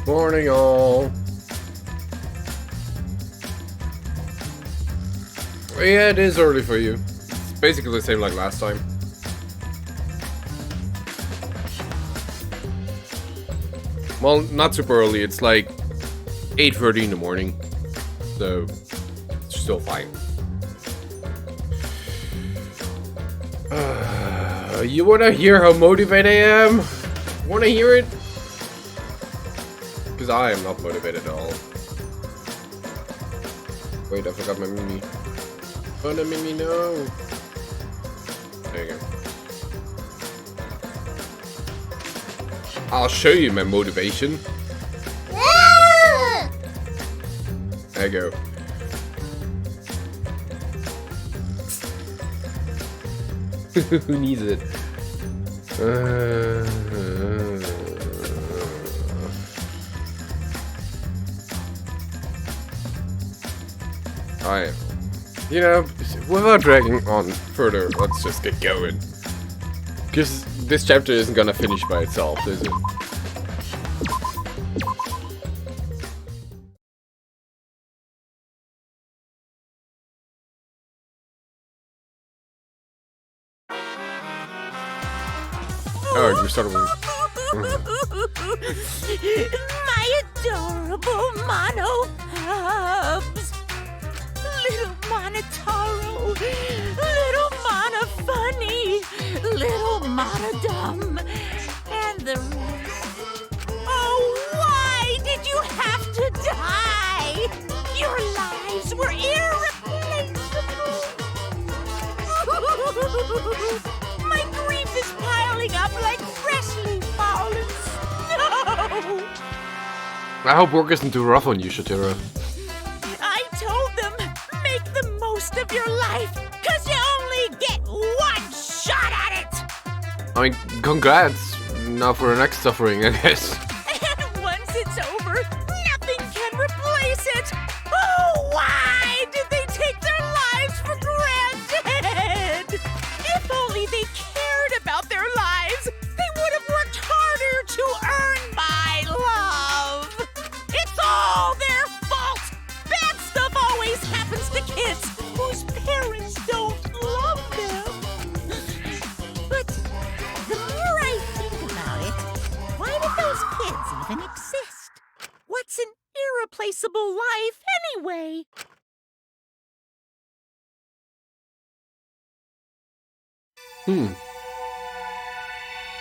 Morning, all. Yeah, it is early for you. It's basically the same like last time. Well, not super early. It's like 8:30 in the morning, so it's still fine. You wanna hear how motivated I am? Wanna hear it? Because I am not motivated at all. Wait, I forgot my Mimi. Oh no, Mimi, no! There you go. I'll show you my motivation. There you go. Who needs it? Alright. You know, without dragging on further, let's just get going. Because this chapter isn't gonna finish by itself, is it? Oh, you started with... My adorable mono hubs. Little Monotaro, little Mono Funny, little Mono Dumb, and the rest. Oh, why did you have to die? Your lives were irreplaceable. My grief is piling up like freshly fallen snow. I hope work isn't too rough on you, Shatira. I told them, make the most of your life, cause you only get one shot at it! I mean, congrats. Now for the next suffering, I guess. And once it's over, nothing can replace it! Oh, why did they take their lives for granted? If only they cared about their lives, they would have worked harder to earn my love! It's all their fault! Bad stuff always happens to kids whose parents don't love them. But the more I think about it, why did those kids even exist? What's an irreplaceable life anyway?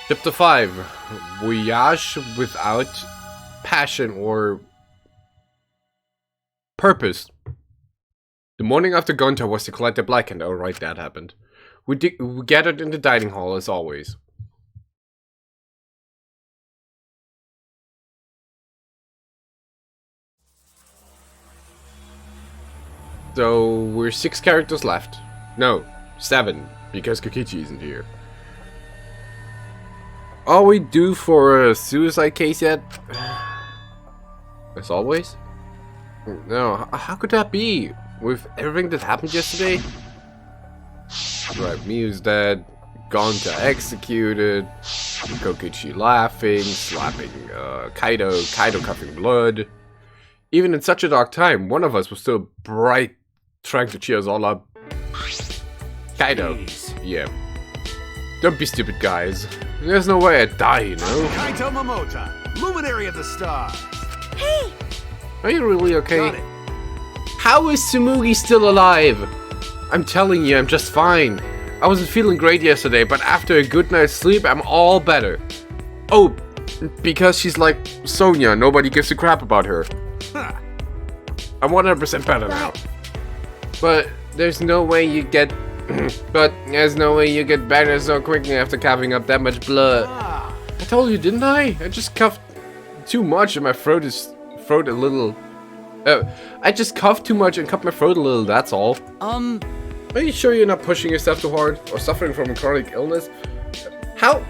Chapter 5. Voyage without passion or purpose. The morning after Gonta was declared the Black, and oh right, that happened. We gathered in the dining hall as always. So we're 6 characters left. No, 7, because Kokichi isn't here. Are we due for a suicide case yet? As always? No, how could that be? With everything that happened yesterday? Right, Miu's dead, Gonta executed, Kokichi laughing, slapping Kaido coughing blood. Even in such a dark time, one of us was still bright, trying to cheer us all up. Kaido. Please. Yeah. Don't be stupid, guys. There's no way I'd die, you know? Kaito Momota, luminary of the stars. Hey! Are you really okay? Got it. How is Tsumugi still alive? I'm telling you, I'm just fine. I wasn't feeling great yesterday, but after a good night's sleep, I'm all better. Oh, because she's like Sonia, nobody gives a crap about her. Huh. I'm 100% better now. But there's no way you get... but there's no way you get better so quickly after coughing up that much blood. Ah, I told you, didn't I? I just coughed too much and my throat a little... I just coughed too much and cut my throat a little, that's all. Are you sure you're not pushing yourself too hard? Or suffering from a chronic illness? How?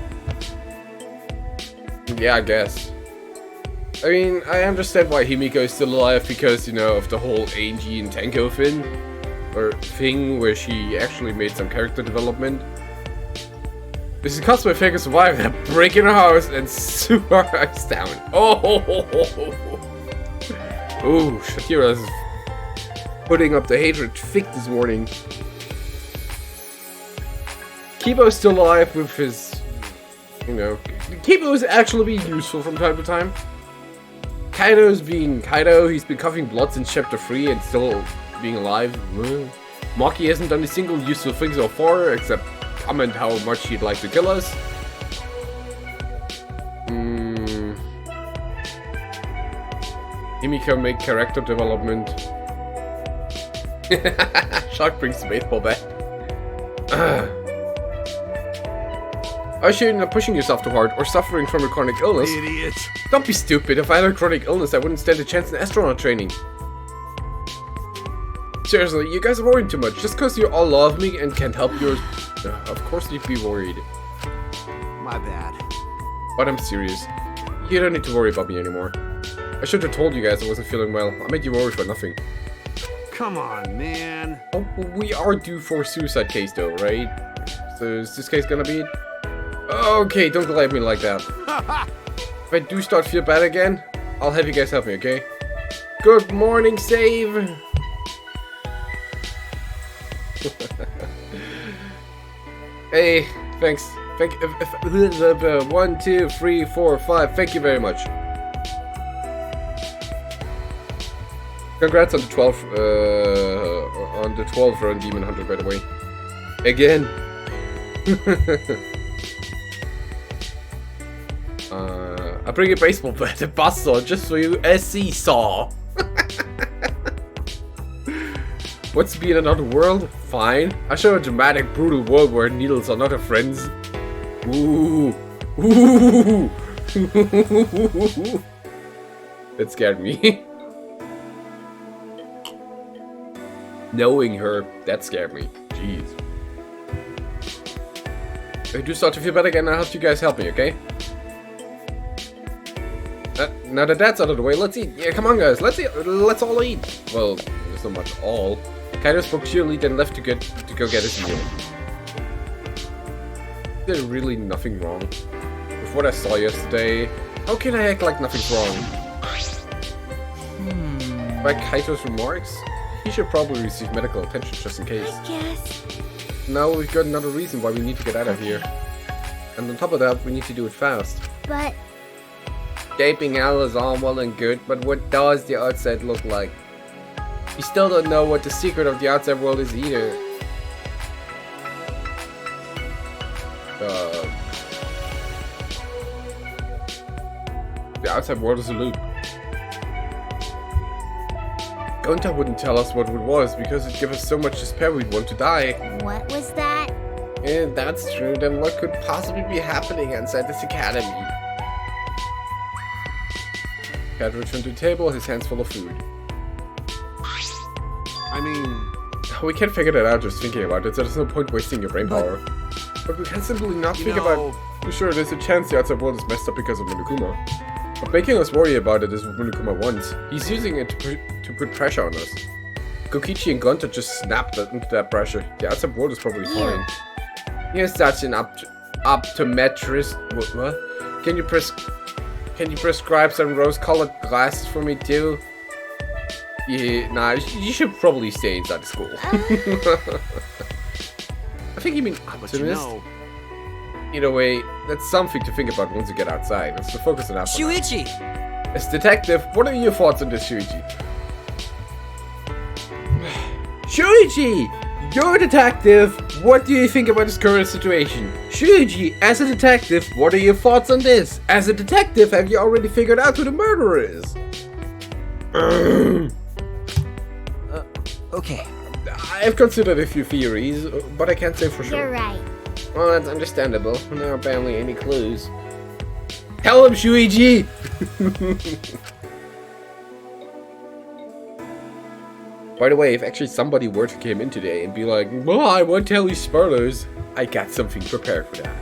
Yeah, I guess. I mean, I understand why Himiko is still alive because, you know, of the whole Angie and Tenko thing where she actually made some character development. This is because my figure survived that break in her house and sue our house down. Oh, Shakira's putting up the hatred thick this morning. Kibo's still alive with his, you know, Kibo is actually being useful from time to time. Kaido's being Kaido, he's been coughing blood since chapter 3 and still being alive. Maki hasn't done a single useful thing so far, except comment how much he'd like to kill us. Himiko make character development. Shark brings the baseball bat. Are you not pushing yourself too hard or suffering from a chronic illness? Idiot. Don't be stupid. If I had a chronic illness, I wouldn't stand a chance in astronaut training. Seriously, you guys are worrying too much. Just because you all love me and can't help yours. Of course you'd be worried. My bad. But I'm serious. You don't need to worry about me anymore. I should have told you guys I wasn't feeling well. I made you worry for nothing. Come on, man. Oh, we are due for a suicide case though, right? So is this case gonna be it? Okay, don't look at me like that. If I do start to feel bad again, I'll have you guys help me, okay? Good morning, save! Hey, thanks. 1, 2, 3, 4, 5. Thank you very much. Congrats on the 12th run, Demon Hunter, by the way. Again. I bring a baseball bat, a buzzsaw, just for you, a seesaw. What's to be in another world? Fine. I show a dramatic, brutal world where needles are not our friends. Ooh. Ooh. That scared me. Knowing her, that scared me. Jeez. If I do start to feel better again, I'll have you guys help me, okay? Now that that's out of the way, let's eat. Yeah, come on, guys. Let's eat. Let's all eat. Well, there's not much all. Kaido spoke cheerily, then left to go get his meal. There's really nothing wrong with what I saw yesterday. How can I act like nothing's wrong? By Kaito's remarks, he should probably receive medical attention just in case. I guess. Now we've got another reason why we need to get out of here. And on top of that, we need to do it fast. But Escaping hell is all well and good, but what does the outside look like? You still don't know what the secret of the outside world is either. The outside world is a loop. Gonta wouldn't tell us what it was because it'd give us so much despair we'd want to die. what was that? If that's true, then what could possibly be happening inside this academy? Cat returned to the table, his hands full of food. I mean, We can't figure that out just thinking about it, so there's no point wasting your brain power. But we can simply not think about... Sure, there's a chance the outside world is messed up because of Monokuma. But making us worry about it is what Monokuma wants. He's using it to put pressure on us. Kokichi and Gonta just snapped into that pressure. The outside world is probably fine. You're such an optometrist. What? Can you prescribe some rose-colored glasses for me too? Yeah, nah, you should probably stay inside the school. I think you mean optimist. but you know, Either way, that's something to think about once you get outside. Let's focus on that. Shuichi! As detective, what are your thoughts on this, Shuichi? Shuichi! You're a detective! What do you think about this current situation? Shuichi, as a detective, what are your thoughts on this? As a detective, have you already figured out who the murderer is? Okay. I've considered a few theories, but I can't say for sure. You're right. Well, that's understandable. There are apparently any clues. Tell him, Shuichi! By the way, if actually somebody were to come in today and be like, well, I won't tell you spoilers, I got something prepared for that.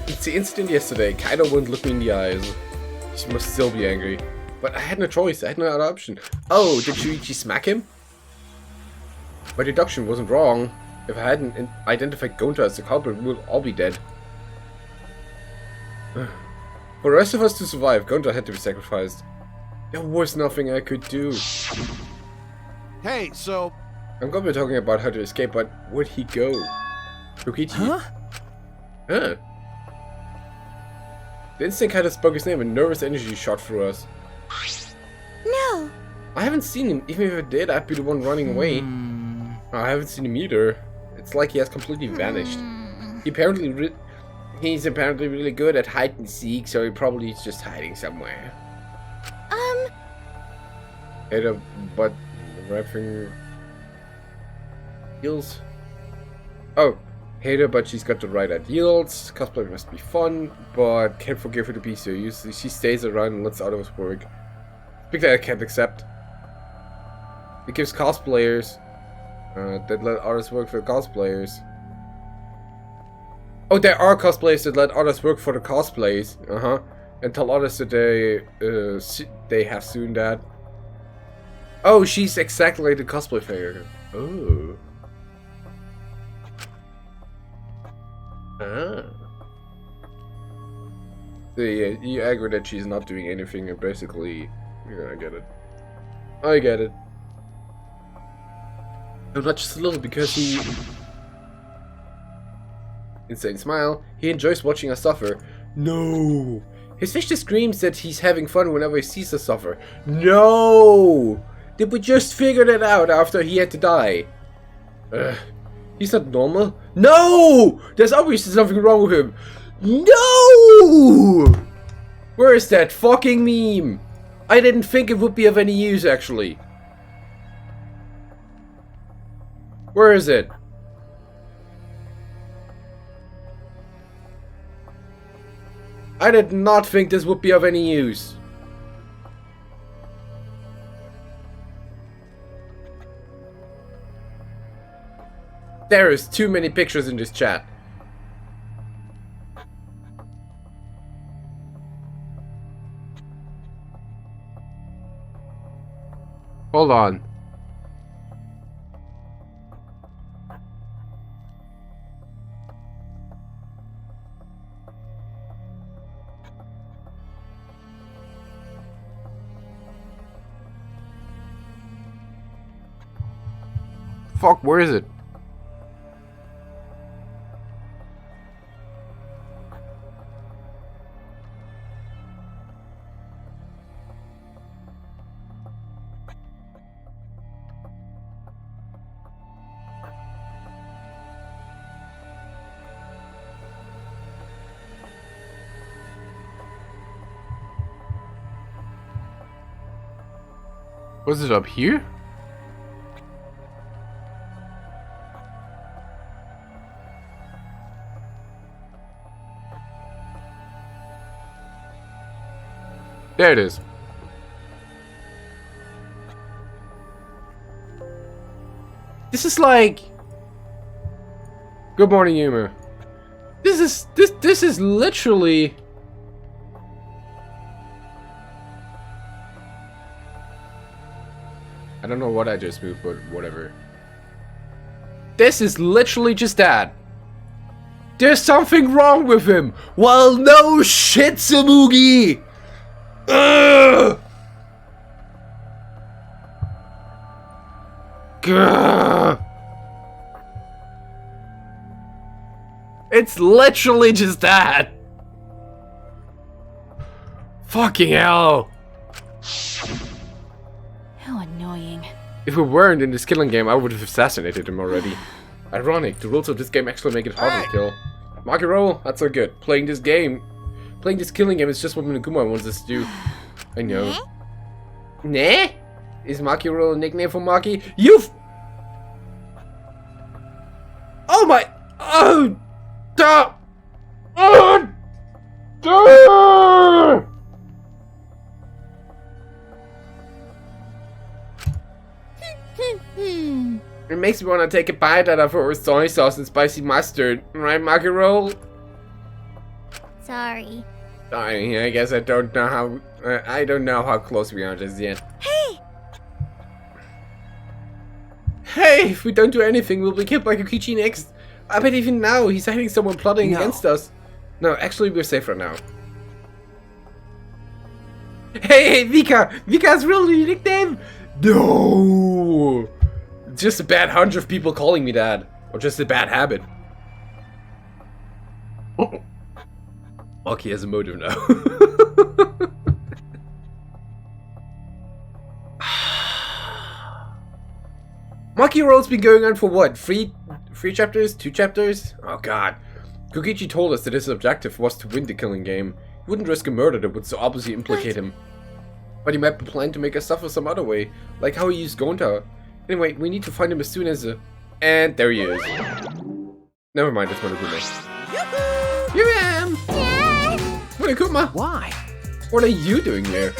It's the incident yesterday. Kaido wouldn't look me in the eyes. She must still be angry. But I had no choice. I had no other option. Oh, did Shuichi smack him? My deduction wasn't wrong. If I hadn't identified Gonta as the culprit, we would all be dead. For the rest of us to survive, Gonta had to be sacrificed. There was nothing I could do. Hey, so I'm gonna be talking about how to escape, but where'd he go? Kokichi? Huh? Huh? The instinct had to spoke his name and nervous energy shot through us. No. I haven't seen him. Even if I did, I'd be the one running away. I haven't seen him either. It's like he has completely vanished. He's apparently really good at hide and seek, so he probably is just hiding somewhere. But wrapping heels. Oh, hate her, but she's got the right ideals. Cosplay must be fun, but can't forgive her to be so useless. She stays around and lets others work. Big that I can't accept. It gives cosplayers that let others work for the cosplayers. Oh, there are cosplayers that let others work for the cosplays. And tell others that they have soon that. Oh, she's exactly like the cosplay figure. Oh. Ah. So yeah, you agree that she's not doing anything, and basically, yeah, I get it. I get it. No, not just a little, because he... Insane smile. He enjoys watching us suffer. No! His face just screams that he's having fun whenever he sees us suffer. No! Did we just figure that out after he had to die? He's not normal. No! There's obviously something wrong with him. No! Where is that fucking meme? I didn't think it would be of any use, actually. Where is it? I did not think this would be of any use. There is too many pictures in this chat. Hold on. Fuck, where is it? Was it up here? There it is. This is like... Good morning, Yuma. This is literally... I don't know what I just moved, but whatever. This is literally just that. There's something wrong with him. Well, no shit, Samugi. Ugh! Gah! It's literally just that. Fucking hell. How annoying. If we weren't in this killing game, I would have assassinated him already. Ironic, the rules of this game actually make it harder to kill. Marky roll, that's so good. Playing this killing game is just what Minaguma wants us to do. I know. Nah? Is Maki roll a nickname for Maki? You've... Oh my... Oh! Duh! Oh! Duh! It makes me want to take a bite out of her soy sauce and spicy mustard. Right, Maki roll? Sorry. I guess I don't know I don't know how close we are just yet. Hey! Hey, if we don't do anything, we'll be killed by Kokichi next. I bet even now he's hiding someone plotting against us. No, actually we're safe right now. Hey, Vika! Vika's real nickname! No! Just a bad hunch of people calling me that. Or just a bad habit. Maki has a motive now. Maki role's been going on for what? Three chapters? 2 chapters? Oh god. Kokichi told us that his objective was to win the killing game. He wouldn't risk a murder that would so obviously implicate him. But he might be planning to make us suffer some other way, like how he used Gonta. Anyway, we need to find him as soon as And there he is. Never mind, that's Monokuma. Here I am! Monokuma! Why? What are you doing here?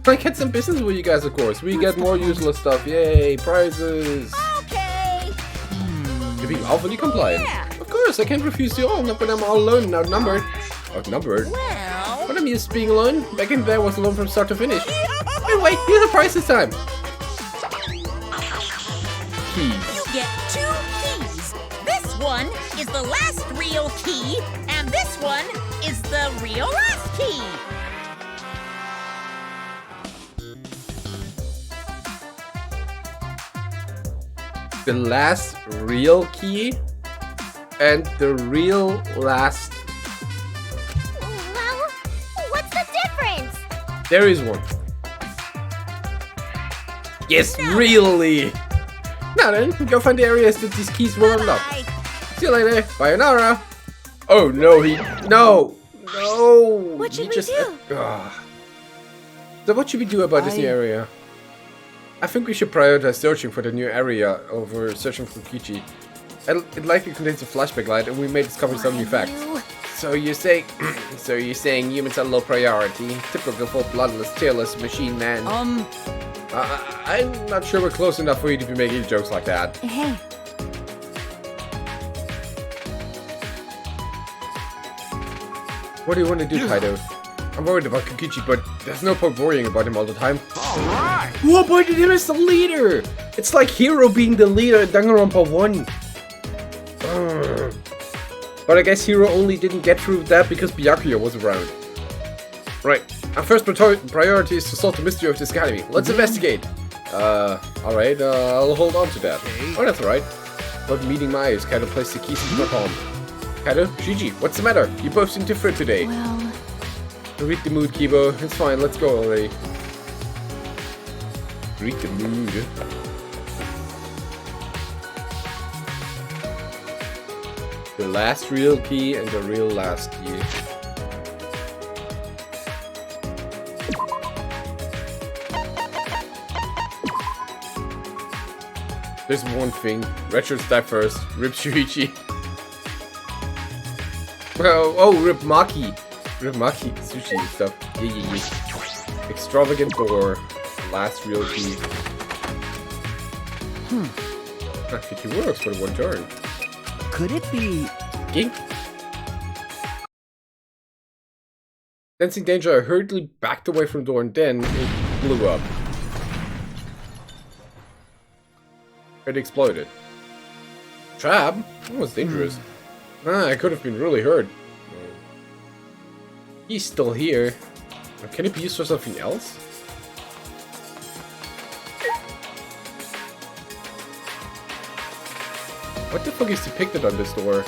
I get some business with you guys, of course. We get more useless stuff. Yay, prizes! Okay! You're being awfully compliant. Yeah. Of course, I can't refuse you all, not when I'm all alone and outnumbered. Outnumbered? Well... But I'm used to being alone. Back in the day, I was alone from start to finish. Anyway, here's a prize this time. Keys. You get 2 keys. This one is the last real key, and this one is the real last key. The last real key and the real last. Well, what's the difference? There is one. Yes, really. Now then, go find the areas that these keys will unlock. Bye. See you later. Sayonara. Oh no, no. What should he we just, do? So what should we do about this new area? I think we should prioritize searching for the new area over searching for Kokichi. It likely contains a flashback light, and we may discover some new facts. So you're saying, humans are low priority, typical for bloodless, tailless machine man. I'm not sure we're close enough for you to be making jokes like that. Hey. What do you want to do, Kaido? I'm worried about Kokichi, but there's no point worrying about him all the time. Alright! Who appointed him as the leader? It's like Hiro being the leader in Danganronpa 1. But I guess Hiro only didn't get through that because Byakuya was around. Right, our first priority is to solve the mystery of this academy. Let's investigate. Alright, I'll hold on to that. Oh, that's alright. But meeting my eyes, Kaido placed the keys in my palm. Kaido, Shiji, what's the matter? You both seem different today. Well... Read the mood, Kibo. It's fine, let's go already. Read the mood. The last real key and the real last key. There's one thing. Retros die first. Rip Shuichi. Oh, Rip Maki. Rip Maki. Sushi and stuff. Yeah. Extravagant door. Last real key. It works for one turn. Could it be... Gink. Sensing danger, I hurriedly backed away from the door and then it blew up. It exploded. Trap? That was dangerous. I could have been really hurt. He's still here. Can it be used for something else? What the fuck is depicted on this door?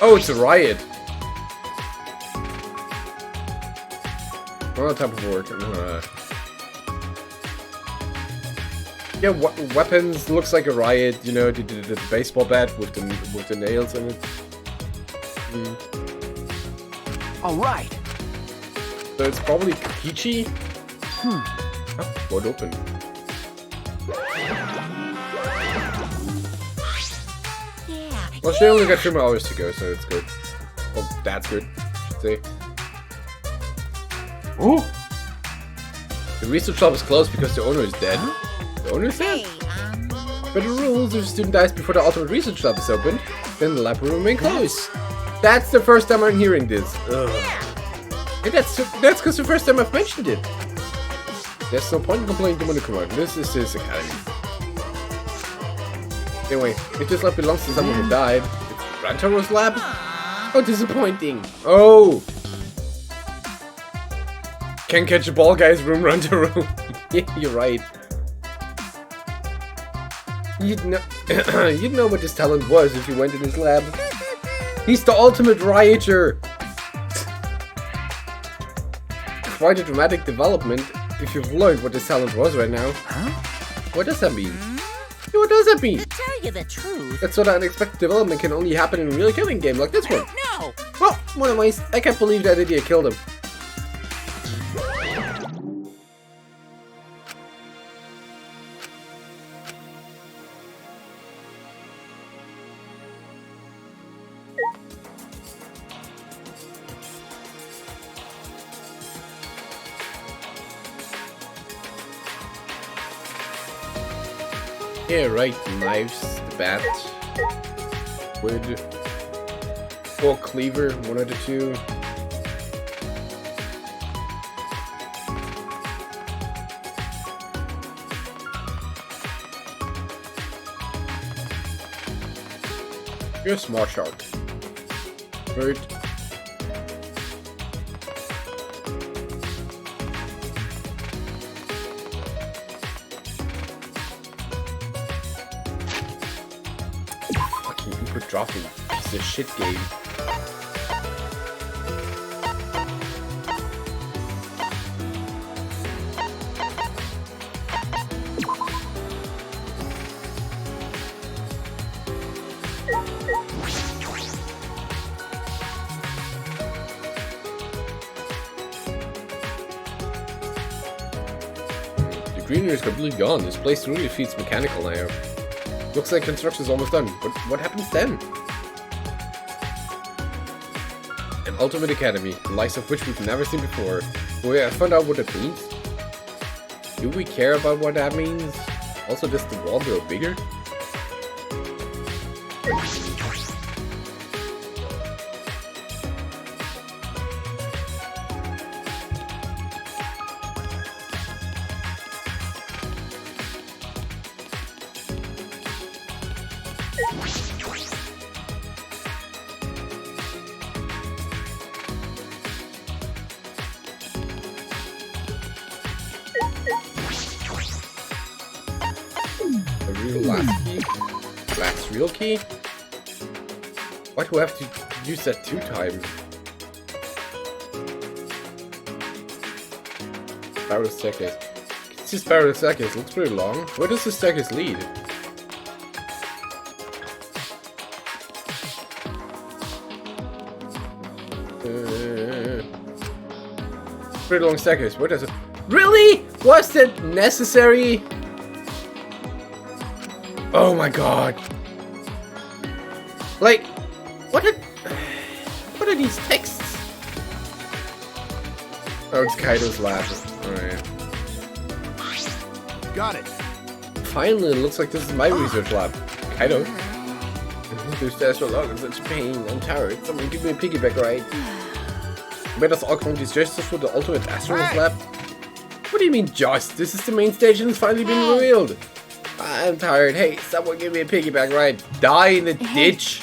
Oh, it's a riot. Another type of work. Yeah, weapons looks like a riot. You know, the baseball bat with the nails in it. All right. So it's probably Kokichi. Oh, wide open. Yeah. Well, she only got 2 more hours to go, so it's good. Oh, that's good, I should say. Oh! The research lab is closed because the owner is dead. The owner is dead? Hey, But the rules, if a student dies before the ultimate research lab is opened, then the lab will remain closed. That's the first time I'm hearing this. Ugh. Hey, that's because the first time I've mentioned it. There's no point in complaining to Monokuma. This is his academy. Anyway, if this lab belongs to someone who died, it's Rantaro's lab? How disappointing. Oh! Can't catch a ball, guys. Room Rantaro. Yeah, you're right. You'd know what his talent was if you went in his lab. He's the ultimate rioter! Quite a dramatic development if you've learned what his talent was right now. Huh? What does that mean? Yeah, what does that mean? To tell you the truth, That sort of unexpected development can only happen in a real killing game like this one. no. Well, one of my... I can't believe that idiot killed him. Yeah, right, knives, the bat, wood, fork, cleaver, one of the two. You're a smart shark. Bird. Input dropping. It's a shit game. The greenery is completely gone. This place really feels mechanical now. Looks like construction's almost done, but what happens then? An ultimate academy, the likes of which we've never seen before. Will I find out what it means? Do we care about what that means? Also, does the wall grow bigger? The real last key? Last real key? Why do I have to use that 2 times? Spiral staircase. It's just spiral staircase. Looks pretty long. Where does the staircase lead? Pretty long staircase. Where does it? Really? Was that necessary? Oh my god. Like, what are these texts? Oh, it's Kaido's lab. Alright. Got it. Finally, it looks like this is my research lab. Kaido. Through stairs for long, I'm such pain. I'm tired. Someone give me a piggyback ride. Where does all countries just for the ultimate astronaut lab? What do you mean just? This is the main stage and it's finally been revealed. I'm tired. Hey, someone give me a piggyback ride. Die in the ditch.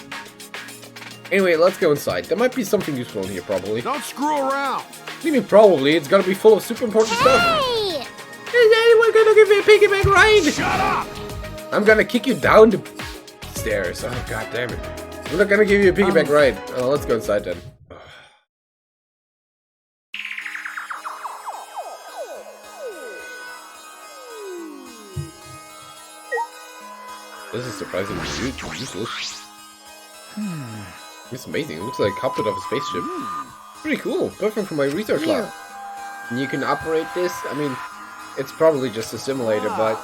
Anyway, let's go inside. There might be something useful in here, probably. Don't screw around. What do you mean probably? It's gotta be full of super important stuff. Hey! Is anyone gonna give me a piggyback ride? Shut up. I'm gonna kick you down the stairs. Oh, god damn it. I'm not gonna give you a piggyback ride. Oh, let's go inside then. This is surprisingly useless. It's amazing. It looks like a cockpit of a spaceship. Pretty cool. Perfect for my research lab. And you can operate this. I mean, it's probably just a simulator, but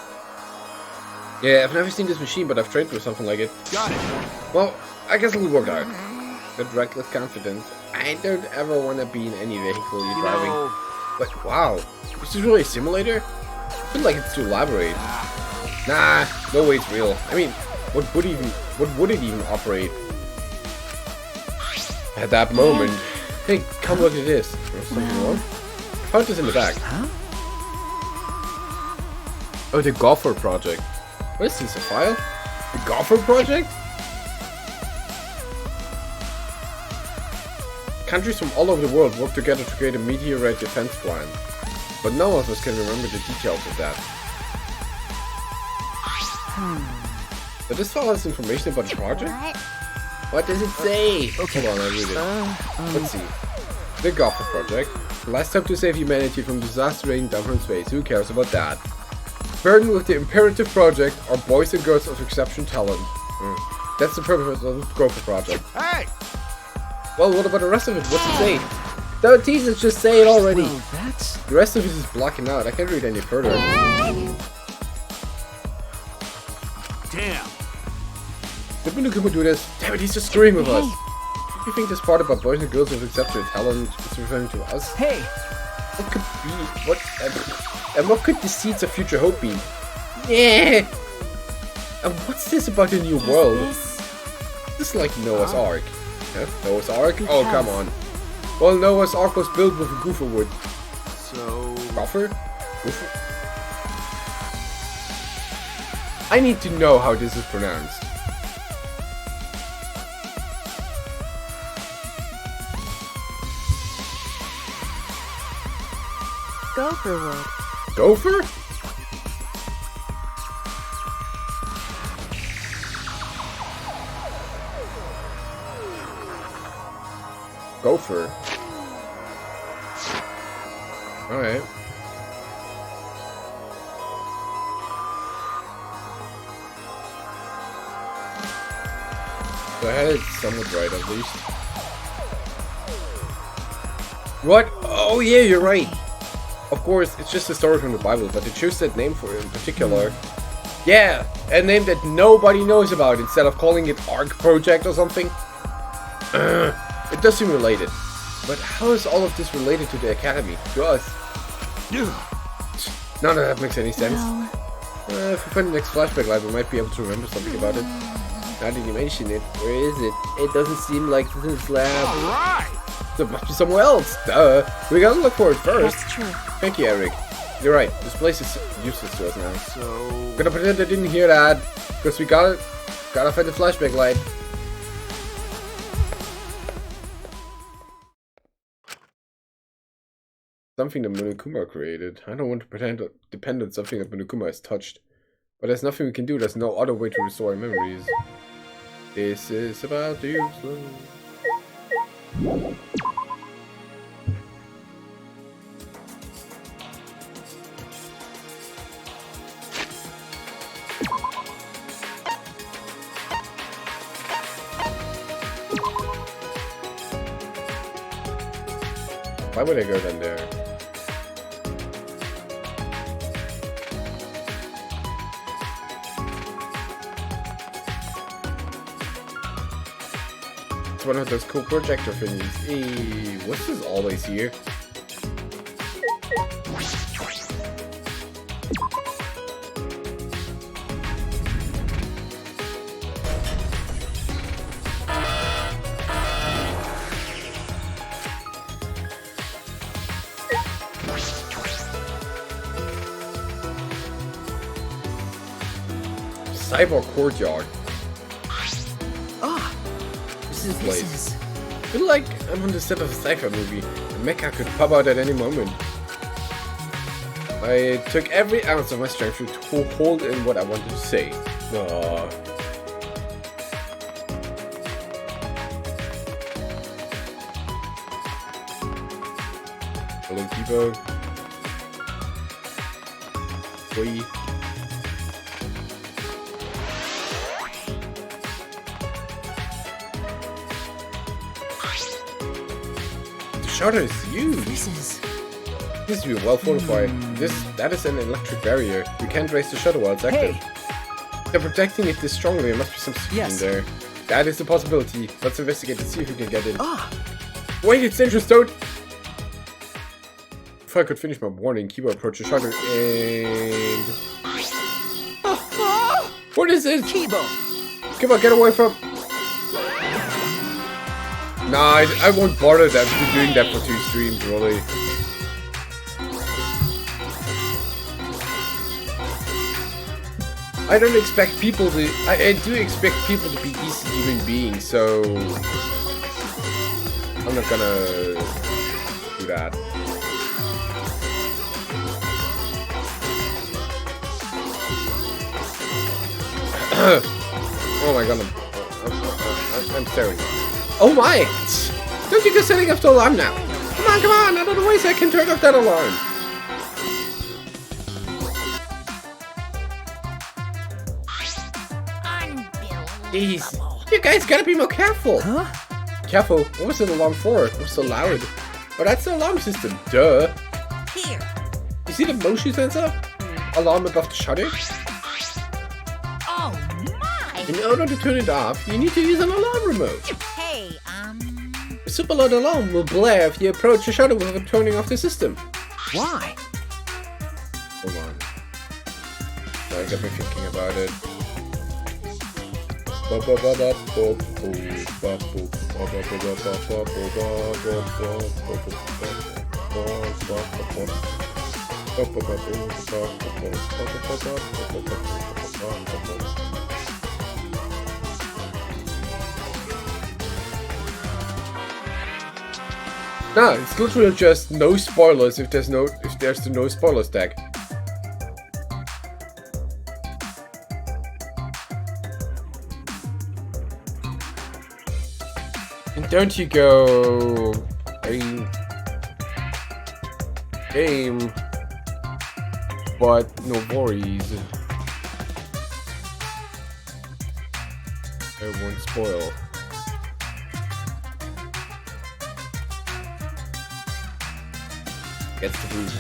yeah, I've never seen this machine, but I've trained with something like it. Got it. Well, I guess it'll work out. With reckless confidence. I don't ever want to be in any vehicle you're driving. But wow, is this really a simulator? I feel like it's too elaborate. Nah, no way it's real. I mean, what would it even operate? At that moment, hey, come look at this. There's something wrong? Found this in the back. Huh? Oh, the Golfer Project. What is this, a file? The Golfer Project? Countries from all over the world work together to create a meteorite defense plan. But none of us can remember the details of that. But this file has information about the project? What does it say? Okay. Hold on, I'll read it. Let's see. The Golfer Project. The last step to save humanity from disaster raining down from space. Who cares about that? Burdened with the imperative project are boys and girls of exceptional talent. That's the purpose of the Golfer Project. Hey! Well, what about the rest of it? What's it say? Don't tease us, just say it already. Well, that's... The rest of it is blocking out. I can't read any further. Damn. Did Monokuma do this? Damn it, he's just screwing with us. Do you think this part about boys and girls of exceptional talent is referring to us? Hey! What could be? What? And what could the seeds of future hope be? Yeah. And what's this about the new world? This is like Noah's Ark. Huh? Noah's Ark? Oh, come on. Well, Noah's Ark was built with gopher wood. So... Gopher? Gopher? I need to know how this is pronounced. Gopher wood. Gopher? Gopher. Alright. So I had it somewhat right at least. What? Oh yeah, you're right. Of course, it's just a story from the Bible, but they chose that name for it in particular. Yeah, a name that nobody knows about instead of calling it Ark Project or something. It does seem related. But how is all of this related to the Academy? To us? None of that makes any sense. No. If we find the next flashback live, we might be able to remember something about it. Now that you mention it, where is it? It doesn't seem like this lab. Alright! There must be somewhere else. Duh. We gotta look for it first. That's true. Thank you, Eric. You're right. This place is useless to us now. So... I'm gonna pretend I didn't hear that. Because we gotta find the flashback light. Something that Monokuma created. I don't want to depend on something that Monokuma has touched. But there's nothing we can do. There's no other way to restore our memories. This is about the useless. Why would I go down there? It's one of those cool projector thingies. Hey, what's this always here? Cyborg Courtyard. Ah! This is... Place. I feel like I'm on the set of a sci-fi movie. The mecha could pop out at any moment. I took every ounce of my strength to hold in what I wanted to say. Hello, Kibo. Wee. The shutter is huge. This is... This to be well fortified. That is an electric barrier. You can't raise the shutter while it's active. Hey! They're protecting it this strongly. There must be some secret in there. That is a possibility. Let's investigate and see if we can get in. Ah! Wait, it's dangerous, don't! Before I could finish my warning, Kiba approached the shutter and... What is it? Kibo! Kiba, get away from... Nah, I won't bother them to doing that for 2 streams, really. I don't expect people to... I do expect people to be decent human beings, so... I'm not gonna... do that. Oh my god, I'm staring. Oh my! Don't you go setting off the alarm now? Come on, out of the way so I can turn off that alarm. Jeez, you guys gotta be more careful. Huh? Careful, what was the alarm for? It was so loud. Oh, that's the alarm system, duh. Here. You see the motion sensor? Alarm above the shutter? Oh my! In order to turn it off, you need to use an alarm remote. Hey, A super loud alarm will blare if you approach the shutter without turning off the system. why? Hold on. Now you got me thinking about it. No, it's literally just no spoilers if there's the no spoilers tag. And don't you go game, but no worries. I won't spoil. Gets the boot.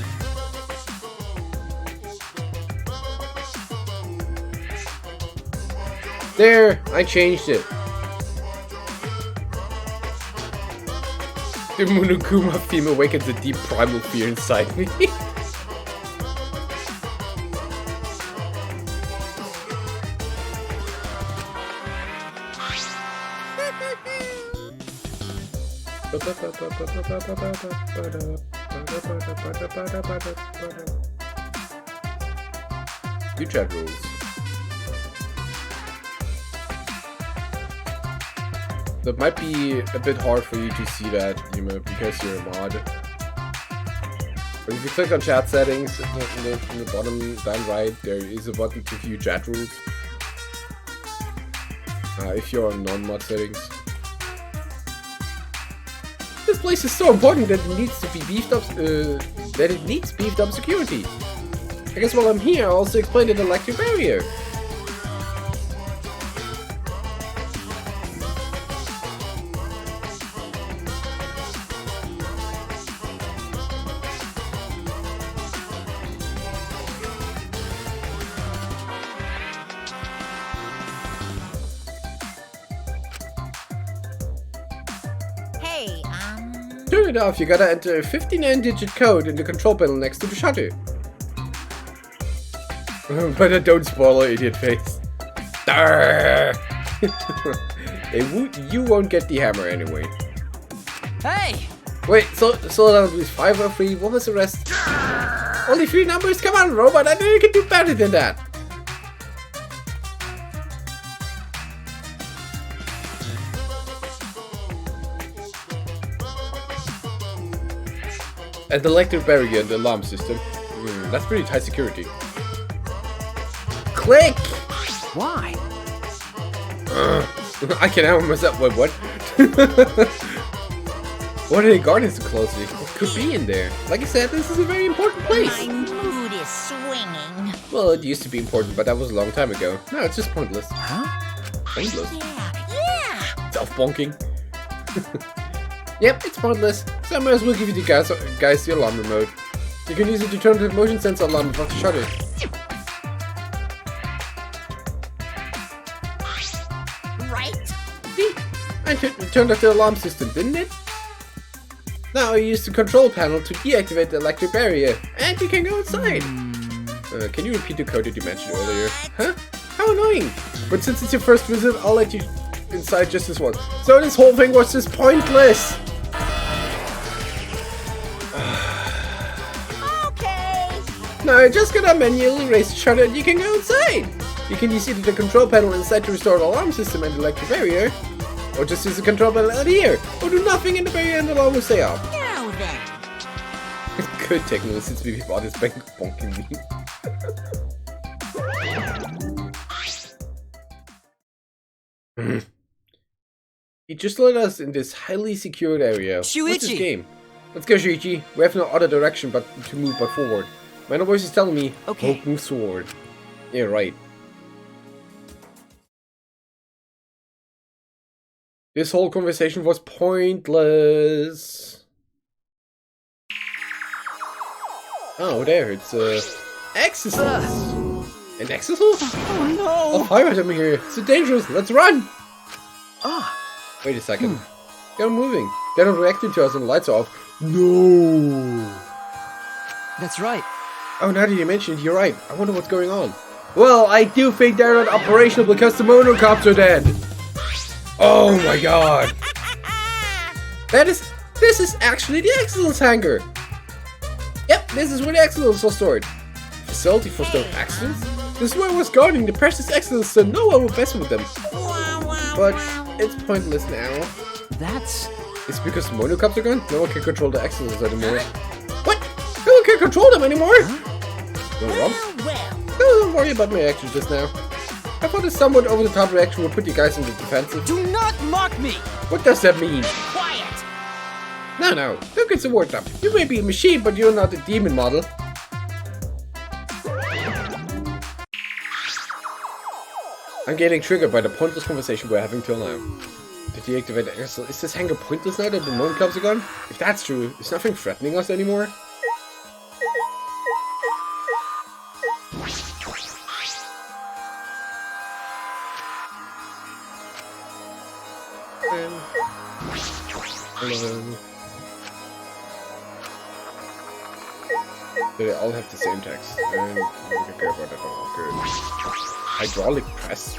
There, I changed it. The Monokuma theme awakens a deep primal fear inside me. New chat rules. That might be a bit hard for you to see that, Yuma, because you're a mod. But if you click on chat settings, in the bottom down right, there is a button to view chat rules. If you're on non-mod settings. This place is so important that it needs to be beefed up. That it needs beefed up security. I guess while I'm here, I'll also explain the electric barrier. Hey, Turn it off, you gotta enter a 59-digit code in the control panel next to the shutter. But don't spoil her idiot face. You won't get the hammer anyway. Hey! Wait, so that was 5 or 3, what was the rest? Only 3 numbers? Come on, robot, I know you can do better than that. And the electric barrier and the alarm system. That's pretty tight security. Click! Why? I can hammer myself. Wait, what? What are they guarding so closely? What could be in there? Like I said, this is a very important place. My mood is swinging. Well, it used to be important, but that was a long time ago. No, it's just pointless. Huh? Pointless. Yeah! Self-bonking. Yep, it's pointless. So I might as well give you the guys the alarm remote. You can use it to turn the motion sensor alarm above the shutter. Right? See? I turned off the alarm system, didn't it? Now I use the control panel to deactivate the electric barrier, and you can go outside. Can you repeat the code that you mentioned earlier? Huh? How annoying! But since it's your first visit, I'll let you inside just this once. So this whole thing was just pointless. Okay. Now I just gotta manually raise the shutter and you can go outside. You can use either the control panel inside to restore the alarm system and the electric barrier, or just use the control panel out here, or do nothing in the barrier and the alarm will stay off. Now then. Good techno since we bought this bank bonking me. He just let us in this highly secured area. What's this Shuichi! game? Let's go, Shuichi. We have no other direction but to move but forward. My inner voice is telling me, Okay. Hope moves forward. Yeah, right. This whole conversation was pointless. Oh, there, it's exorcist. An exorcist? Oh no! Oh, pirate I'm here. It's so dangerous. Let's run. Ah, Wait a second. They're moving. They're not reacting to us and the lights are off. No. that's right. Oh, now that you mention it, you're right. I wonder what's going on. Well, I do think they're not operational because the monocops are dead. Oh my god. This is actually the Excellence hangar. Yep, this is where the Excellence are stored. Facility for stored accidents? This is where I was guarding the precious Excellence so no one would mess with them. But it's pointless now. That's... It's because the monocops are gone? No one can control the Excellence anymore. What? No one can control them anymore? No, Rob? No, don't worry about my action just now. I thought a somewhat over-the-top reaction would put you guys in the defensive. Do not mock me! What does that mean? Quiet! No, don't get so worked up. You may be a machine, but you're not a demon model. I'm getting triggered by the pointless conversation we're having till now. To deactivate the Excellence, is this hangar pointless now that the monocops are gone? If that's true, is nothing threatening us anymore? Hello. They all have the same text. And we don't care about that all. Good. Hydraulic press.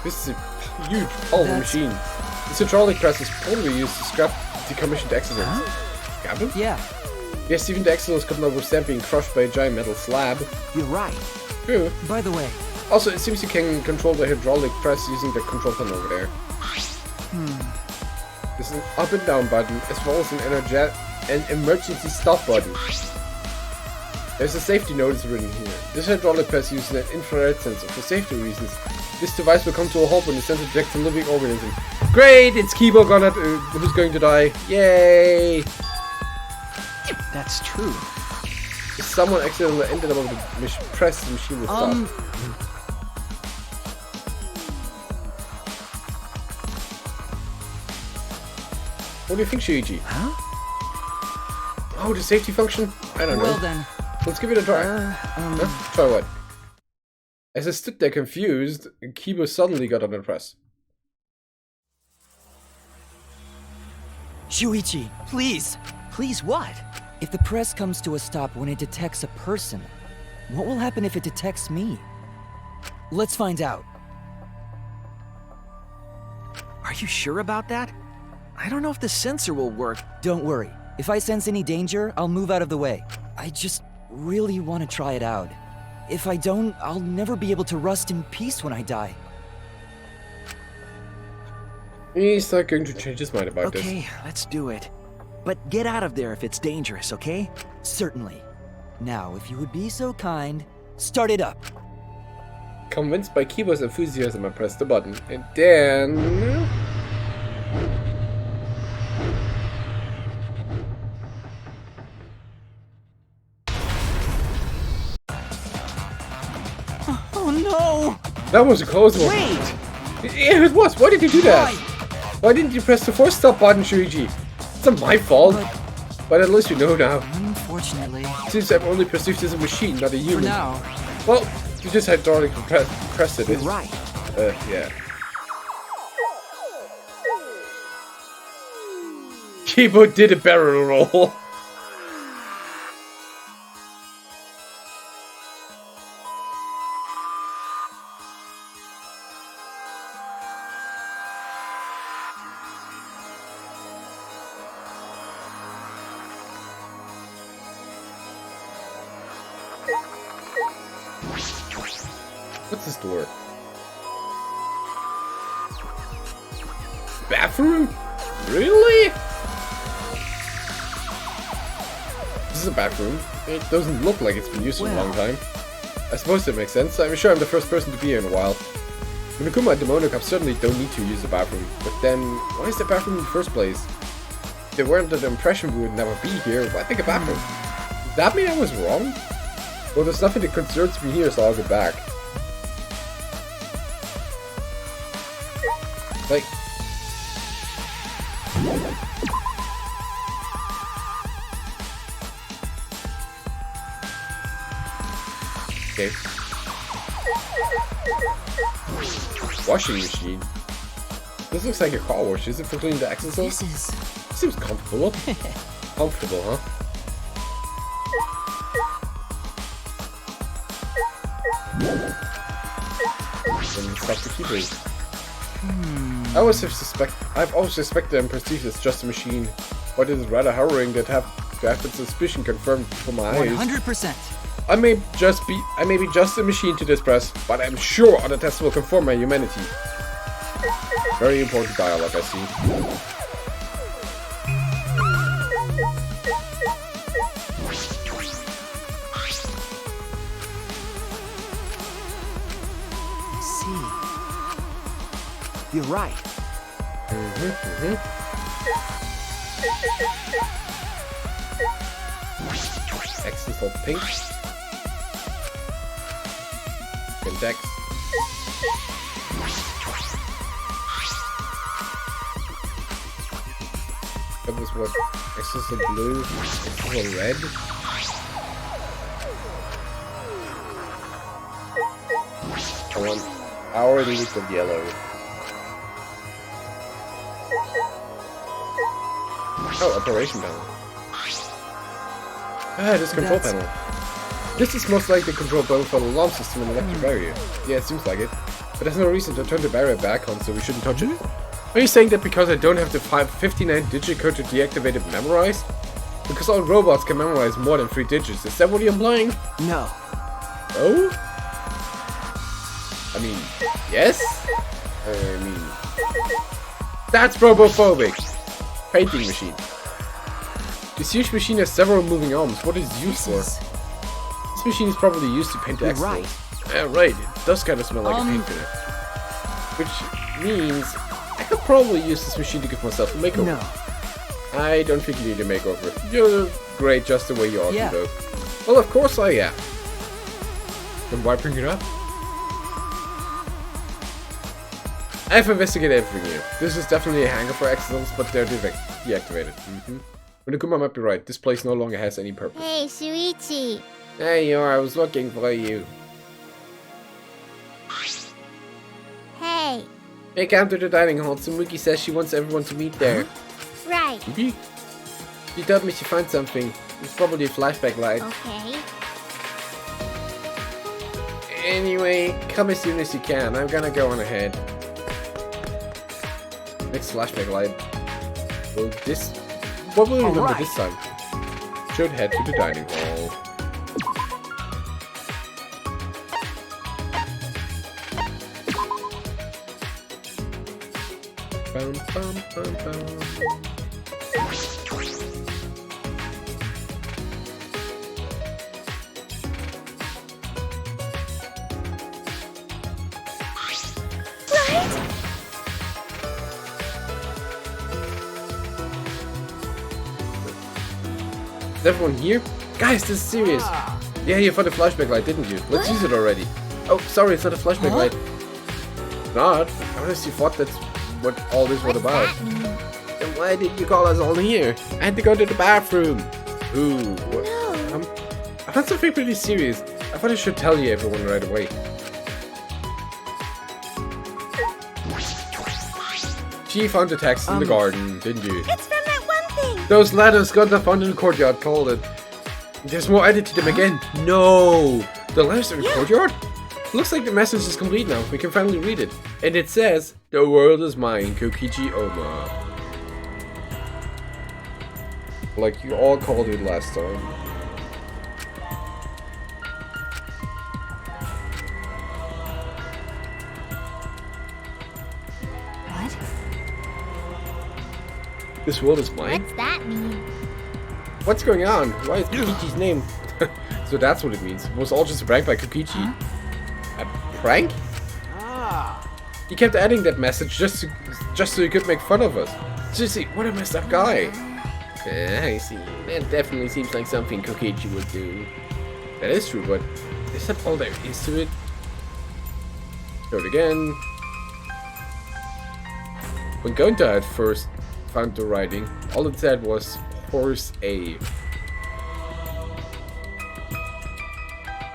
This is a huge, powerful machine. This hydraulic press is probably used to scrap decommissioned Excellence. Cabin? Yeah, Yes, even the Excellence could not withstand being crushed by a giant metal slab. you're right. True. By the way, Also, it seems you can control the hydraulic press using the control panel over there. There's an up and down button, as well as an emergency stop button. There's a safety notice written here. This hydraulic press uses an infrared sensor for safety reasons. This device will come to a halt when the sensor detects a living organism. Great! It's Kibo who's going to die. Yay! that's true. If someone accidentally ended up on the press, the machine will stop. What do you think, Shuichi? Huh? Oh, the safety function? I don't Well know. then, Let's give it a try. Huh? Try what? As I stood there confused, Kibo suddenly got under press. Shuichi, please! Please what? If the press comes to a stop when it detects a person, what will happen if it detects me? Let's find out. Are you sure about that? I don't know if the sensor will work. Don't worry. If I sense any danger, I'll move out of the way. I just really want to try it out. If I don't, I'll never be able to rest in peace when I die. He's not going to change his mind about this. Okay, let's do it. But get out of there if it's dangerous, okay? Certainly. Now, if you would be so kind, start it up. Convinced by Kibo's enthusiasm, I pressed the button. And then... Oh no! That was a close one. Wait! Yeah, it was. Why did you do that? Why didn't you press the force stop button, Shuichi? It's not my fault. But at least you know now. Unfortunately, Since I'm only perceived as a machine, not a for human. now, Well, you just hydraulically pressed it. You're right. Yeah. Kibo did a barrel roll. What's this door? Bathroom? Really? This is a bathroom. It doesn't look like it's been used for a long time. I suppose that makes sense. I'm sure I'm the first person to be here in a while. Monokuma and Demono Cup certainly don't need to use the bathroom. But then, why is the bathroom in the first place? If they weren't under the impression we would never be here, why pick a bathroom? Does that mean I was wrong? Well, there's nothing that concerns me here, so I'll go back. Like... Okay. Washing machine. This looks like a car wash. Is it for cleaning the exosoles? This is... Seems comfortable. Comfortable, huh? And stop the keyboard. I've always suspected and perceived it as just a machine. But it is rather harrowing that have its suspicion confirmed for my eyes. 100%. I may be just a machine to this press, but I'm sure other tests will confirm my humanity. Very important dialogue, I see. See. You're right. X's for pink. Index. That was what? X's for blue. X's for red. I already need the yellow. Oh, operation panel. Ah, this control panel. This is most likely the control panel for the alarm system and electric barrier. Yeah, it seems like it. But there's no reason to turn the barrier back on, so we shouldn't touch it. Are you saying that because I don't have the 59-digit code to deactivate it memorized? Because all robots can memorize more than 3 digits. Is that what you're implying? No. Oh? I mean, yes? I mean... That's robophobic! Painting machine. This huge machine has several moving arms. What is it used for? This machine is probably used to paint exos. Right. Yeah, right. It does kind of smell like a paint thinner. Which means I could probably use this machine to give myself a makeover. No. I don't think you need a makeover. You're great just the way you are, Yeah. though. Well, of course I am. Then why bring it up? I've investigated everything here. This is definitely a hangar for exosomes, but they're deactivated. Monokuma might be right. This place no longer has any purpose. Hey, Shuichi. There you are. I was looking for you. Hey. Hey, come to the dining hall. Tsumuki says she wants everyone to meet there. Right. Tsumuki? She told me she found something. It's probably a flashback light. Okay. Anyway, come as soon as you can. I'm gonna go on ahead. Next flashback light. Well, this... What will we remember this time? Should head to the dining hall. Bum, bum, bum, bum. Is everyone here? Guys, this is serious. Yeah, you found a flashback light, didn't you? Let's use it already. Oh, sorry, it's not a flashback light. Not? Unless you thought that's what all this was about. Then why did you call us all here? I had to go to the bathroom. Ooh. What? No. I found something pretty serious. I thought I should tell you everyone right away. She found the text in the garden, didn't you? It's from that one thing. Those letters got found in the courtyard, called it. There's more added to them again. No! The letters in the courtyard? Looks like the message is complete now. We can finally read it. And it says, "The world is mine, Kokichi Oma." Like you all called it last time. This world is mine? What's that mean? What's going on? Why is Kokichi's name? So that's what it means. It was all just a prank by Kokichi. A prank? Ah. He kept adding that message just so he could make fun of us. Seriously, what a messed up guy. I see. That definitely seems like something Kokichi would do. That is true, but is that all there is to it? Show it again. When Gonta had first found the writing, all it said was Horse A.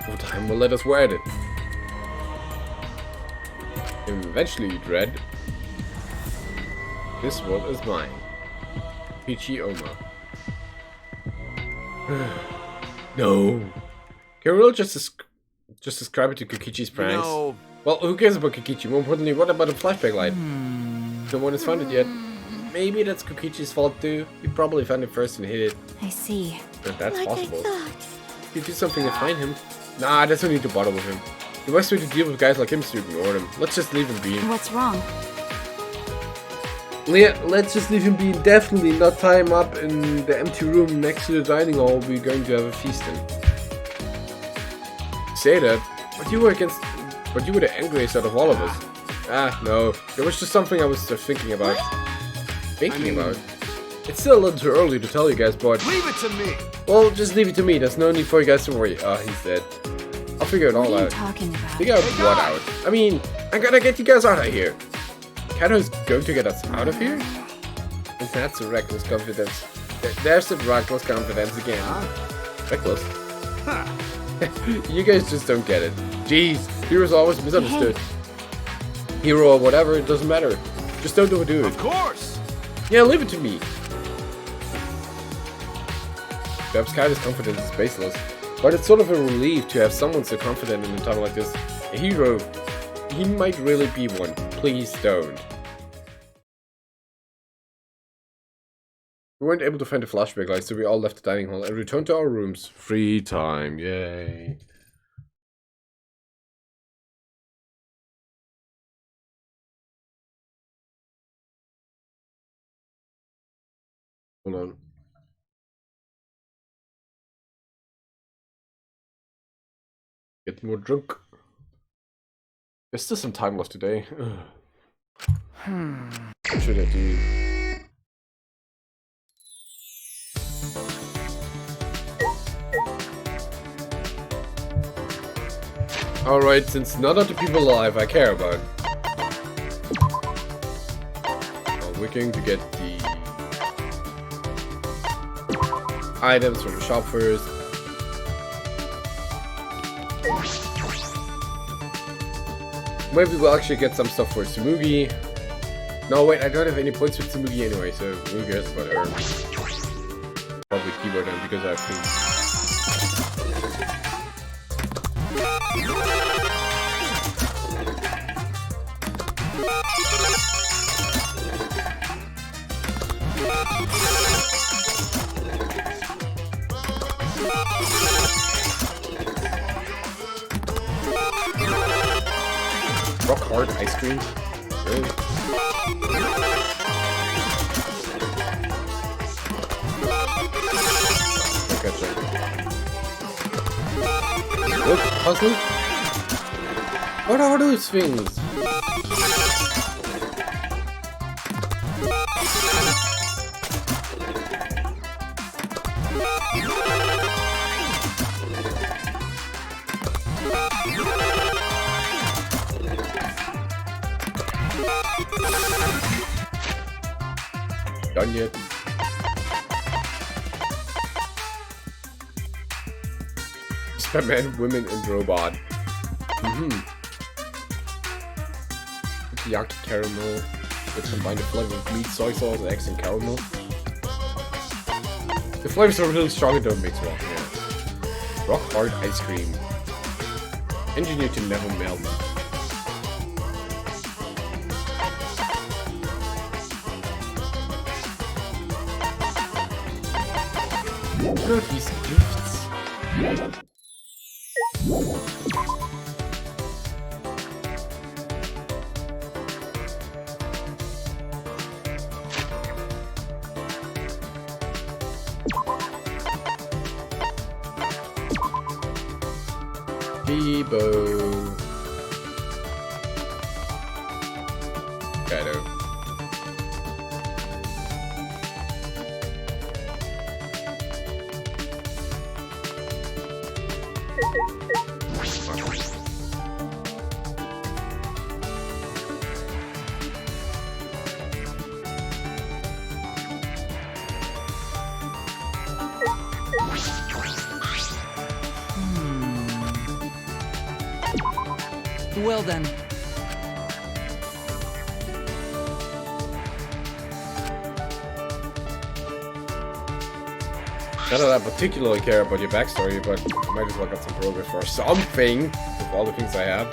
Over time will let us write it. Eventually you'd read, this world is mine. Peachy Oma. No. Can we really just describe it to Kokichi's pranks? No. Well, who cares about Kokichi? More importantly, what about a flashback light? No one has found it yet. Maybe that's Kokichi's fault too. He probably found it first and hid it. I see. But that's Like possible. I thought. You do something to find him. Nah, there's no need to bother with him. The best way to deal with guys like him is to ignore him. Let's just leave him be. What's wrong? Yeah, let's just leave him be indefinitely, not tie him up in the empty room next to the dining hall we're going to have a feast in. You say that, but you were the angriest out of all of us. Ah, no. It was just something I was thinking about. It's still a little too early to tell you guys, but... Leave it to me. Well, just leave it to me. There's no need for you guys to worry. Ah, he's dead. I'll figure it all What are you out. talking about? Figure out what out? I mean, I gotta get you guys out of here. Kano's going to get us out of here? And that's a reckless confidence. There's the reckless confidence again. Reckless? Huh. You guys just don't get it. Jeez, heroes always misunderstood. Hero or whatever, it doesn't matter. Just don't overdo it. Of course. Yeah, leave it to me. Perhaps Kaido's confidence is baseless, but it's sort of a relief to have someone so confident in a time like this. A hero. He might really be one. Please don't. We weren't able to find the flashback light, so we all left the dining hall and returned to our rooms. Free time, yay. Hold on. Get more drunk. There's still some time left today. What should I do? Alright, since none of the people alive I care about, we're going to get the items from the shop first. Maybe we'll actually get some stuff for Tsumugi. No, wait, I don't have any points with Tsumugi anyway, so who cares about her? Probably keyboard them because I have things. Rock hard ice cream? Really? Gotcha. Look, puzzle? What are those things? Done yet? Spam women and robot. Yaki caramel. Let's combine the flavor of meat, soy sauce, eggs, and caramel. The flavors are really strong and don't mix well. Yeah. Rock hard ice cream. Engineered to never melt. What are these gifts? Amiibo. Shadow. Well then. Not that I particularly care about your backstory, but I might as well get some progress for something with all the things I have.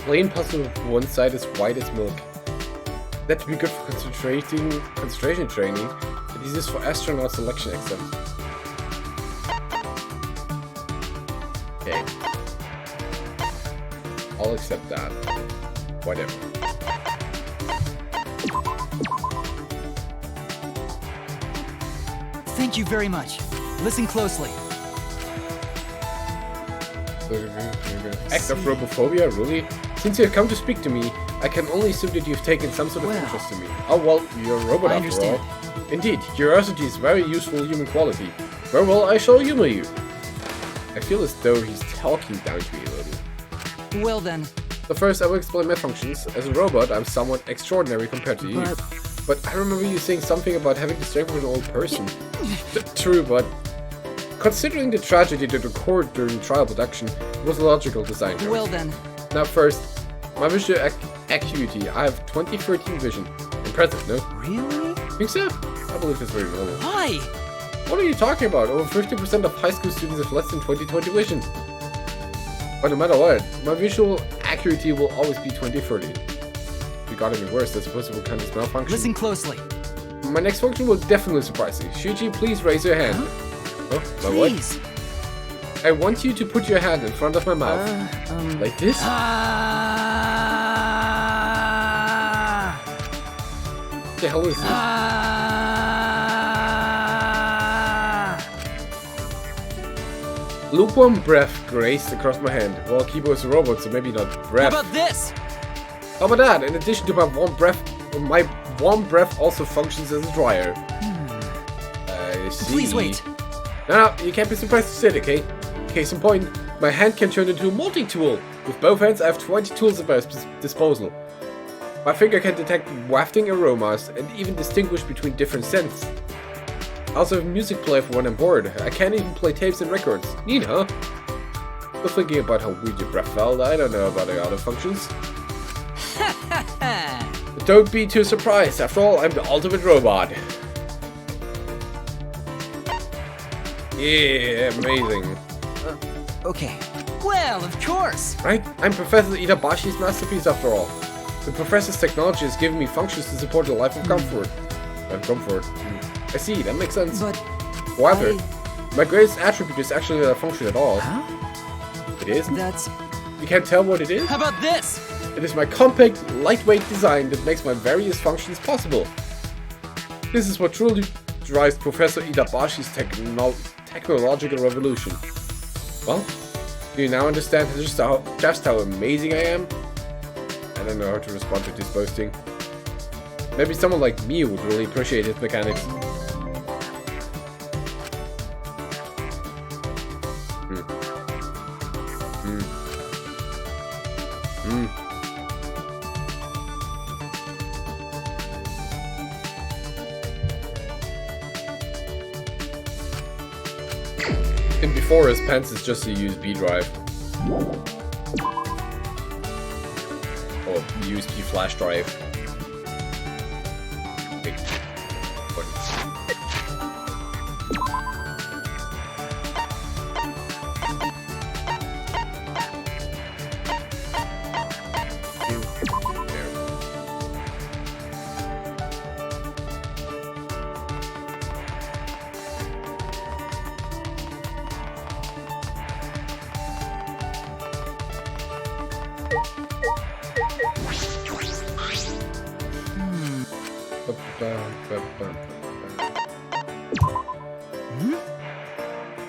Plain pasta with one side as white as milk. That'd be good for concentration training, but this is for astronaut selection exams. Okay. I'll accept that. Whatever. Thank you very much. Listen closely. Act of robophobia, really? Since you have come to speak to me, I can only assume that you've taken some sort of Well, interest in me. Oh well, you're a robot I after understand. all. Indeed, curiosity is a very useful human quality. Very well, I shall humor you. I feel as though he's talking down to me a little. Well then. So first, I will explain my functions. As a robot, I'm somewhat extraordinary compared to you. But I remember you saying something about having the strength of an old person. True, but considering the tragedy that occurred during trial production, it was a logical design choice. Well then. Now first, my visual acuity. I have 2013 vision. Impressive, no? Really? Think so? I believe that's very normal. Why? What are you talking about? Over 50% of high school students have less than 20/20 vision. But no matter what, my visual acuity will always be 20/30. If it got any worse, I suppose it will count as malfunction. Listen closely. My next function will definitely surprise you. Shuichi, please raise your hand. Huh? Oh, my what? Please. I want you to put your hand in front of my mouth. Like this? The hell is this? Lukewarm breath grazed across my hand. Well, Kibo is a robot, so maybe not breath. How about this? How about that? In addition to my warm breath also functions as a dryer. I see. Please wait. No, you can't be surprised to sit, okay? Case in point, my hand can turn into a multi-tool. With both hands, I have 20 tools at my disposal. My finger can detect wafting aromas and even distinguish between different scents. I also have a music player for when I'm bored. I can even play tapes and records. Neat, huh? Still thinking about how weird your breath felt. I don't know about the other functions. But don't be too surprised. After all, I'm the ultimate robot. Yeah, amazing. Okay. Well, of course. Right? I'm Professor Itabashi's masterpiece after all. The professor's technology has given me functions to support a life of comfort. I see, that makes sense. But However, my greatest attribute is actually not a function at all. Huh? It is? That's... You can't tell what it is? How about this? It is my compact, lightweight design that makes my various functions possible. This is what truly drives Professor Itabashi's technological revolution. Well, do you now understand just how amazing I am? I don't know how to respond to this boasting. Maybe someone like me would really appreciate his mechanics. And before his pants is just a USB drive. Or USB flash drive. Wait. What?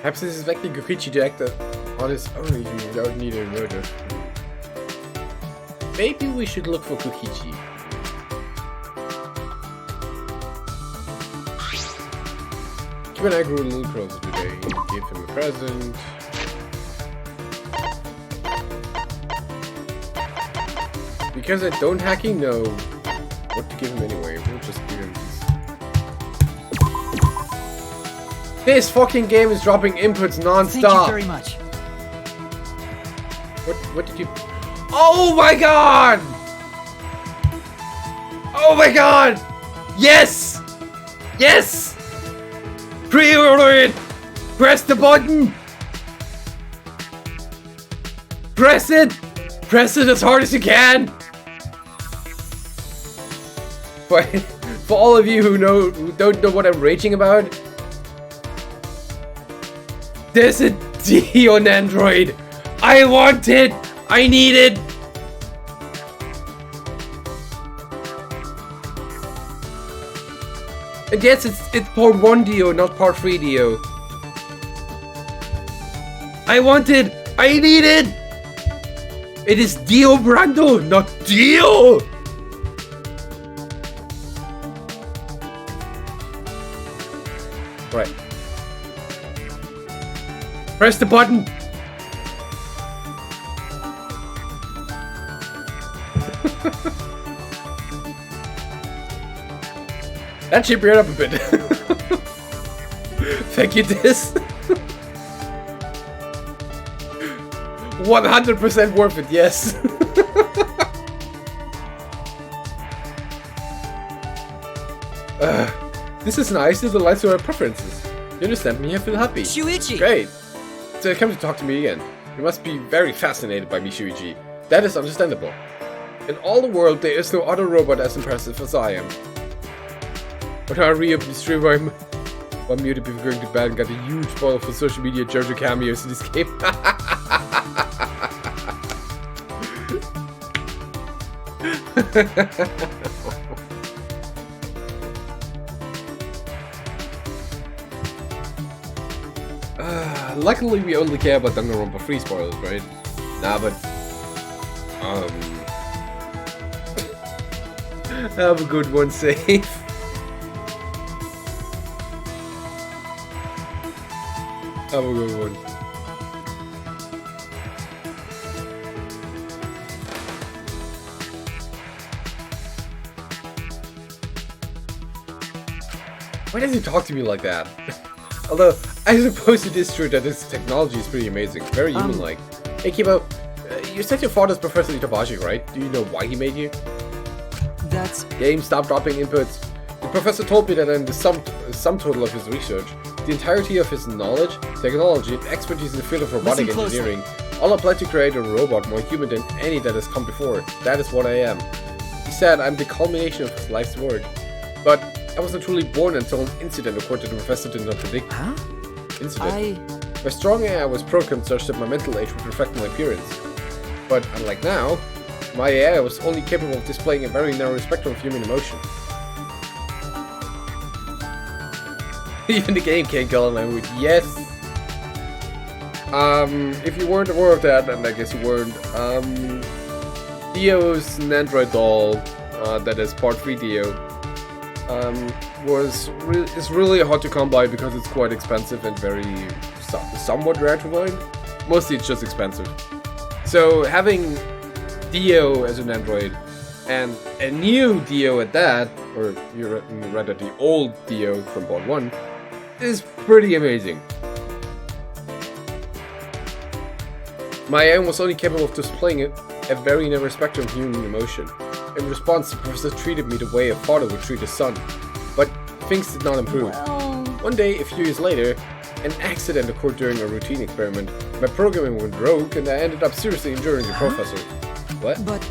Perhaps this is exactly Gokichi the actor on his own even without needing a murder. Maybe we should look for Kokichi. Kim and I grew a little closer today. Gave him a present. Because I don't hacking know what to give him anyway, we'll just give him these. This fucking game is dropping inputs non-stop. Thank you very much. What did you... Oh my god! Oh my god! Yes! Yes! Pre-order it! Press the button! Press it! Press it as hard as you can! For all of you who don't know what I'm raging about, there's a D on Android! I want it! I need it! And yes, it's part 1 Dio, not part 3 Dio. I want it! I need it! It is Dio Brando, not Dio! Right. Press the button! That should bring it up a bit. Thank you, Diz. 100% worth it, yes. This is nice. This aligns to our preferences. You understand me? I feel happy. Shuichi! Great. So you come to talk to me again. You must be very fascinated by me, Shuichi. That is understandable. In all the world, there is no other robot as impressive as I am. But I re-opened the stream while I'm muted before going to bed and got a huge ball for social media JoJo cameos in this game. Luckily we only care about Danganronpa 3 spoilers, right? Nah, but... have a good one, safe. Have a good one. Why does he talk to me like that? Although, I suppose it is true that this technology is pretty amazing. Very human-like. Hey, Kibo, you said your father's Professor Itabashi, right? Do you know why he made you? That's... Game, stop dropping inputs. The professor told me that in the sum total of his research, the entirety of his knowledge, technology, and expertise in the field of robotic engineering all applied to create a robot more human than any that has come before. That is what I am. He said I'm the culmination of his life's work. But I wasn't truly born until an incident occurred that the professor did not predict. Huh? Incident. My strong AI was programmed such that my mental age would reflect my appearance. But unlike now, my AI was only capable of displaying a very narrow spectrum of human emotion. Even the game can't go along with yes. If you weren't aware of that, and I guess you weren't, Dio's an android doll, that is part 3 Dio, is really hard to come by because it's quite expensive and very somewhat rare to find. Mostly it's just expensive. So having Dio as an android and a new Dio at that, or rather the old Dio from part 1, is pretty amazing. My AI was only capable of displaying a very narrow spectrum of human emotion. In response, the professor treated me the way a father would treat his son. But things did not improve. One day, a few years later, an accident occurred during a routine experiment. My programming went rogue and I ended up seriously injuring the professor. What? But...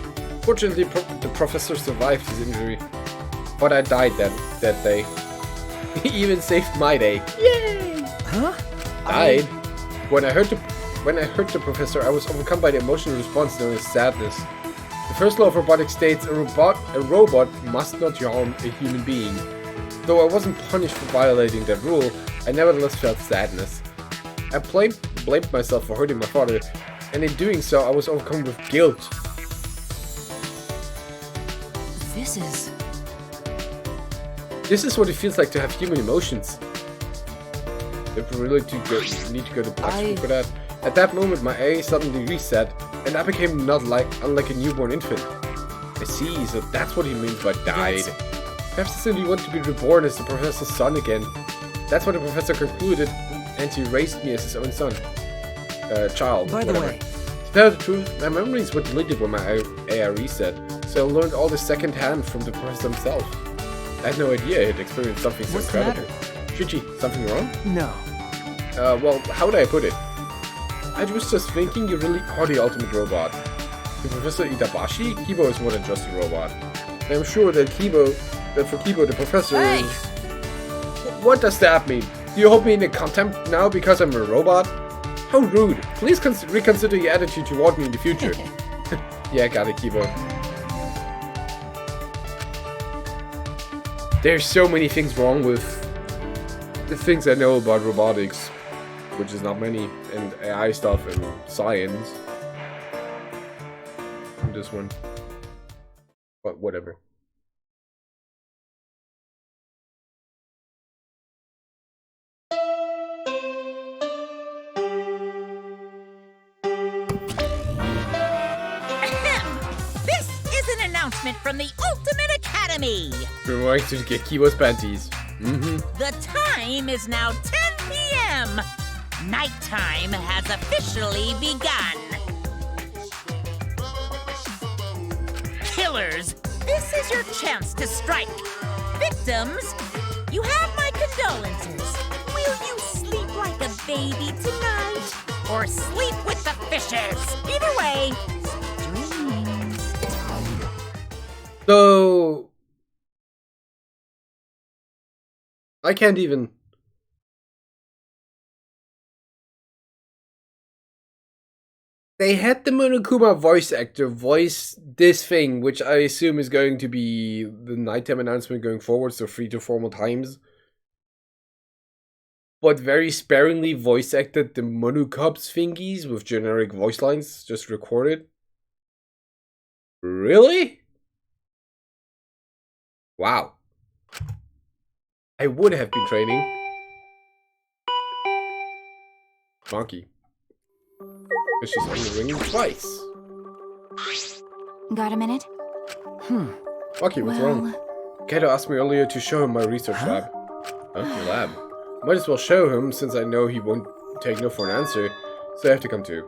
Fortunately, the professor survived his injury. But I died that day. He even saved my day. Yay! Huh? Died? When I heard the professor, I was overcome by the emotional response known as sadness. The first law of robotics states a robot must not harm a human being. Though I wasn't punished for violating that rule, I nevertheless felt sadness. I blamed myself for hurting my father, and in doing so, I was overcome with guilt. This is what it feels like to have human emotions. If we really need to go to black school for that. At that moment, my A suddenly reset, and I became unlike a newborn infant. I see, so that's what he means by died. Perhaps he simply wanted to be reborn as the professor's son again. That's what the professor concluded, and he raised me as his own son. Child. By the way, to tell the truth, my memories were deleted when my AI reset, so I learned all this second-hand from the professor himself. I had no idea I had experienced something so incredible. Shuji, something wrong? No. Well, how would I put it? I was just thinking you really are the ultimate robot. To Professor Itabashi, Kibo is more than just a robot. And I'm sure that for Kibo the professor is... What does that mean? Do you hold me in contempt now because I'm a robot? How rude. Please reconsider your attitude toward me in the future. Yeah, got it, Kibo. There's so many things wrong with the things I know about robotics, which is not many, and AI stuff and science. And this one. But whatever. This is an announcement from the Ultimate Academy. We're going to get Kibo's panties. The time is now 10 p.m. Nighttime has officially begun. Killers, this is your chance to strike. Victims, you have my condolences. Will you sleep like a baby tonight? Or sleep with the fishes? Either way, dreams. So... I can't even... They had the Monokuma voice actor voice this thing, which I assume is going to be the nighttime announcement going forward, so 3 to 4 more times. But very sparingly voice acted the Monokubs thingies with generic voice lines just recorded. Really? Wow. I would have been training. Monkey. It's just only ringing twice. Got a minute? Monkey, what's wrong? Kato asked me earlier to show him my research lab. Huh? Your lab? Might as well show him since I know he won't take no for an answer, so I have to come too.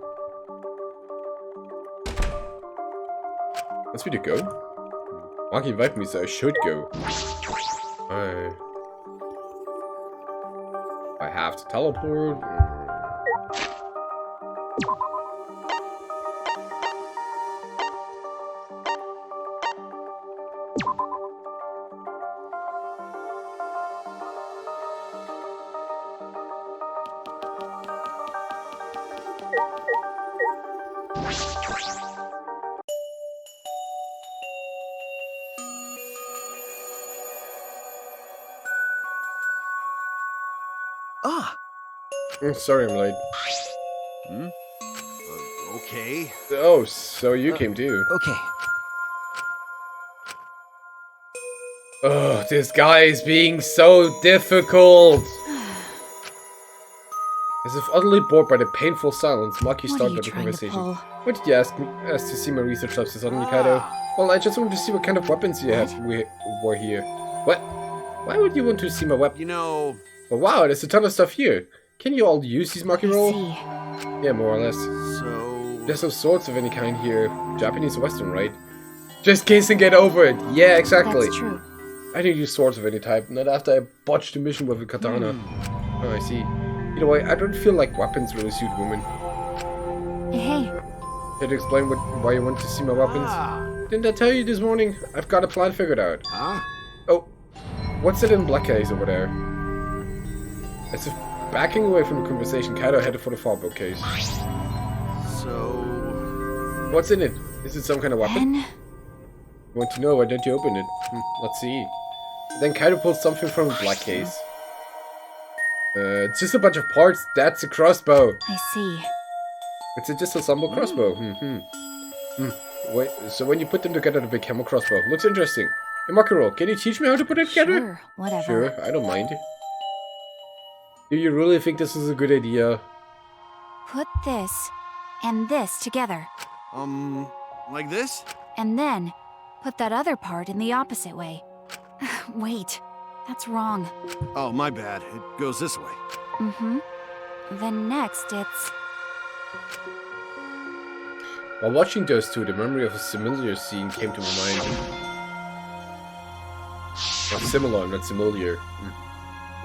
Wants me to go? Monkey invited me, so I should go. I have to teleport. Ah! Sorry I'm late. Okay. Oh, so you came too. Okay. Oh, this guy is being so difficult. As if utterly bored by the painful silence, Maki started the conversation. What did you ask to see my research labs so suddenly, Kaido? Well, I just wanted to see what kind of weapons you were here. What? Why would you want to see my weapon? You know... Oh, wow, there's a ton of stuff here. Can you all use these Maki roll? Yeah, more or less. So... There's no swords of any kind here. Japanese or Western, right? Just kiss and get over it. Yeah, exactly. That's true. I didn't use swords of any type, not after I botched the mission with a katana. Oh, I see. Either way, I don't feel like weapons really suit women. Hey, Can you explain why you want to see my weapons? Didn't I tell you this morning? I've got a plan figured out. Huh? Oh, what's it in black case over there? As if backing away from the conversation, Kaido headed for the file bookcase. So... What's in it? Is it some kind of weapon? Pen? You want to know? Why don't you open it? Let's see. Then Kaido pulls something from a black case. It's just a bunch of parts. That's a crossbow. I see. It's a disassembled crossbow. Wait, so when you put them together, they become a crossbow. Looks interesting. Hey, Makaro, can you teach me how to put it together? Sure, whatever. Sure, I don't mind. Do you really think this is a good idea? Put this and this together. Like this? And then put that other part in the opposite way. Wait, that's wrong. Oh, my bad. It goes this way. Mm-hmm. Then next it's... While watching those two, the memory of a familiar scene came to my mind. Or similar, not familiar.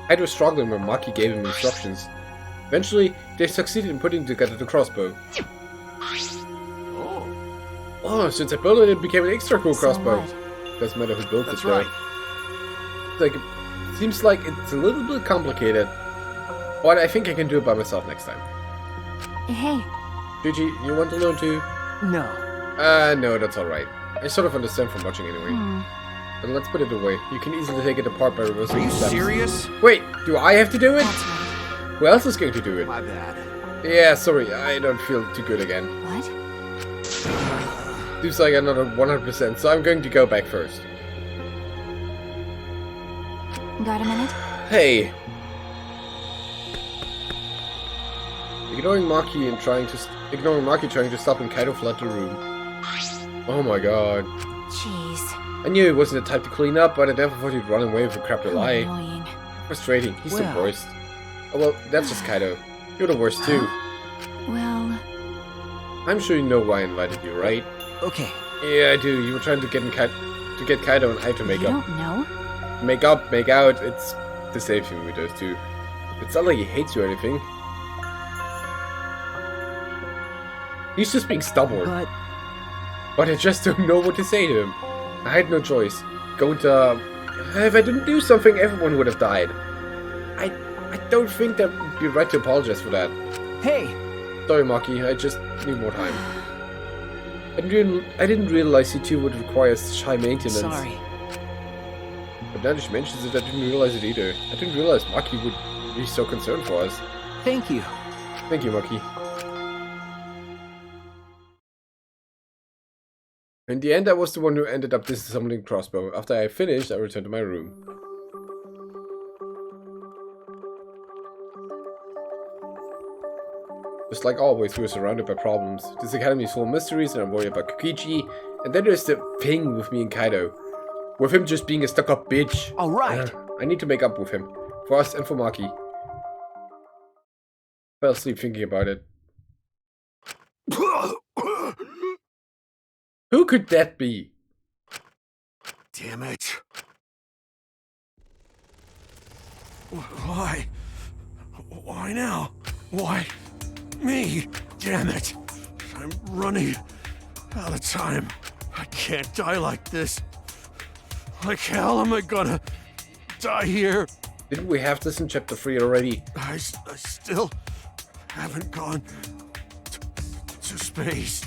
Kaido was struggling when Maki gave him instructions. Eventually, they succeeded in putting together the crossbow. Oh, since I built it, it became an extra cool crossbow. Doesn't matter who built it, though. Right. Like, it seems like it's a little bit complicated. But I think I can do it by myself next time. Hey, Gigi, you want to learn too? No. No, that's alright. I sort of understand from watching anyway. And let's put it away. You can easily take it apart by reversing Are you the steps. serious? Wait, do I have to do it? that's right. Who else is going to do it? My bad. Yeah, sorry, I don't feel too good again. What? Seems like I'm not at 100%, so I'm going to go back first. Got a minute? Hey! Ignoring Maki trying to stop him, Kaido fled the room. Oh my god. Jeez. I knew he wasn't the type to clean up, but I never thought he'd run away with a crap to How lie. annoying. Frustrating, he's the Well. worst. Oh well, that's just Kaido. You're the worst too. Well, I'm sure you know why I invited you, right? Okay. Yeah, I do. You were trying to get Kaido and I to make you up. don't know? Make up, make out, it's the same thing with those two. It's not like he hates you or anything. He's just being stubborn. But I just don't know what to say to him. I had no choice. If I didn't do something, everyone would have died. I don't think that would be right to apologize for that. Hey! Sorry, Maki, I just need more time. I didn't realize he too would require such high maintenance. Sorry. But now that she mentions it, I didn't realize it either. I didn't realize Maki would be so concerned for us. Thank you. Thank you, Maki. In the end, I was the one who ended up disassembling crossbow. After I finished, I returned to my room. Just like always, we were surrounded by problems. This academy is full of mysteries, and I'm worried about Kokichi. And then there's the thing with me and Kaido. With him just being a stuck-up bitch. Alright. I need to make up with him. For us and for Maki. Fell asleep thinking about it. Who could that be? Damn it. Why? Why now? Why me? Damn it. I'm running out of time. I can't die like this. Like hell am I gonna die here? Didn't we have this in chapter 3 already? I still haven't gone to space.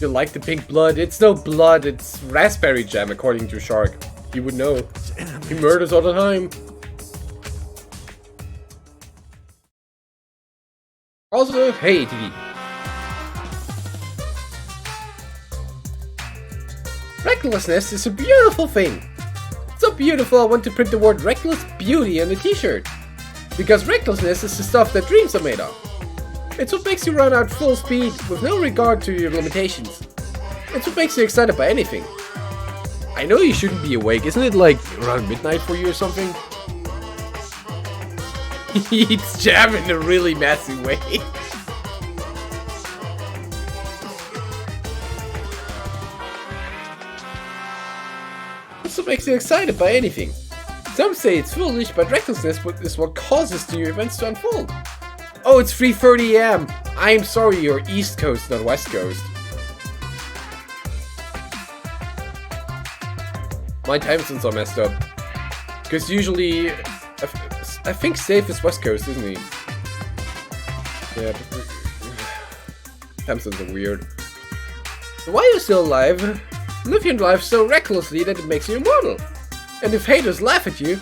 You like the pink blood? It's no blood, it's raspberry jam, according to Shark. He would know. Damn He it. murders all the time. Also, hey, TV. Recklessness is a beautiful thing. So beautiful, I want to print the word reckless beauty on a t-shirt. Because recklessness is the stuff that dreams are made of. It's what makes you run at full speed with no regard to your limitations. It's what makes you excited by anything. I know you shouldn't be awake, isn't it like around midnight for you or something? He eats jam in a really messy way. It's what makes you excited by anything. Some say it's foolish, but recklessness is what causes the events to unfold. Oh, it's 3:30 AM. I'm sorry, you're East Coast, not West Coast. My time zones are messed up. Because usually, I think Safe is West Coast, isn't he? Yeah, but time zones are weird. Why are you still alive? live your life so recklessly that it makes you immortal. And if haters laugh at you,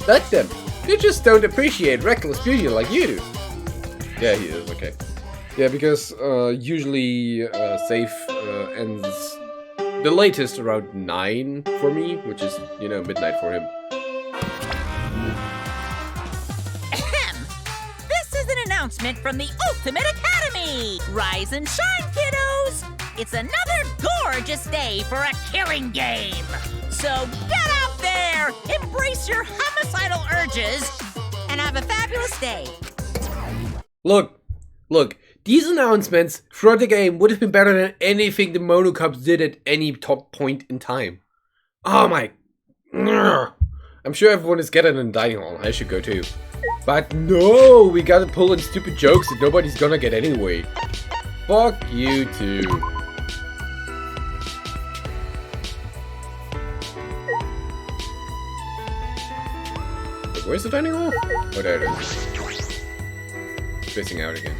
let them. They just don't appreciate reckless beauty like you do. Yeah, he is, okay. Yeah, because usually save ends the latest around 9 for me, which is, you know, midnight for him. This is an announcement from the Ultimate Academy! Rise and shine, kiddos! It's another gorgeous day for a killing game! So get out there, embrace your homicidal urges, and have a fabulous day! Look, these announcements throughout the game would have been better than anything the Mono Cups did at any top point in time. Oh my... I'm sure everyone is getting in dining hall. I should go too. But no, we gotta pull in stupid jokes that nobody's gonna get anyway. Fuck you too. Wait, where's the dining hall? Oh, there it is. Spacing out again.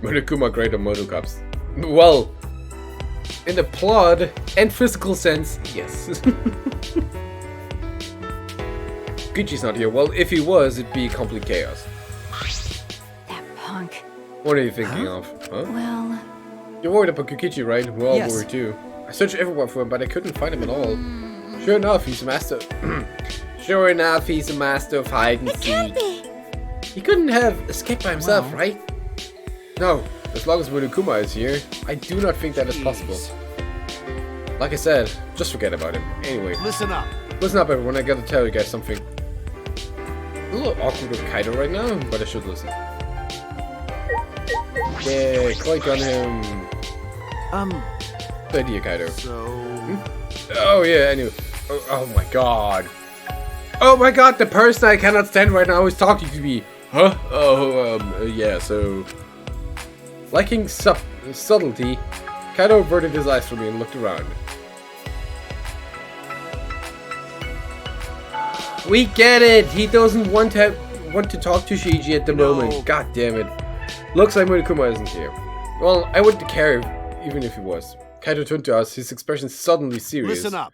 Monokuma great on Mono Cups. Well, in the plot and physical sense, yes. Gucci's not here. Well, if he was, it'd be complete chaos. That punk. What are you thinking of? Huh? Well... You're worried about Kukichi, right? We're all Yes. worried too. I searched everywhere for him, but I couldn't find him at all. Sure enough, he's a master. Sure enough, he's a master of hide and seek. He couldn't have escaped by himself, Well. right? No, as long as Monokuma is here, I do not think that is possible. Like I said, just forget about him. Anyway, Listen up. listen up everyone, I gotta tell you guys something. A little awkward with Kaido right now, but I should listen. Yeah, click on him. Good idea, Kaido. So... Oh yeah, anyway. Oh my god. Oh my god, the person I cannot stand right now is talking to me. Huh? Oh, yeah, so... Liking subtlety, Kaido averted his eyes from me and looked around. We get it! He doesn't want to talk to Shiji at the moment. God damn it. Looks like Monokuma isn't here. Well, I wouldn't care even if he was. Kaido turned to us, his expression suddenly serious. Listen up.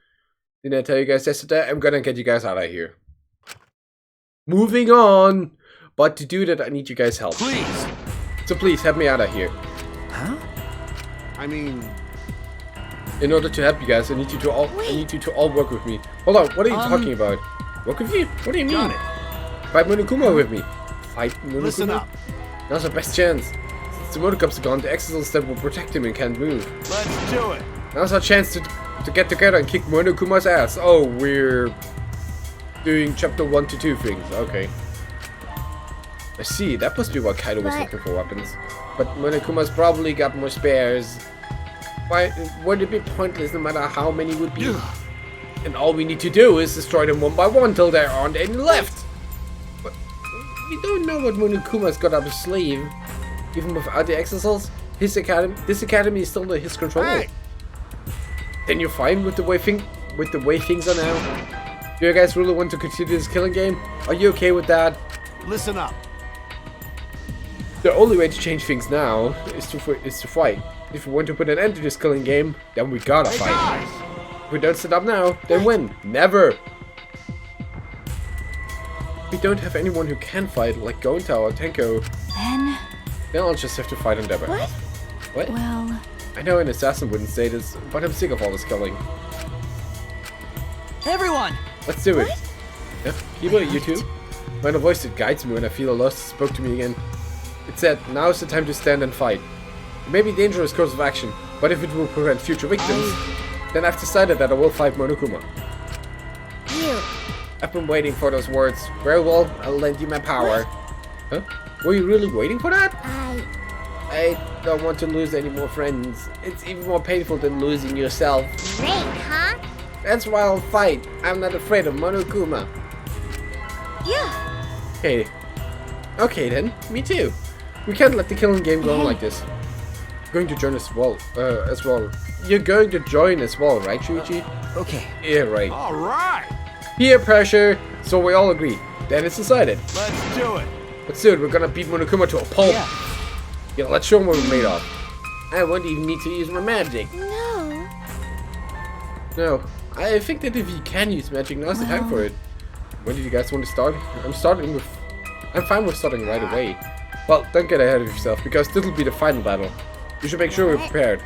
Didn't I tell you guys yesterday? I'm gonna get you guys out of here. Moving on! But to do that, I need you guys' help. Please. So please, help me out of here. Huh? I mean... In order to help you guys, I need you to all work with me. Hold on, what are you talking about? Work with you? What do you mean? Got it. Fight Monokuma with me. Fight Monokuma? Listen up. Now's our best chance. Since the Monocups are gone, the Exils that will protect him and can't move. Let's do it. Now's our chance to get together and kick Monokuma's ass. Oh, we're doing chapter 1 to 2 things. Okay. I see, that must be what Kaido was looking for weapons. But Monokuma's probably got more spares. Why would it be pointless no matter how many would be? And all we need to do is destroy them one by one till there aren't any left. But we don't know what Monokuma's got up his sleeve. Even without the Exils, this academy is still under his control. Hey. Then you're fine with the way things are now? Do you guys really want to continue this killing game? Are you okay with that? Listen up. The only way to change things now is to fight. If we want to put an end to this killing game, then we gotta Hey, fight. guys. If we don't sit up now, then when? Never! We don't have anyone who can fight, like Gonta or Tenko. Then I'll just have to fight on their behalf. What? Well... I know an assassin wouldn't say this, but I'm sick of all this killing. Everyone! Let's do it. Yeah, Kiba, you too? When a voice that guides me when I feel lost spoke to me again. It said, now is the time to stand and fight. It may be a dangerous course of action, but if it will prevent future victims, then I've decided that I will fight Monokuma. I've been waiting for those words. Very well, I'll lend you my power. Huh? Were you really waiting for that? I don't want to lose any more friends. It's even more painful than losing yourself. Great, huh? That's why I'll fight. I'm not afraid of Monokuma. Yeah. Hey. Okay then, me too. We can't let the killing game go on like this. You're going to join as well, You're going to join as well, right, Shuichi? Okay. Yeah, right. All right. Peer pressure, so we all agree. Then it's decided. Let's do it. Let's do it, we're gonna beat Monokuma to a pulp. Yeah. Yeah, let's show them what we're made of. I won't even need to use my magic. No. No, I think that if you can use magic, now's the time for it. When do you guys want to start? I'm fine with starting right away. Well, don't get ahead of yourself, because this will be the final battle. You should make sure we're prepared.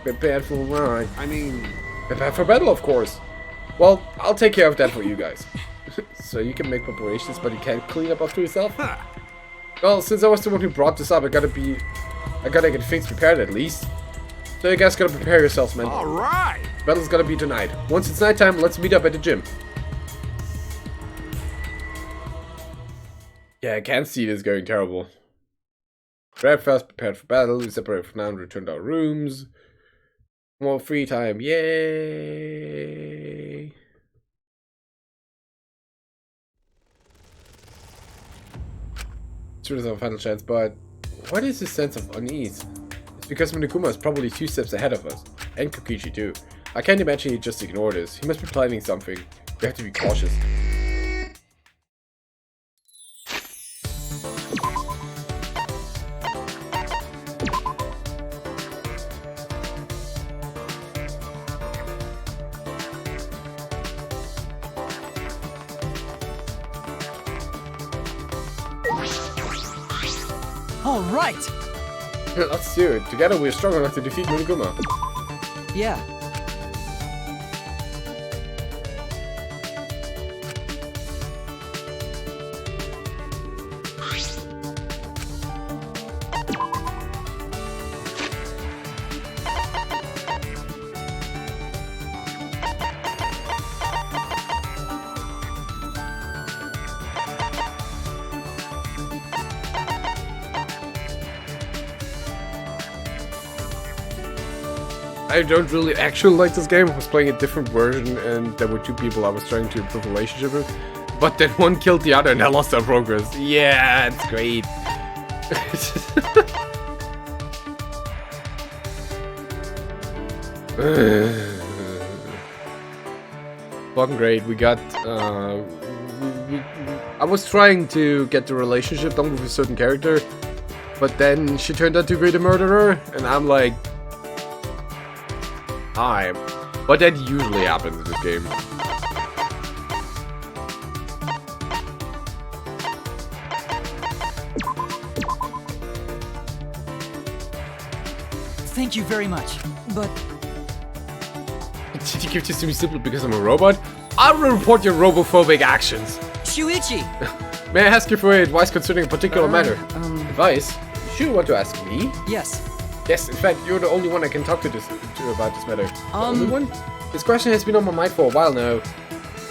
Prepared for what? I mean, Prepared for battle, of course. Well, I'll take care of that for you guys. So you can make preparations, but you can't clean up after yourself? Well, since I was the one who brought this up, I gotta get things prepared at least. So you guys gotta prepare yourselves mentally. alright! Battle's gonna be tonight. Once it's nighttime, let's meet up at the gym. Yeah, I can see this going terrible. Grab fast, prepared for battle, we separate for now and return to our rooms. More free time, yay! Sure is our final chance, but what is this sense of unease? It's because Monokuma is probably 2 steps ahead of us, and Kokichi too. I can't imagine he'd just ignore this. He must be planning something. We have to be cautious. All right. Let's do it. Together we're strong enough to defeat Monokuma. Yeah. I don't really actually like this game. I was playing a different version and there were 2 people I was trying to improve a relationship with. But then one killed the other and I lost our progress. Yeah, it's great. Fucking great. We got I was trying to get the relationship done with a certain character, but then she turned out to be the murderer and I'm like, hi. But that usually happens in this game. Thank you very much. But Did you give this to me simply because I'm a robot? I will report your robophobic actions. Shuichi! May I ask you for advice concerning a particular matter? Advice? You sure want to ask me? Yes. Yes, in fact, you're the only one I can talk to about this matter. The only one? This question has been on my mind for a while now.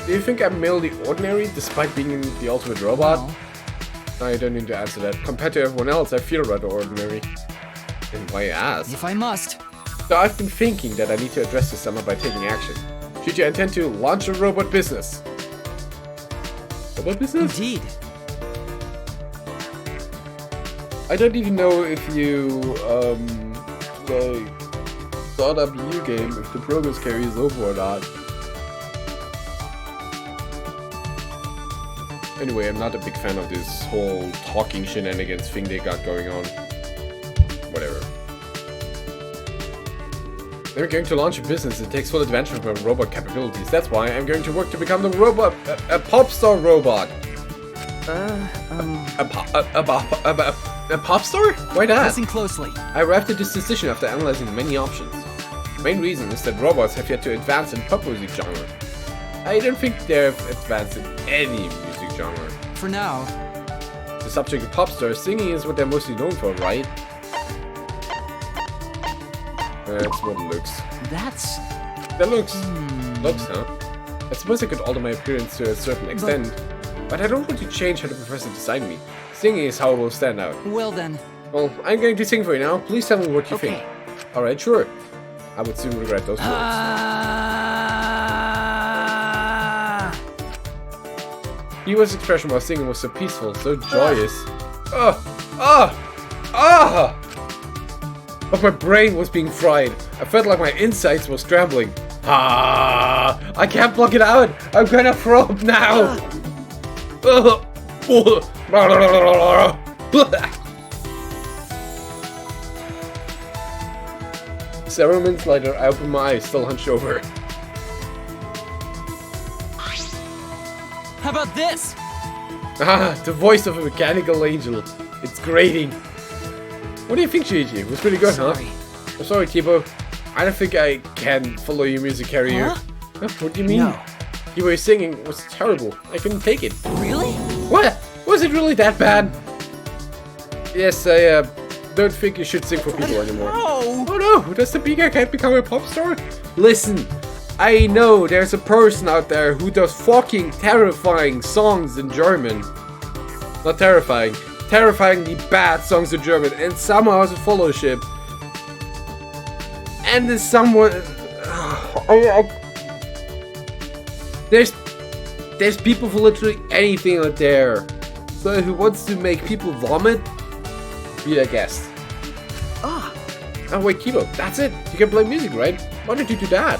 Do you think I'm merely ordinary, despite being the ultimate robot? No, you don't need to answer that. Compared to everyone else, I feel rather ordinary. And why you ask? If I must. So I've been thinking that I need to address this summer by taking action. Should you intend to launch a robot business? Robot business? Indeed. I don't even know if you, like, start up a new game, if the progress carries over or not. Anyway, I'm not a big fan of this whole talking shenanigans thing they got going on. Whatever. They're going to launch a business that takes full advantage of my robot capabilities. That's why I'm going to work to become the robot, a pop star robot. A pop star? Why not? Listen closely. I arrived at this decision after analyzing many options. The main reason is that robots have yet to advance in pop music genre. I don't think they've advanced in any music genre. For now. The subject of pop stars, singing is what they're mostly known for, right? That's what it looks. That looks. Looks, huh? I suppose I could alter my appearance to a certain extent, but I don't want to change how the professor designed me. Singing is how it will stand out. Well then. Well, I'm going to sing for you now. Please tell me what you think. Alright, sure. I would soon regret those words. Yua's expression while singing was so peaceful, so joyous. But my brain was being fried. I felt like my insides were scrambling. I can't block it out. I'm gonna throw up now. cerements later, I open my eyes, still hunched over. How about this? Ah, the voice of a mechanical angel. It's grating. What do you think, Gigi? It was pretty good, Sorry. huh? I'm sorry, Kibo. I don't think I can follow your music carrier. Huh? Huh? What do you mean? No. Kibo, your singing was terrible. I couldn't take it. Really? What? Was it really that bad? Yes, I don't think you should sing for people anymore. Oh! Oh no, does the big guy can't become a pop star? Listen, I know there's a person out there who does fucking terrifying songs in German. Not terrifying, terrifyingly bad songs in German, and somehow has a followership. And there's someone... There's people for literally anything out there. So who wants to make people vomit? Be a guest. Ah, Oh wait, Kibo, that's it. You can play music, right? Why don't you do that?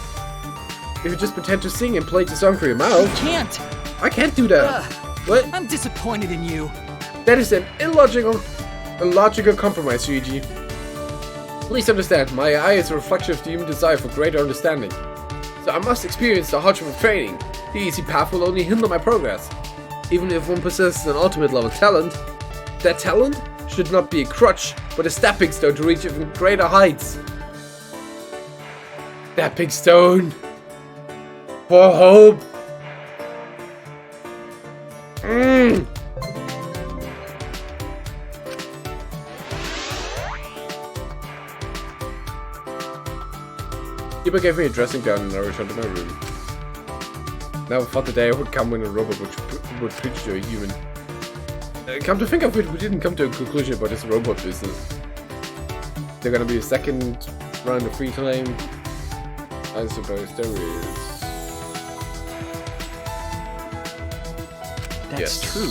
If you just pretend to sing and play the song through your mouth. Can't! I can't do that. What? I'm disappointed in you. That is an illogical compromise, Yuji. Please understand, my eye is a reflection of the human desire for greater understanding. So I must experience the hardship of training. The easy path will only hinder my progress. Even if one possesses an ultimate level talent, that talent should not be a crutch, but a stepping stone to reach even greater heights. Stepping stone for hope. People gave me a dressing gown and I returned to my room. Never thought the day I would come when a robot would preach to a human. Come to think of it, we didn't come to a conclusion about this robot business. There's gonna be a second round of free time. I suppose there is. that's Yes. true.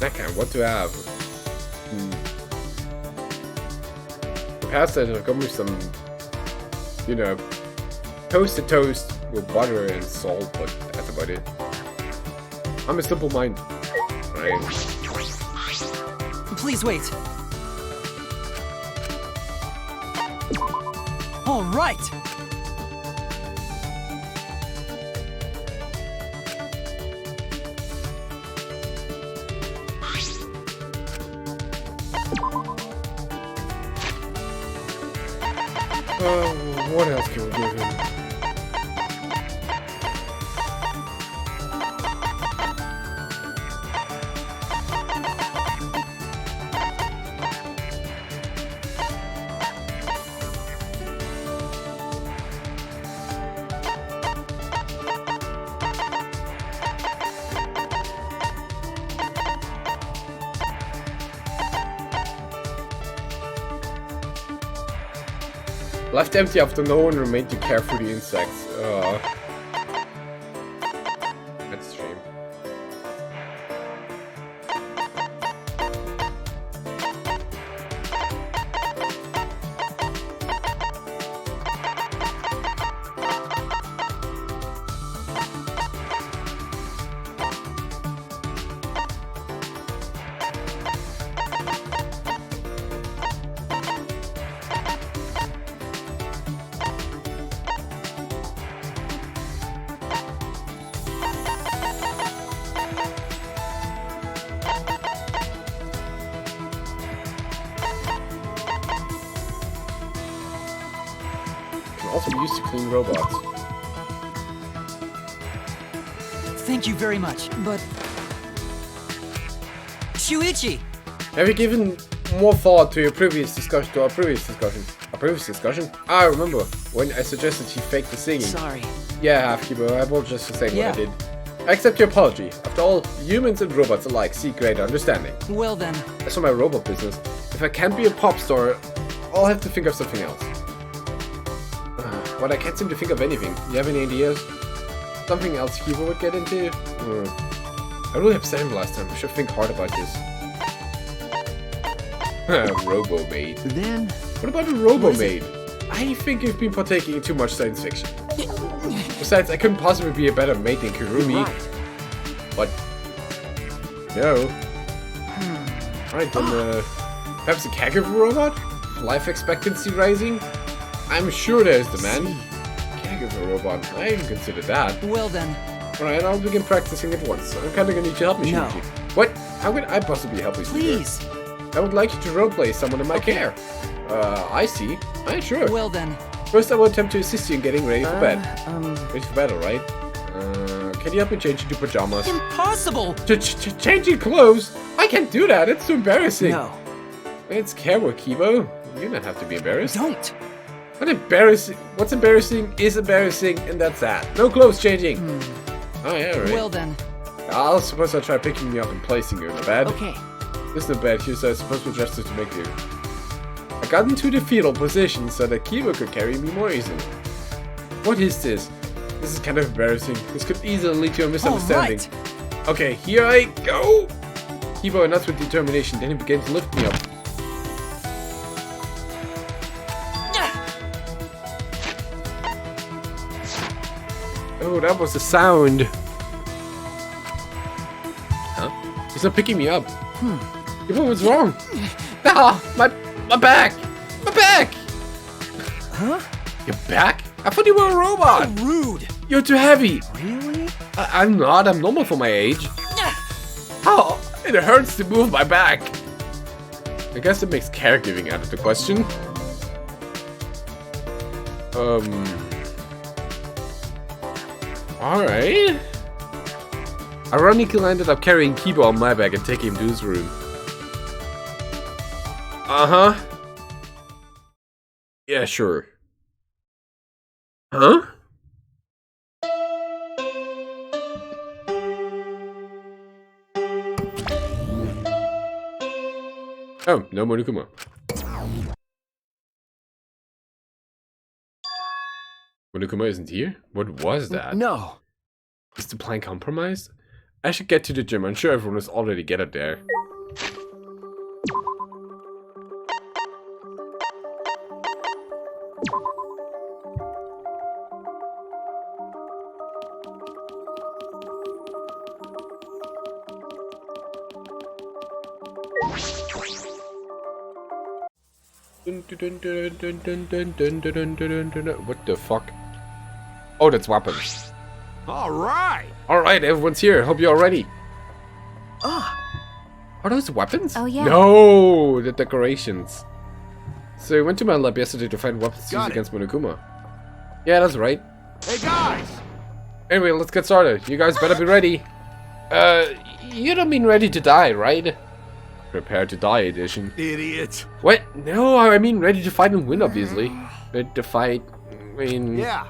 Okay, what do I have? The past days I've got me some, you know, toasted toast with butter and salt, but that's about it. I'm a simple mind. Right? Please wait. All right. What else can we give him? Left empty after no one remained to care for the insects. That's a shame. Can also be used to clean robots. Thank you very much, but... Shuichi! Have you given more thought to your previous discussion? Our previous discussion? I remember when I suggested he faked the singing. Sorry. Yeah, I have, Kibo. I apologize for saying Yeah. what I did. I accept your apology. After all, humans and robots alike seek greater understanding. Well then, As for my robot business, if I can't be a pop star, I'll have to think of something else. But I can't seem to think of anything. You have any ideas? Something else Kibo would get into? I really upset him last time. I should think hard about this. Robo-maid. Then, What about a Robo-maid? I think you've been partaking in too much science fiction. Besides, I couldn't possibly be a better maid than Kurumi. right. But no. Alright, then perhaps a caregiver robot? Life expectancy rising? I'm sure there's demand. Caregiver robot, I even consider that. Well then, Alright, I'll begin practicing at once. I'm kinda gonna need your help, Machine. No. What? How could I possibly help you, Sneaker? please. I would like you to roleplay someone in my care. I see. Alright, sure. Well then. First, I will attempt to assist you in getting ready for bed. Ready for bed, alright? Can you help me change into pajamas? Impossible! Changing clothes? I can't do that. It's too embarrassing. No, It's care work, Kibo. You don't have to be embarrassed. don't. What embarrassing? What's embarrassing is embarrassing, and that's that. No clothes changing. Oh yeah, right. Well then. I'll suppose I'll try picking you up and placing you in the bed. Okay. This is the bed here, so I suppose we'll adjust it to make you. I got into the fetal position so that Kibo could carry me more easily. What is this? This is kind of embarrassing. This could easily lead to a misunderstanding. Alright. Okay, here I go! Kibo announced with determination, then he began to lift me up. Oh, that was the sound. Huh? He's not picking me up. Kibo, what's wrong? Ah, my back! My back! Huh? Your back? I thought you were a robot! Rude. You're too heavy! Really? I'm not, I'm normal for my age. Oh, it hurts to move my back. I guess it makes caregiving out of the question. Alright. Ironically, I ended up carrying Kibo on my back and taking him to his room. Uh-huh. Yeah, sure. Huh? Oh, no Monokuma. Monokuma isn't here? What was that? No. Is the plan compromised? I should get to the gym. I'm sure everyone has already gathered there. What the fuck? Oh, that's weapons. All right. Alright, everyone's here. Hope you're all ready. Ah, Are those weapons? Oh, yeah. No, the decorations. So I went to my lab yesterday to find weapons to use Got it. against Monokuma. Yeah, that's right. Hey guys. Anyway, let's get started. You guys better be ready. You don't mean ready to die, right? Prepare to die edition. Idiot. What? No, I mean ready to fight and win, obviously. Ready to fight, I mean... Yeah.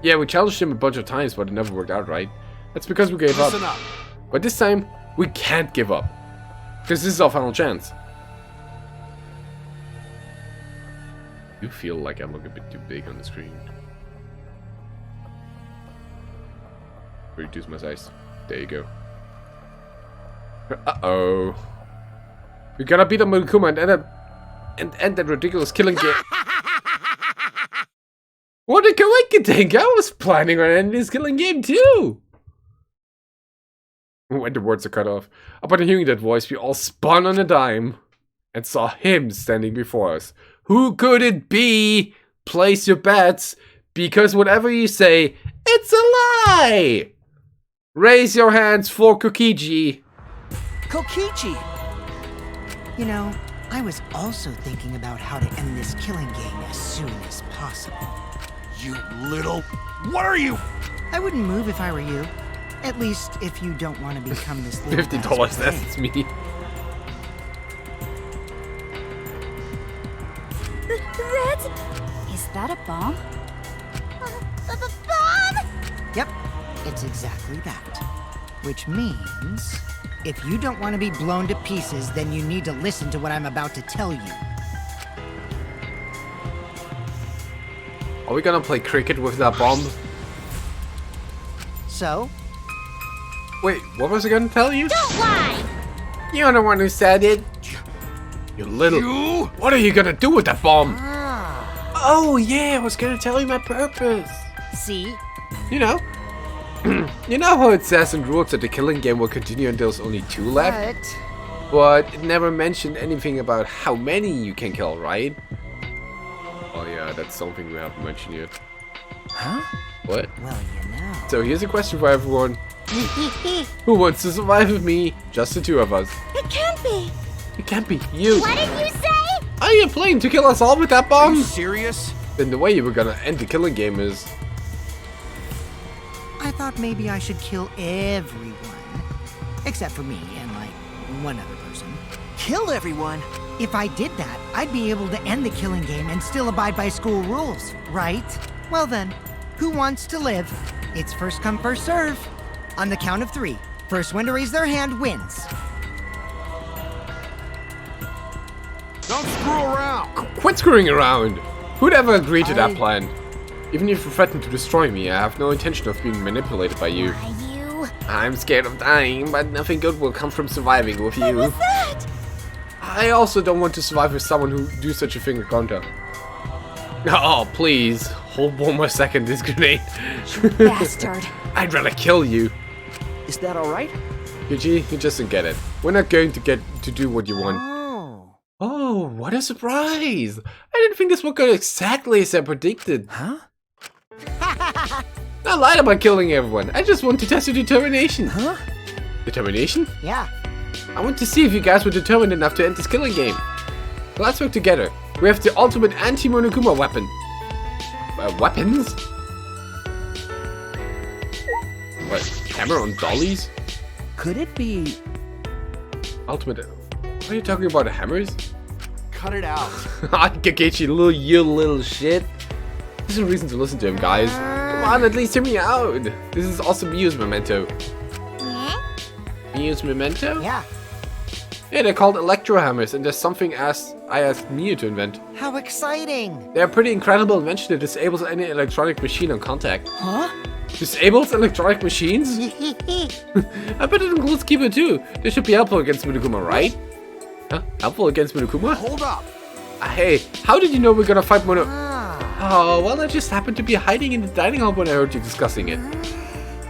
Yeah, we challenged him a bunch of times, but it never worked out, right? That's because we gave Listen up. up. But this time, we can't give up. Because this is our final chance. You feel like I look a bit too big on the screen. Reduce my size. There you go. Uh-oh. We gotta beat up Monokuma and end that ridiculous killing game. What a coincidence! I was planning on ending this killing game too! When the words are cut off. Upon hearing that voice, we all spun on a dime and saw him standing before us. Who could it be? Place your bets, because whatever you say, it's a lie! Raise your hands for Kokiji. Kokichi! You know, I was also thinking about how to end this killing game as soon as possible. You little. What are you? I wouldn't move if I were you. At least if you don't want to become this little $50, guy's prey. that's me. That's... Is that a bomb? Bob! Yep, it's exactly that. Which means, if you don't want to be blown to pieces, then you need to listen to what I'm about to tell you. Are we gonna play cricket with that bomb? So, Wait, what was I gonna tell you? Don't lie! You're the one who said it. You little... You? What are you gonna do with that bomb? Ah. Oh yeah, I was gonna tell you my purpose. See? You know? You know how it says in rules that the killing game will continue until there's only 2 left? But it never mentioned anything about how many you can kill, right? Oh yeah, that's something we haven't mentioned yet. Huh? What? Well, you know. So here's a question for everyone. Who wants to survive with me? Just the 2 of us. It can't be. It can't be you. What did you say? Are you planning to kill us all with that Are bomb? you serious? Then the way you were gonna end the killing game is... I thought maybe I should kill everyone. Except for me and, like, one other person. Kill everyone? If I did that, I'd be able to end the killing game and still abide by school rules, right? Well then, who wants to live? It's first come, first serve. On the count of 3, first one to raise their hand wins. Don't screw around. Quit screwing around! Who'd ever agree to that plan? Even if you threaten to destroy me, I have no intention of being manipulated by you. Why you? I'm scared of dying, but nothing good will come from surviving with What you. was that? I also don't want to survive with someone who do such a thing with Gonta. Oh, please. Hold one more second, this grenade. Bastard. I'd rather kill you. Is that alright? Yuji, you just don't get it. We're not going to get to do what you want. Oh. Oh, what a surprise! I didn't think this would go exactly as I predicted. Huh? I lied about killing everyone. I just want to test your determination. Huh? Determination? Yeah. I want to see if you guys were determined enough to end this killing game. Let's work together. We have the ultimate anti-Monokuma weapon. Weapons? What? Hammer on dollies? Could it be... Ultimate... What are you talking about, hammers? Cut it out. Kakechi, you little shit. There's a reason to listen to him, guys. Come on, at least hear me out. This is also Miu's memento. Yeah? Miu's memento? Yeah. Yeah, they're called electro hammers, and there's something I asked Miu to invent. How exciting. They're a pretty incredible invention that disables any electronic machine on contact. Huh? Disables electronic machines? I bet it includes Kiba too. They should be helpful against Monokuma, right? Huh? Helpful against Monokuma? Hold up. Hey, how did you know we're gonna fight Mono... Ah. Oh, well, I just happened to be hiding in the dining hall when I heard you discussing it.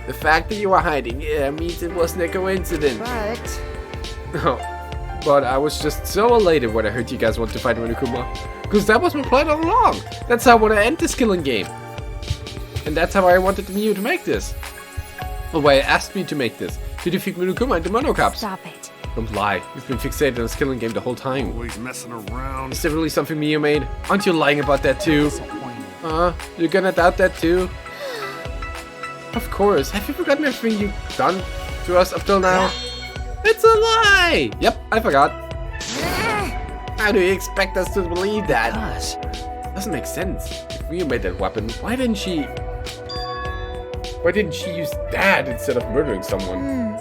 The fact that you were hiding means it wasn't a coincidence. But... Oh, but I was just so elated when I heard you guys want to fight Monokuma. Because that was my plan all along. That's how I want to end this killing game. And that's how I wanted Miu to make this. Oh, why asked me to make this. To defeat Monokuma and the Monocaps. Stop it. Don't lie. You've been fixated on this killing game the whole time. Always messing around. Is there really something Miu made? Aren't you lying about that too? You're gonna doubt that too? Of course. Have you forgotten everything you've done to us up till now? It's a lie! Yep, I forgot. How do you expect us to believe that? Gosh. Doesn't make sense. If Miu made that weapon, why didn't she use that instead of murdering someone?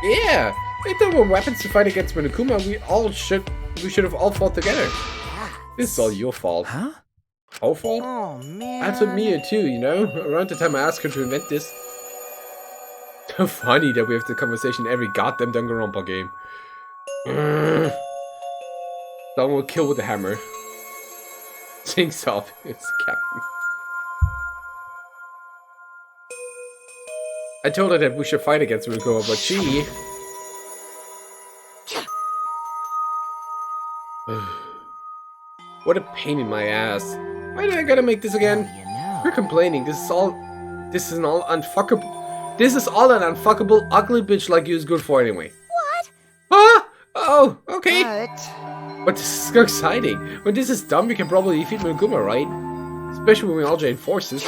Yeah! If there were weapons to fight against Monokuma, we should have all fought together. This is all your fault. Huh? Our fault? Oh, man. I told Mia too, you know? Around the time I asked her to invent this. So funny that we have the conversation in every goddamn Danganronpa game. Someone will kill with a hammer. Jinx off. It's Captain. I told her that we should fight against Monokuma, but she... What a pain in my ass. Why do I gotta make this again? You know. You're complaining. This is all an unfuckable ugly bitch like you is good for anyway. What? Huh? Oh, okay. But... But this is so exciting. When this is done, we can probably defeat Monokuma, right? Especially when we all join forces.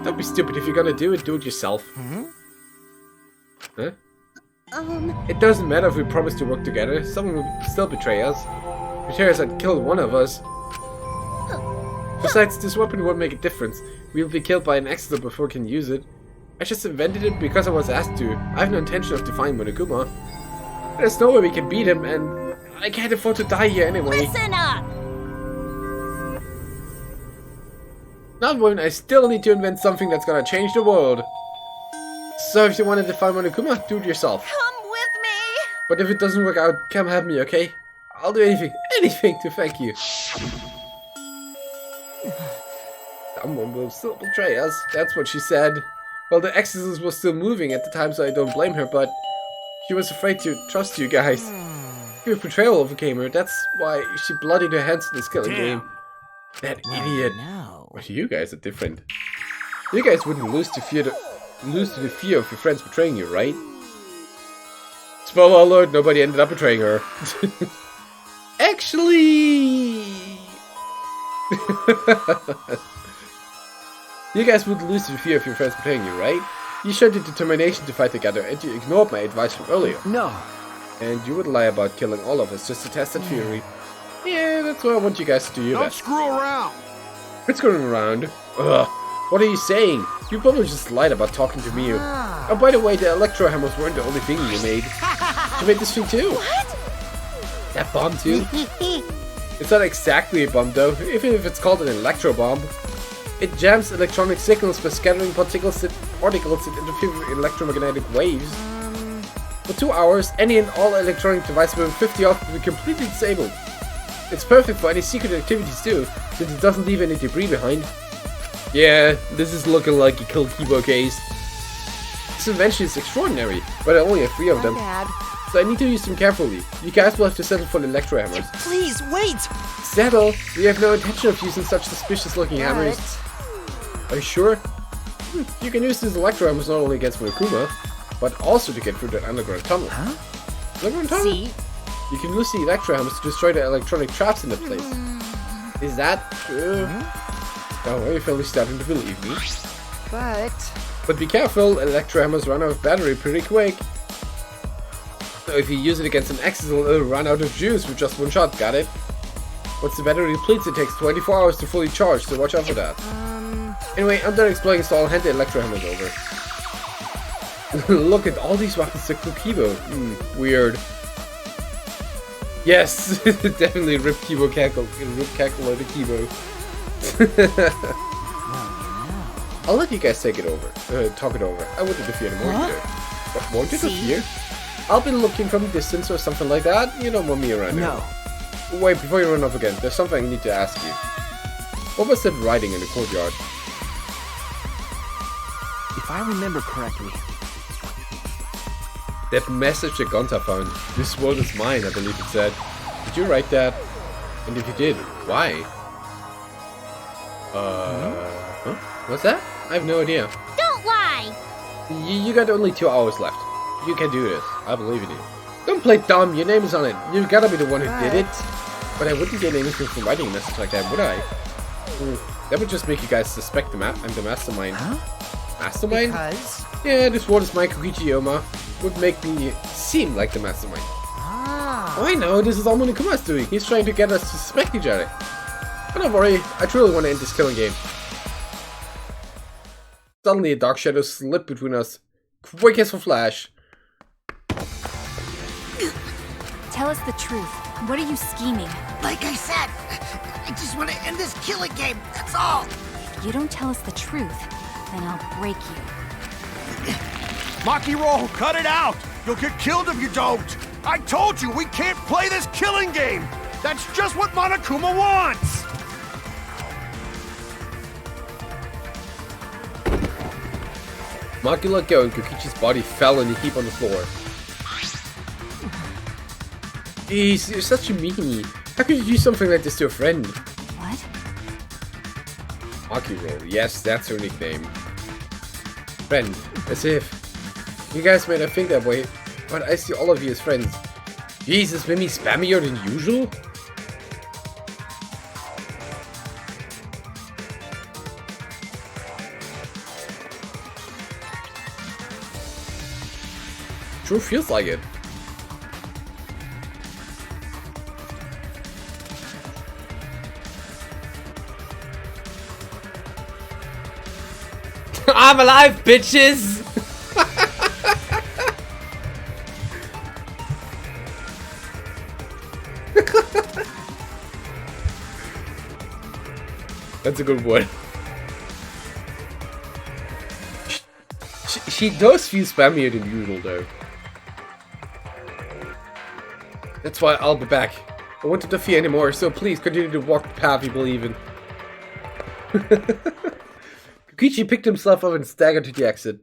Don't be stupid. If you're gonna do it yourself. Huh? It doesn't matter if we promise to work together. Someone will still betray us. Betray us and kill one of us. Besides, this weapon won't make a difference. We'll be killed by an accident before we can use it. I just invented it because I was asked to. I have no intention of defying Monokuma. There's no way we can beat him, and I can't afford to die here anyway. Listen up! Not when I still need to invent something that's gonna change the world. So if you want to defy Monokuma, do it yourself. Come with me! But if it doesn't work out, come help me, okay? I'll do anything to thank you. Someone will still betray us, that's what she said. Well, the exorcist was still moving at the time, so I don't blame her, but she was afraid to trust you guys. Your betrayal overcame her, that's why she bloodied her hands in this killing game. That idiot. Now. But you guys are different. You guys wouldn't lose to the fear of your friends betraying you, right? Spoiler alert, nobody ended up betraying her. Actually... You guys wouldn't lose to the fear of your friends betraying you, right? You showed the determination to fight together, and you ignored my advice from earlier. No. And you would lie about killing all of us just to test that theory. Yeah, that's what I want you guys to do your best. Don't screw around. It's going around. Ugh. What are you saying? You probably just lied about talking to me. Oh, by the way, the electro hammers weren't the only thing you made. You made this thing too. What? That bomb too? It's not exactly a bomb though, even if it's called an electro bomb. It jams electronic signals by scattering particles that interfere with electromagnetic waves. For 2 hours, any and all electronic devices within 50 off will be completely disabled. It's perfect for any secret activities too, since it doesn't leave any debris behind. Yeah, this is looking like a Kill Kibo case. This invention is extraordinary, but I only have 3 of them. Dad. So I need to use them carefully. You guys will have to settle for the electro hammers. Please, wait! Settle? We have no intention of using such suspicious looking hammers. Are you sure? You can use these electro hammers not only against Monokuma, but also to get through the underground tunnel. Huh? Underground tunnel? See? You can use the electro hammers to destroy the electronic traps in the place. Is that true? Oh, you're finally starting to believe me. But be careful, electro hammers run out of battery pretty quick. So if you use it against an Axel, it'll run out of juice with just one shot, got it? Once the battery depletes, it takes 24 hours to fully charge, so watch out for that. Anyway, I'm done explaining, so I'll hand the electro hammers over. Look at all these weapons to Kibo. Weird. Yes, definitely Rip Kibo Cackle. Rip Cackle or the Kibo. I'll let you guys take it over. Talk it over. I won't interfere anymore either. But won't interfere? I'll be looking from a distance or something like that. You don't want me around No. anymore. Wait, before you run off again, there's something I need to ask you. What was that writing in the courtyard? If I remember correctly, That message that Gonta found. This world is mine, I believe it said. Did you write that? And if you did, why? Huh? What's that? I have no idea. Don't lie! You got only 2 hours left. You can do this. I believe in you. Don't play dumb. Your name is on it. You gotta be the one who did it. But I wouldn't get anything from writing a message like that, would I? That would just make you guys suspect I'm the mastermind. Huh? Mastermind? Because... Yeah, this world is my Kokichi-Oma. Would make me seem like the mastermind. Oh, I know. This is all Monikuma's doing. He's trying to get us to suspect each other. But don't worry. I truly want to end this killing game. Suddenly, a dark shadow slipped between us. Quick as a flash. Tell us the truth. What are you scheming? Like I said, I just want to end this killing game, that's all! If you don't tell us the truth, then I'll break you. Maki Roll, cut it out! You'll get killed if you don't! I told you, we can't play this killing game! That's just what Monokuma wants! Maki let go and Kokichi's body fell in a heap on the floor. Jeez, you're such a meanie. How could you do something like this to a friend? What? Maki Roll, yes, that's her nickname. Friend, as if. You guys may not think that way, but I see all of you as friends. Jesus, made me spammier than usual? Sure feels like it. I'm alive, bitches! That's a good one. She does feel spammier than usual, though. That's why I'll be back. I won't interfere anymore, so please continue to walk the path you believe in. Kokichi picked himself up and staggered to the exit.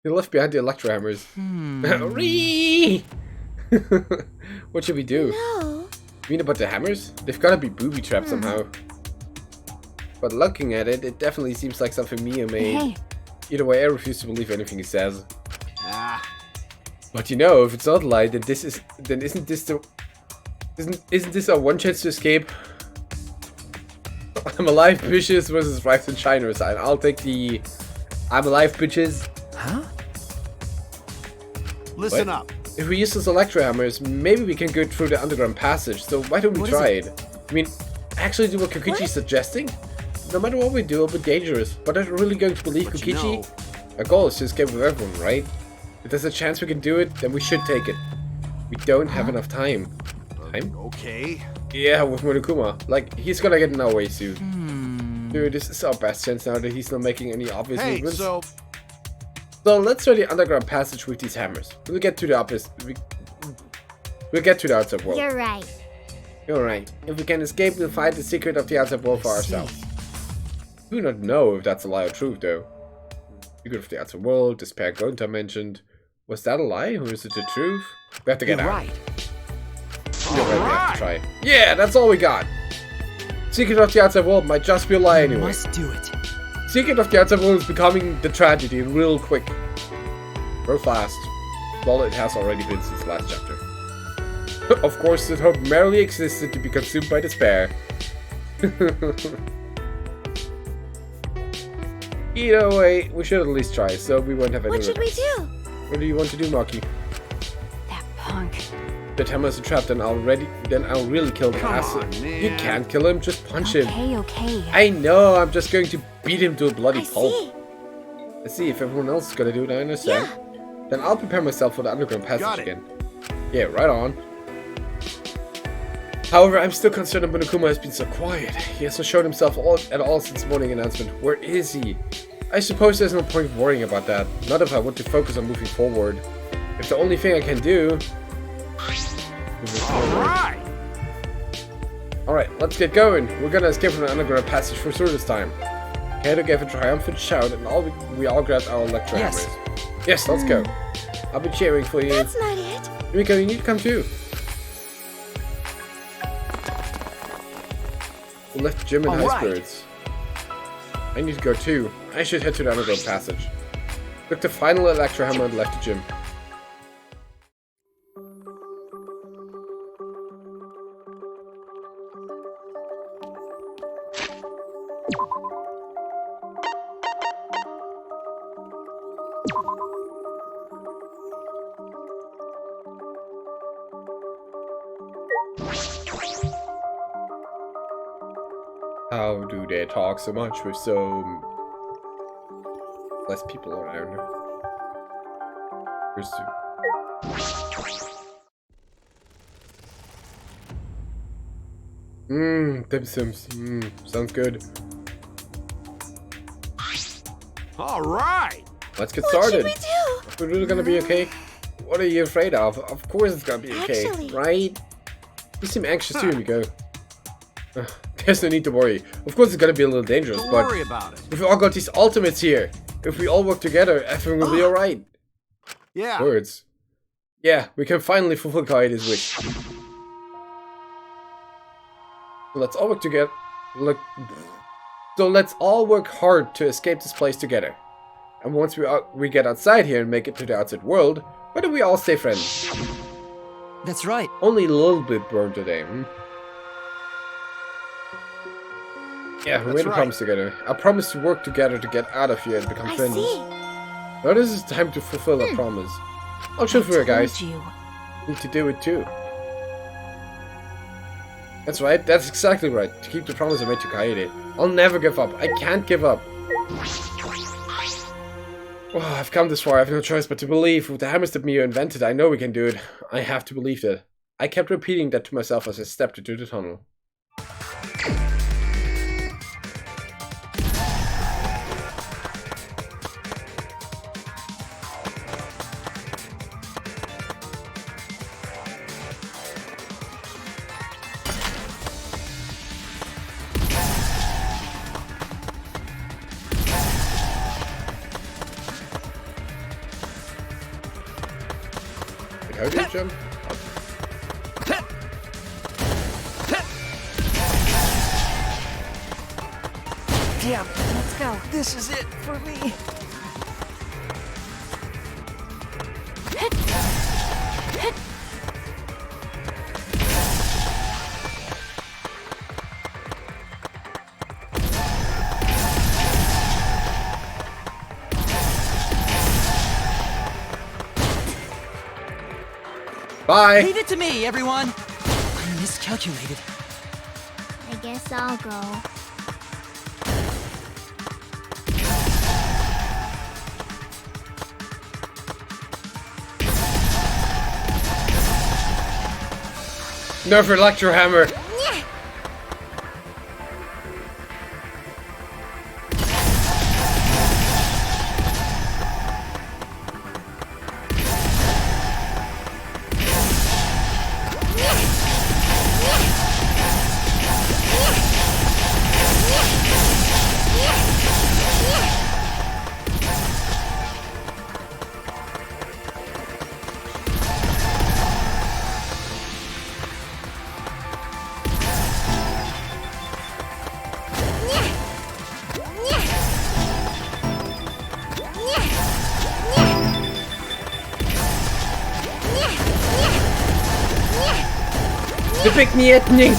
He left behind the electro hammers. What should we do? No. You mean about the hammers? They've gotta be booby trapped somehow. But looking at it, it definitely seems like something Mio made. Hey, Either way, I refuse to believe anything he says. Ah, But you know, if it's not a lie, then isn't this our one chance to escape? I'm alive, bitches versus Rice and Shiner sign. I'll take the I'm alive, bitches. Huh? listen What? up. If we use those electro hammers, maybe we can go through the underground passage. So why don't we What is try it? it? I mean, actually do what Kokichi's suggesting? No matter what we do, it'll be dangerous. But I'm really going to believe But you Kokichi? know- Our goal is to escape with everyone, right? If there's a chance we can do it, then we should take it. We don't have enough time. Time? Okay. Yeah, with Monokuma. Like, he's gonna get in our way soon. Dude, this is our best chance now that he's not making any obvious Hey, movements. so So let's try the underground passage with these hammers. We'll get to the opposite. We'll get to the outside world. You're right. You're right. If we can escape, we'll find the secret of the outside world for ourselves. We do not know if that's a lie or truth, though. Secret of the outside world, this pair Gonta mentioned. Was that a lie, or is it the truth? We have to get You're out. right. Either way, we have to try. Yeah, that's all we got. Secret of the outside world might just be a lie anyway. Must do it. Secret of the outside world is becoming the tragedy real quick. Real fast. Well, it has already been since the last chapter. Of course, the hope merely existed to be consumed by despair. Either way, we should at least try, so we won't have any What should we regrets. do? What do you want to do, Maki? that punk. The hammers are trapped, and I'll really kill the Come ass. on, You man. can't kill him, just punch him. Okay. I know, I'm just going to beat him to a bloody I pulp. see. Let's see if everyone else is gonna do it, I understand. Then I'll prepare myself for the underground Got passage it. again. Yeah, right on. However, I'm still concerned that Monokuma has been so quiet. He hasn't shown himself at all since the morning announcement. Where is he? I suppose there's no point worrying about that. Not if I want to focus on moving forward. If the only thing I can do... Alright! Alright, let's get going. We're gonna escape from the underground passage for sure this time. Kato gave a triumphant shout and we all grabbed our electro Yes. hammers. Yes, let's go. I'll be cheering for you. That's not it. Miko, you need to come too. We left the gym in high Alright. spirits. I need to go too. I should head to the underground passage. Took the final electro hammer and left the gym. How do they talk so much with so less people around? Where's dim sims. Sounds good. Alright! Let's get What started. should we do? We're really gonna be okay. What are you afraid of? Of course it's gonna be okay, Actually- right? You seem anxious too, Miko. There's no need to worry. Of course it's gonna be a little dangerous, Don't but worry about it. we've all got these ultimates here. If we all work together, everything will be alright. Yeah. Words. Yeah, we can finally fulfill Kaede's wish. So let's all work together. So let's all work hard to escape this place together. And once we get outside here and make it to the outside world, why don't we all stay friends? That's right. Only a little bit burned today, Yeah, we That's made a right. promise together. I promise to work together to get out of here and become I friends. see. Now this is time to fulfill our promise. I'll shoot for you guys. Told you. Need to do it too. That's right, that's exactly right. To keep the promise I made to Kaede. I'll never give up. I can't give up. Oh, I've come this far, I have no choice but to believe. With the hammers that Mio invented, I know we can do it. I have to believe that. I kept repeating that to myself as I stepped into the tunnel. How do you jump? Damn, Let's go. this is it for me. Bye! Leave it to me, everyone! I miscalculated. I guess I'll go. Nerf Electro Hammer! Ty pěkný etnik!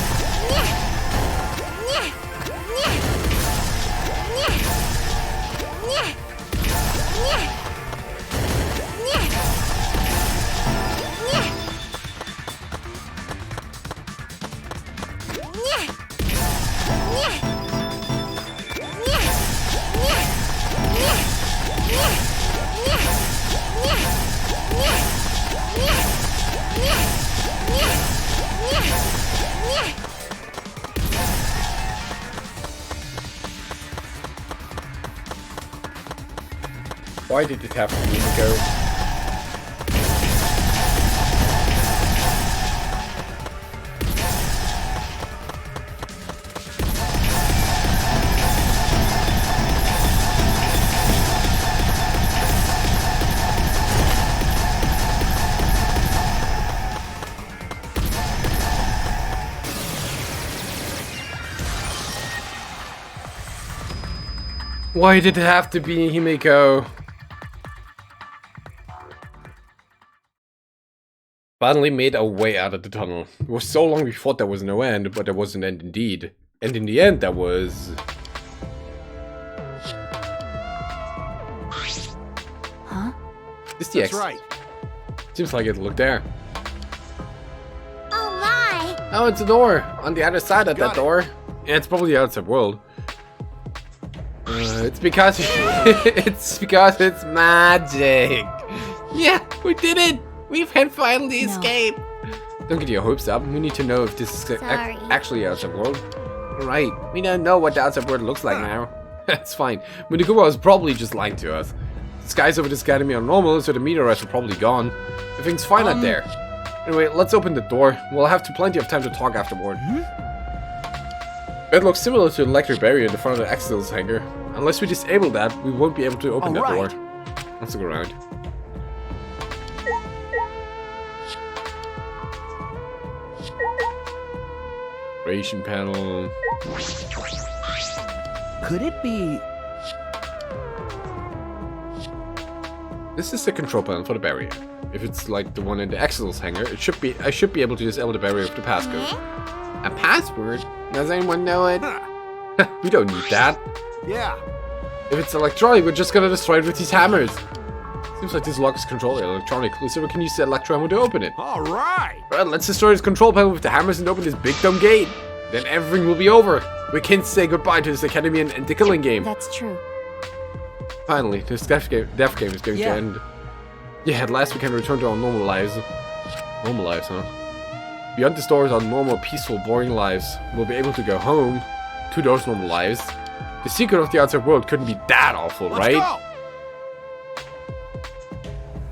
Why did it have to be go? Why did it have to be Himiko? Finally made our way out of the tunnel. It was so long we thought there was no end, but there was an end indeed. And in the end, there was... Huh? It's the That's X. right. Seems like it. Look there. Oh my! Oh, it's a door on the other side of that Got it. door. Yeah, it's probably the outside world. It's because it's magic. Yeah, we did it. We've finally No. escaped. Don't get your hopes up. We need to know if this is Sorry. actually the outside world. Right. We don't know what the outside world looks like now. That's fine. Munigura was probably just lying to us. The skies over this academy are normal, so the meteorites are probably gone. Everything's fine out there. Anyway, let's open the door. We'll have plenty of time to talk afterward. It looks similar to the electric barrier in the front of the Axel's hangar. Unless we disable that, we won't be able to open that Alright. door. Let's look around. Ration panel. Could it be... This is the control panel for the barrier. If it's like the one in the Axel's hangar, it should be. I should be able to disable the barrier with the passcode. A password? Does anyone know it? We don't need that. Yeah. If it's electronic, we're just gonna destroy it with these hammers. Seems like this lock is controlled electronically, so we can use the electro hammer to open it. All right. Well, let's destroy this control panel with the hammers and open this big dumb gate. Then everything will be over. We can say goodbye to this academy and the killing game. That's true. Finally, this death game is going to end. Yeah, at last we can return to our normal lives. Normal lives, huh? Beyond the stores, our normal, peaceful, boring lives. We'll be able to go home to those normal lives. The secret of the outside world couldn't be that awful, Let's right? go.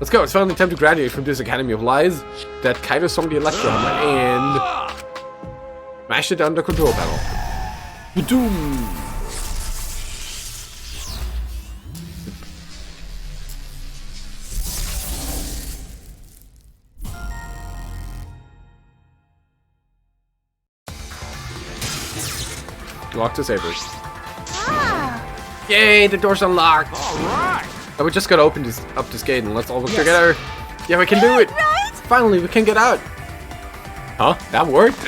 Let's go. It's finally time to graduate from this Academy of Lies. That Kaido song the Electro Hammer and mash it down the control panel. Doom. Lock disabler. Yay, the door's unlocked. Alright! Now we just gotta open this gate and let's all work together. Yeah, we can do it. Right? Finally, we can get out. Huh? That worked?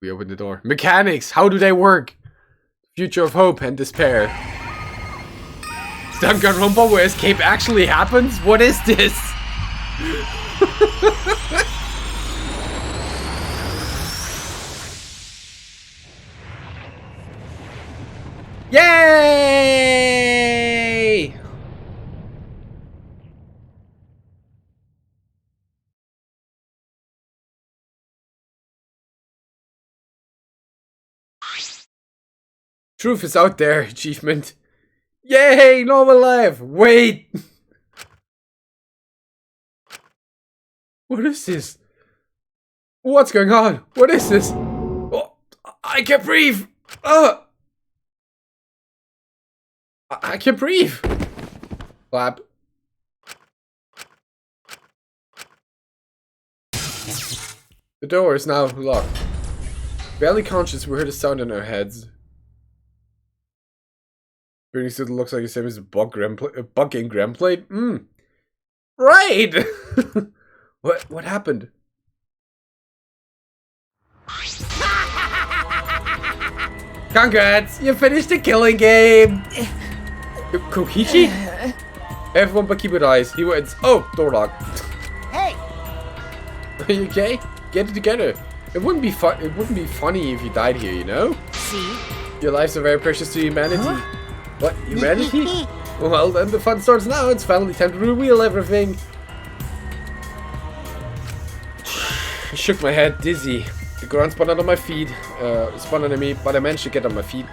We open the door. Mechanics, how do they work? Future of hope and despair. Danganronpa where escape actually happens? What is this? Yay! Truth is out there, achievement. Yay, normal life. Wait. What is this? What's going on? What is this? Oh, I can't breathe. I can't breathe. Clap. The door is now locked. Barely conscious, we heard a sound in our heads. Burning suit looks like the same as a bug in gram plate. Right. What happened? Congrats! You finished the killing game! Kokichi? Everyone but keep your eyes. He wins. Oh, door lock. Hey! Are you okay? Get it together. It wouldn't be fun. It wouldn't be funny if you died here, you know? See? Your lives are very precious to humanity. What? Humanity? Well, then the fun starts now. It's finally time to reveal everything. I shook my head, dizzy. The ground spun under my feet. Spun under me, but I managed to get on my feet.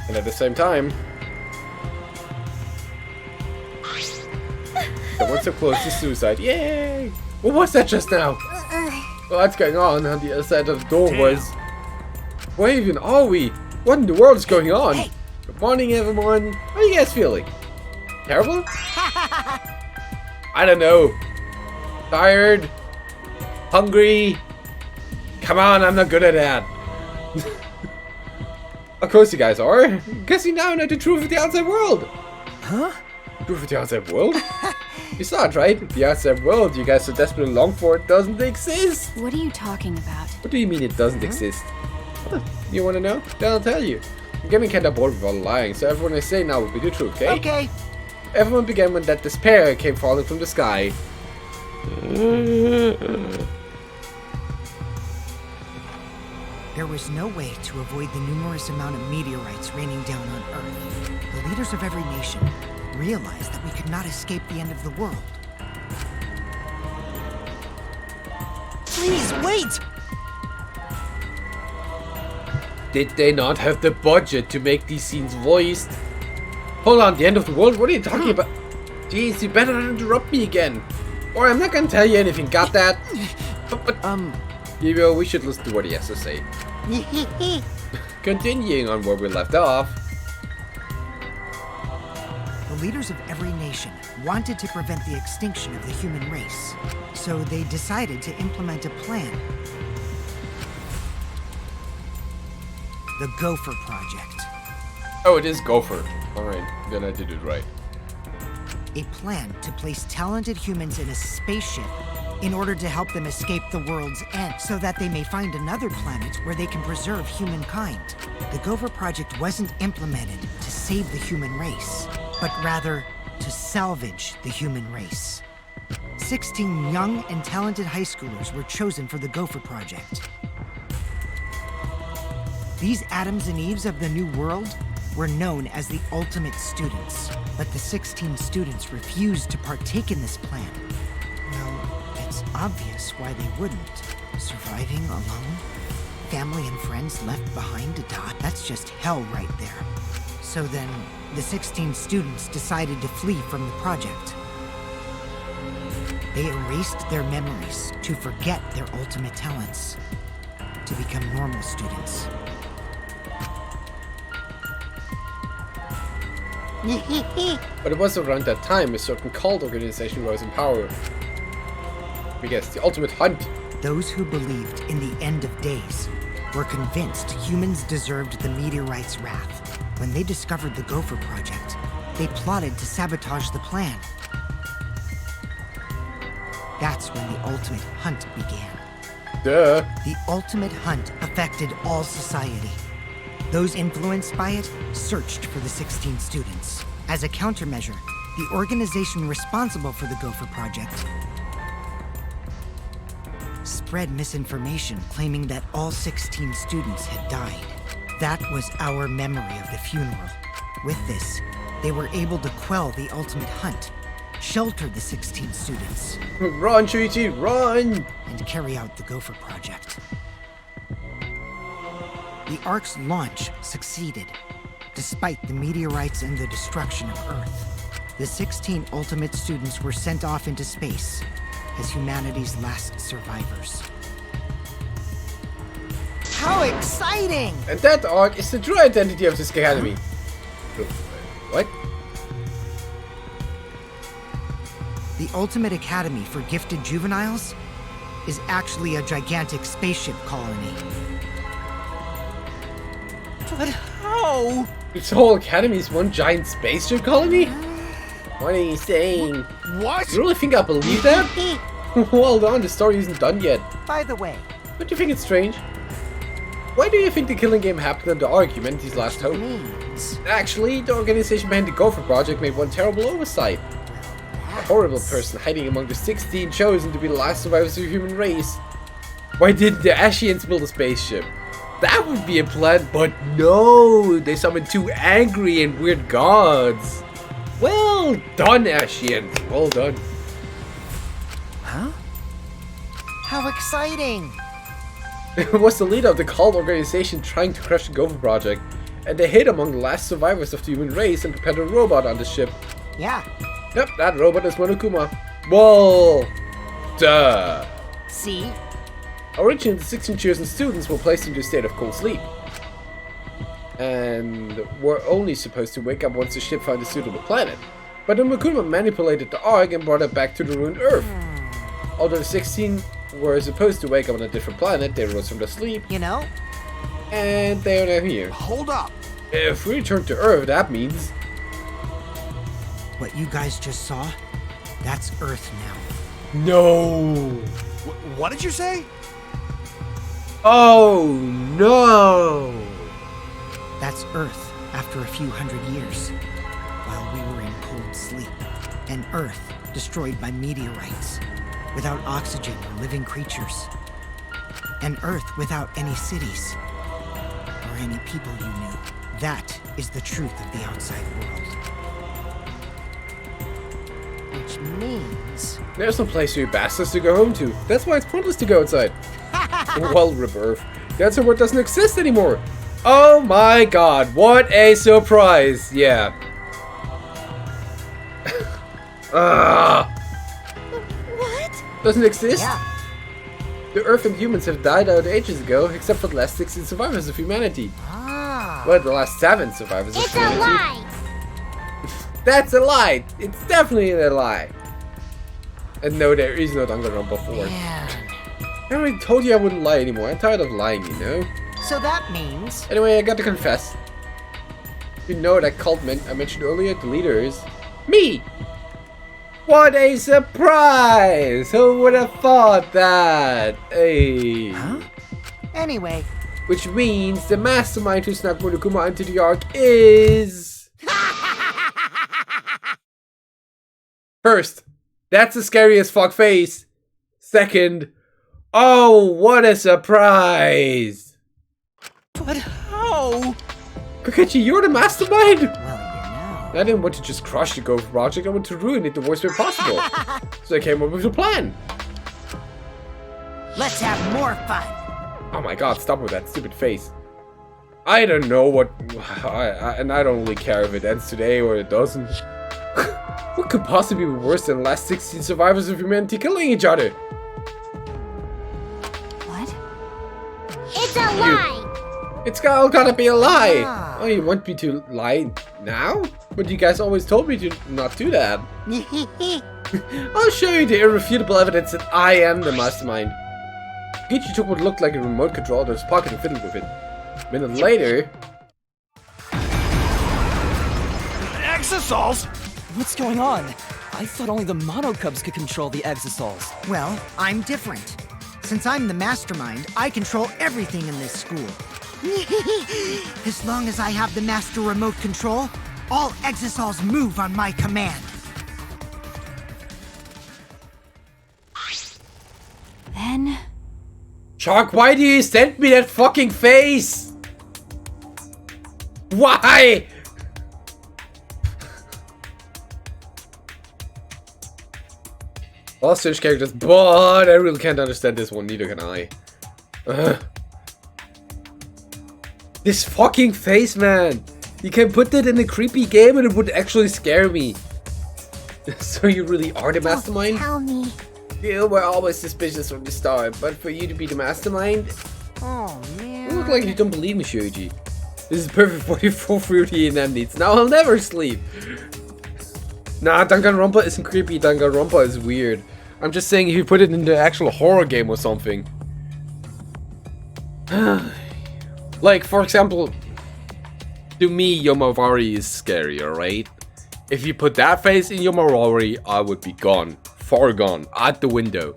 And at the same time, someone so close to suicide. Yay! What was that just now? What's going on the other side of the door was... Where even are we? What in the world is going on? Hey. Good morning, everyone. How are you guys feeling? Terrible? I don't know. Tired? Hungry? Come on, I'm not good at that. Of course you guys are. Guess you now know the truth of the outside world. Huh? Truth of the outside world? You saw it, right? The outside world you guys so desperately long for doesn't exist. What are you talking about? What do you mean it doesn't exist? Huh, you want to know? Then I'll tell you. I'm getting kinda bored with all the lying, so everyone I say now will be the truth, okay? Okay. Everyone began when that despair came falling from the sky. There was no way to avoid the numerous amount of meteorites raining down on Earth. The leaders of every nation realized that we could not escape the end of the world. Please, wait! Did they not have the budget to make these scenes voiced? Hold on, the end of the world? What are you talking about? Jeez, you better not interrupt me again. Or I'm not gonna tell you anything, got that? Yibio, we should listen to what he has to say. Continuing on where we left off. The leaders of every nation wanted to prevent the extinction of the human race, so they decided to implement a plan. The Gopher Project. Oh, it is Gopher. Alright, then I did it right. A plan to place talented humans in a spaceship in order to help them escape the world's end, so that they may find another planet where they can preserve humankind. The Gopher Project wasn't implemented to save the human race, but rather to salvage the human race. 16 young and talented high schoolers were chosen for the Gopher Project. These Adams and Eves of the New World were known as the Ultimate Students, but the 16 students refused to partake in this plan. Well, it's obvious why they wouldn't. Surviving alone? Family and friends left behind to die? That's just hell right there. So then, the 16 students decided to flee from the project. They erased their memories to forget their ultimate talents, to become normal students. But it was around that time a certain cult organization was in power. We guess the Ultimate Hunt. Those who believed in the end of days were convinced humans deserved the meteorite's wrath. When they discovered the Gopher Project, they plotted to sabotage the plan. That's when the ultimate hunt began. Duh. The ultimate hunt affected all society. Those influenced by it searched for the 16 students. As a countermeasure, the organization responsible for the Gopher Project spread misinformation claiming that all 16 students had died. That was our memory of the funeral. With this, they were able to quell the ultimate hunt, shelter the 16 students, Run, Shuichi, run! and carry out the Gopher Project. The Ark's launch succeeded, despite the meteorites and the destruction of Earth. The 16 ultimate students were sent off into space as humanity's last survivors. How exciting! And that arc is the true identity of this academy. What? The Ultimate Academy for Gifted Juveniles is actually a gigantic spaceship colony. But how? This whole academy is one giant spaceship colony? What are you saying? What? You really think I believe that? Hold on, the story isn't done yet. By the way, Don't you think it's strange? Why do you think the killing game happened on the Ark, humanity's last hope? means Actually, the organization behind the Gopher Project made one terrible oversight. A horrible person hiding among the 16 chosen to be the last survivors of the human race. Why didn't the Ashians build a spaceship? That would be a plan, but no! They summoned two angry and weird gods. Well done, Ashians. Well done. Huh? how exciting! It was the leader of the cult organization trying to crush the Gopher Project, and they hid among the last survivors of the human race and prepared a robot on the ship. Yeah, Yep, that robot is Monokuma. Well, duh. see? Originally, the 16 chosen students were placed into a state of cold sleep, and were only supposed to wake up once the ship found a suitable planet. But Monokuma manipulated the Ark and brought it back to the ruined Earth. Although the 16 were supposed to wake up on a different planet, they rose from their sleep, You know? and they are now here. Hold up. If we return to Earth, that means... What you guys just saw, that's Earth now. No! What did you say? Oh no! That's Earth after a few hundred years, while we were in cold sleep. An Earth destroyed by meteorites, without oxygen or living creatures. An Earth without any cities, or any people you knew. That is the truth of the outside world. Which means... There's no place for you bastards to go home to. That's why it's pointless to go outside. Well, rebirth. That's word doesn't exist anymore. Oh my god, what a surprise. Yeah. What? Doesn't exist? Yeah, The Earth and humans have died out ages ago, except for the last 16 survivors of humanity. ah. Well, the last 7 survivors of It's a humanity. lie! That's a lie. It's definitely a lie. And no, there is no Danganronpa 4. Man. I already told you I wouldn't lie anymore. I'm tired of lying, you know? So that means... Anyway, I got to confess. You know that cult I mentioned earlier, the leader is... me! What a surprise! Who would have thought that? Hey. Huh? Anyway, Which means the mastermind who snuck Monokuma into the Ark is... First, that's the scariest fuck face. Second, oh, what a surprise! But how? Kokichi, you're the mastermind? well, you know. I didn't want to just crush the Gopher Project, I want to ruin it the worst way possible. So I came up with a plan. Let's have more fun. Oh my god, stop with that stupid face. I don't know what... and I don't really care if it ends today or it doesn't. What could possibly be worse than the last 16 survivors of humanity killing each other? What? It's a lie! It's all gotta be a lie! Ah. Oh, you want me to lie now? But you guys always told me to not do that. I'll show you the irrefutable evidence that I am the mastermind. Kokichi took what looked like a remote control out of his pocket and fiddled with it. A minute later... Exosols? What's going on? I thought only the Mono Cubs could control the Exosols. Well, I'm different. Since I'm the mastermind, I control everything in this school. As long as I have the master remote control, all Exosols move on my command. Then... Shark, why do you send me that fucking face? Why? All strange characters, but I really can't understand this one, neither can I. This fucking face, man! You can put that in a creepy game and it would actually scare me. So you really are the mastermind? Tell me. You were always suspicious from the start, but for you to be the mastermind? Oh, man. You look like you don't believe me, Shoji. This is perfect for your full fruity and them needs. Now I'll never sleep. Nah, Danganronpa isn't creepy, Danganronpa is weird. I'm just saying if you put it in the actual horror game or something. Like, for example, to me, Yomawari is scary, alright? If you put that face in Yomawari, I would be gone. Far gone. Out the window.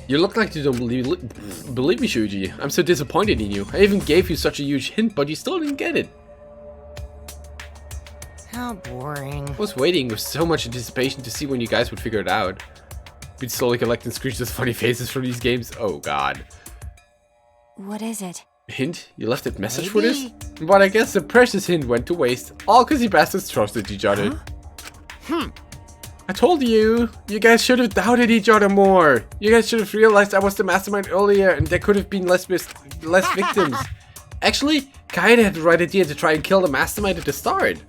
You look like you don't believe me, Shuji. I'm so disappointed in you. I even gave you such a huge hint, but you still didn't get it. How boring. I was waiting with so much anticipation to see when you guys would figure it out. We'd slowly collecting screenshots of funny faces from these games. Oh god. What is it? Hint? You left that message for this? But I guess the precious hint went to waste. All because you bastards trusted each other. I told you! You guys should have doubted each other more. You guys should have realized I was the mastermind earlier and there could have been less victims. Actually, Kaede had the right idea to try and kill the mastermind at the start.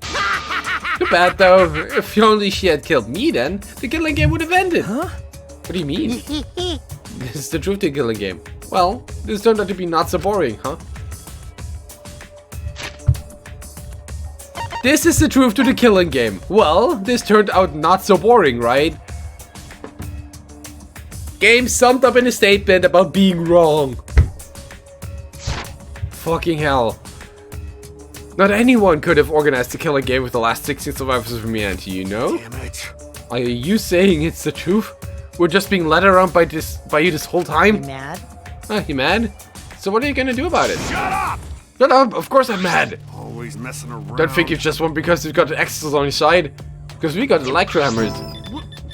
Too bad though. If only she had killed me then, the killing game would have ended. Huh? What do you mean? This is the truth to killing game. Well, this turned out to be not so boring, huh? This is the truth to the killing game. Well, this turned out not so boring, right? Game summed up in a statement about being wrong. Fucking hell. Not anyone could have organized the killing game with the last 16 survivors from Mianti, you know? Damn it. Are you saying it's the truth? We're just being led around by you this whole time? You mad? You mad? So what are you gonna do about it? Shut up! Shut up! Of course I'm mad! Always messing around. Don't think you've just won because you've got the X's on your side. Because we got electro hammers.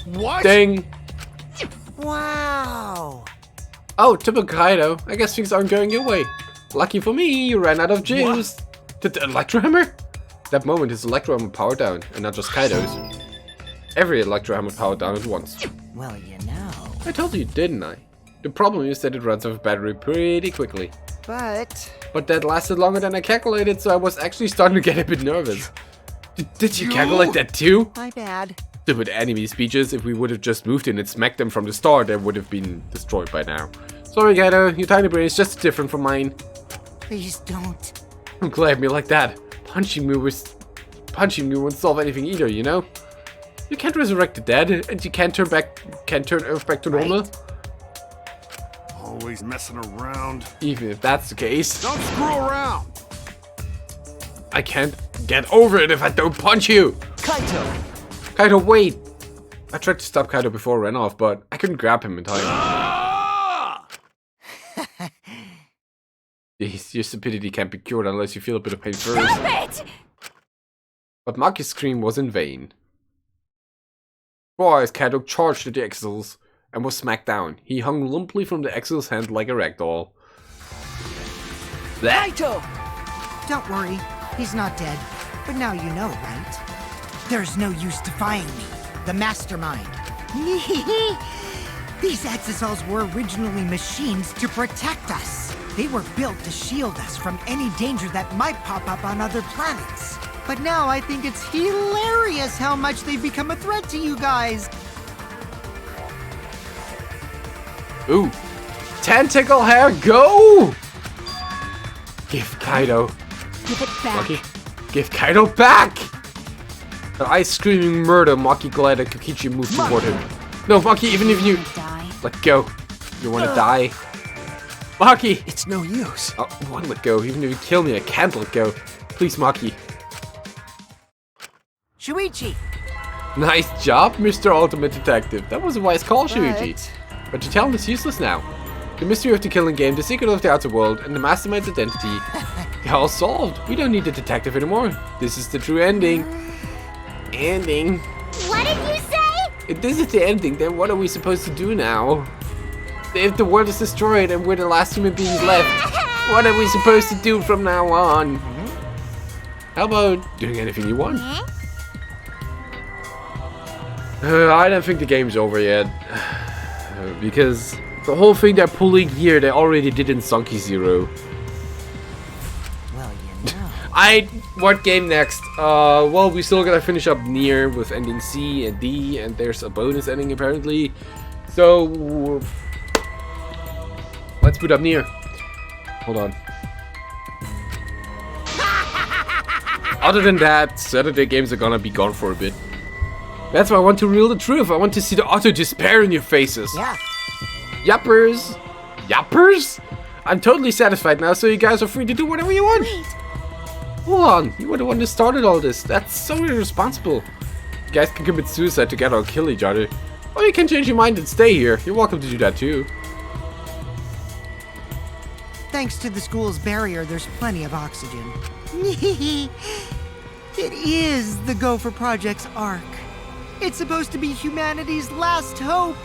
What? Ding! Wow. Oh, typical Kaido. I guess things aren't going your way. Lucky for me, you ran out of juice. Did the electro hammer? That moment his electro hammer powered down, and not just Kaido's. Every electro hammer powered down at once. Well, you know. I told you, didn't I? The problem is that it runs out of battery pretty quickly. But that lasted longer than I calculated, so I was actually starting to get a bit nervous. Did you calculate that too? my bad. Stupid enemy speeches. If we would have just moved in and smacked them from the start, they would have been destroyed by now. Sorry, Kaido, your tiny brain is just different from mine. Please don't. Don't glare at me like that. Punching me won't solve anything either, you know? You can't resurrect the dead, and you can't turn Earth back to normal. Right. Always messing around. Even if that's the case. Don't screw around. I can't get over it if I don't punch you! Kaito! Kaido, wait! I tried to stop Kaido before I ran off, but I couldn't grab him in time. Ah! Your stupidity can't be cured unless you feel a bit of pain first. Stop it! But Maki's scream was in vain. Twice, Kaido charged at the Exils and was smacked down. He hung lumpily from the Exil's hand like a ragdoll. Kaito! Don't worry, he's not dead. But now you know, right? There's no use defying me, the mastermind. These Exosols were originally machines to protect us. They were built to shield us from any danger that might pop up on other planets. But now I think it's hilarious how much they've become a threat to you guys. Ooh. Tentacle hair, go! Give Kaido. Give it back. Maki, give Kaido back! Her eyes screaming murder, Maki glad that Kokichi moved toward him. No, Maki, even if you... Die. Let go. You want to die? Maki! It's no use. I want to let go. Even if you kill me, I can't let go. Please, Maki. Shuichi! Nice job, Mr. Ultimate Detective. That was a wise call, Shuichi. But- But your talent is useless now. The mystery of the killing game, the secret of the outer world, and the mastermind's identity, they're all solved. We don't need a detective anymore. This is the true ending. Ending. What did you say? If this is the ending, then what are we supposed to do now? If the world is destroyed and we're the last human beings left, what are we supposed to do from now on? How about doing anything you want? I don't think the game's over yet. Because the whole thing they're pulling here, they already did in Sonky Zero. Well, you know. What game next? Well, we still gotta finish up Nier with ending C and D, and there's a bonus ending apparently. So let's put up Nier. Hold on. Other than that, Saturday games are gonna be gone for a bit. That's why I want to reveal the truth. I want to see the utter despair in your faces. Yeah. Yappers! Yappers? I'm totally satisfied now, so you guys are free to do whatever you want. Wait. Hold on, you were the one that started all this. That's so irresponsible. You guys can commit suicide together or kill each other. Or you can change your mind and stay here. You're welcome to do that too. Thanks to the school's barrier, there's plenty of oxygen. It is the Gopher Project's arc. It's supposed to be humanity's last hope.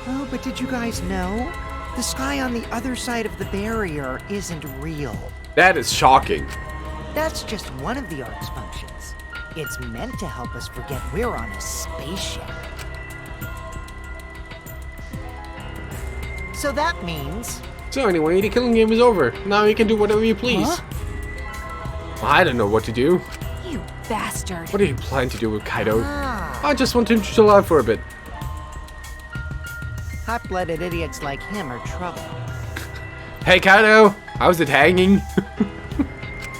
Oh, but did you guys know? The sky on the other side of the barrier isn't real. That is shocking. That's just one of the arc's functions. It's meant to help us forget we're on a spaceship. So that means... So anyway, the killing game is over. Now you can do whatever you please. Huh? I don't know what to do. You bastard. What do you plan to do with Kaido? Ah, I just want him to chill out for a bit. hot-blooded idiots like him are trouble. Hey Kaido, how's it hanging?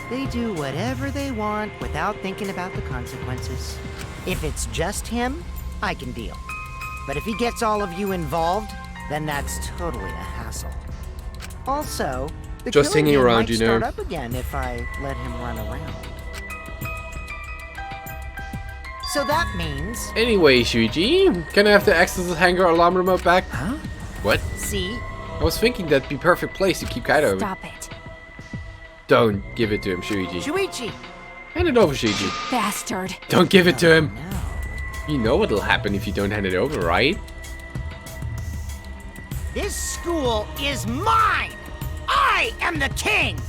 They do whatever they want without thinking about the consequences. If it's just him, I can deal. But if he gets all of you involved, then that's totally a hassle. Also, the Just killing hanging game around, might you know. start up again if I let him run around. So that means, Anyway, Shuichi, can I have the access hangar alarm remote back? Huh? What? see, I was thinking that'd be perfect place to keep Kaido. Stop it. Don't give it to him, Shuichi. Shuichi! Hand it over, Shuichi. Bastard. Don't give it to him. No. You know what'll happen if you don't hand it over, right? This school is mine! I am the king!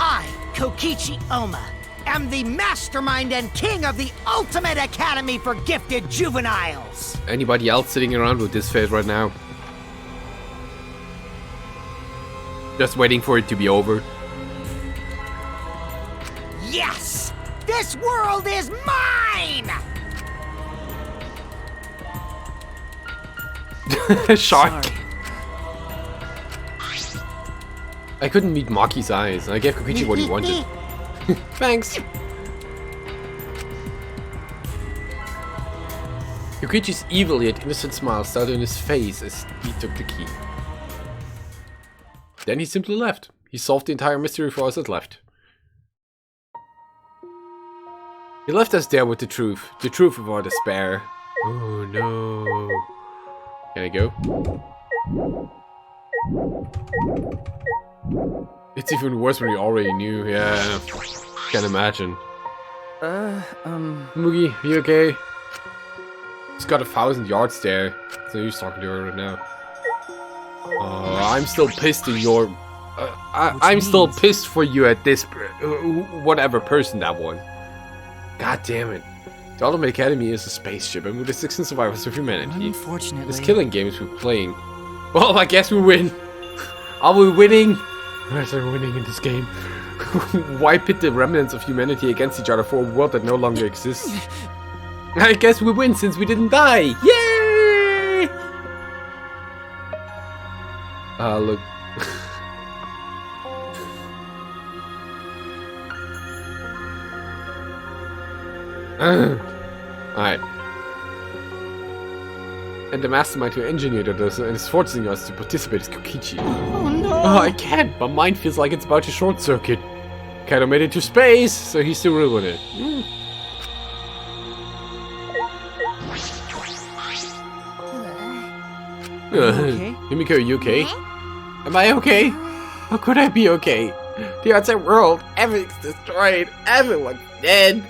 I, Kokichi Oma, am the mastermind and king of the ultimate academy for gifted juveniles! Anybody else sitting around with this face right now? Just waiting for it to be over. Yes! This world is mine! Shark. Sorry. I couldn't meet Maki's eyes. I gave Kokichi what he wanted. Thanks. Kokichi's evil yet innocent smile started on his face as he took the key. Then he simply left. He solved the entire mystery for us and left. He left us there with the truth of our despair. Oh no. Can I go? It's even worse when we already knew, yeah. Can't imagine. Mugi, you okay? He's got 1,000 yards there. So he's talking to her right now. I'm still pissed at your... I'm still pissed for you at this... whatever person that won. God damn it. The Ultimate Academy is a spaceship, and we're the 16 survivors of humanity. Unfortunately. This killing games we're playing. Well, I guess we win. Are we winning? Yes, I'm winning in this game. Why pit the remnants of humanity against each other for a world that no longer exists? I guess we win since we didn't die. Yay! Look. Alright. and the mastermind who engineered this and is forcing us to participate is Kokichi. Oh no! Oh, I can't. My mind feels like it's about to short circuit. Kinda made it to space, so he's still ruin it. Okay? Himiko, are you okay? Am I okay? How could I be okay? The outside world, everything's destroyed, everyone's dead.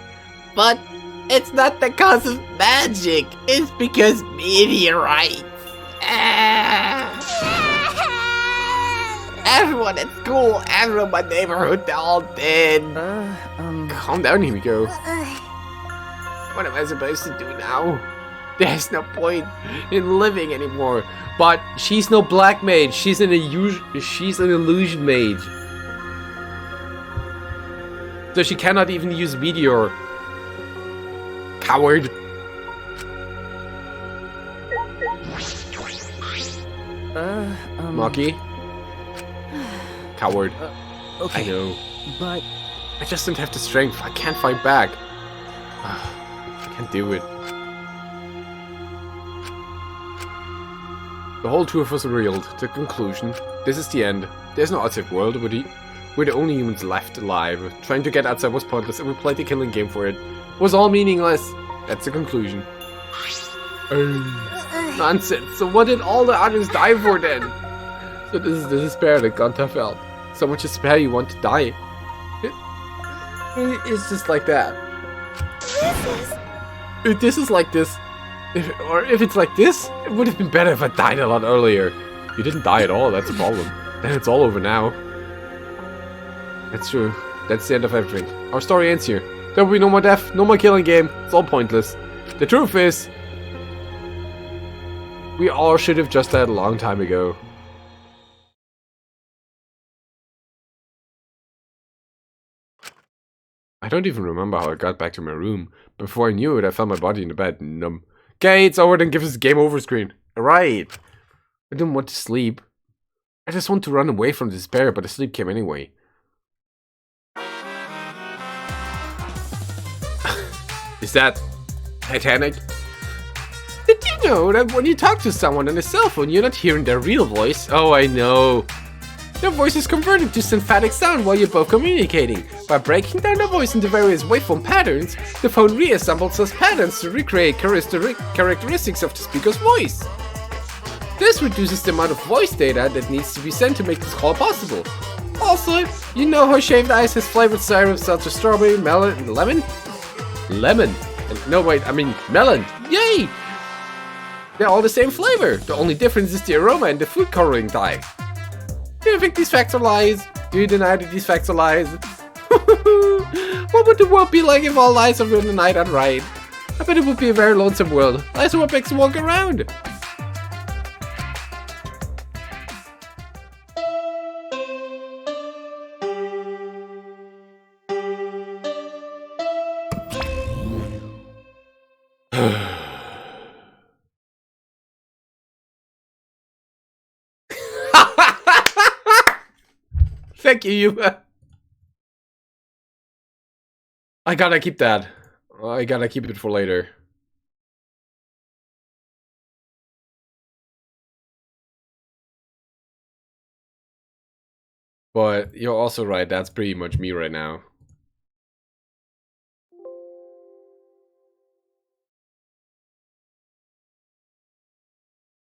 But it's not because of magic, it's because meteorites. Everyone at school, everyone in my neighborhood, they're all dead. Calm down, Himiko. What am I supposed to do now? There's no point in living anymore. But she's no black mage. She's an illusion mage. So she cannot even use meteor. Coward. Maki. Coward. Okay. I know. But I just don't have the strength. I can't fight back. I can't do it. The whole truth was revealed. The conclusion. This is the end. There's no outside world. We're the only humans left alive. Trying to get outside was pointless, and we played the killing game for it. It was all meaningless. That's the conclusion. Nonsense. So what did all the others die for then? So this is the despair that Gonta felt. So much despair you want to die. It's just like that. If this is like this, if it's like this, it would have been better if I died a lot earlier. You didn't die at all, that's a problem. Then it's all over now. That's true. That's the end of everything. Our story ends here. There will be no more death, no more killing game. It's all pointless. The truth is, we all should have just died a long time ago. I don't even remember how I got back to my room. Before I knew it, I found my body in the bed, numb. Okay, it's over, then give us a game over screen. Right. I don't want to sleep. I just want to run away from despair, but the sleep came anyway. Is that Titanic? Did you know that when you talk to someone on a cell phone, you're not hearing their real voice? Oh, I know. Their voice is converted to sympathetic sound while you're both communicating. By breaking down the voice into various waveform patterns, the phone reassembles those patterns to recreate characteristics of the speaker's voice. This reduces the amount of voice data that needs to be sent to make this call possible. Also, you know how shaved ice has flavored syrup such as strawberry, melon, and lemon? Lemon. No, wait, I mean melon. Yay! They're all the same flavor. The only difference is the aroma and the food coloring dye. Do you think these facts are lies? Do you deny that these facts are lies? What would the world be like if all lies are written and I right? I bet it would be a very lonesome world. Lies are what makes you walk around. Thank you, Yuba. I gotta keep that. I gotta keep it for later. But you're also right, that's pretty much me right now.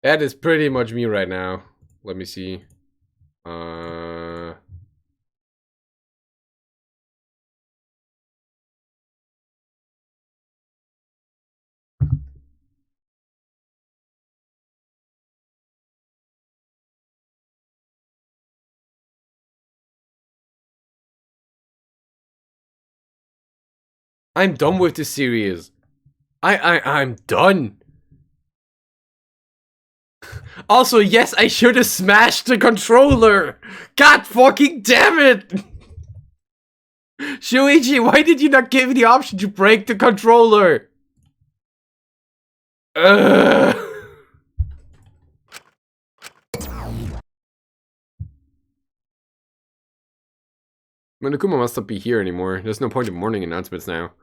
That is pretty much me right now. Let me see. I'm done with this series. I'm done. Also, yes, I should have smashed the controller. God fucking damn it. Shuichi, why did you not give me the option to break the controller? Monokuma must not be here anymore. There's no point in morning announcements now.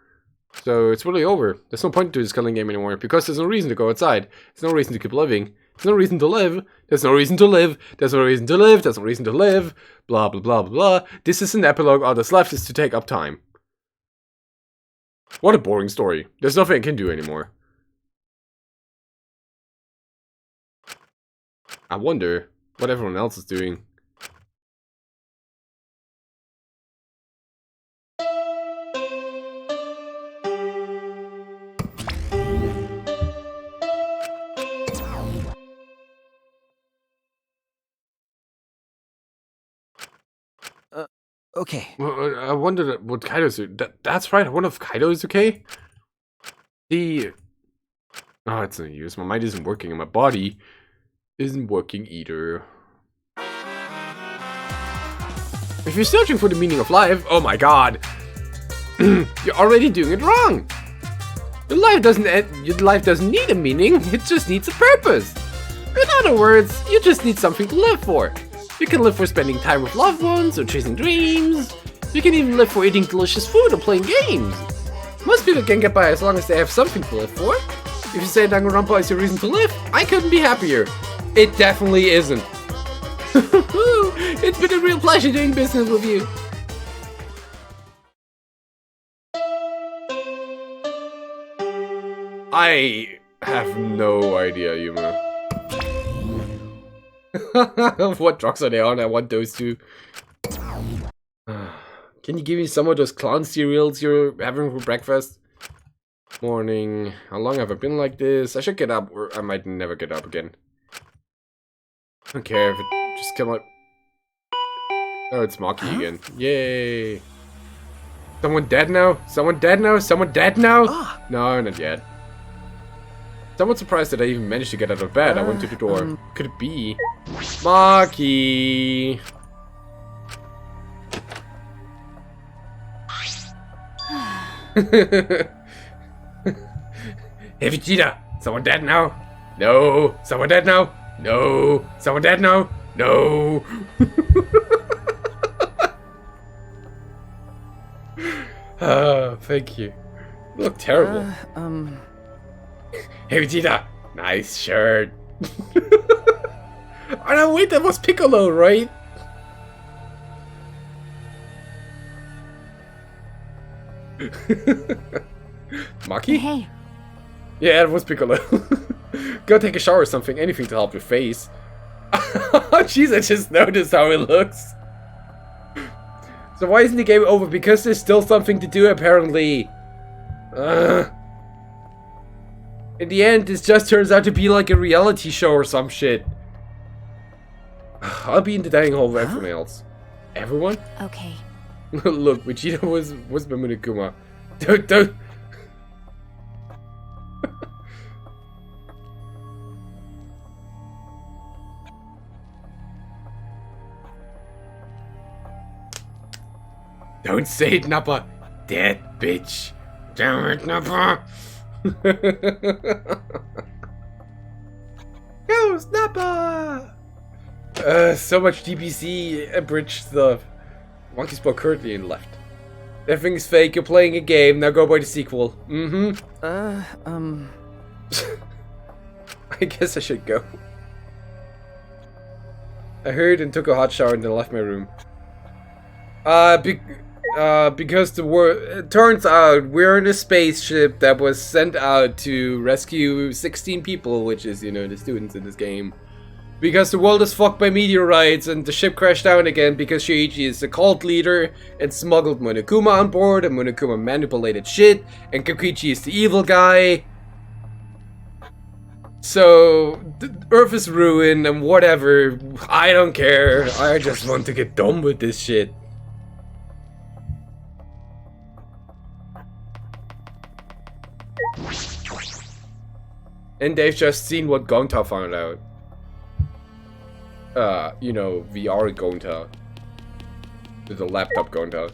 So it's really over. There's no point to this killing game anymore because there's no reason to go outside. There's no reason to keep living. There's no reason to live. There's no reason to live. There's no reason to live. There's no reason to live. Blah, blah, blah, blah, blah. This is an epilogue. All that's left is to take up time. What a boring story. There's nothing I can do anymore. I wonder what everyone else is doing. Okay. Well, I wonder what Kaido's doing. That's right. I wonder if Kaido is okay. Oh, it's no use. My mind isn't working and my body isn't working either. If you're searching for the meaning of life, oh my god, you're already doing it wrong. Your life doesn't need a meaning. It just needs a purpose. In other words, you just need something to live for. You can live for spending time with loved ones or chasing dreams. You can even live for eating delicious food or playing games. Most people can get by as long as they have something to live for. If you say Danganronpa is your reason to live, I couldn't be happier. It definitely isn't. It's been a real pleasure doing business with you. I have no idea, Yuma. What drugs are they on? I want those two. Can you give me some of those clown cereals you're having for breakfast? Morning. How long have I been like this? I should get up, or I might never get up again. I don't care if it just come out. Oh, it's Maki again. Yay. Someone dead now? Someone dead now? Someone dead now? No, not yet. Somewhat surprised that I even managed to get out of bed. I went to the door. Could it be? Maki! Hey Vegeta! Someone dead now? No! Someone dead now? No! Someone dead now? No! Thank you. You look terrible. Hey Vegeta! Nice shirt! Oh no, wait, that was Piccolo, right? Maki? Hey. Yeah, it was Piccolo. Go take a shower or something, anything to help your face. Oh jeez, I just noticed how it looks. So why isn't the game over? Because there's still something to do, apparently. In the end, this just turns out to be like a reality show or some shit. I'll be in the dining hall with everyone else. Everyone? Okay. Look, Vegeta was Mamonokuma. Don't. Don't say it, Nappa. Dead bitch. Damn it, Nappa. Go, Nappa. So much DBC abridged stuff. Monkey spoke currently and left. Everything's fake, you're playing a game, now go buy the sequel. I guess I should go. I heard and took a hot shower and then left my room. Because it turns out we're in a spaceship that was sent out to rescue 16 people, which is, you know, the students in this game. Because the world is fucked by meteorites and the ship crashed down again because Shuichi is the cult leader and smuggled Monokuma on board and Monokuma manipulated shit and Kokichi is the evil guy. So, the Earth is ruined and whatever, I don't care, I just want to get done with this shit. And they've just seen what Gonta found out. You know, VR Gonta. The laptop Gonta.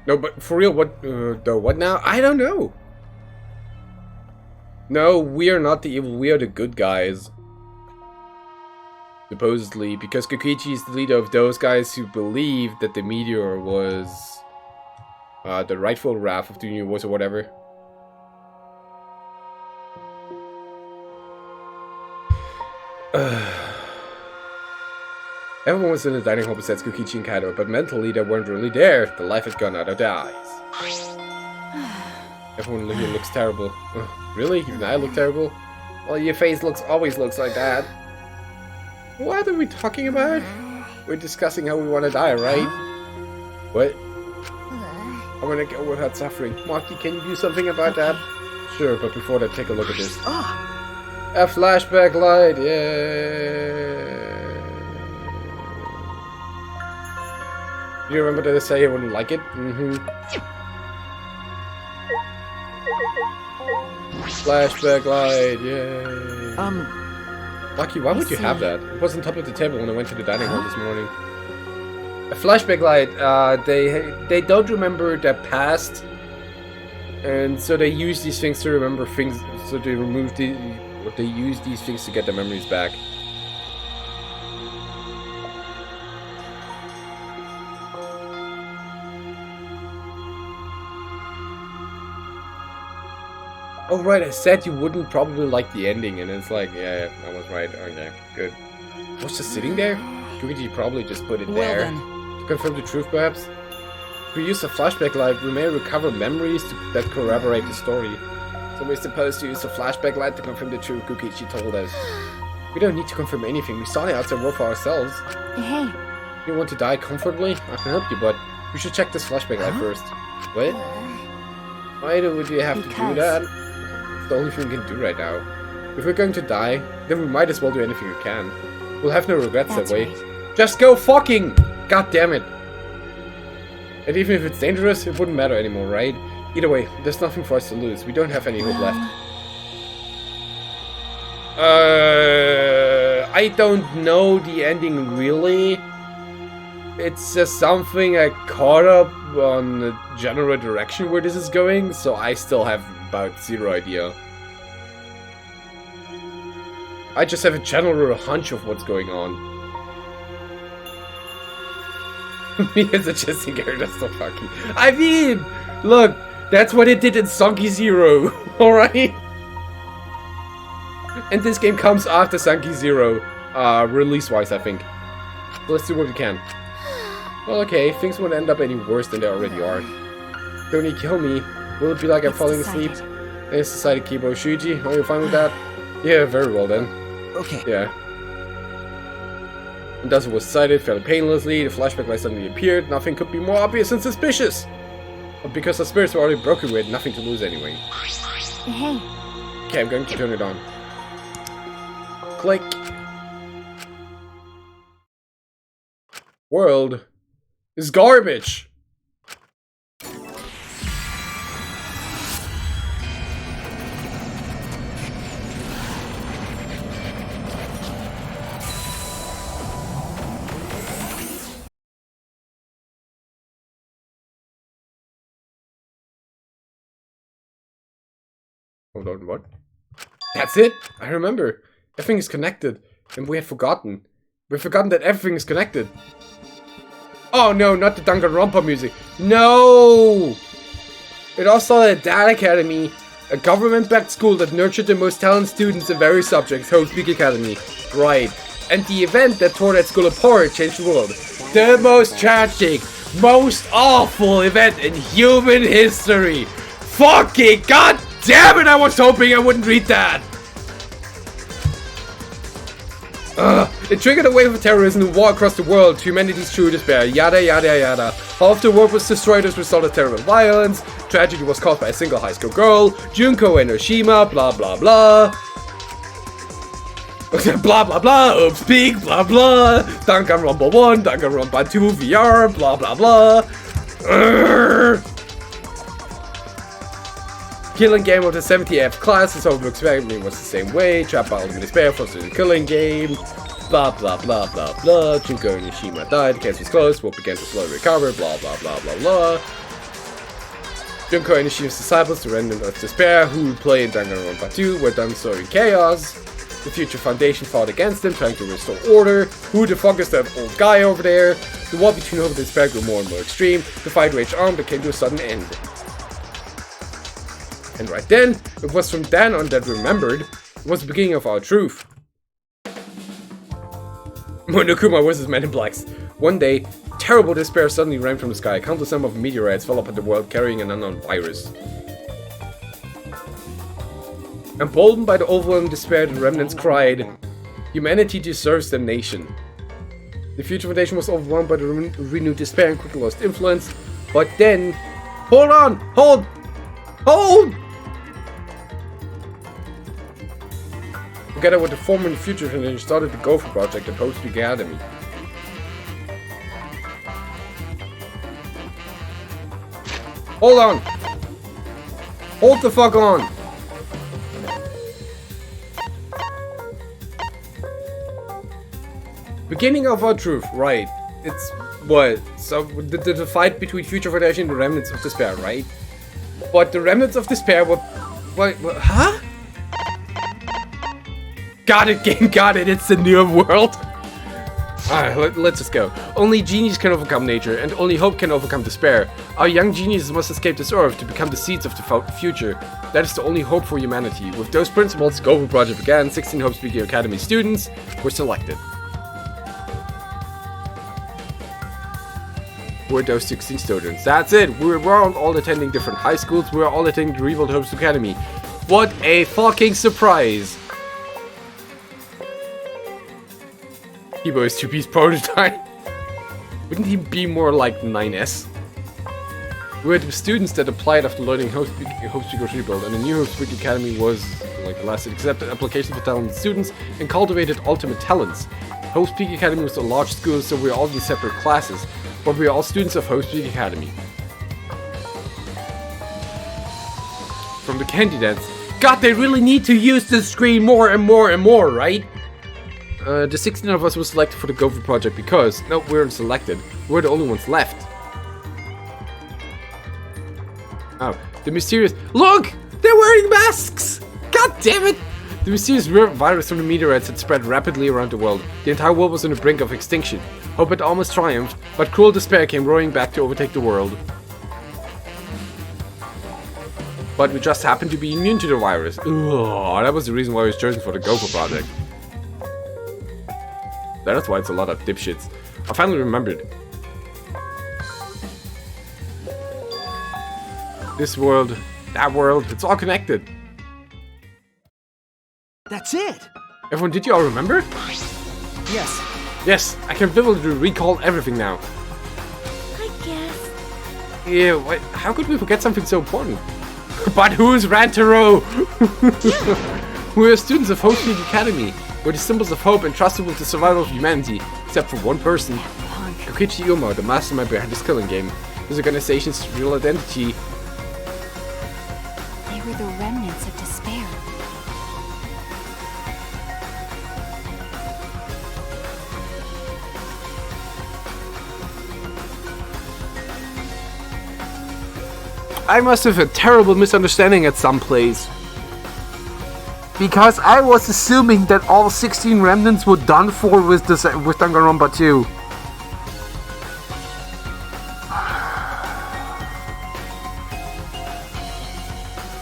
No, but for real, what, what now? I don't know. No, we are not the evil, we are the good guys. Supposedly, because Kokichi is the leader of those guys who believe that the meteor was the rightful wrath of the universe or whatever. Everyone was in the dining hall besides Kokichi and Kaido, but mentally they weren't really there. The life had gone out of their eyes. Everyone here looks terrible. Really? Even I look terrible? Well, your face always looks like that. What are we talking about? We're discussing how we want to die, right? What? I want to go without suffering. Marky, can you do something about that? Sure, but before that, take a look at this. A flashback light, yeah. Do you remember that I say I wouldn't like it? Flashback light, yay. Lucky, why would you have that? It was on top of the table when I went to the dining hall this morning. A flashback light, they don't remember their past, and so they use these things to remember things, so they use these things to get their memories back. Oh right, I said you wouldn't probably like the ending, and it's like, yeah, I was right. Okay, good. What's just sitting there? Kokichi probably just put it there. To confirm the truth, perhaps? If we use a flashback light, we may recover memories that corroborate the story. So we're supposed to use a flashback light to confirm the truth, Kokichi told us. We don't need to confirm anything, we saw the outside world for ourselves. Hey. You want to die comfortably? I can help you, but we should check this flashback light first. What? Why would we have to do that? It's the only thing we can do right now. If we're going to die, then we might as well do anything we can. We'll have no regrets that way. Right. Just go fucking! God damn it! And even if it's dangerous, it wouldn't matter anymore, right? Either way, there's nothing for us to lose. We don't have any hope left. I don't know the ending really. It's just something I caught up on the general direction where this is going, so I still have about zero idea. I just have a general hunch of what's going on. Me as a Jesse character, so fucking. I mean, look, that's what it did in Sanki Zero, alright? And this game comes after Sanki Zero, release-wise, I think. So let's do what we can. Well, okay, things won't end up any worse than they already are. Don't you kill me? Will it be like I'm falling asleep? It's decided, Kibo. Shuji, are you fine with that? Yeah, very well then. Okay. Yeah. And thus it was decided fairly painlessly. The flashback light suddenly appeared. Nothing could be more obvious and suspicious. But because the spirits were already broken, we had nothing to lose anyway. Hey. Okay, I'm going to turn it on. Click. World is garbage. Hold on, what? That's it? I remember. Everything is connected. And we had forgotten. We've forgotten that everything is connected. Oh no, not the Danganronpa music. No! It all started at that academy. A government-backed school that nurtured the most talented students in various subjects, Hope Speak Academy. Right. And the event that tore that school apart changed the world. The most tragic, most awful event in human history. Fucking god damn it, I was hoping I wouldn't read that. It triggered a wave of terrorism and war across the world, humanity's true despair, yada yada yada. Half the world was destroyed as a result of terrible violence, tragedy was caused by a single high school girl, Junko and Oshima, blah blah blah. Blah blah blah, Oops Peak, blah blah, Danganronpa 1, Danganronpa 2, VR, blah blah blah. Killing game of the 70th class, as Overlook's family was the same way. Trapped by ultimate despair, forced to the killing game. Blah blah blah blah blah. Junko and Yoshima died, the case was closed, Wolf began to slowly recover, blah blah blah blah blah. Junko and Yoshima's disciples, the remnant of despair, who play in Danganronpa 2, were done so in chaos. The Future Foundation fought against them, trying to restore order. Who the fuck is that old guy over there? The war between hope and despair grew more and more extreme. The fight raged on, but came to a sudden end. And right then, it was from then on that we remembered, it was the beginning of our truth. Monokuma was his Men in Blacks. One day, terrible despair suddenly rained from the sky. A countless number of meteorites fell upon the world carrying an unknown virus. Emboldened by the overwhelming despair, the remnants cried, "Humanity deserves damnation." The Future Foundation was overwhelmed by the renewed despair and quickly lost influence. But then... Hold on! Hold! Together with the former Future Foundation started the Gopher Project at Hope Speak Academy. Hold on! Hold the fuck on! Beginning of our truth, right. It's what? So, the fight between Future Foundation and the Remnants of Despair, right? But the Remnants of Despair were... What? Huh? Got it, game, got it, it's the new world! Alright, let's just go. Only genies can overcome nature, and only hope can overcome despair. Our young geniuses must escape this earth to become the seeds of the future. That is the only hope for humanity. With those principles, the Gopher Project began. 16 Hope Speaking Academy students were selected. Were those 16 students? That's it! We were all attending different high schools. We were all attending the Revolt Hope Academy. What a fucking surprise! Kibo is 2B's prototype. Wouldn't he be more like 9S? We were the students that applied after loading Hope Speaker's Rebuild, and the new Hope Speaker Academy was like the last. It accepted applications for talented students and cultivated ultimate talents. Hope Speaker Academy was a large school, so we were all in separate classes, but we were all students of Hope Speaker Academy. From the candidates, God, they really need to use this screen more and more and more, right? The 16 of us were selected for the Gopher Project because, no, we weren't selected. We're the only ones left. Oh, the mysterious... Look! They're wearing masks! God damn it! The mysterious virus from the meteorites had spread rapidly around the world. The entire world was on the brink of extinction. Hope had almost triumphed, but cruel despair came roaring back to overtake the world. But we just happened to be immune to the virus. Ugh, that was the reason why I was chosen for the Gopher Project. That's why it's a lot of dipshits. I finally remembered. This world, that world, it's all connected. That's it! Everyone, did you all remember? Yes. Yes, I can vividly recall everything now. I guess. Yeah, what, how could we forget something so important? But who's Rantaro? We're students of Hope Speak Academy. We're the symbols of hope and trustable to the survival of humanity, except for one person. Kokichi Yuma, the mastermind behind this killing game. This organization's real identity. They were the remnants of despair. I must have a terrible misunderstanding at some place. Because I was assuming that all 16 remnants were done for with Danganronpa 2.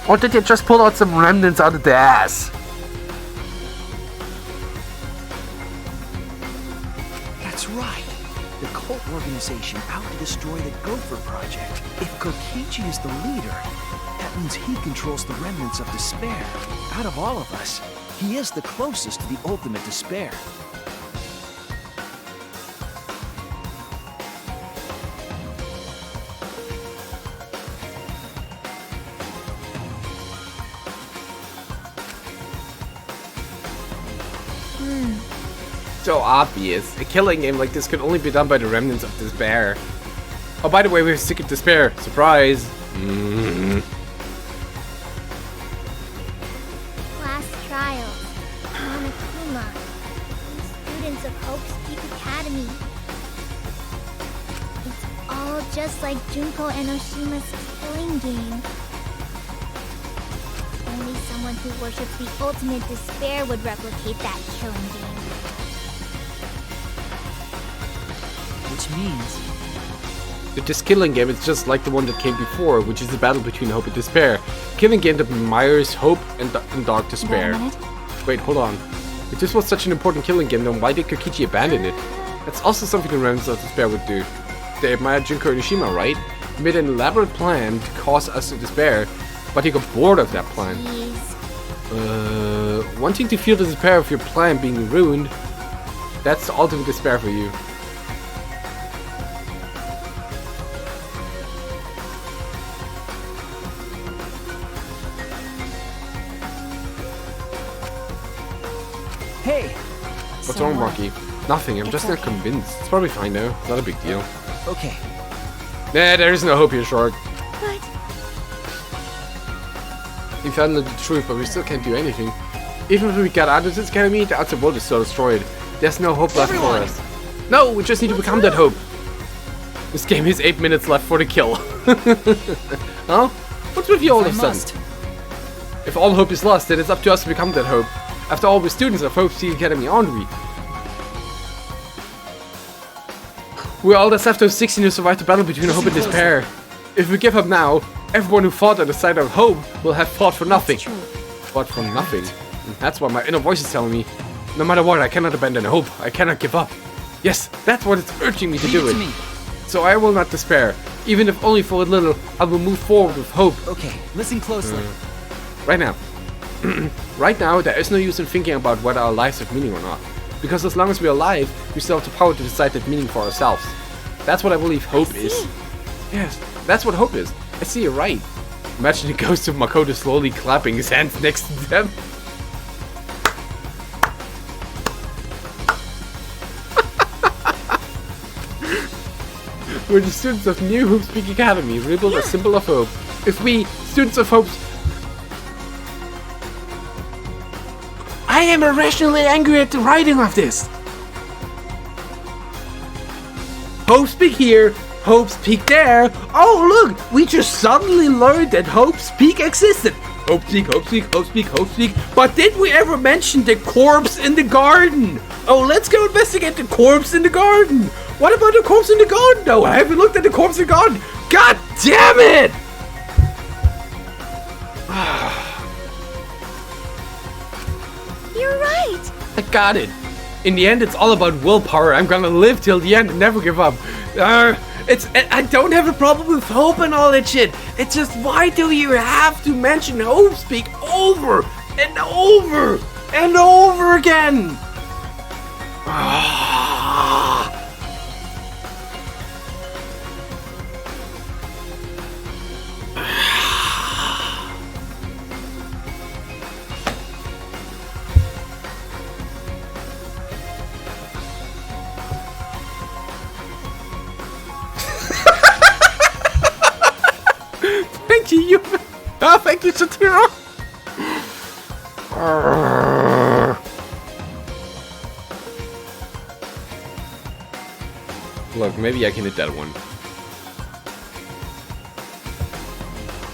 Or did they just pull out some remnants out of their ass? That's right. The cult organization out to destroy the Gopher Project. If Kokichi is the leader, that means he controls the remnants of despair. Out of all of us, he is the closest to the ultimate despair. So obvious. A killing game like this could only be done by the remnants of despair. Oh, by the way, we're sick of despair. Surprise. Last trial. Monokuma. Students of Hope Speak Academy. It's all just like Junko Enoshima's killing game. Only someone who worships the ultimate despair would replicate that killing game. Which means... This killing game is just like the one that came before, which is the battle between hope and despair. Killing game that admires hope and dark despair. Wait a minute. Wait, hold on. If this was such an important killing game, then why did Kokichi abandon it? That's also something the Remnants of Despair would do. They admired Junko Enoshima, right? He made an elaborate plan to cause us to despair, but he got bored of that plan. Jeez. Wanting to feel the despair of your plan being ruined, that's the ultimate despair for you. Hey! What's So wrong, what? Rocky? Nothing, I'm It's just not okay. convinced. It's probably fine though, not a big deal. Okay. Nah, there is no hope here, Shark. But We found the truth, but we still can't do anything. Even if we got out of this academy, the outside world is still destroyed. There's no hope left for us. No, we just need to become that hope. This game has 8 minutes left for the kill. Huh? What's with you all of a I sudden? must. If all hope is lost, then it's up to us to become that hope. After all, we're students of Hope City Academy, aren't we? We're all that's left of 16 who survived the battle between hope and despair. If we give up now, everyone who fought on the side of hope will have fought for nothing. That's true. Fought for nothing. And that's what my inner voice is telling me. No matter what, I cannot abandon hope. I cannot give up. Yes, that's what it's urging me to do Leave it. it to me. So I will not despair. Even if only for a little, I will move forward with hope. Okay, listen closely. Right now. Right now, there is no use in thinking about whether our lives have meaning or not. Because as long as we're alive, we still have the power to decide that meaning for ourselves. That's what I believe hope is. Yes, that's what hope is. I see you're right. Imagine the ghost of Makoto slowly clapping his hands next to them. We're the students of New Hoop Speak Academy. We build a symbol of hope. If we, students of hope... I am irrationally angry at the writing of this. Hope Speak here, Hope Speak there. Oh look, we just suddenly learned that Hope Speak existed. Hope Speak, Hope Speak, Hope Speak, Hope Speak. But did we ever mention the corpse in the garden? Oh, let's go investigate the corpse in the garden. What about the corpse in the garden though? I haven't looked at the corpse in the garden. God damn it! you're right. I got it. In the end, it's all about willpower. I'm gonna live till the end and never give up. I don't have a problem with hope and all that shit. It's just, why do you have to mention Hope Speak over and over and over again? Thank you, thank you, Satira. Look, maybe I can hit that one.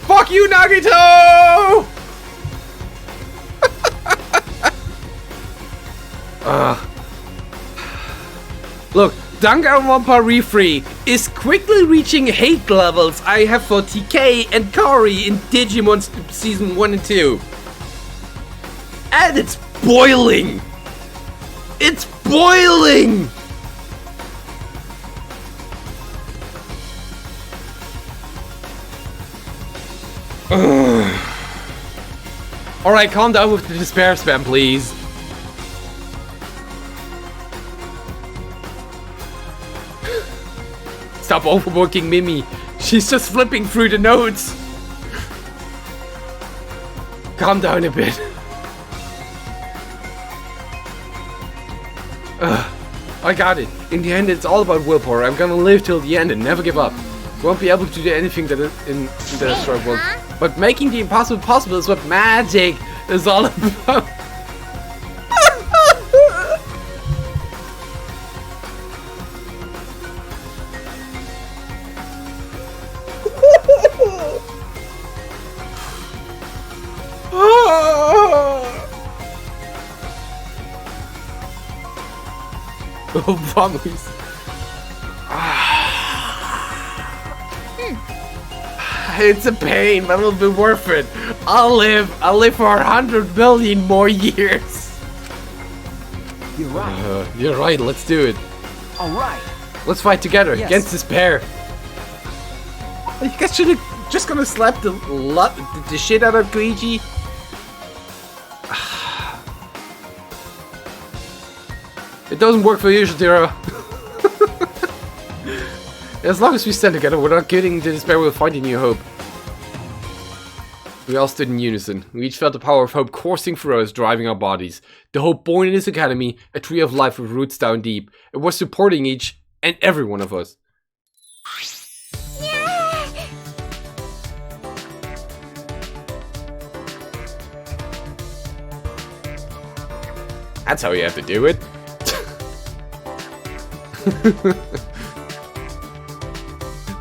Fuck you, Nagito! Look, Danganronpa Refree is quickly reaching hate levels I have for TK and Kari in Digimon Season 1 and 2. And it's boiling! It's boiling! Alright, calm down with the despair spam, please. Stop overworking Mimi. She's just flipping through the notes. Calm down a bit. I got it. In the end, it's all about willpower. I'm gonna live till the end and never give up. Won't be able to do anything that is in the short world. But making the impossible possible is what magic is all about. Oh, vamos. It's a pain, but it'll be worth it. I'll live for 100 million more years. You're right. You're right, let's do it. All right. Let's fight together Yes. against despair. You guys should have just gonna slap the shit out of Luigi. It doesn't work for you, Shatira. As long as we stand together, we're not getting to despair, we'll find a new hope. We all stood in unison. We each felt the power of hope coursing through us, driving our bodies. The hope born in this academy, a tree of life with roots down deep. It was supporting each and every one of us. That's how you have to do it.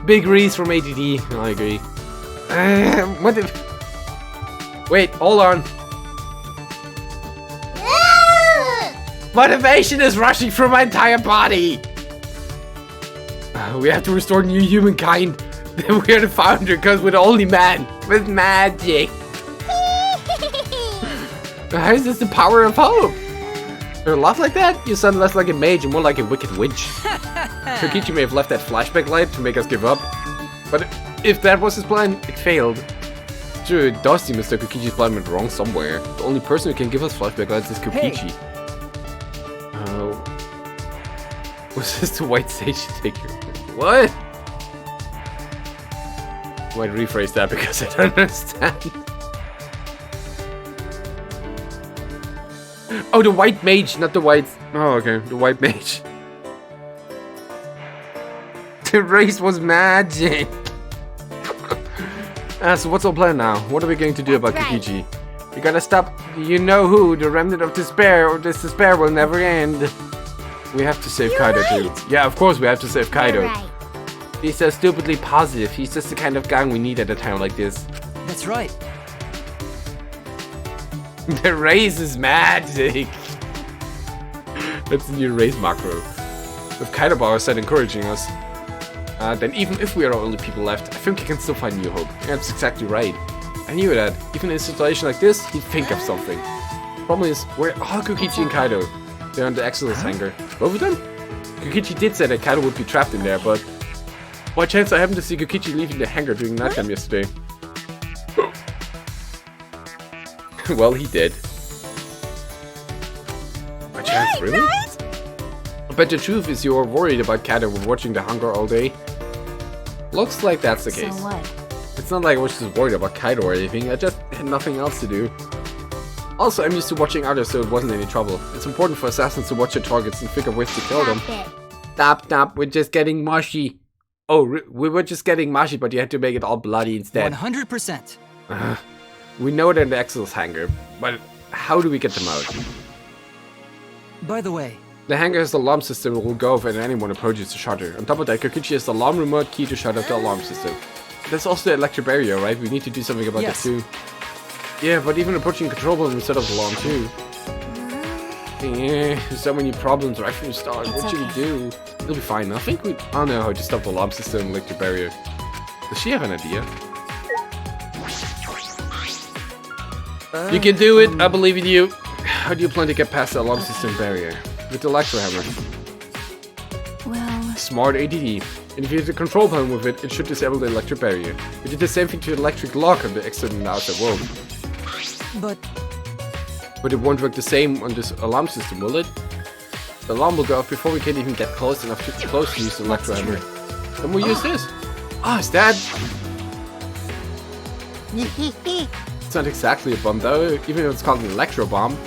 Big Reese from ADD. I agree. What if... Wait, hold on. Motivation is rushing through my entire body. We have to restore new humankind. We are the founder because we're the only man with magic. How is this the power of hope? You laugh like that? You sound less like a mage and more like a wicked witch. Kokichi may have left that flashback light to make us give up. But if that was his plan, it failed. Sure, it does seem as though Kokichi's plan went wrong somewhere. The only person who can give us flashback lights is Kokichi. Was this the white stage taker? What? I might rephrase that because I don't understand. Oh, the white mage, not the white... Oh, okay, the white mage. The race was magic. So what's our plan now? What are we going to do about Kokichi? We gotta stop you-know-who, the remnant of despair, or this despair will never end. We have to save Kaido too. Yeah, of course we have to save Kaido. Right. He's so stupidly positive. He's just the kind of gang we need at a time like this. That's right. The race is magic. That's the new race macro. With Kaido by our side encouraging us, then even if we are the only people left, I think we can still find new hope. Yeah, that's exactly right. I knew that. Even in a situation like this, he'd think of something. Problem is, where are Kokichi and Kaido? They're on the Exodus hangar. Both of them? Kokichi did say that Kaido would be trapped in there, but by chance I happened to see Kokichi leaving the hangar during nighttime yesterday. Well, he did. By chance, really? But the truth is you're worried about Kaido watching the hangar all day. Looks like that's the case. So what? It's not like I was just worried about Kaido or anything, I just had nothing else to do. Also, I'm used to watching others, so it wasn't any trouble. It's important for assassins to watch their targets and figure ways to kill them. Stop, we're just getting mushy. Oh, we were just getting mushy, but you had to make it all bloody instead. 100%. We know they're in the Exodus hangar, but how do we get them out? By the way, The hangar has the alarm system that will go off when anyone approaches the shutter. On top of that, Kokichi has the alarm remote key to shut off the alarm system. There's also the electric barrier, right? We need to do something about Yes. that too. Yeah, but even approaching the control room will set off the alarm too. Yeah, there's so many problems right from the start. What should we do? It'll be fine. I think we... I don't know how to stop the alarm system and electric barrier. Does she have an idea? You can do it. I believe in you. How do you plan to get past the alarm system barrier? With the electro hammer. Well, Smart ADD. And if you hit the control panel with it, it should disable the electric barrier. We did the same thing to the electric lock on the exit and the outside world. But it won't work the same on this alarm system, will it? The alarm will go off before we can even get close enough to use the electro hammer. Then we'll use this. Ah, is that? It's not exactly a bomb though, even if it's called an electro bomb.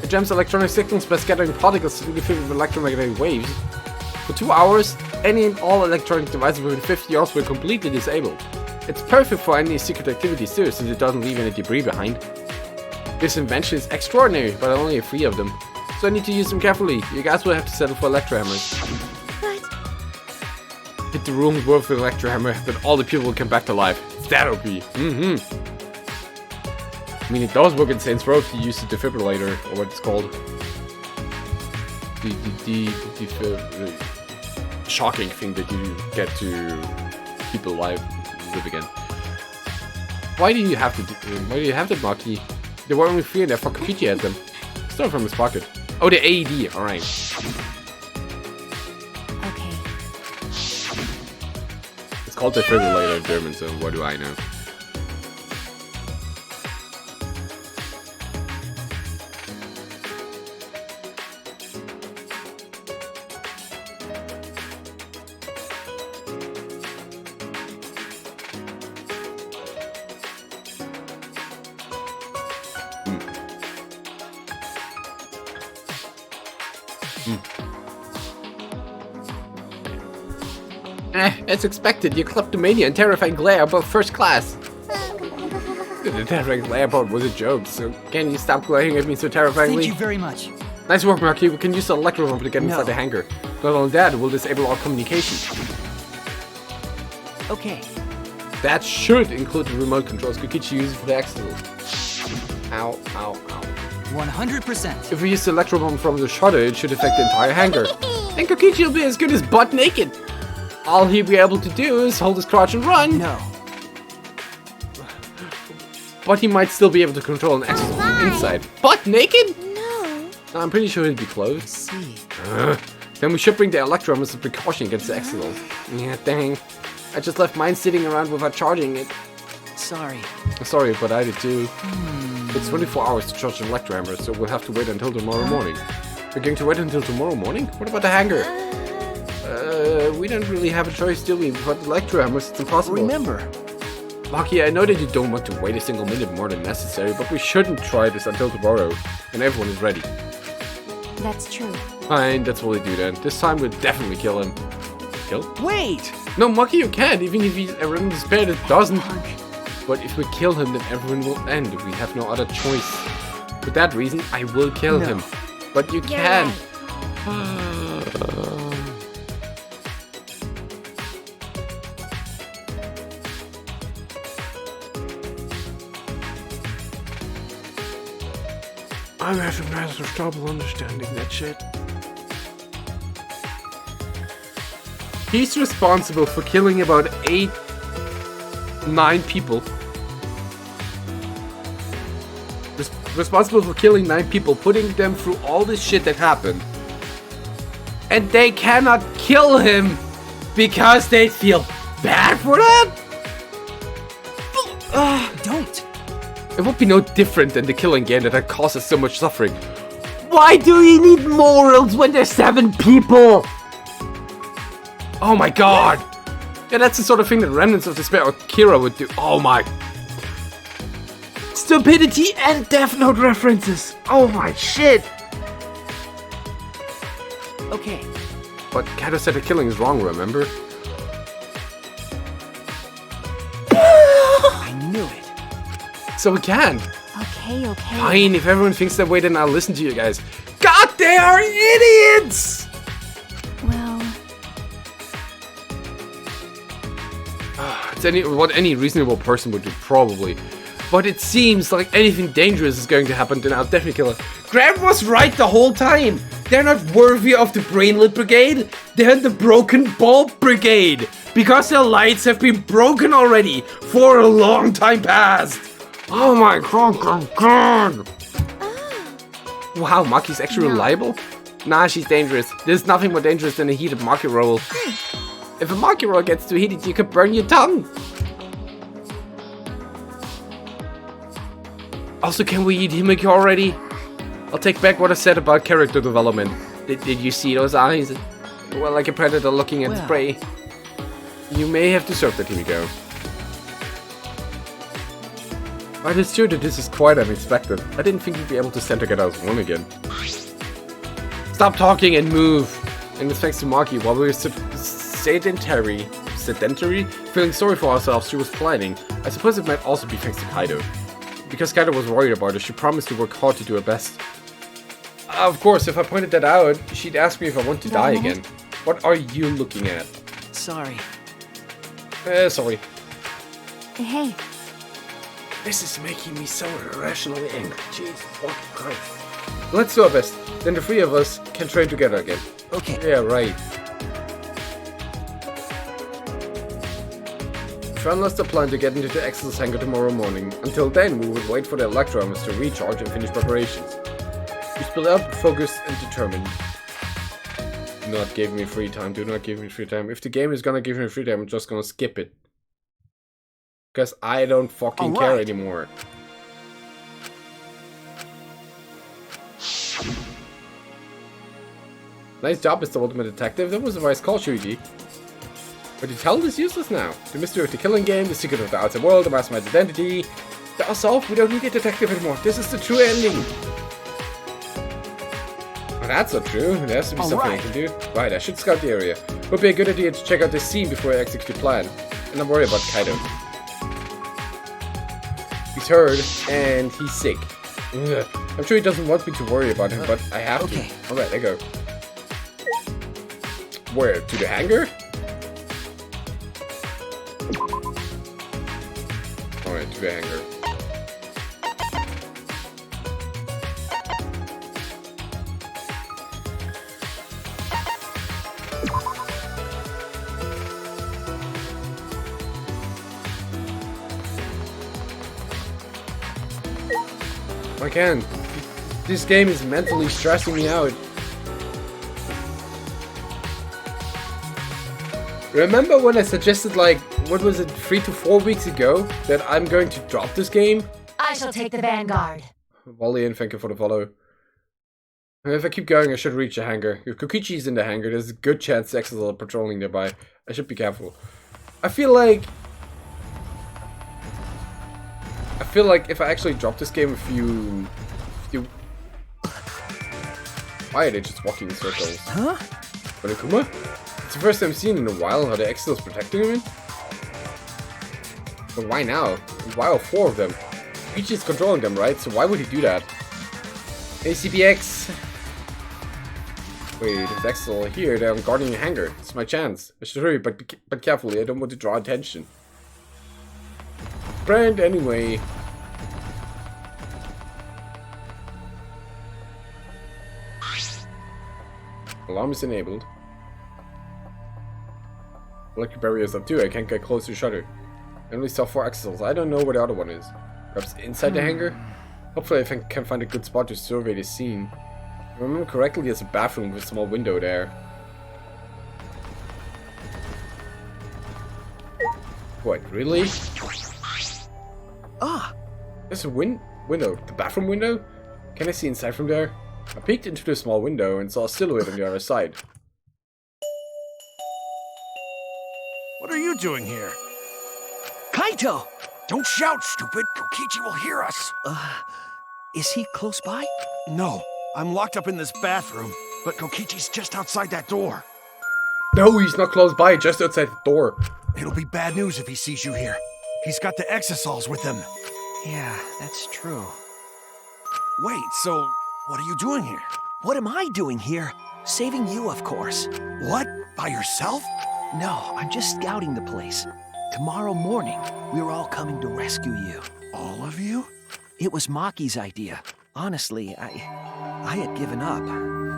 It jams electronic signals by scattering particles to the field of electromagnetic waves. For 2 hours, any and all electronic devices within 50 yards were completely disabled. It's perfect for any secret activities too, since it doesn't leave any debris behind. This invention is extraordinary, but I only have 3 of them. So I need to use them carefully. You guys will have to settle for electro hammers. Hit the room worth the electro hammer, then all the people will come back to life. It's that OP. I mean, it does work in Saints Row if you use the defibrillator, or what it's called. the shocking thing that you get to keep alive, live again. Why do you have to? Why do you have the Maki? There were only 3 and I thought Kokichi had them. Stole from his pocket. Oh, the AED. All right. Okay. It's called defibrillator in German, so what do I know? As expected, your kleptomania and terrifying glare are both first class. The terrifying glare part was a joke, so can you stop glaring at me so terrifyingly? Thank you very much. Nice work, Maki. We can use the electro pump to get inside No. the hangar. Not only that, it will disable all communication. Okay. That should include the remote controls Kokichi uses for the accident. Ow, ow, ow. 100%. If we use the electro pump from the shutter, it should affect the entire hangar. And Kokichi will be as good as butt naked. All he'll be able to do is hold his crotch and run. No. But he might still be able to control an exit from the inside. Butt naked? No. I'm pretty sure he'd be close. See. Then we should bring the electro as a precaution against the accident. Yeah, dang. I just left mine sitting around without charging it. Sorry. Sorry, but I did too. It's 24 hours to charge the electro hammer, so we'll have to wait until tomorrow morning. We're going to wait until tomorrow morning? What about the hangar? We don't really have a choice, do we? Without the electro hammers, it's impossible. Remember, Maki, I know that you don't want to wait a single minute more than necessary, but we shouldn't try this until tomorrow, when everyone is ready. That's true. Fine, that's what we do then. This time we'll definitely kill him. Kill? wait! No, Maki, you can't, even if he's in despair, it doesn't. But if we kill him, then everyone will end. We have no other choice. For that reason, I will kill No. him. But you You're can. I'm having massive trouble understanding that shit. He's responsible for killing about 9 people. Responsible for killing 9 people, putting them through all this shit that happened. And they cannot kill him because they feel bad for that? Don't! It would be no different than the killing game that causes so much suffering. Why do you need morals when there's 7 people? Oh my god! Yeah, that's the sort of thing that Remnants of Despair or Kira would do. Oh my... Stupidity and Death Note references! Oh my shit! Okay. But Kato said the killing is wrong, remember? I knew it. So we can. Okay, okay. Fine, if everyone thinks that way, then I'll listen to you guys. God, they are idiots! Well, It's what any reasonable person would do, probably. But it seems like anything dangerous is going to happen, then I'll definitely kill her. Graham was right the whole time! They're not worthy of the Brainlet Brigade, they're the Broken Bulb Brigade! Because their lights have been broken already, for a long time past! Oh my god! Wow, Maki's actually reliable? Nah, she's dangerous. There's nothing more dangerous than a heated Maki roll. If a Maki roll gets too heated, you could burn your tongue! Also, can we eat Himeki already? I'll take back what I said about character development. Did you see those eyes? Well, like a predator looking at its Well. prey. You may have deserved that, Himeko. But it's true that this is quite unexpected. I didn't think we'd be able to stand together as one again. Stop talking and move! And it's thanks to Maki, while we were sedentary, feeling sorry for ourselves, she was planning. I suppose it might also be thanks to Kaido. Because Kaido was worried about her, she promised to work hard to do her best. Of course, if I pointed that out, she'd ask me if I want to die again. What are you looking at? Sorry. Sorry. hey, This is making me so irrationally angry. Jesus fucking Christ. Let's do our best. Then the three of us can train together again. Okay. Yeah, right. Tran lost the plan to get into the Excel's hangar tomorrow morning. Until then, we would wait for the electrons to recharge and finish preparations. We split up, focused, and determined. Do not give me free time. Do not give me free time. If the game is gonna give me free time, I'm just gonna skip it. Because I don't fucking care anymore. Nice job, Mr. Ultimate Detective. That was a nice call, Shuji. But the talent is useless now. The mystery of the killing game, the secret of the outside world, the mastermind's identity. They are solved. We don't need a detective anymore. This is the true ending. Oh, that's not true. There has to be something I can do. Right, I should scout the area. Would be a good idea to check out this scene before I execute the plan. And don't worry about Kaido. He's hurt, and he's sick. Ugh. I'm sure he doesn't want me to worry about him, but I have to. Alright, there you go. Where? To the hangar? Alright, to the hangar. I can't. This game is mentally stressing me out. Remember when I suggested, like, what was it, 3 to 4 weeks ago, that I'm going to drop this game? I shall take the vanguard. Valiant, thank you for the follow. If I keep going, I should reach the hangar. If Kokichi's in the hangar, there's a good chance the Exes are patrolling nearby. I should be careful. I feel like if I actually drop this game a few... Why are they just walking in circles? Huh? But Akuma? It's the first time I've seen in a while how the Exes protecting him. But why now? Why are 4 of them? Kokichi is controlling them, right? So why would he do that? ACBX! Wait, if the Exes are here, they're guarding a hangar. It's my chance. I should hurry, but carefully. I don't want to draw attention. Brand anyway. Alarm is enabled. Electric barrier is up too. I can't get close to the shutter. I only saw 4 axles. I don't know where the other one is. Perhaps inside the hangar? Hopefully I can find a good spot to survey the scene. If I remember correctly, there's a bathroom with a small window there. What, really? Ah! There's a window. The bathroom window? Can I see inside from there? I peeked into the small window and saw a silhouette on the other side. What are you doing here? Kaito! Don't shout, stupid! Kokichi will hear us! Is he close by? No, I'm locked up in this bathroom, but Kokichi's just outside that door. No, he's not close by, just outside the door. It'll be bad news if he sees you here. He's got the exosols with him. Yeah, that's true. Wait, so what are you doing here? What am I doing here? Saving you, of course. What? By yourself? No, I'm just scouting the place. Tomorrow morning, we're all coming to rescue you. All of you? It was Maki's idea. Honestly, I had given up.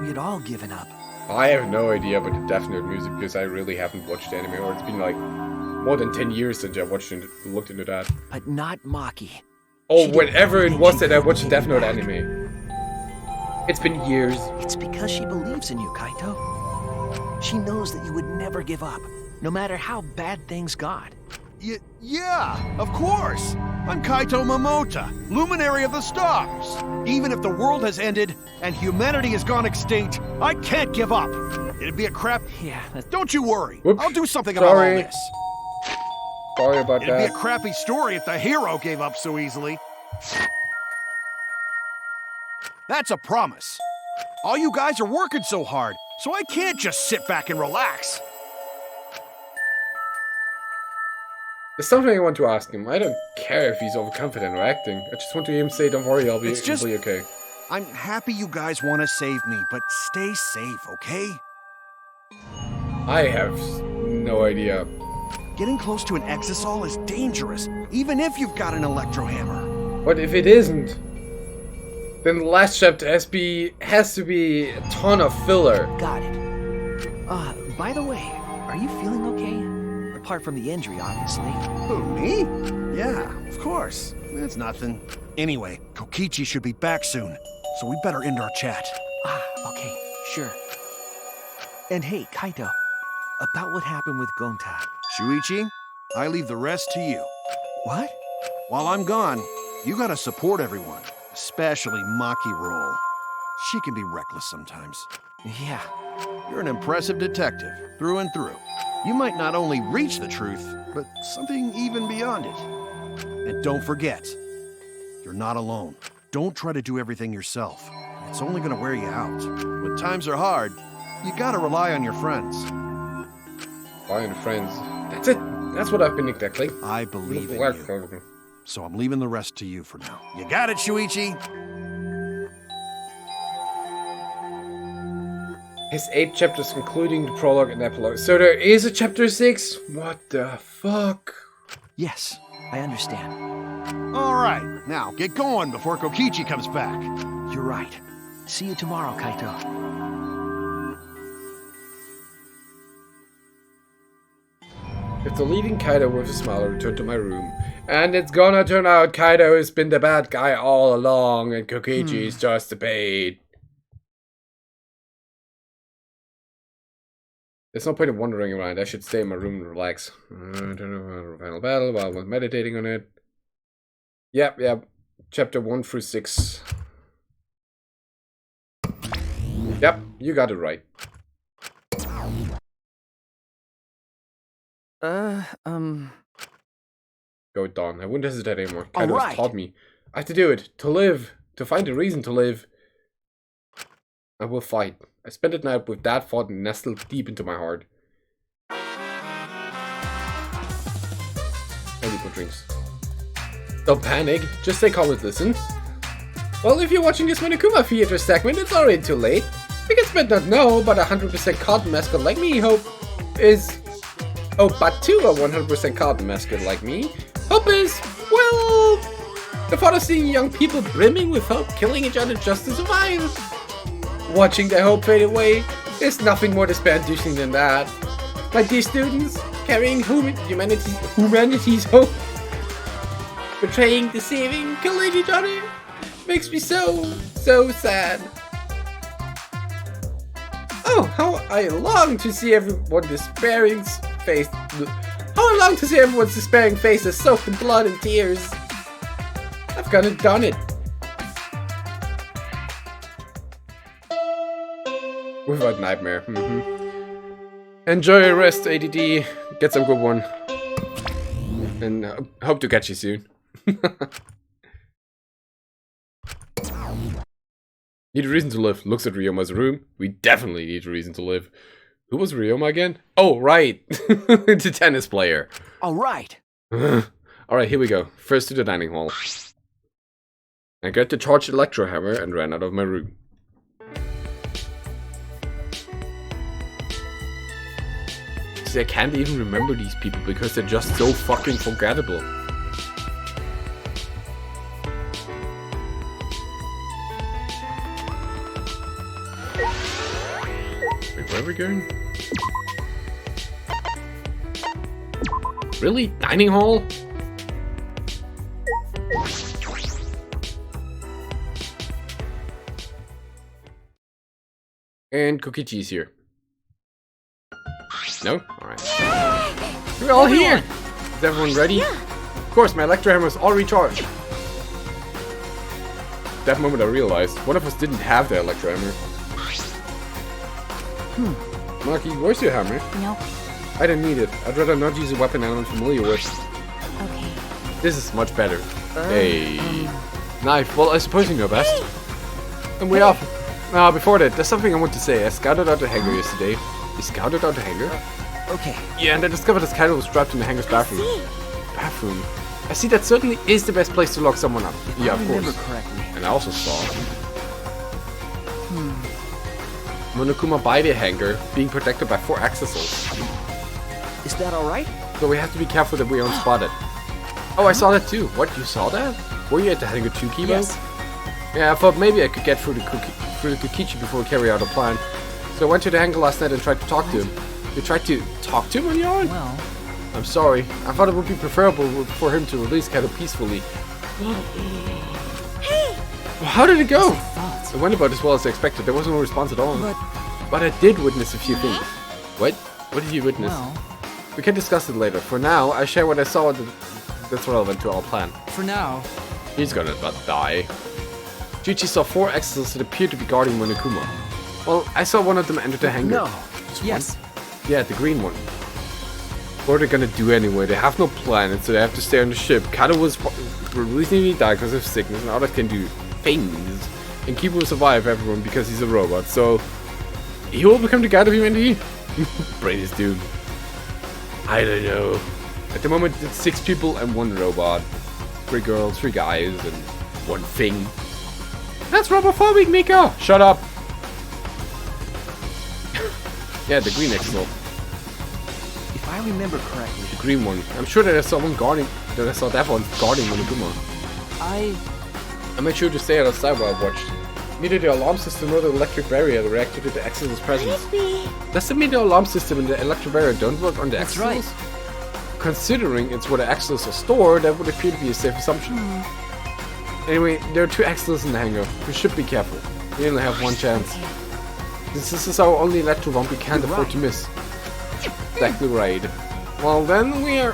We had all given up. I have no idea about the Death Note music because I really haven't watched anime, or it's been like more than 10 years since I looked into that. But not Maki. Oh, whenever it was that I watched the Death Note anime. It's been years. It's because she believes in you, Kaito. She knows that you would never give up, no matter how bad things got. Yeah, of course. I'm Kaito Momota, luminary of the stars. Even if the world has ended and humanity has gone extinct, I can't give up. It'd be a crap... Yeah, Don't you worry. Whoops. I'll do something about all this. Sorry about It'd that. be a crappy story if the hero gave up so easily. That's a promise. All you guys are working so hard, so I can't just sit back and relax. There's something I want to ask him. I don't care if he's overconfident or acting. I just want to hear him say, don't worry, I'll be okay. I'm happy you guys want to save me, but stay safe, okay? I have no idea. Getting close to an exisal is dangerous, even if you've got an electro hammer. What if it isn't? Then the last chapter has to be a ton of filler. Got it. By the way, are you feeling okay? Apart from the injury, obviously. Who, me? Yeah, of course. It's nothing. Anyway, Kokichi should be back soon, so we better end our chat. Okay, sure. And hey, Kaito, about what happened with Gonta. Shuichi, I leave the rest to you. What? While I'm gone, you gotta support everyone, especially Maki Roll. She can be reckless sometimes. Yeah. You're an impressive detective, through and through. You might not only reach the truth, but something even beyond it. And don't forget, you're not alone. Don't try to do everything yourself. It's only gonna wear you out. When times are hard, you gotta rely on your friends. Rely on friends. That's it. That's what I've been neglecting. I believe in you. So I'm leaving the rest to you for now. You got it, Shuichi? His 8 chapters, including the prologue and epilogue. So there is a chapter 6? What the fuck? Yes, I understand. All right, now get going before Kokichi comes back. You're right. See you tomorrow, Kaito. After leaving Kaido with a smile, I returned to my room. And it's gonna turn out Kaido has been the bad guy all along, and Kokichi is just the bait. There's no point in wandering around. I should stay in my room and relax. Final battle while I was meditating on it. Yep. Chapter 1 through 6. Yep, you got it right. Go Dawn. I wouldn't hesitate anymore. Kaido has taught me. I have to do it. To live. To find a reason to live. I will fight. I spent the night with that thought nestled deep into my heart. I need more drinks. Don't panic. Just stay calm and listen. Well, if you're watching this Monokuma Theater segment, it's already too late. Because you might not know, but a 100% cotton mascot like me but to a 100% cotton mascot like me, hope is, well, the thought of seeing young people brimming with hope killing each other just to survive. Watching their hope fade away is nothing more despair-inducing than that. Like these students, carrying humanity's hope, betraying, deceiving, killing each other, makes me so sad. Oh, how I long to see everyone's despairing faces soaked in blood and tears. I've gone and done it. Without nightmare. Enjoy your rest, ADD. Get some good one. And hope to catch you soon. Need a reason to live. Looks at Ryoma's room. We definitely need a reason to live. Who was Ryoma again? Oh, right. The tennis player. Alright. Alright, here we go. First to the dining hall. I got the charged electro hammer and ran out of my room. See, I can't even remember these people because they're just so fucking forgettable. Wait, where are we going? Really? Dining hall? And Kokichi's here. No? Alright. We're all here! Is everyone ready? Yeah. Of course, my electro hammer is all recharged. That moment I realized one of us didn't have the electro hammer. Maki, where's your hammer? Nope. I don't need it. I'd rather not use a weapon I'm unfamiliar with. Okay. This is much better. Hey. Knife. Well, I suppose you know best. And we're off. Before that, there's something I want to say. I scouted out the hangar yesterday. You scouted out the hangar? Okay. Yeah, and I discovered this Kaido was trapped in the hangar's bathroom. Bathroom? I see that certainly is the best place to lock someone up. Yeah, of course. Correctly. And I also saw Monokuma by the hangar being protected by 4 Exisals. Is that alright? So we have to be careful that we aren't spotted. Oh, I saw that too. What, you saw that? Were you at the Hangar 2 keyboard? Yes. Yeah, I thought maybe I could get through the Kokichi before we carry out a plan. So I went to the hangar last night and tried to talk to him. You tried to talk to him on your own? Well, I'm sorry. I thought it would be preferable for him to release Kato peacefully. Hey! Well, how did it go? thoughts. It went about as well as I expected. There was no response at all. But, But I did witness a few things. What? What did you witness? well, We can discuss it later. For now, I share what I saw that's relevant to our plan. for now, He's gonna not die. Juichi saw 4 Exos that appeared to be guarding Monokuma. Well, I saw one of them enter the hangar. No. Just one? yes. Yeah, the green one. What are they gonna do anyway? They have no planet, so they have to stay on the ship. Kato was recently died because of sickness, and others can do things. And Kiba will survive everyone because he's a robot, so he will become the god of humanity? Brainless dude. I don't know. At the moment, it's 6 people and 1 robot. 3 girls, 3 guys, and 1 thing. That's robophobic, Miko! Shut up! Yeah, the green Exo. If I remember correctly, The green one. I'm sure that I saw one guarding. That I saw that one guarding Monokuma. I made sure to stay outside while I watched. Neither the alarm system nor the electric barrier reacted to the Exo's presence. Does it mean the alarm system and the electric barrier don't work on the That's Exos? right. Considering it's where the Exos are stored, that would appear to be a safe assumption. Anyway, there are 2 Exos in the hangar. We should be careful. We only have 1 chance. Since this is our only electro bomb, we can't afford to miss. Exactly right. Well then we're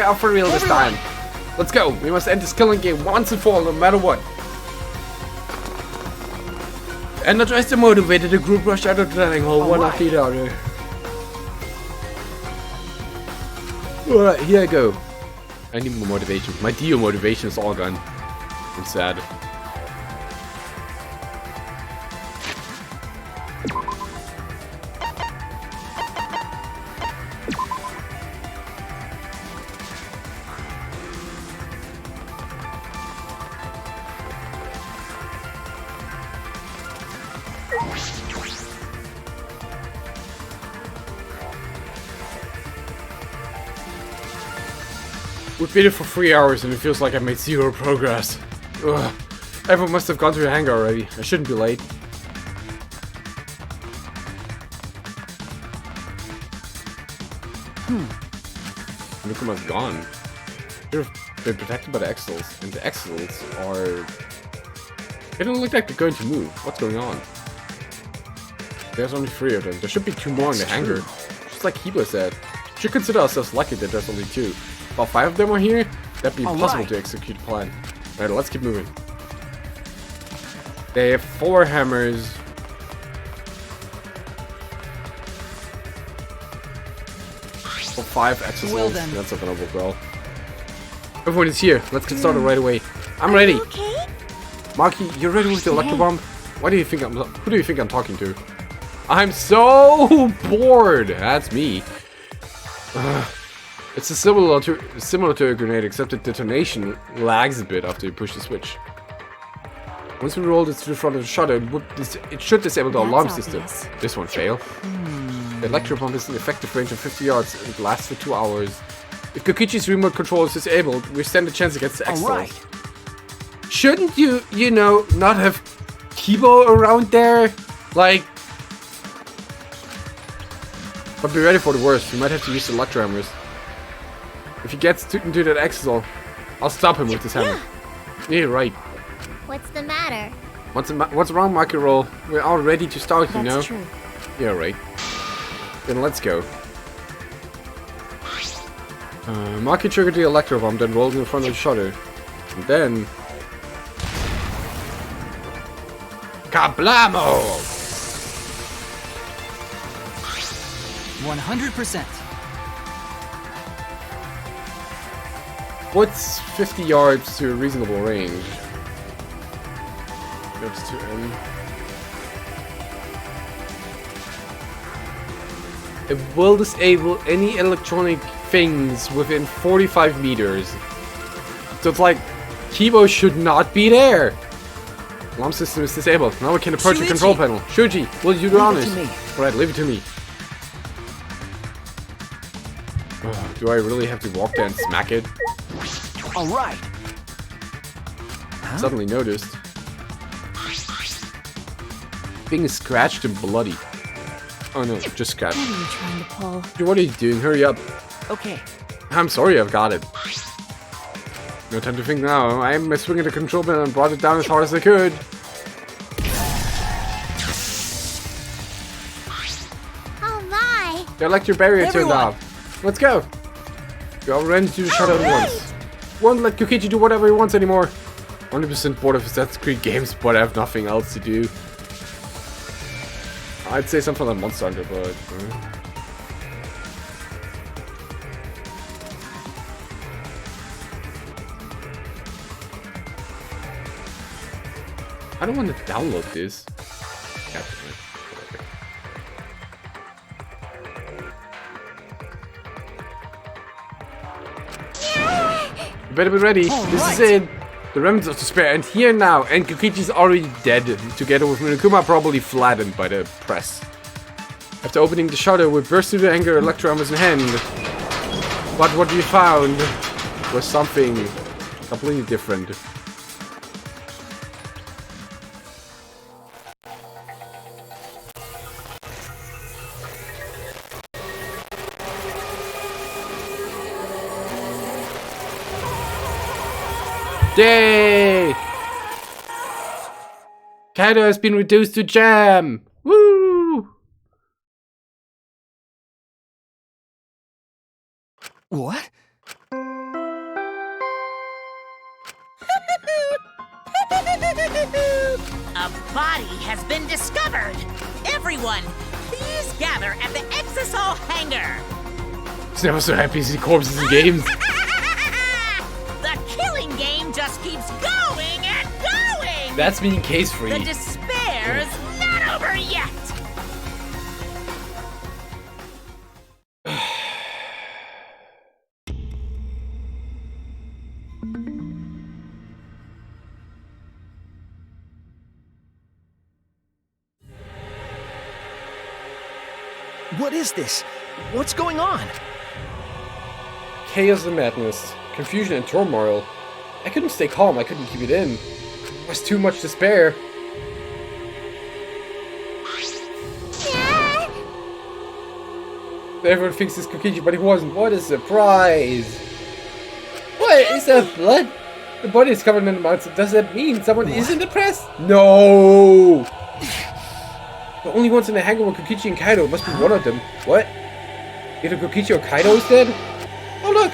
out for real this time. Let's go. We must end this killing game once and for all, no matter what. Energized and motivated, the group rushed out of the dining hall, one after the other. Alright, here I go. I need more motivation. My Dio motivation is all gone. I'm sad. We've been here for 3 hours and it feels like I made 0 progress. Ugh. Everyone must have gone to the hangar already. I shouldn't be late. Monokuma's gone. They've been protected by the Exils, and the Exils are... They don't look like they're going to move. What's going on? There's only 3 of them. There should be 2 more in the hangar. Just like Kiba said. We should consider ourselves lucky that there's only 2. If all 5 of them are here, that'd be impossible to execute a plan. Alright, let's keep moving. They have 4 hammers. Or 5 exercises. Well then. That's not gonna work well. Everyone is here. Let's get started right away. I'm ready. Okay? Marky, you ready with the electro bomb? Why do you think who do you think I'm talking to? I'm so bored. That's me. It's similar to a grenade, except the detonation lags a bit after you push the switch. Once we roll this to the front of the shutter, it should disable the alarm system. This won't fail. The electro bomb is an effective range of 50 yards and it lasts for 2 hours. If Kokichi's remote control is disabled, we stand a chance against the Exos. Shouldn't you know, not have Kibo around there? Like... But be ready for the worst. We might have to use the electro hammers. If he gets into that Exo, I'll stop him with this hammer. Yeah, right. What's the matter? What's wrong, Marky Roll? We're all ready to start, you know? That's true. Yeah, right. Then let's go. Marky triggered the electro bomb, then rolled in front of the shutter. And then... Kablamo! 100%. What's 50 yards to a reasonable range? Goes to M. It will disable any electronic things within 45 meters. So it's like, Kibo should not be there. Alarm system is disabled. Now we can approach the control panel. Shuji, will you do honors? Alright, leave it to me. Do I really have to walk there and smack it? All right. Suddenly noticed. Being scratched and bloody. Oh no, just scratched. What are you trying to pull? Dude, what are you doing? Hurry up. Okay. I'm sorry, I've got it. No time to think now. I'm swinging the control button and brought it down as hard as I could. Oh my! The electric barrier turned Everyone. off. Let's go. We all ran to the shut at once. Won't let Kokichi do whatever he wants anymore. 100% bored of Assassin's Creed games, but I have nothing else to do. I'd say something like Monster Hunter, but... I don't want to download this. You better be ready. This is it. The remnants of despair end here now, and Kokichi's already dead, together with Monokuma probably flattened by the press. After opening the shutter, we burst through the anger, electro arms in hand. But what we found was something completely different. Yay! Kaido has been reduced to jam! Woo! What? A body has been discovered! Everyone, please gather at the Exisol hangar! He's never so happy to see corpses in games. The killing game just keeps going and going! That's being case free. The despair's not over yet! What is this? What's going on? Chaos and madness, confusion and turmoil. I couldn't stay calm, I couldn't keep it in. There was too much despair. Everyone thinks it's Kokichi, but he wasn't. What a surprise! What? Is that blood? The body is covered in amounts. Does that mean someone is in the press? No! The only ones in the hangar were Kokichi and Kaido. It must be one of them. What? Either Kokichi or Kaido is dead? Oh look!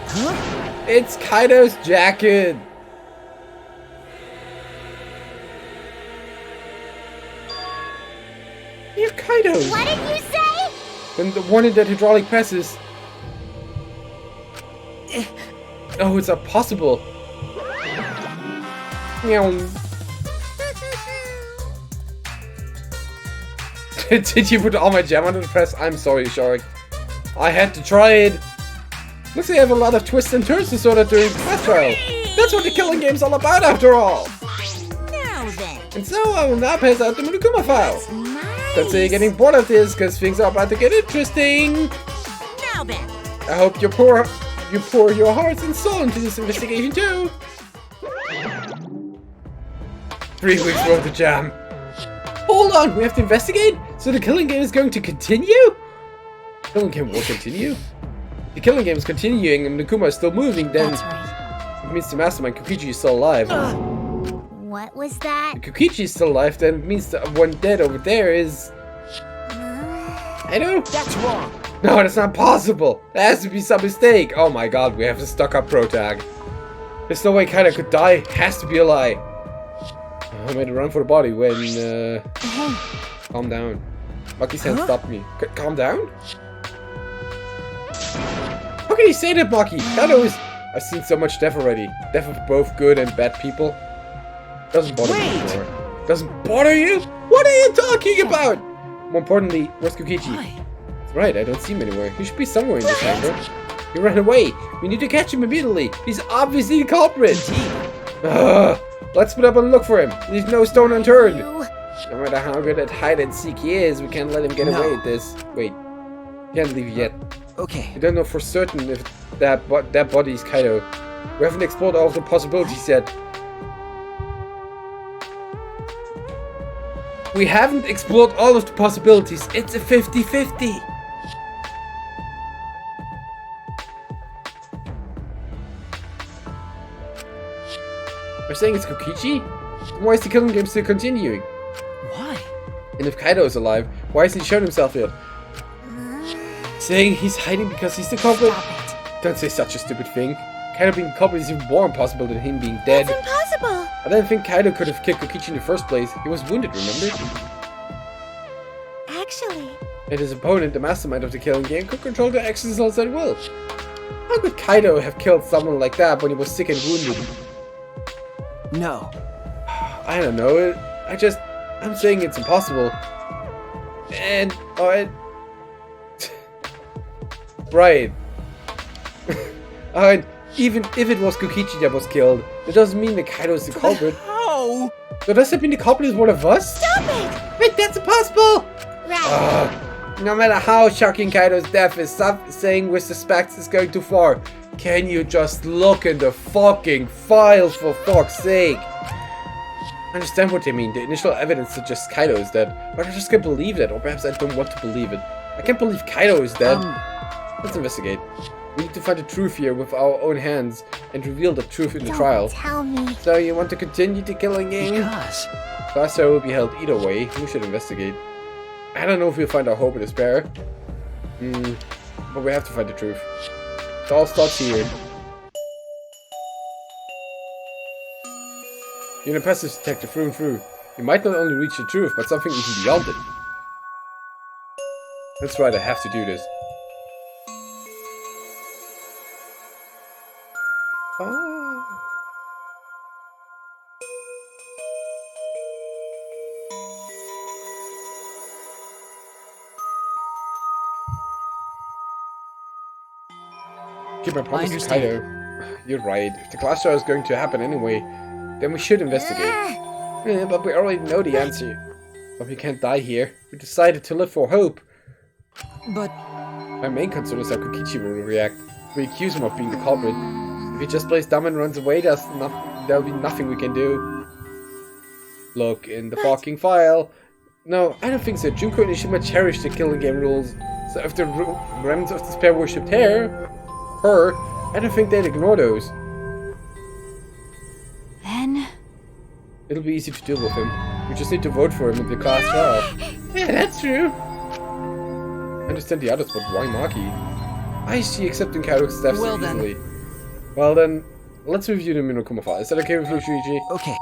Huh? It's Kaido's jacket! You're Kaido's! What did you say? And the one in that hydraulic presses. Oh, it's not possible. Meow. Did you put all my jam under the press? I'm sorry, Shark. I had to try it. Looks like I have a lot of twists and turns to sort out during the press trial. That's what the killing game's all about, after all. Now then. And so I will now pass out the Monokuma file. Nice. Don't say you're getting bored of this, because things are about to get interesting. Now then. I hope you pour your hearts and soul into this investigation too. 3 weeks worth of jam. Hold on, we have to investigate? So the killing game is going to continue? The killing game will continue? The killing game is continuing and Monokuma is still moving, then That's right. it means the mastermind Kokichi is still alive. What was that? If Kokichi is still alive, then it means the one dead over there is... I know. That's wrong. No, that's not possible. There has to be some mistake. Oh my god, we have a stuck-up protag. There's no way Kaido could die. It has to be a lie. I made a run for the body when, Calm down. Maki's hand stopped me. Calm down? How can you say that, Maki? Kaido is... I've seen so much death already. Death of both good and bad people. Doesn't bother me anymore. Doesn't bother you? What are you talking about? More importantly, where's Kokichi? Why? That's right, I don't see him anywhere. He should be somewhere in this hangar. He ran away. We need to catch him immediately. He's obviously the culprit. Let's split up and look for him. Leave no stone unturned. No matter how good at hide and seek he is, we can't let him get away with this. Wait, Can't leave yet. Okay. We don't know for certain if that body is Kaido. We haven't explored all of the possibilities yet. We haven't explored all of the possibilities. It's a 50-50. We're saying it's Kokichi? Then why is the killing game still continuing? Why? And if Kaido is alive, why hasn't he shown himself yet? Saying he's hiding because he's the culprit? Don't say such a stupid thing. Kaido being the culprit is even more impossible than him being dead. It's impossible. I don't think Kaido could have killed Kokichi in the first place. He was wounded, remember? Actually, And his opponent, the mastermind of the killing game, could control the actions at will. How could Kaido have killed someone like that when he was sick and wounded? No. I don't know. I'm saying it's impossible. And, alright. Right. Alright, even if it was Kokichi that was killed, that doesn't mean that Kaido is the culprit. How? So does that mean the culprit is one of us? stop it. Wait, that's impossible! Right. No matter how shocking Kaido's death is, stop saying we suspect is going too far. Can you just look in the fucking files for fuck's sake? I understand what they mean. The initial evidence suggests Kaido is dead, but I just can't believe that, or perhaps I don't want to believe it. I can't believe Kaido is dead. Let's investigate. We need to find the truth here with our own hands and reveal the truth in the trial. Tell me. So you want to continue the killing game? Because. Class trial will be held either way. We should investigate. I don't know if we'll find our hope or despair. But we have to find the truth. It all starts here. You're an impressive detective through and through. You might not only reach the truth, but something even beyond it. That's right, I have to do this. Ah. Keep my promise to Kaido. You're right. If the class trial is going to happen anyway, then we should investigate. Yeah, but we already know the answer. But we can't die here. We decided to live for hope. But My main concern is how Kokichi will react. We accuse him of being the culprit. If he just plays dumb and runs away, there'll be nothing we can do. Look in the fucking file. No, I don't think so. Junko and Ishima cherish the killing game rules. So if the remnants of despair worshipped her, I don't think they'd ignore those. Then... It'll be easy to deal with him. We just need to vote for him in the class trial. Yeah, that's true. I understand the others, but why Maki? I see accepting Kaido's steps so easily. Well then, let's review the Minokuma file. Is that okay with you, Shuichi? Okay.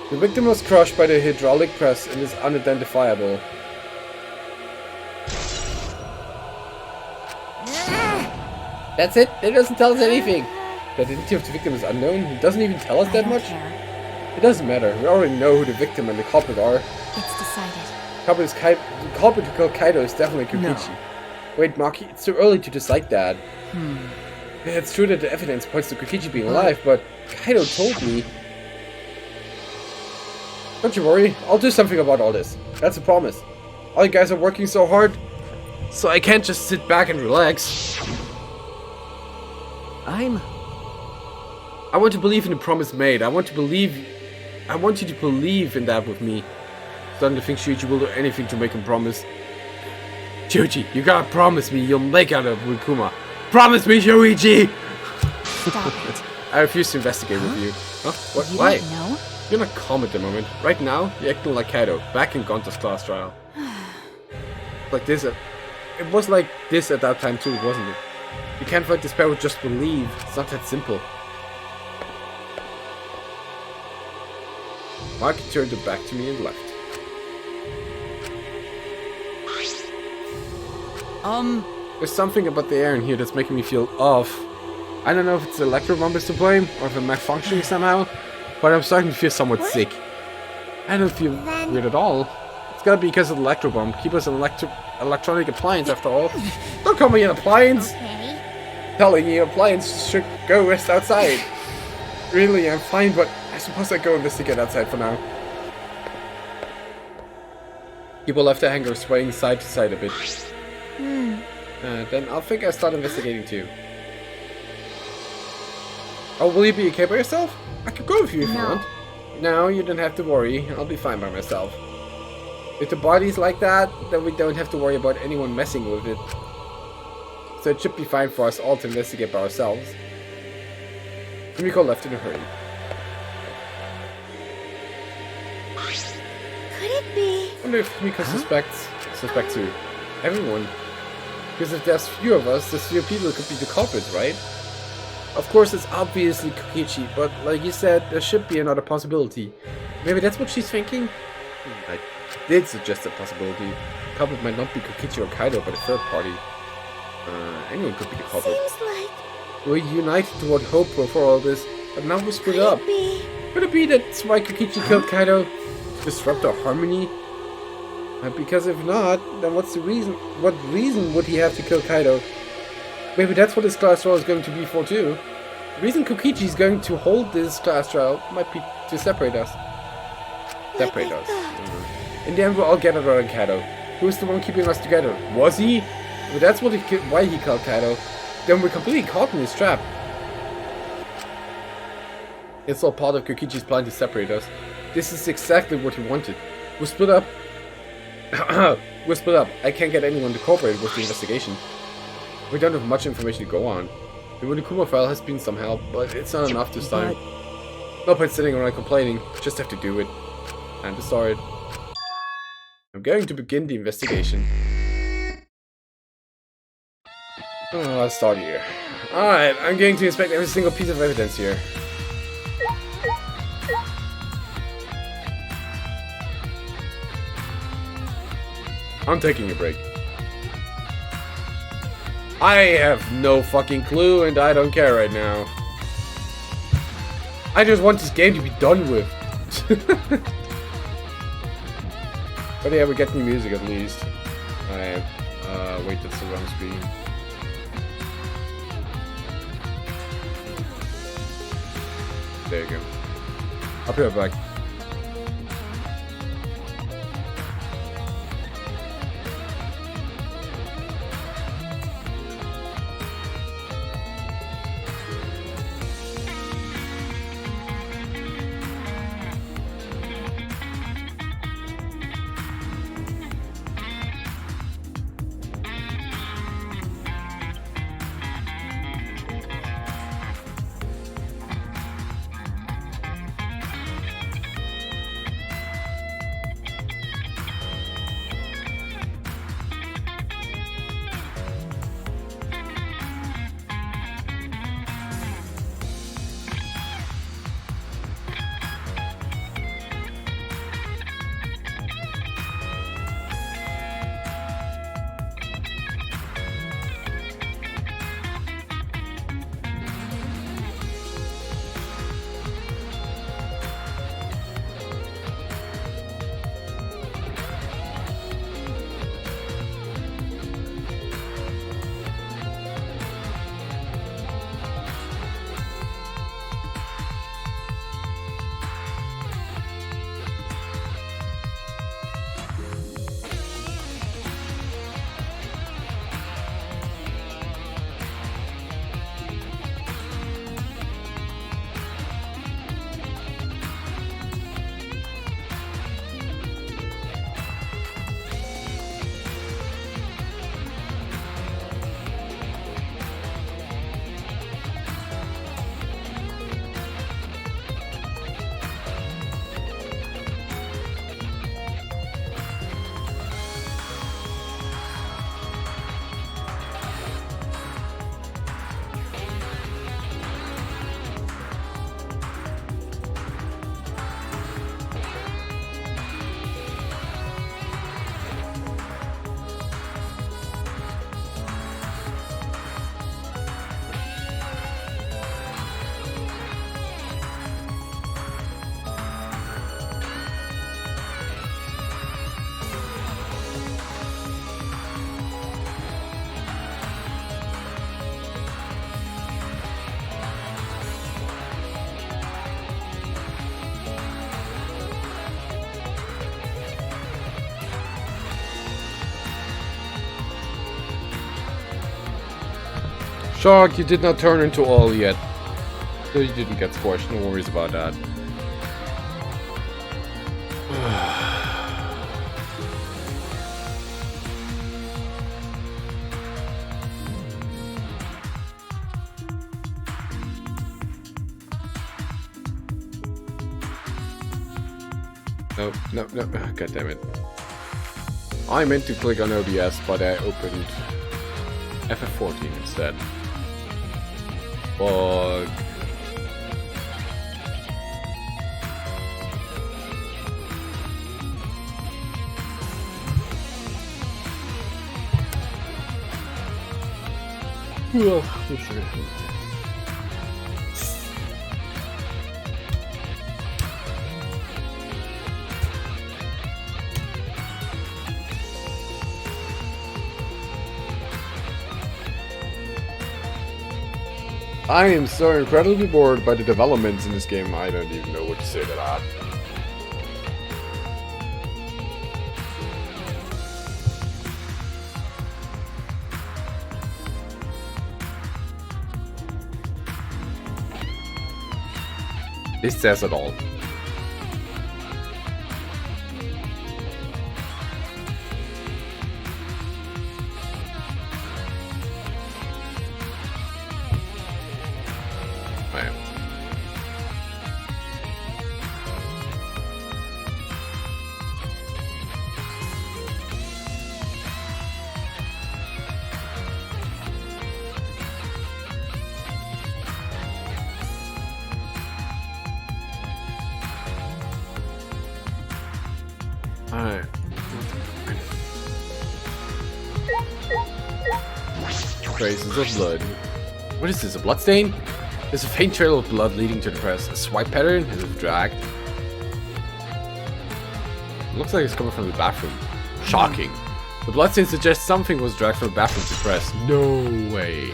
The victim was crushed by the hydraulic press and is unidentifiable. That's it? That doesn't tell us anything. The identity of the victim is unknown. It doesn't even tell us that much. It doesn't matter. We already know who the victim and the culprit are. It's decided. The culprit who killed Kaido is definitely Kokichi. No. Wait, Maki, it's too early to decide that. It's true that the evidence points to Kokichi being alive, but Kaido told me. Don't you worry, I'll do something about all this. That's a promise. All you guys are working so hard, so I can't just sit back and relax. I want to believe in the promise made. I want you to believe in that with me. Starting to think Shuichi will do anything to make him promise. Shuichi, you gotta promise me you'll make out of Rikuma. Promise me, Shuichi! Stop it. I refuse to investigate with you. Huh? What? You Why? don't know? You're not calm at the moment. Right now, you're acting like Kaido, back in Gonta's class trial. Like this. It was like this at that time too, wasn't it? You can't fight despair with just believe. It's not that simple. Mark turned her back to me and left. There's something about the air in here that's making me feel off. I don't know if it's the electro bombers to blame, or if I'm malfunctioning somehow, but I'm starting to feel somewhat sick. I don't feel Then- weird at all. It's gotta be because of the electro bomb. Keep us an electronic appliance after all. Don't call me an appliance! Okay. Telling you appliance should go rest outside. Really, I'm fine, but I suppose I go investigate outside for now. People left the hangar swaying side to side a bit. Then I'll think I start investigating too. Oh, will you be okay by yourself? I could go with you if you No. want. No, you don't have to worry. I'll be fine by myself. If the body's like that, then we don't have to worry about anyone messing with it. So it should be fine for us all to investigate by ourselves. Kumiko left in a hurry. Could it be? I wonder if Kumiko suspects who? Everyone. Because if there's few of us, there's fewer people who could be the culprits, right? Of course, it's obviously Kokichi, but like you said, there should be another possibility. Maybe that's what she's thinking? I did suggest a possibility. The culprit might not be Kokichi or Kaido, but a third party. Anyone could be the culprit. Seems like We're united toward hope for all this, but now we split up. could be. Could it be that's why Kokichi killed Kaido? To disrupt our harmony? Because if not, then what's the reason? What reason would he have to kill Kaido? Maybe that's what this class trial is going to be for too. The reason Kokichi is going to hold this class trial might be to separate us. Separate us. In the end, we'll all gather around Kaido. Who's the one keeping us together? Was he? If that's what why he killed Kaido, then we're completely caught in his trap. It's all part of Kokichi's plan to separate us. This is exactly what he wanted. We're split up. We're split up. I can't get anyone to cooperate with the investigation. We don't have much information to go on. The Wunakuma file has been some help, but it's not enough this time. No point sitting around complaining. Just have to do it. Time to start. I'm going to begin the investigation. Oh, let's start here. Alright, I'm going to inspect every single piece of evidence here. I'm taking a break. I have no fucking clue and I don't care right now. I just want this game to be done with. But yeah, we get new music at least. Alright, wait, that's the wrong screen. There you go. I'll be right back. Shark, you did not turn into oil yet. So you didn't get squashed, no worries about that. No, god damn it. I meant to click on OBS, but I opened FF14 instead. Bug. I am so incredibly bored by the developments in this game, I don't even know what to say to that. This says it all. Alright. Traces of blood. What is this, a blood stain? There's a faint trail of blood leading to the press. A swipe pattern as if dragged. It looks like it's coming from the bathroom. Shocking. The blood stain suggests something was dragged from the bathroom to press. No way.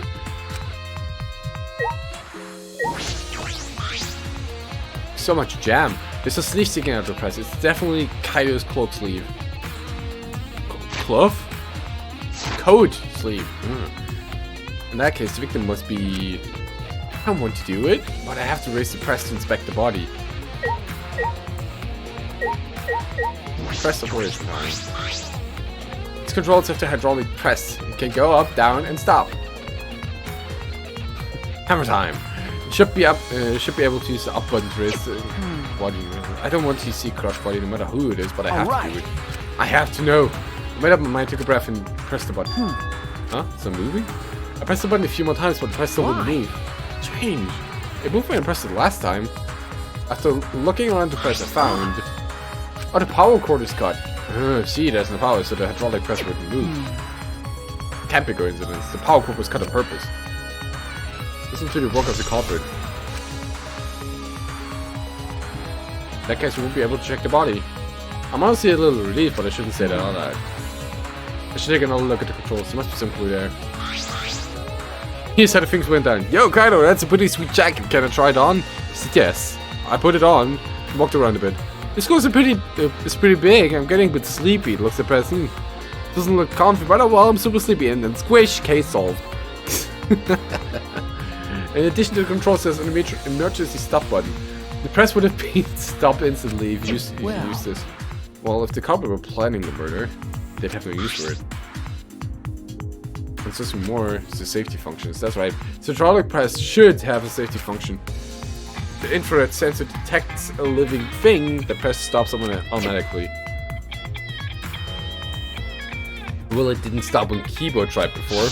So much jam. There's a sleeve sticking out of the press. It's definitely Kaido's cloak sleeve. Cloth? Coat sleeve. In that case, the victim must be... I don't want to do it, but I have to raise the press to inspect the body. Press operation time. It's controlled after hydraulic press. It can go up, down, and stop. Hammer time. Should be able to use the up button to raise the body. I don't want to see Crush Body no matter who it is, but I have to do it. I have to know. I made up my mind, took a breath, and pressed the button. Huh? Is it moving? I pressed the button a few more times, but the press still wouldn't move. Strange. It moved when I pressed it last time. After looking around the press, I found... Oh, the power cord is cut. See, there's no power, so the hydraulic press wouldn't move. Can't be coincidence. The power cord was cut on purpose. Listen to the work of the culprit. In that case, we won't be able to check the body. I'm honestly a little relieved, but I shouldn't say that all that. I should take another look at the controls. There must be some clue there. Here's how the things went down. Yo, Kaido, that's a pretty sweet jacket. Can I try it on? He said yes. I put it on and walked around a bit. This school's it's pretty big. I'm getting a bit sleepy. It looks depressing. Doesn't look comfy, but oh well, I'm super sleepy. And then squish, case solved. In addition to the control, says an emergency stop button. The press would have been stopped instantly if you used this. Well, if the culprit were planning the murder, they'd have no use for it. And so some more is the safety functions. That's right. The hydraulic press should have a safety function. The infrared sensor detects a living thing. The press stops automatically. Well, it didn't stop when Kibo tried before.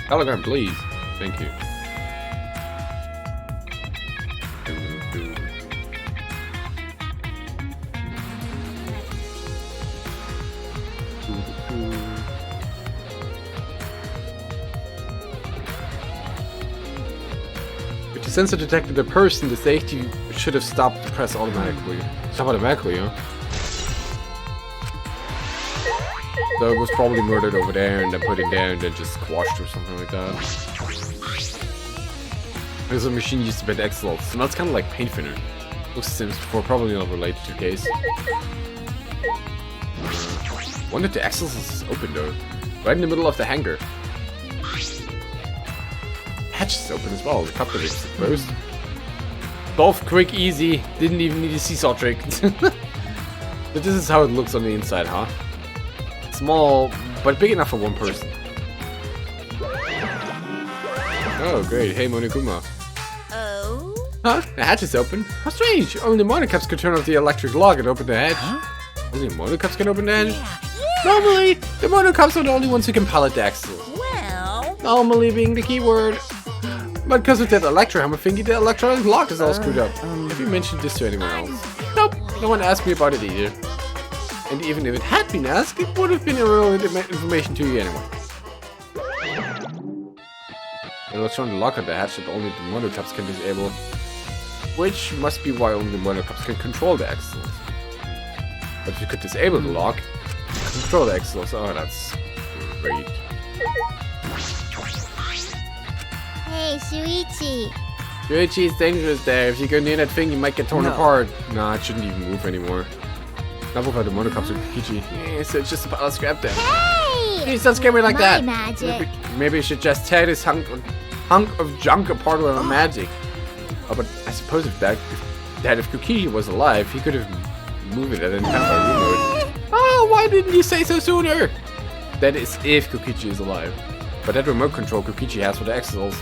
Telegram, please. Thank you. If the sensor detected a person, the safety should have stopped the press automatically. Stop automatically, huh? So it was probably murdered over there and then put it there and then just squashed or something like that. Because the machine used to be excellent. Smells kind of like paint thinner. Looks Sims before, probably not related to the case. One of the axles is open though. Right in the middle of the hangar. Hatch is open as well, the cockpit is exposed. Both quick, easy, didn't even need a seesaw trick. But this is how it looks on the inside, huh? Small, but big enough for one person. Oh, great. Hey, Monokuma. Oh? Huh? The hatch is open. How strange. Only the monocups could turn off the electric lock and open the hatch. Huh? Only monocups can open the hatch? Yeah. Normally, the monocups are the only ones who can pilot the axle. Well... Normally being the key word. But because of that electro hammer thingy, the electronic lock is all screwed up. Have you mentioned this to anyone else? Nope. No one asked me about it either. And even if it had been asked, it would have been irrelevant information to you anyway. The electronic lock on the hatch that only the monocups can disable. Which must be why only the monocups can control the axles. But if you could disable the lock, control the axles. Oh, that's great. Hey, Shuichi. Shuichi is dangerous there. If you go near that thing, you might get torn apart. Nah, it shouldn't even move anymore. Not without the monocups with Kichi. Yeah, so it's just about to scrap them. Hey! Please don't scare me like My that. magic. Maybe I should just tear this hunk of junk apart with my magic. Oh, but I suppose if Kokichi was alive, he could have moved it at any time by remote. Oh, why didn't you say so sooner? That is if Kokichi is alive. But that remote control Kokichi has for the axles,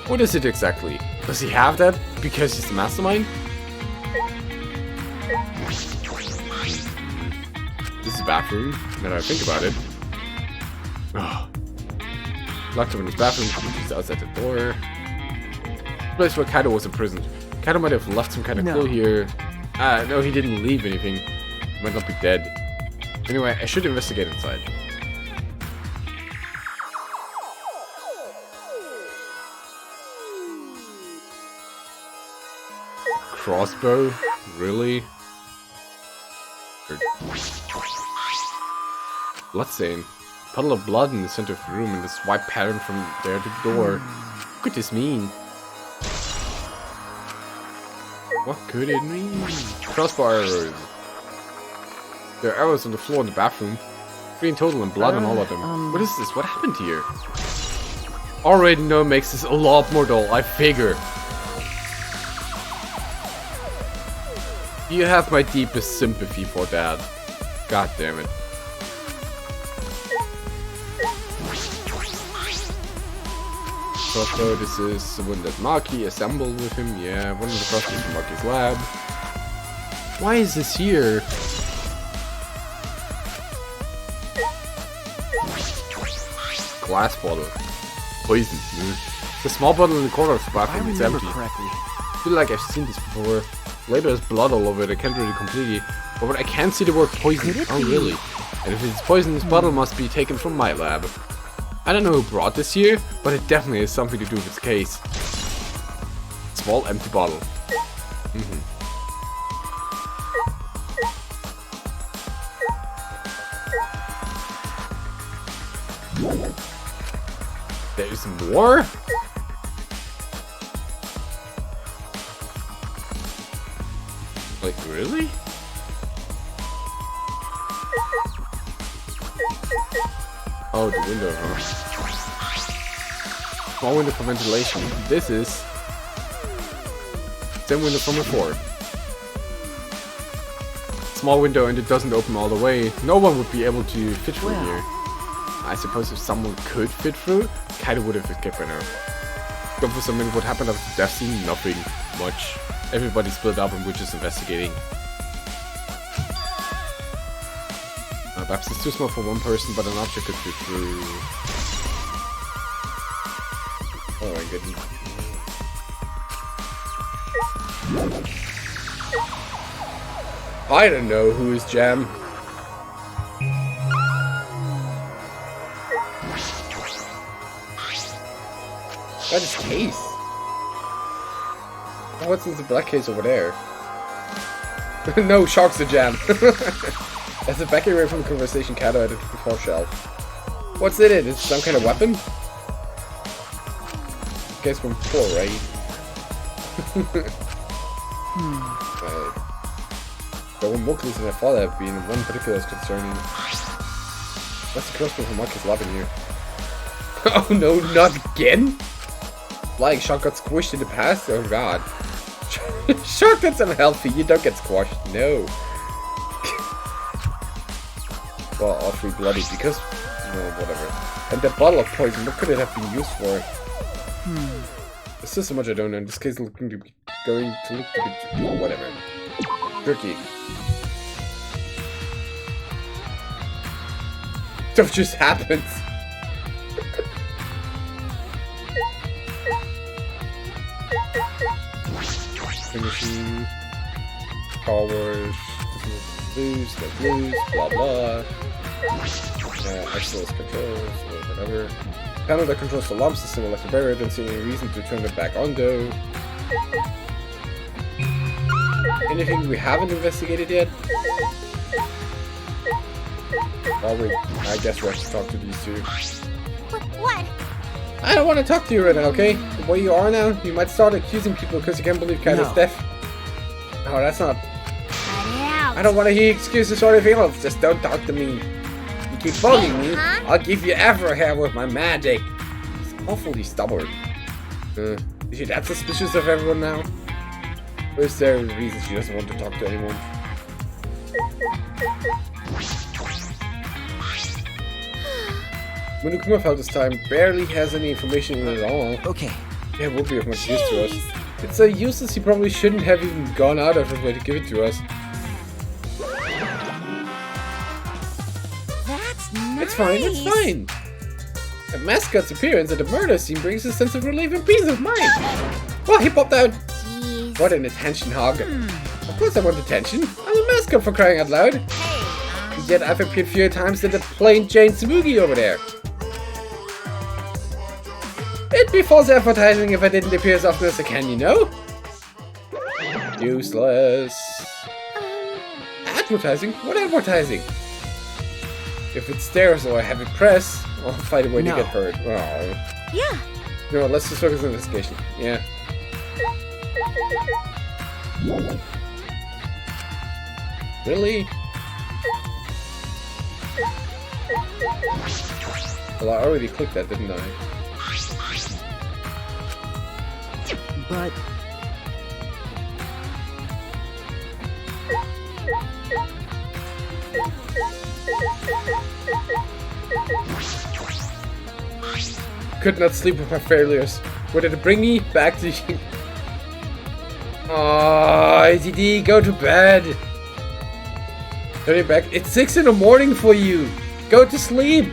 what is it exactly? Does he have that because he's the mastermind? This is a bathroom, now that I think about it. Oh. Locked up in his bathroom, he's outside the door. Place where Kaido was imprisoned. Kaido might have left some kind of clue here. No, he didn't leave anything. He might not be dead. Anyway, I should investigate inside. Crossbow? Really? Bloodstain. Puddle of blood in the center of the room and this white pattern from there to the door. What could this mean? What could it mean? Crossbow arrows. There are arrows on the floor in the bathroom. 3 in total and blood on all of them. What is this? What happened here? Already know makes this a lot more dull, I figure. You have my deepest sympathy for that. God damn it. Crossbow, this is the one that Maki assembled with him. Yeah, one of the crossbows from Maki's lab. Why is this here? Glass bottle. Poison. The small bottle in the corner of the bathroom is empty. I feel like I've seen this before. Later there's blood all over it, I can't read it completely. But I can't see the word poison. Oh really? And if it's poison, this bottle must be taken from my lab. I don't know who brought this here, but it definitely has something to do with its case. Small empty bottle. There's more? Like, really? Oh, the window, huh? Small window for ventilation. This is... same window from before. Small window and it doesn't open all the way. No one would be able to fit through here. I suppose if someone could fit through, Kaido would have escaped by now. Go for some minute what happened after the death scene? Nothing much. Everybody split up and we're just investigating. Perhaps it's too small for one person, but an object could fit through. Oh my goodness. I don't know who is Jam. That is case. What's in the black case over there? No, sharks the Jam. As a backing away from the conversation, Kaido added to the before shelf. What's in it? Is it some kind of weapon? Case from before, right? There were more clues than I thought there'd be, and one particular is concerning. What's the correspondence from Marcus Lab in here? Oh no, not again? Flying Shark got squished in the past? Oh god. Shark, that's unhealthy. You don't get squashed. No. Well, awfully bloody because... No, whatever. And the bottle of poison, what could it have been used for? There's still so much I don't know. In this case, going to be... Whatever. Tricky. Stuff just happens. Finishing. Powers. Lose, blah blah. Excellence controls, or whatever. Panel that controls the alarm system will left the barrier, don't see any reason to turn it back on though. Anything we haven't investigated yet? Well, I guess we have to talk to these two. What? I don't want to talk to you right now, okay? The way you are now, you might start accusing people because you can't believe Kaido's death. Oh, that's not... I don't want to hear excuses or anything else. Just don't talk to me. You keep bugging me, I'll give you Afro hair with my magic. He's awfully stubborn. Is she that suspicious of everyone now? Or is there a reason she doesn't want to talk to anyone? Monokuma felt this time barely has any information in it at all. Okay. Yeah, it would be of much use to us. It's so useless he probably shouldn't have even gone out of his way to give it to us. That's nice. It's fine, it's fine. A mascot's appearance at the murder scene brings a sense of relief and peace of mind. Well, he popped out. Jeez. What an attention hog. Of course I want attention. I'm a mascot for crying out loud. Yet I've appeared fewer times than the plain Jane Tsumugi over there. It'd be false advertising if I didn't appear as often as I can, you know? Useless. Advertising? What advertising? If it stares or heavy press, I'll find a way to get hurt. Oh. Yeah. You know what, let's just focus on investigation. Yeah. Really? Well, I already clicked that, didn't I? But... Could not sleep with my failures. Would it bring me back to you? Oh, AZD, go to bed. Turn it back. It's 6 in the morning for you. Go to sleep.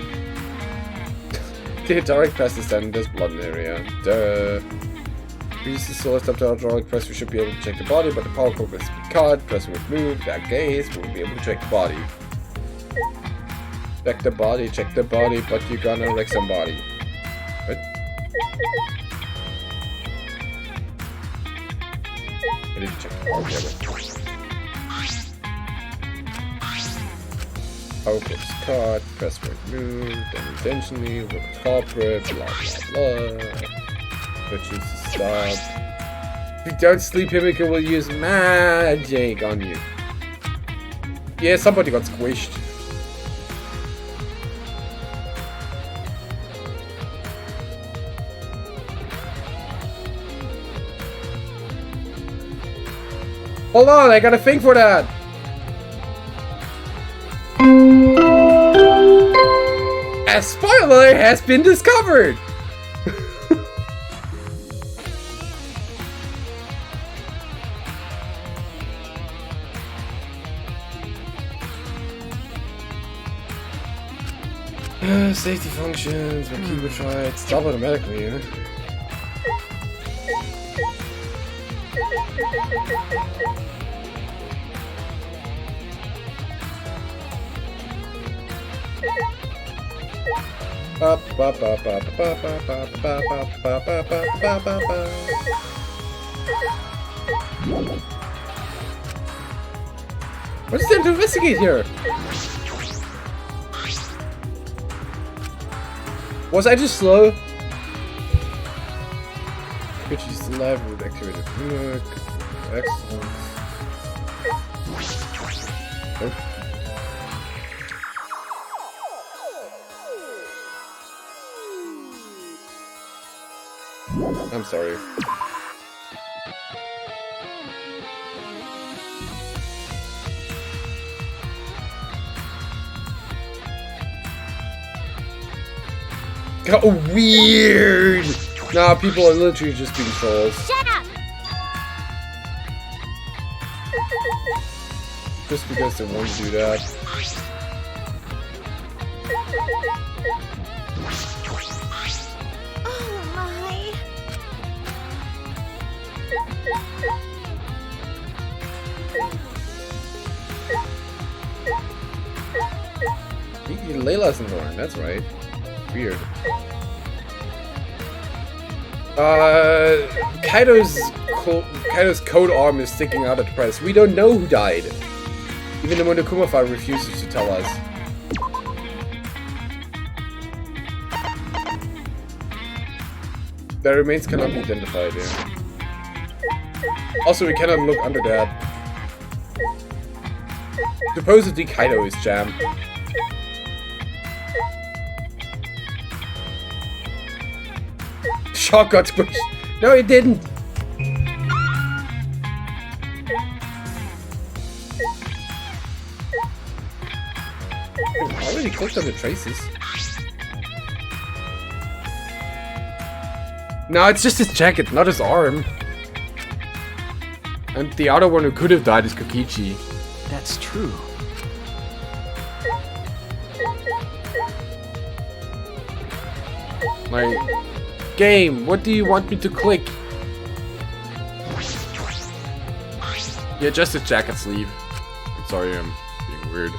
The hydraulic press is done. There's blood in the area. Duh. Use the solar step to hydraulic press. We should be able to check the body, but the power cord must be cut. Press will move. That case, we'll be able to check the body. Check the body, but you're gonna wreck somebody. What? I didn't check the body. Power cord is cut. Press will move. Unintentionally. Look at culprit. Blah blah blah. Which is stop. If you don't sleep, Himiko will use magic on you. Yeah, somebody got squished. Hold on, I got a thing for that. A spoiler has been discovered. Safety functions, my keyboard tried. Stop automatically, huh? What's there to investigate here? Was I just slow? Could use the lever with activated hook. Excellent. Nope. I'm sorry. Oh, weird! Nah, people are literally just being trolls. Shut up! Just because they want to do that. Oh my. Layla's in the line, that's right. Weird. Kaido's coat arm is sticking out at the press. We don't know who died. Even the Monokuma refuses to tell us. Their remains cannot be identified, yeah. Also, we cannot look under that. Supposedly Kaido is jammed. Shark got squished. No, it didn't. I already clicked on the traces. No, it's just his jacket, not his arm. And the other one who could have died is Kokichi. That's true. Like, game, what do you want me to click? Yeah, just his jacket sleeve. I'm sorry, I'm being weird.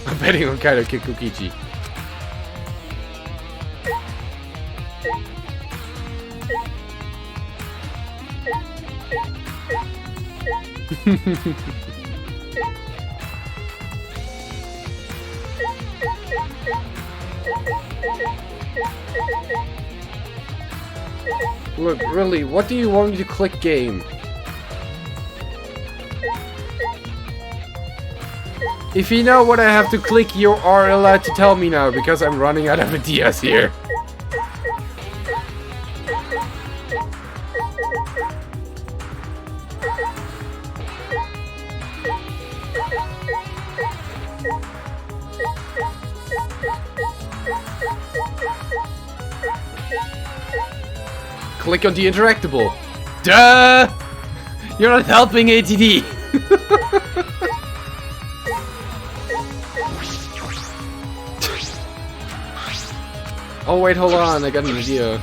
I'm betting on Kaido kick Kokichi. Look, really, what do you want me to click game? If you know what I have to click, you are allowed to tell me now, because I'm running out of ideas here. Click on the interactable. Duh! You're not helping, ATD! Oh wait, hold on, I got an idea.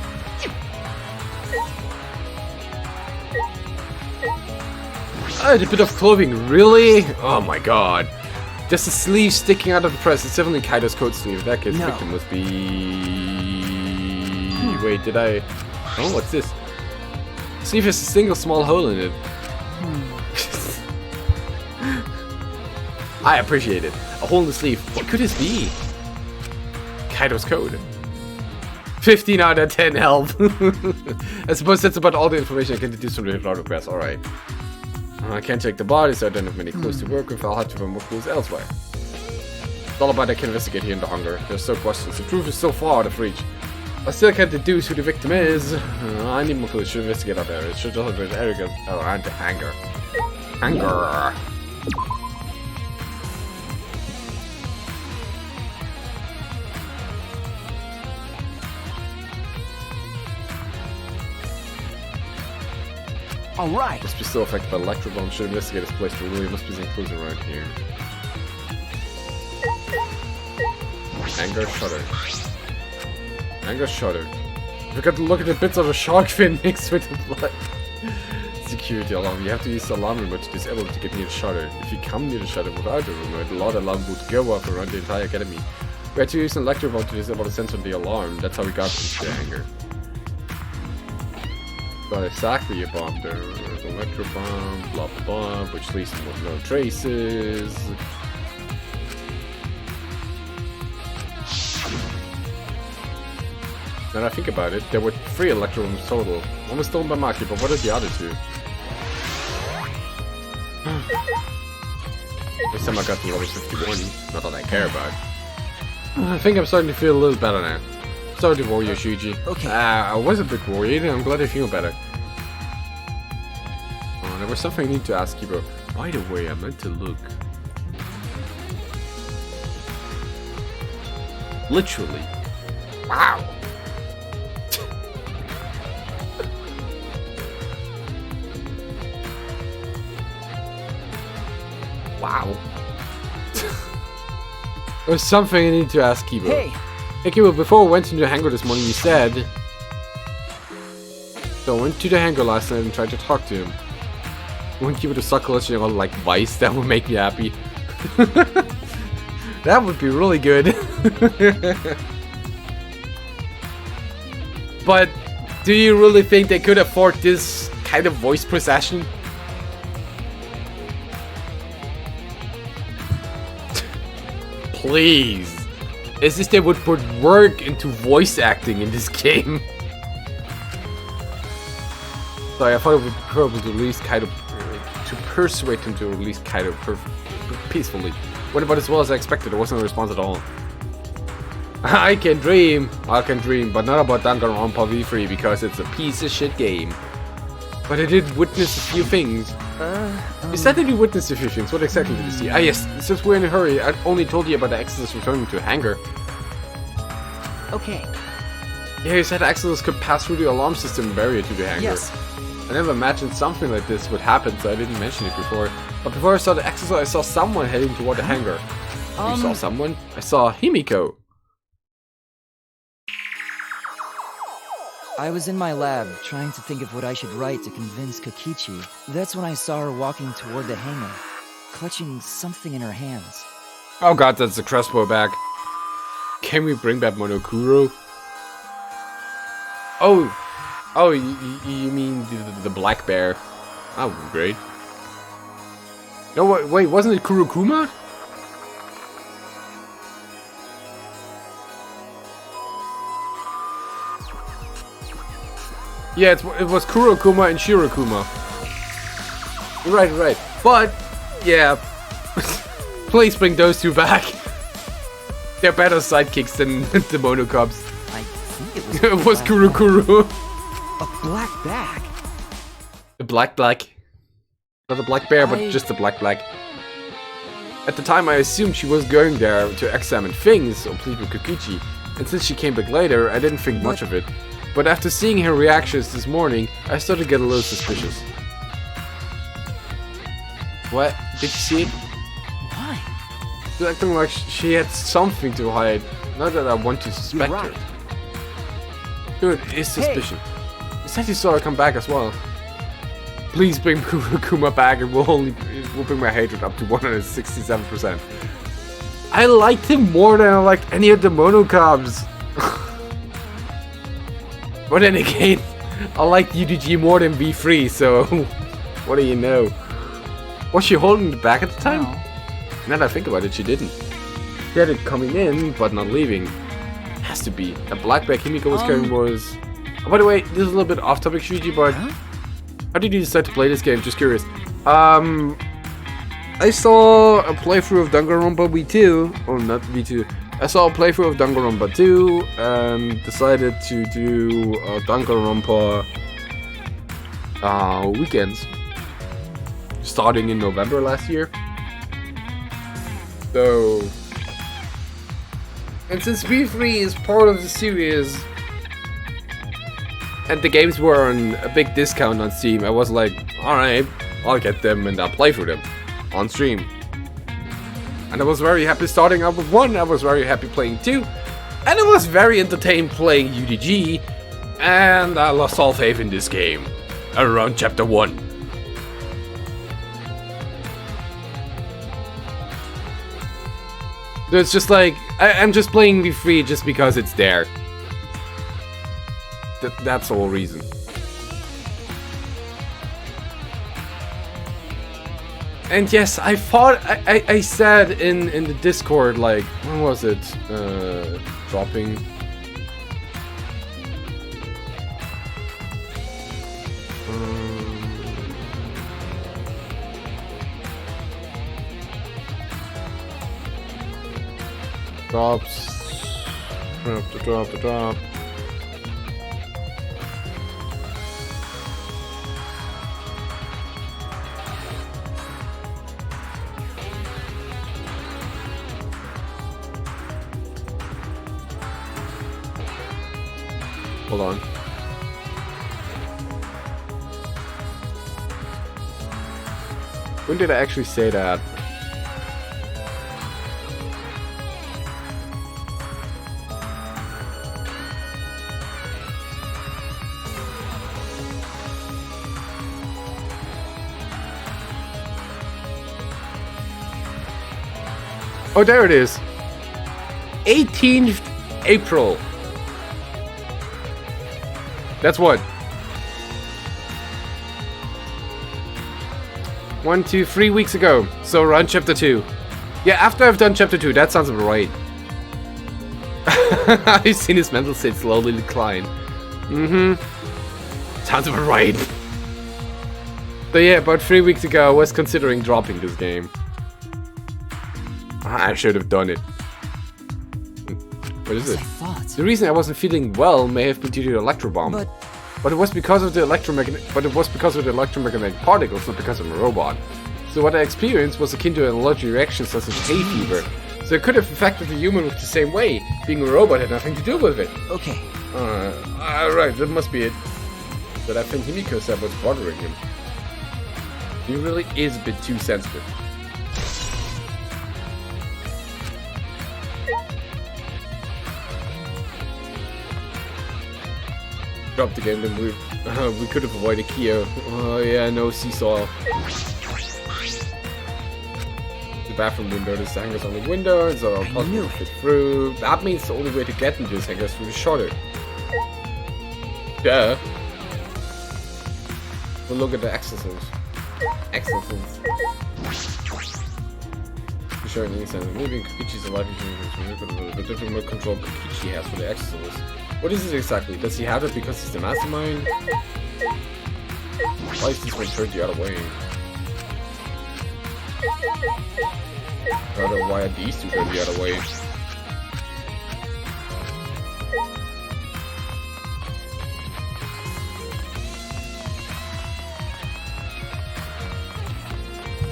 A bit of clothing, really? Oh my god. Just a sleeve sticking out of the press. It's definitely Kaido's coat sleeve. That kid's victim must be... Wait, did I... Oh, what's this? Sleeve has a single small hole in it. I appreciate it. A hole in the sleeve. What could this be? Kaido's code. 15 out of 10 help. I suppose that's about all the information I can deduce from the hit request. Alright. I can't check the body, so I don't have many clues to work with. I'll have to find more clues elsewhere. It's all about I can investigate here in the hunger. There's still questions. The truth is so far out of reach. I still can't deduce who the victim is. I need more clues. Should investigate out there. It should also be arrogance around the anger. Anger. All right. Must be still affected by electro bomb. Should investigate this place for really must be some clues around here. Anger shudder. Anger shudder. We got to look at the bits of a shark fin mixed with the blood. Security alarm. You have to use the alarm remote to disable it to get near the shutter. If you come near the shutter without the remote, the loud alarm would go off around the entire academy. We had to use an electro bomb to disable the sensor on the alarm. That's how we got into the anger. Got exactly a bomb there. Electro bomb, blah blah blah, which leaves them with no traces. Now that I think about it, there were 3 Electro Rooms total. One was stolen by Maki, but what are the other 2? This time I got to level 51, not that I care about. I think I'm starting to feel a little better now. Sorry to worry you, Shuji. Okay. I was a bit worried, and I'm glad I feel better. Oh, there was something I need to ask you, bro. By the way, I meant to look. Literally. Wow. Wow. There's something I need to ask Kibo. Hey! Hey Kibo, before I went into the hangar this morning, you said... So I went to the hangar last night and tried to talk to him. I want Kibo to suckle us, you know, like Vice, that would make me happy. That would be really good. But, do you really think they could afford this kind of voice procession? Please. As if they would put work into voice acting in this game. Sorry, I thought it would probably at least kind of to persuade them to release kind of peacefully. Went about as well as I expected. There wasn't a response at all. I can dream, but not about Danganronpa V3 because it's a piece of shit game. But I did witness a few things. You said that you witnessed a few things. What exactly did you see? Ah yes, since we're in a hurry, I only told you about the Exodus returning to a hangar. Okay. Yeah, you said Exodus could pass through the alarm system barrier to the hangar. Yes. I never imagined something like this would happen, so I didn't mention it before. But before I saw the Exodus, I saw someone heading toward the hangar. You saw someone? I saw Himiko. I was in my lab, trying to think of what I should write to convince Kokichi. That's when I saw her walking toward the hangar, clutching something in her hands. Oh god, that's the crossbow bag. Can we bring back Monokuro? Oh, you mean the black bear? That would be great. No, wait, wasn't it Kurokuma? Yeah, it was Kurokuma and Shirokuma. Right. But, yeah. Please bring those 2 back. They're better sidekicks than the Monocubs. I think it was It was Kurokuro. A black bag? The black. Not a black bear, but just a black. At the time, I assumed she was going there to examine things or plead with Kokichi. And since she came back later, I didn't think much of it. But after seeing her reactions this morning, I started to get a little suspicious. What? Did you see it? Why? She's acting like she had something to hide. Not that I want to suspect her. Dude, it's suspicion. You said you saw her come back as well. Please bring Kurokuma back and we'll bring my hatred up to 167%. I liked him more than I liked any of the Monocubs. But then again, I liked UDG more than V3, so what do you know? Was she holding the bag at the time? No. Now that I think about it, she didn't. She had it coming in, but not leaving. Has to be. A black bag Himiko was carrying was... Oh, by the way, this is a little bit off topic, Shuji, but... How did you decide to play this game? Just curious. I saw a playthrough of Danganronpa V2. Oh, not V2. I saw a playthrough of Danganronpa 2 and decided to do Danganronpa weekends starting in November last year. So, and since V3 is part of the series and the games were on a big discount on Steam, I was like, alright, I'll get them and I'll play through them on stream. And I was very happy starting out with 1, I was very happy playing 2, and I was very entertained playing UDG, and I lost all faith in this game around chapter 1. So it's just like, I'm just playing V3 just because it's there. That's the whole reason. And yes, I thought, I said in the Discord, like, when was it, dropping? drops. Drop. Hold on. When did I actually say that? Oh, there it is. 18th April. That's what? 1, 2, 3 weeks ago. So around chapter 2. Yeah, after I've done chapter 2, that sounds about right. I've seen his mental state slowly decline. Sounds about right. So yeah, about 3 weeks ago I was considering dropping this game. I should have done it. What is it? The reason I wasn't feeling well may have been due to the electro bomb. But it was because of the electromagnetic particles, not because I'm a robot. So what I experienced was akin to an allergic reaction such as hay fever. So it could have affected the human with the same way. Being a robot had nothing to do with it. Okay. Alright, that must be it. But I think Himiko said what's bothering him. He really is a bit too sensitive. Dropped the game, then we could have avoided Kyo. Oh yeah, no seesaw. The bathroom window, this hanger's on the window, so I'll possibly fit through. That means the only way to get into this hangar is through the shutter. Duh. We'll look at the exorcisms. Showing the inside of moving, Kokichi's alive, the different remote control Kokichi has for the exorcist. What is it exactly? Does he have it because he's the mastermind? Why is this one turned the other way? Rather, why are these two turned the other way?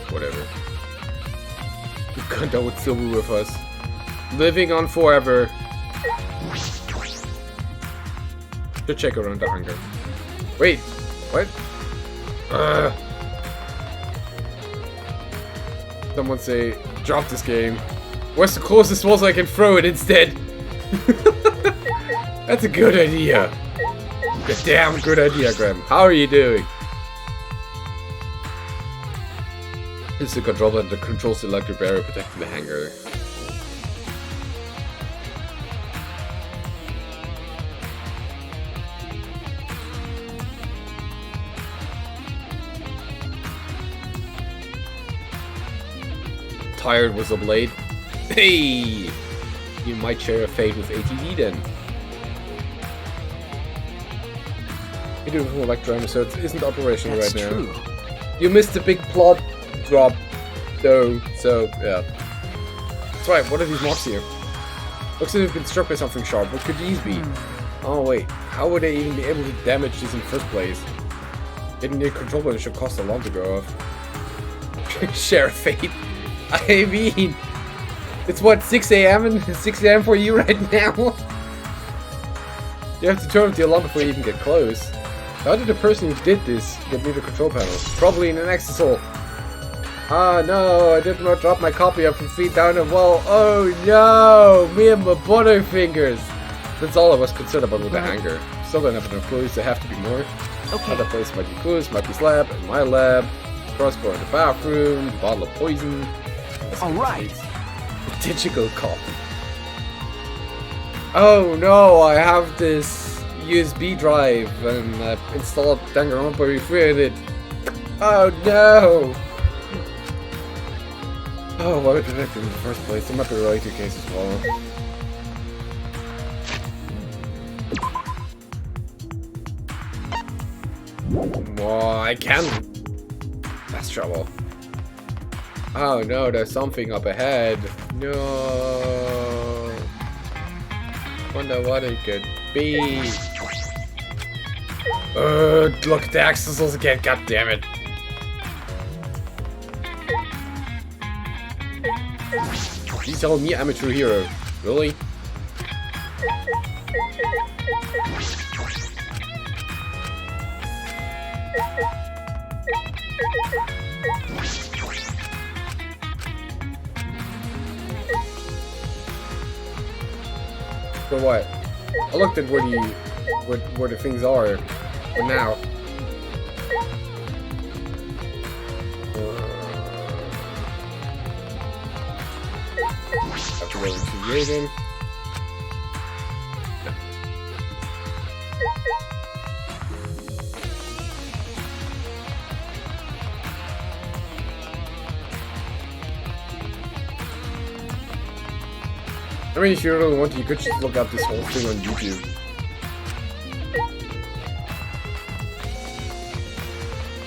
Whatever. That would still be with us. Living on forever. Should check around the hangar. Wait, what? Someone say, drop this game. Where's the closest walls I can throw it instead? That's a good idea. A damn good idea, Graham. How are you doing? It's the control button that controls the electric barrier protecting the hangar. Tired was up late. Hey! You might share a fate with ATD then. You do have Electron, so it isn't operational right now. True. You missed the big plot drop, though, so yeah. That's right, what are these mobs here? Looks as if they've been struck by something sharp. What could these be? Oh wait, how would they even be able to damage this in the first place? Hitting the control button should cost a lot to go off. Share a fate. I mean, it's what, 6 AM and 6 AM for you right now? You have to turn off the alarm before you even get close. How did the person who did this get near the control panel? Probably in an access hole. Ah no, I did not drop my copy of 3 feet down the wall. Oh no, me and my butterfingers. That's all I was concerned about with the hangar. Still don't have enough clues, there have to be more. Okay. Other place might be clues, might be slab, in my lab, crossbow in the bathroom, bottle of poison. Alright. Digital copy. Oh no, I have this USB drive and I've installed Danganronpa refried it. Oh no! Oh, why would I do that in the first place? There might be a royalty case as well. Whoa, I can't. That's trouble. Oh no, there's something up ahead. No. Wonder what it could be. Look at the axles again, god damn it. You telling me I'm a true hero? Really? For what? I looked at where the things are for now. Have to go into Raven. I mean, if you really want to, you could just look up this whole thing on YouTube.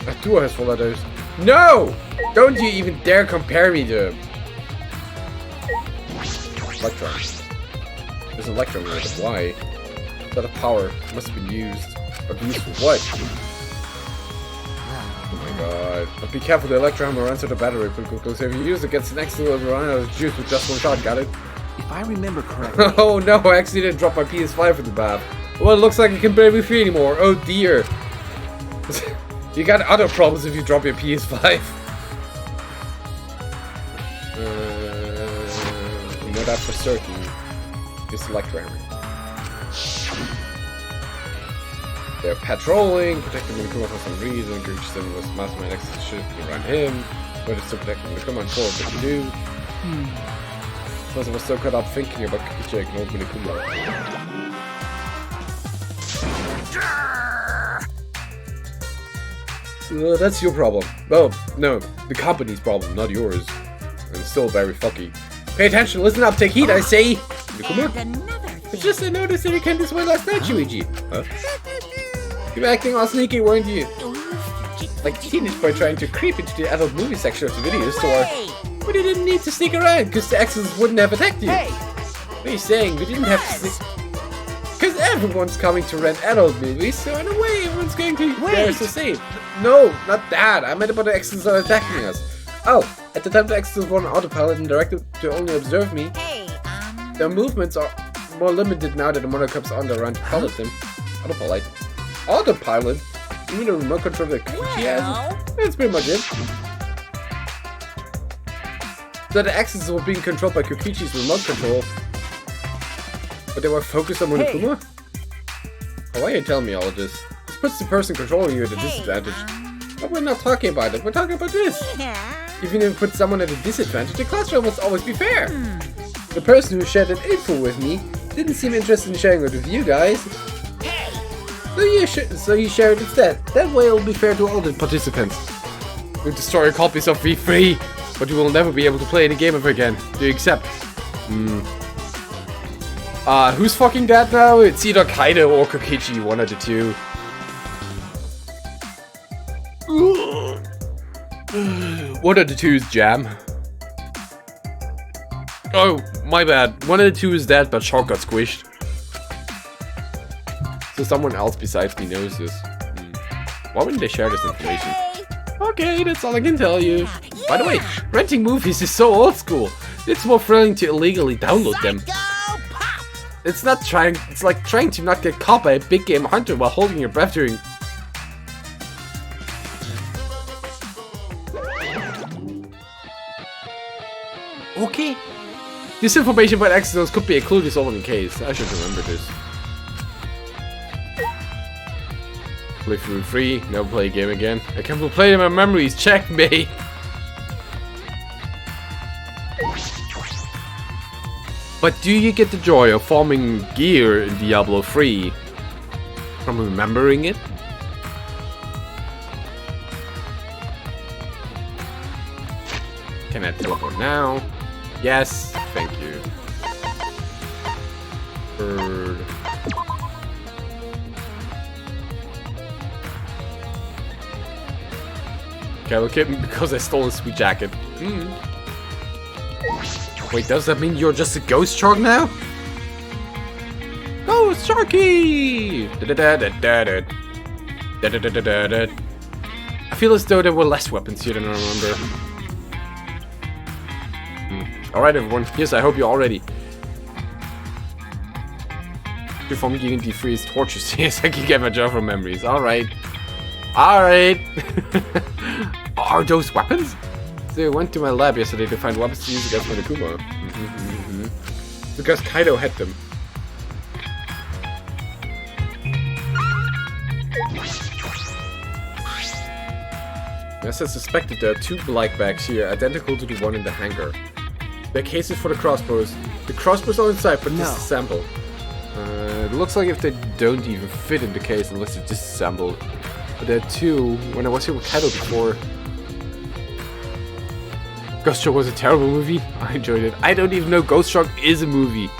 That duo has 4 letters. No! Don't you even dare compare me to Electron. There's an Electron here, but why? That of power must have been used. But used for what? Oh my god. But be careful, the Electron hammer runs out of battery pretty quickly, so if you use it against an excellent run out of juice with just 1 shot, got it? If I remember correctly... Oh no, I actually didn't drop my PS5 in the bath. Well, it looks like I can barely free anymore. Oh dear. You got other problems if you drop your PS5. You know that for certain. Just Electro Hammer. They're patrolling, protecting Minakuma for some reason. Encourage them with mathematics should around him. But it's still protecting Minakuma and forward what to do. Plus I was so caught up thinking about Kikichi ignored Minakuma. That's your problem. Oh, no, the company's problem, not yours. And still very fucky. Pay attention, listen up, take heed, I say! Minakuma? It's just I noticed that you came this way last night, Shuichi. Huh? You were acting all sneaky, weren't you? Like a teenage boy trying to creep into the adult movie section of the video store. But you didn't need to sneak around, because the X's wouldn't have attacked you. What are you saying? We didn't have to sneak... Because everyone's coming to rent adult movies, so in a way everyone's going to be there to save. No, not that. I meant about the X's are attacking us. Oh, at the time the X's were on autopilot and directed to only observe me. Their movements are more limited now that the monocups aren't around to pilot them. Autopilot? Autopilot? You mean the remote control that Kikichi has? That's pretty much it. So the X's were being controlled by Kokichi's remote control. But they were focused on Monokuma? Why are you telling me all of this? This puts the person controlling you at a disadvantage. But we're not talking about it, we're talking about this. Even if it puts someone at a disadvantage, the classroom must always be fair. The person who shared that info with me didn't seem interested in sharing it with you guys. So you share it instead. That way it'll be fair to all the participants. We'll destroy your copies of V3, but you will never be able to play any game ever again. Do you accept? Who's fucking that now? It's either Kaido or Kokichi, one of the two. One of the two is Jam. Oh, my bad. One of the two is dead, but Shark got squished. So someone else besides me knows this. Why wouldn't they share this information? Okay, that's all I can tell you. By the way, renting movies is so old school. It's more thrilling to illegally download them. It's like trying to not get caught by a big game hunter while holding your breath during... Okay. This information about accidents could be a clue to solve in case. I should remember this. Play through 3, never play a game again. I can't play my memories, checkmate! But do you get the joy of forming gear in Diablo 3 from remembering it? Can I teleport now? Yes, thank you. Bird. Okay, look at me because I stole a sweet jacket. Wait, does that mean you're just a ghost shark now? Sharky! I feel as though there were less weapons here than I remember. Alright everyone, yes, I hope you're all ready. Before me gegen die Freeze tortures, yes, I can get my job from memories. Alright. Alright. Are those weapons? So I went to my lab yesterday to find weapons to use against Monokuma. Because Kaido had them. As I suspected, there are 2 black bags here, identical to the one in the hangar. They're cases for the crossbows. The crossbows are inside, but disassembled. It looks like if they don't even fit in the case unless they're disassembled. But there are 2. When I was here with Kaido before. Ghost Shark was a terrible movie. I enjoyed it. I don't even know Ghost Shark is a movie.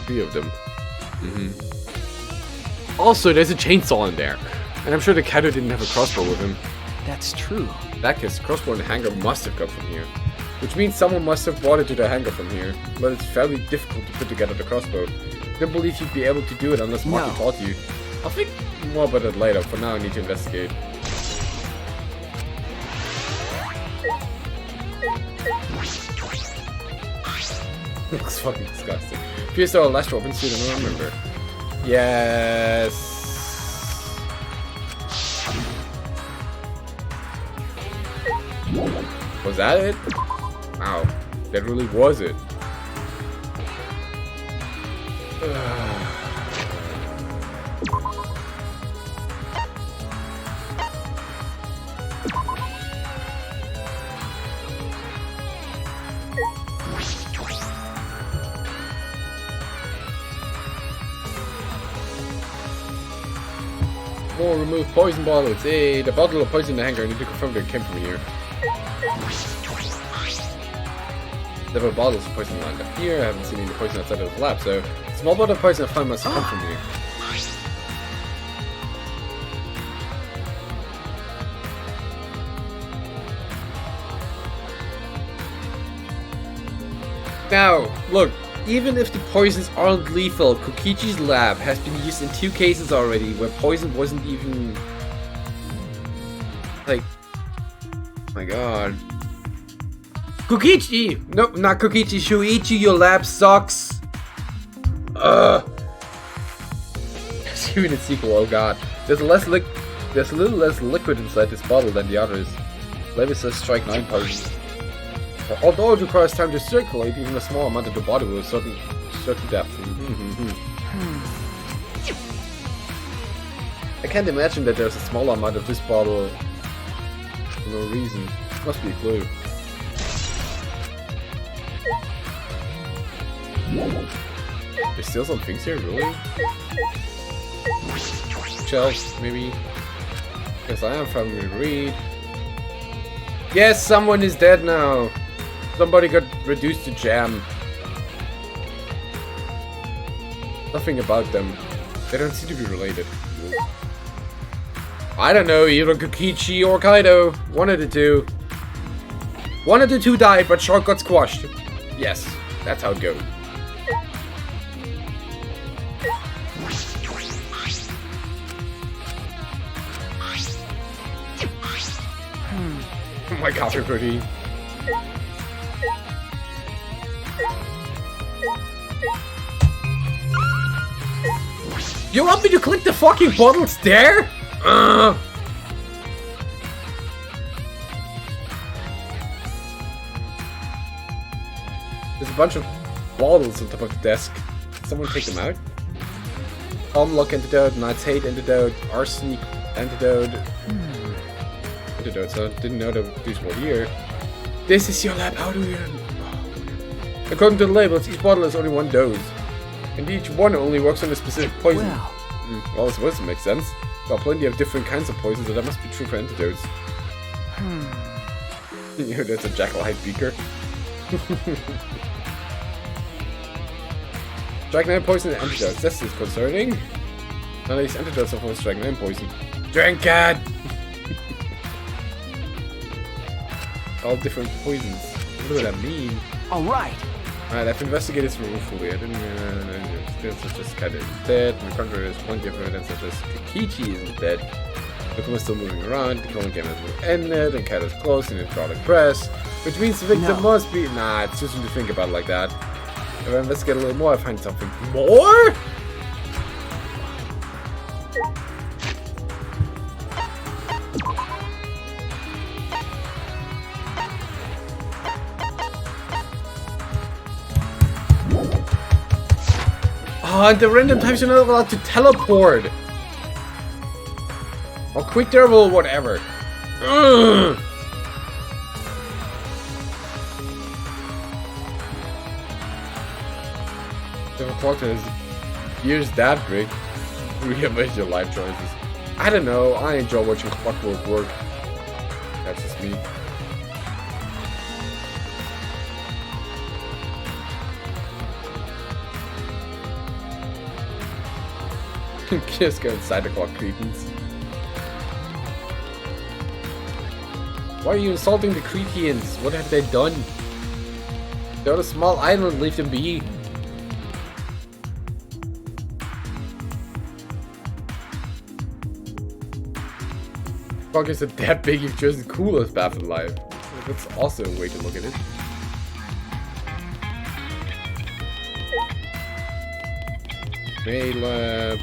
3 of them. Also, there's a chainsaw in there. And I'm sure the Kaido didn't have a crossbow with him. That's true. That case, the crossbow in the hangar must have come from here. Which means someone must have brought it to the hangar from here. But it's fairly difficult to put together the crossbow. I don't believe you'd be able to do it unless Marty taught you. I'll think more about it later. For now, I need to investigate. Looks fucking disgusting. Appears there are less weapons here than I remember. Yes. Was that it? Wow, that really was it. More remove poison bottles. Hey, the bottle of poison in the hangar. I need to confirm that it came from here. There were bottles of poison lined up here. I haven't seen any poison outside of the lab, so small bottle of poison I find must have come from here. Now, look, even if the poisons aren't lethal, Kokichi's lab has been used in 2 cases already where poison wasn't even... like... oh my god. Kokichi! Nope, not Kokichi, Shuichi, your lab sucks! Ugh! There's even a sequel, oh god. There's a little less liquid inside this bottle than the others. Label says strike 9 poison. Although it requires time to circulate, even a small amount of the body will certain depth. I can't imagine that there's a small amount of this bottle for no reason. Must be a clue. There's still some things here, really? Shelves, maybe? Yes, I am family to read. Yes, someone is dead now! Somebody got reduced to jam. Nothing about them. They don't seem to be related. I don't know, either Kokichi or Kaido. One of the 2. One of the 2 died, but Shark got squashed. Yes, that's how it goes. Oh my god, you're pretty. You want me to click the fucking bottles there? There's a bunch of bottles on top of the desk. Did someone take them out? Unlock antidote, Knight's Hate antidote, Arsenic antidote. Antidotes, I didn't know that these were here. This is your lab, how do you... According to the labels, each bottle has only 1 dose. And each one only works on a specific poison. Well, it's supposed to make sense. There are plenty of different kinds of poisons, so that must be true for antidotes. You know, that's a Jackal-Hyde beaker. Strike 9 poison and antidotes. This is concerning. None of these antidotes are for Strike 9 poison. Drink it! All different poisons. What does that mean? All right. Alright, I've investigated this room fully. I didn't this is just kind of dead. On the contrary, there's plenty of evidence that this Kikichi isn't dead. Victim is still moving around. The killing game has ended, and Kaido's close in the electronic press. Which means the victim must be... Nah, it's just to think about it like that. If I investigate a little more, I find something more? Oh, and the random times you're not allowed to teleport. Or quick durable, whatever. Ugh. Never clocked his ears that big. Reimagine your life choices. I don't know. I enjoy watching clockwork work. That's just me. Just go inside the clock, cretins. Why are you insulting the Cretians? What have they done? They're on a small island, leave them be. Fuck, is it that big you've chosen the coolest path in life? That's also a way to look at it. Maylab.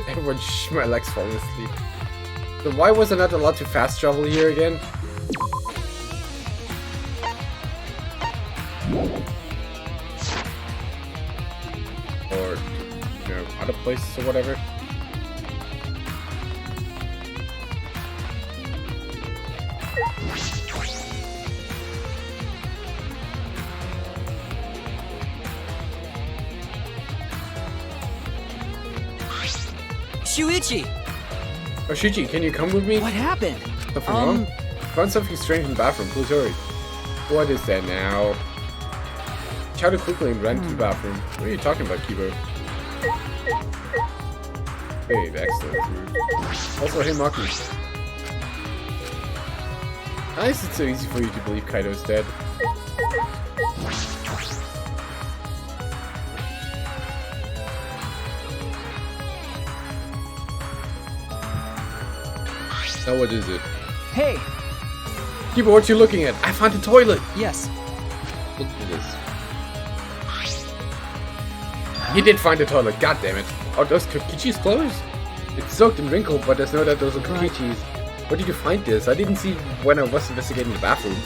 Everyone shh, my legs falling asleep. So why was I not allowed to fast travel here again? Or, you know, other places or whatever? Shuichi! Oh, Shuichi, can you come with me? What happened? Nothing wrong? Found something strange in the bathroom. Please hurry. What is that now? Shouted quickly and ran to the bathroom. What are you talking about, Kibo? Hey, excellent. Also, hey, Maki. Nice, it's so easy for you to believe Kaido's dead. Now what is it? Hey! Kibo, what you looking at? I found the toilet! Yes. Look at this. He did find the toilet, god damn it. Are those Kokichi's clothes? It's soaked and wrinkled, but there's no doubt those are Kokichi's. Where did you find this? I didn't see when I was investigating the bathroom.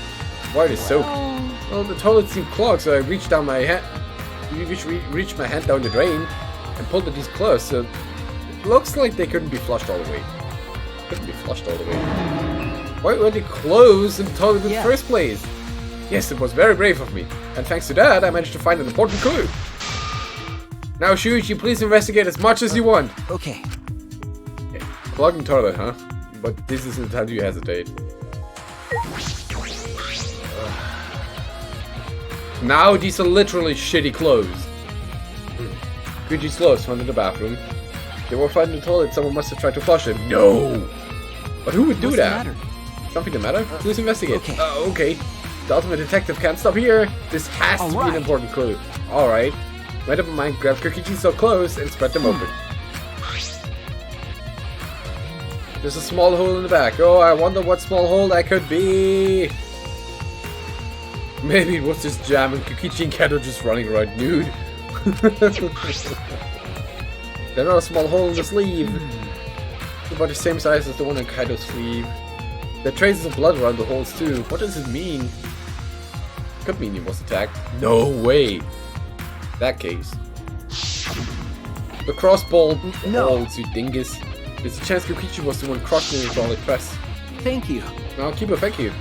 Why it is soaked? Well, the toilet seemed clogged, so I reached down my hand. Reached my hand down the drain and pulled at these clothes. So it looks like they couldn't be flushed all the way. Couldn't be flushed all the way. Why were they closed in the toilet in the first place? Yes, it was very brave of me. And thanks to that, I managed to find an important clue. Now, Shuichi, please investigate as much as you want. Okay. Clogging toilet, huh? But this isn't the time you hesitate. Now, these are literally shitty clothes. Kokichi's clothes found in the bathroom. They were found in the toilet. Someone must have tried to flush them. No! But who would do that? Something the matter? Please investigate. Okay. Okay. The ultimate detective can't stop here. This has to be an important clue. Alright. Made up my mind, grab Kokichi's so close and spread them open. There's a small hole in the back. Oh, I wonder what small hole that could be. Maybe it was just Jam and Kokichi and Kaido just running around nude. There's not a small hole in the sleeve. It's about the same size as the one on Kaido's sleeve. There are traces of blood around the holes too. What does it mean? Could mean he was attacked. No way. That case. The crossbow holes, you dingus. There's a chance Kokichi was the one crushed in the hydraulic press. Thank you. No, keep it, thank you.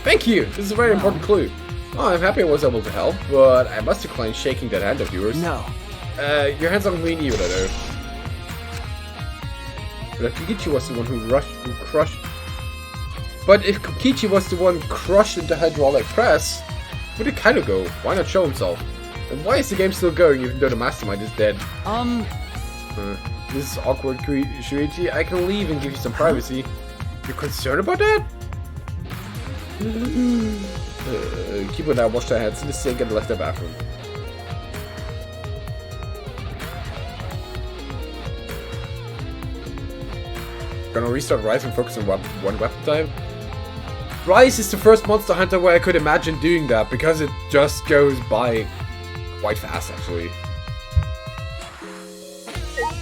Thank you! This is a very important clue. Oh, I'm happy I was able to help, but I must decline shaking that hand of yours. No. Your hands aren't clean either, though. But if Kokichi was the one who crushed... But if Kokichi was the one crushed in the hydraulic press, where'd Kaido go? Why not show himself? And why is the game still going even though the mastermind is dead? This is awkward, Shuichi. I can leave and give you some privacy. You're concerned about that? Keep on that, wash their hands in the sink and left the bathroom. Gonna restart Rise and focus on one weapon type? Rise is the first Monster Hunter where I could imagine doing that because it just goes by quite fast actually.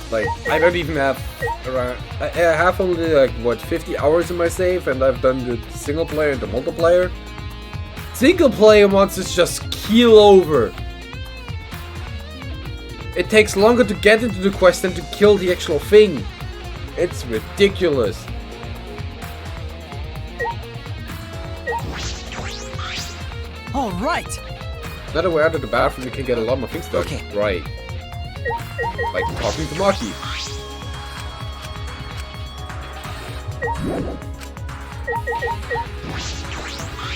Like, I don't even have around... I have only like, what, 50 hours in my save and I've done the single player and the multiplayer. Single player monsters just keel over. It takes longer to get into the quest than to kill the actual thing. It's ridiculous. All right. Now that we're out of the bathroom, we can get a lot more things done. Okay. Right. Like talking to Maki.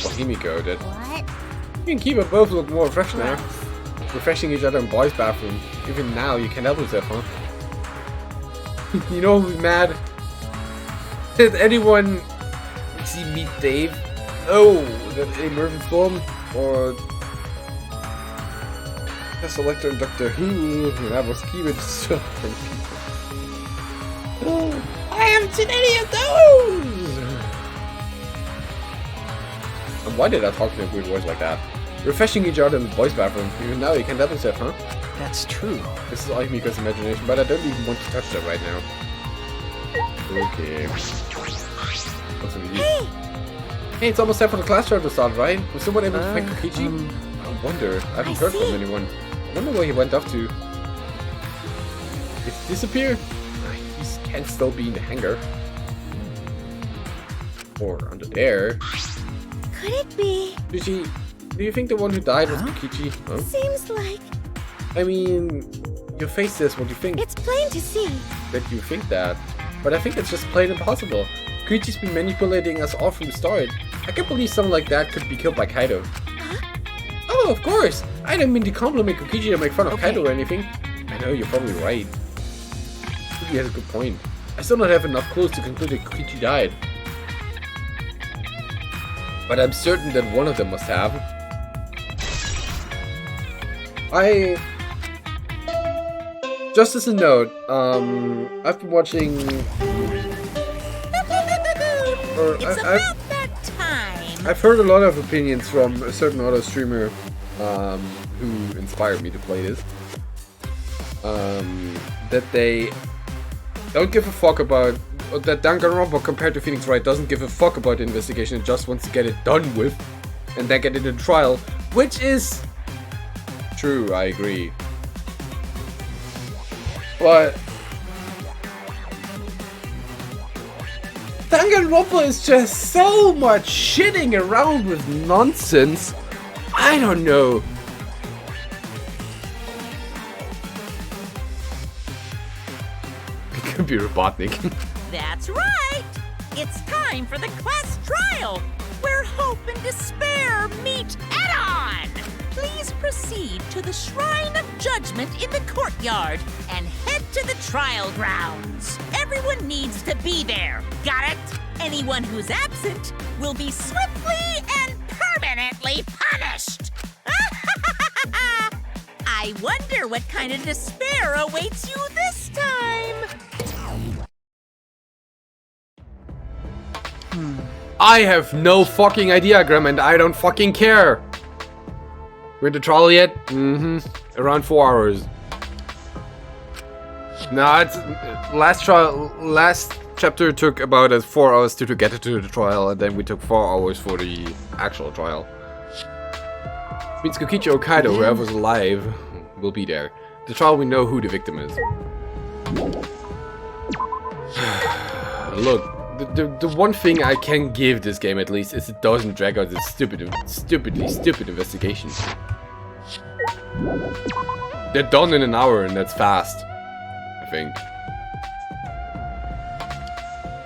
Well, Himiko did. What? You can keep it both look more fresh now. Refreshing each other in boys' bathroom. Even now, you can't help yourself, huh? You know who's mad? Did anyone see Meet Dave? Oh, that a Mervyn Storm? Or the Selector and Doctor Who? That was keyword stuff from people. I haven't seen any of those! And why did I talk in a weird voice like that? Refreshing each other in the boys' bathroom. Even now, you can't help yourself, huh? That's true. This is Miko's imagination, but I don't even want to touch that right now. Okay. What's with you? Hey, it's almost time for the class trial to start, right? Was someone able to find Kokichi? I wonder. I haven't heard from anyone. I wonder where he went off to. Did he disappear? He can't still be in the hangar. Or under there. Could it be? Do you think the one who died was Kokichi? Huh? Seems like I mean, your face says what you think. it's plain to see. That you think that. But I think it's just plain impossible. Kokichi's been manipulating us all from the start. I can't believe someone like that could be killed by Kaido. Huh? Oh, of course! I didn't mean to compliment Kokichi or make fun of Kaido or anything. I know, you're probably right. Kokichi has a good point. I still don't have enough clues to conclude that Kokichi died. But I'm certain that one of them must have. Just as a note, I've been watching... It's about that time. I've heard a lot of opinions from a certain other streamer who inspired me to play this. That they don't give a fuck about... That Danganronpa compared to Phoenix Wright doesn't give a fuck about the investigation, it just wants to get it done with and then get it in trial, which is true, I agree. But Danganronpa is just so much shitting around with nonsense. I don't know. It could be Robotnik. That's right. It's time for the class trial, where hope and despair meet head-on. Please proceed to the Shrine of Judgment in the courtyard and head to the trial grounds. Everyone needs to be there. Got it? Anyone who's absent will be swiftly and permanently punished. I wonder what kind of despair awaits you this time. I have no fucking idea, Graham, and I don't fucking care. We're in the trial yet? Mm-hmm. Around 4 hours. No, it's last chapter took about 4 hours to get to the trial, and then we took 4 hours for the actual trial. Which means Kokichi or Kaido, whoever's alive, will be there. The trial, we know who the victim is. Look, the one thing I can give this game at least is it doesn't drag out this stupid investigation. They're done in an hour and that's fast, I think.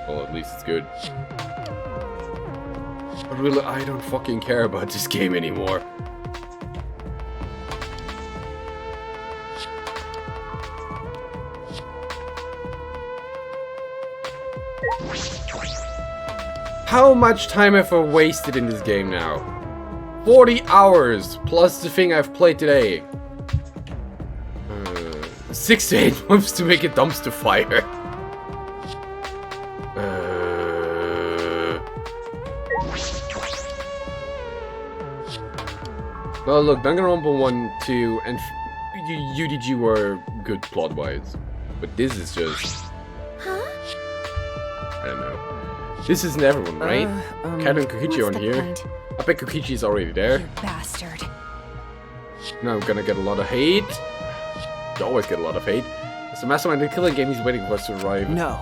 Well, at least it's good. But really, I don't fucking care about this game anymore. How much time have I wasted in this game now? 40 hours plus the thing I've played today. 6 to 8 months to make a dumpster fire. Well, look, Danganronpa 1, 2, and UDG were good plot-wise. But this is just... I don't know. This isn't everyone, right? Kaito and Kokichi on here. Point? I bet Kokichi's already there. You bastard. Now I'm gonna get a lot of hate. You always get a lot of hate. It's the mastermind in the killing game, he's waiting for us to arrive. No.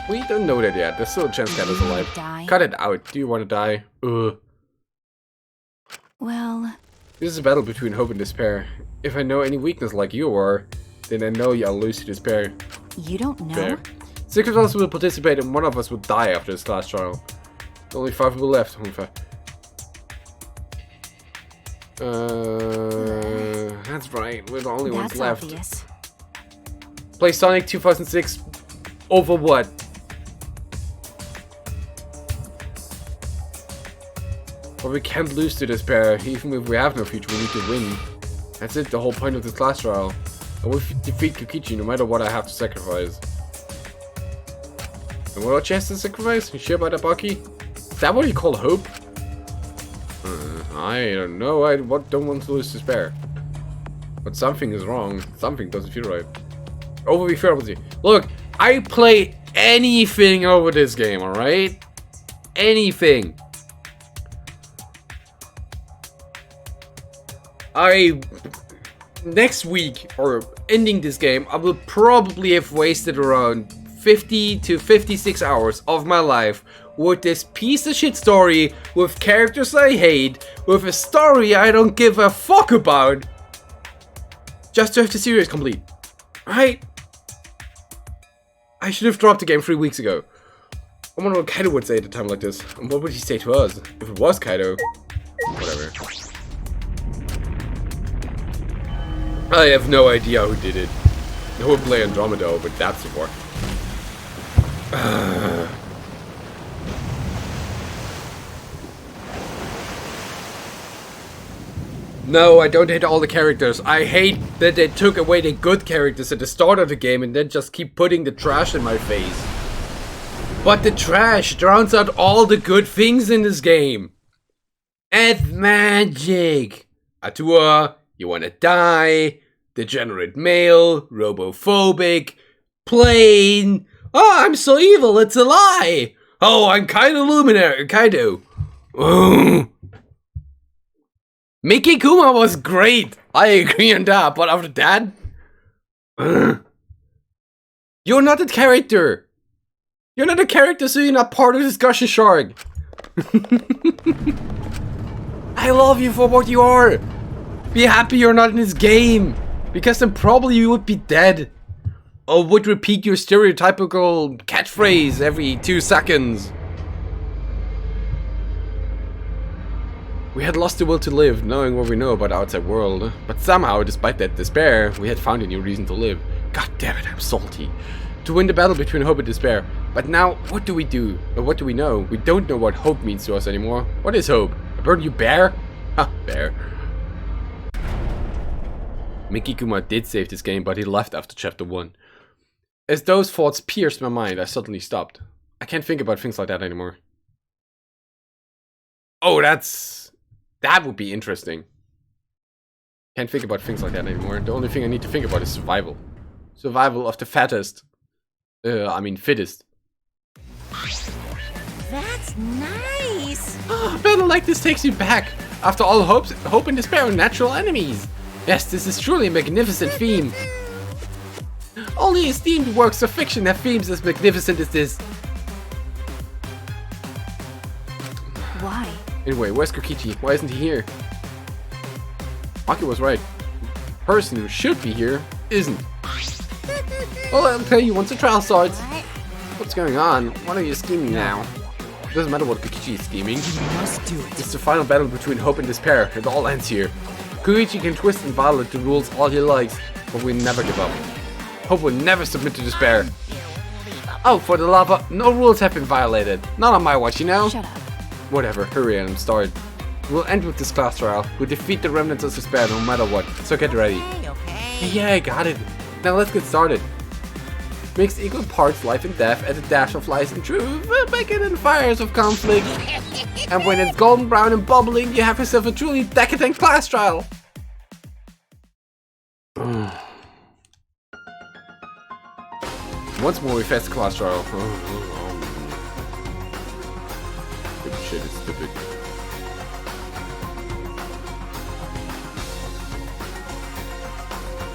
We don't know that yet. There's still a chance Kaito's alive. Die? Cut it out. Do you want to die? Well... This is a battle between hope and despair. If I know any weakness like you are, then I know I'll lose to despair. You don't know? Fair. 6 of us will participate and 1 of us will die after this last trial. Only 5 people left. That's right. We're the only ones left. Obvious. Play Sonic 2006 over what? But we can't lose to despair. Even if we have no future, we need to win. That's it, the whole point of this class trial. I will defeat Kokichi no matter what I have to sacrifice. And what else has to sacrifice? You sure about that, Bucky? Is that what you call hope? I don't know. I don't want to lose despair. But something is wrong. Something doesn't feel right. Over be fair with you. Look, I play anything over this game, alright? Anything. Next week, or ending this game, I will probably have wasted around 50 to 56 hours of my life with this piece of shit story, with characters I hate, with a story I don't give a fuck about, just to have the series complete. Right? I should have dropped the game 3 weeks ago. I wonder what Kaito would say at a time like this. And what would he say to us? If it was Kaito. Whatever. I have no idea who did it. I would play Andromeda, but that's the war. No, I don't hate all the characters. I hate that they took away the good characters at the start of the game and then just keep putting the trash in my face. But the trash drowns out all the good things in this game. Add magic. Atua, you wanna die. Degenerate male, robophobic, plain. Oh, I'm so evil, it's a lie. Oh, I'm Kaido Luminary, Kaido. Oh. Miki Kuma was great. I agree on that, but after that, you're not a character. You're not a character, so you're not part of the discussion, Shark. I love you for what you are. Be happy you're not in this game, because then probably you would be dead. Or would repeat your stereotypical catchphrase every 2 seconds. We had lost the will to live, knowing what we know about the outside world. But somehow, despite that despair, we had found a new reason to live. God damn it, I'm salty. To win the battle between hope and despair. But now, what do we do? Or what do we know? We don't know what hope means to us anymore. What is hope? A bird you bear? Ha, bear. Miki Kuma did save this game, but he left after chapter 1. As those thoughts pierced my mind, I suddenly stopped. I can't think about things like that anymore. Oh, that would be interesting. Can't think about things like that anymore. The only thing I need to think about is survival. Survival of the fattest. Fittest. That's nice. Oh, battle like this takes you back. After all, hope and despair are natural enemies. Yes, this is truly a magnificent theme. Only esteemed works of fiction have themes as magnificent as this. Why? Anyway, where's Kokichi? Why isn't he here? Maki was right. The person who should be here isn't. Well, I'll tell you once the trial starts. What's going on? What are you scheming now? It doesn't matter what Kokichi is scheming. You must do it. It's the final battle between hope and despair. It all ends here. Kokichi can twist and violate the rules all he likes, but we never give up. Hope will never submit to despair. Oh, for the lava, no rules have been violated. Not on my watch, you know? Shut up. Whatever, hurry and start. We'll end with this class trial. We'll defeat the remnants of despair no matter what, so get ready. Yeah, I got it. Now let's get started. Mix equal parts life and death and a dash of lies and truth. Make it in fires of conflict. And when it's golden brown and bubbling, you have yourself a truly decadent class trial. Once more we face the class trial. Stupid shit is stupid.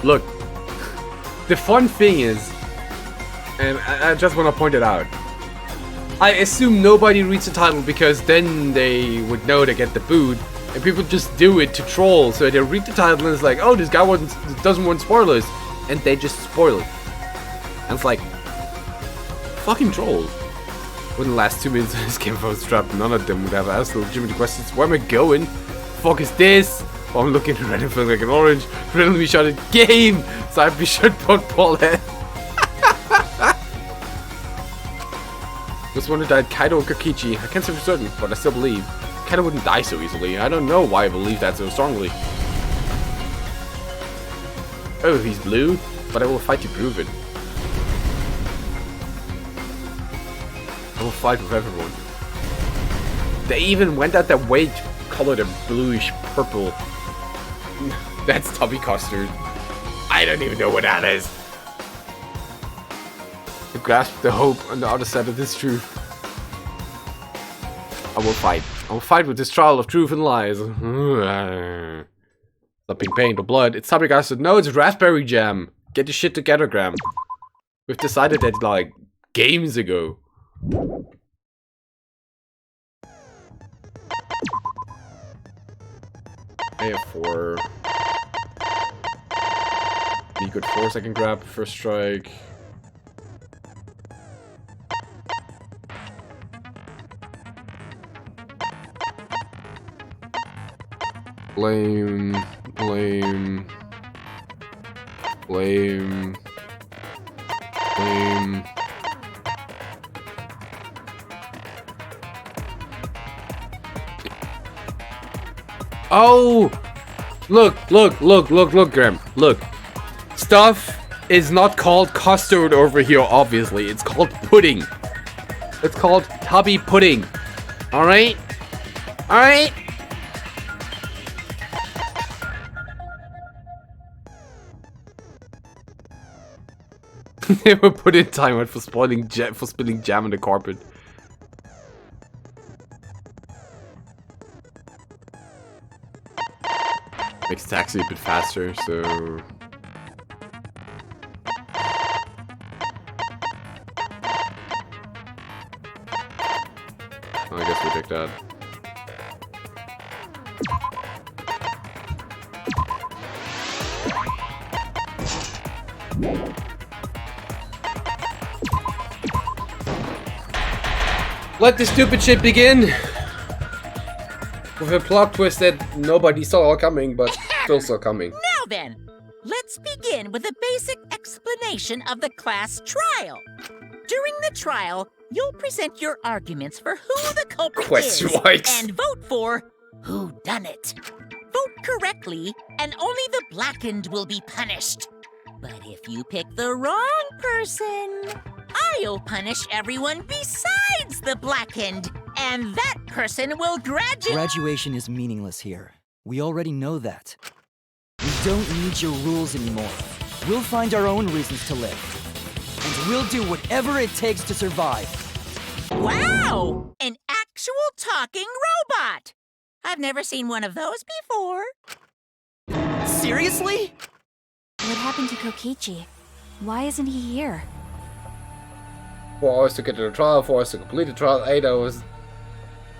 Look, the fun thing is, and I just want to point it out, I assume nobody reads the title because then they would know to get the boot, and people just do it to troll, so they read the title and it's like, oh, this guy doesn't want spoilers, and they just spoil it. And it's like, fucking trolls. Within the last 2 minutes of this game, if I was trapped, none of them would have asked legitimate questions. Where am I going? Fuck is this? Oh, I'm looking at red and feeling like an orange. Randomly shot at game! So I'd be shot don't ball head. Just wondered that Kaido or Kokichi. I can't say for certain, but I still believe. Kaido wouldn't die so easily. I don't know why I believe that so strongly. Oh, he's blue? But I will fight to prove it. I will fight with everyone. They even went out their way to color them bluish purple. That's Tubby Custard. I don't even know what that is. I grasp the hope on the other side of this truth. I will fight. I will fight with this trial of truth and lies. Not being pain or blood. It's Tubby Custard. No, it's raspberry jam. Get your shit together, Graham. We've decided that like games ago. I have 4. Be good force I can grab first strike. Blame. Oh! Look, Graham. Look. Stuff is not called custard over here, obviously. It's called pudding. It's called tubby pudding. Alright? Alright? They were put in timeout for spilling jam on the carpet. Makes taxi a bit faster, so... I guess we take that. Let the stupid shit begin! With a plot twist that nobody saw coming, but still saw coming. Now then, let's begin with a basic explanation of the class trial. During the trial, you'll present your arguments for who the culprit Question is marks. and vote for who done it. Vote correctly, and only the blackened will be punished. But if you pick the wrong person, I'll punish everyone besides the blackened, and that person will graduate. Graduation is meaningless here. We already know that. We don't need your rules anymore. We'll find our own reasons to live. And we'll do whatever it takes to survive. Wow! An actual talking robot! I've never seen one of those before. Seriously? What happened to Kokichi? Why isn't he here? 4 hours to get to the trial, 4 hours to complete the trial, 8 hours.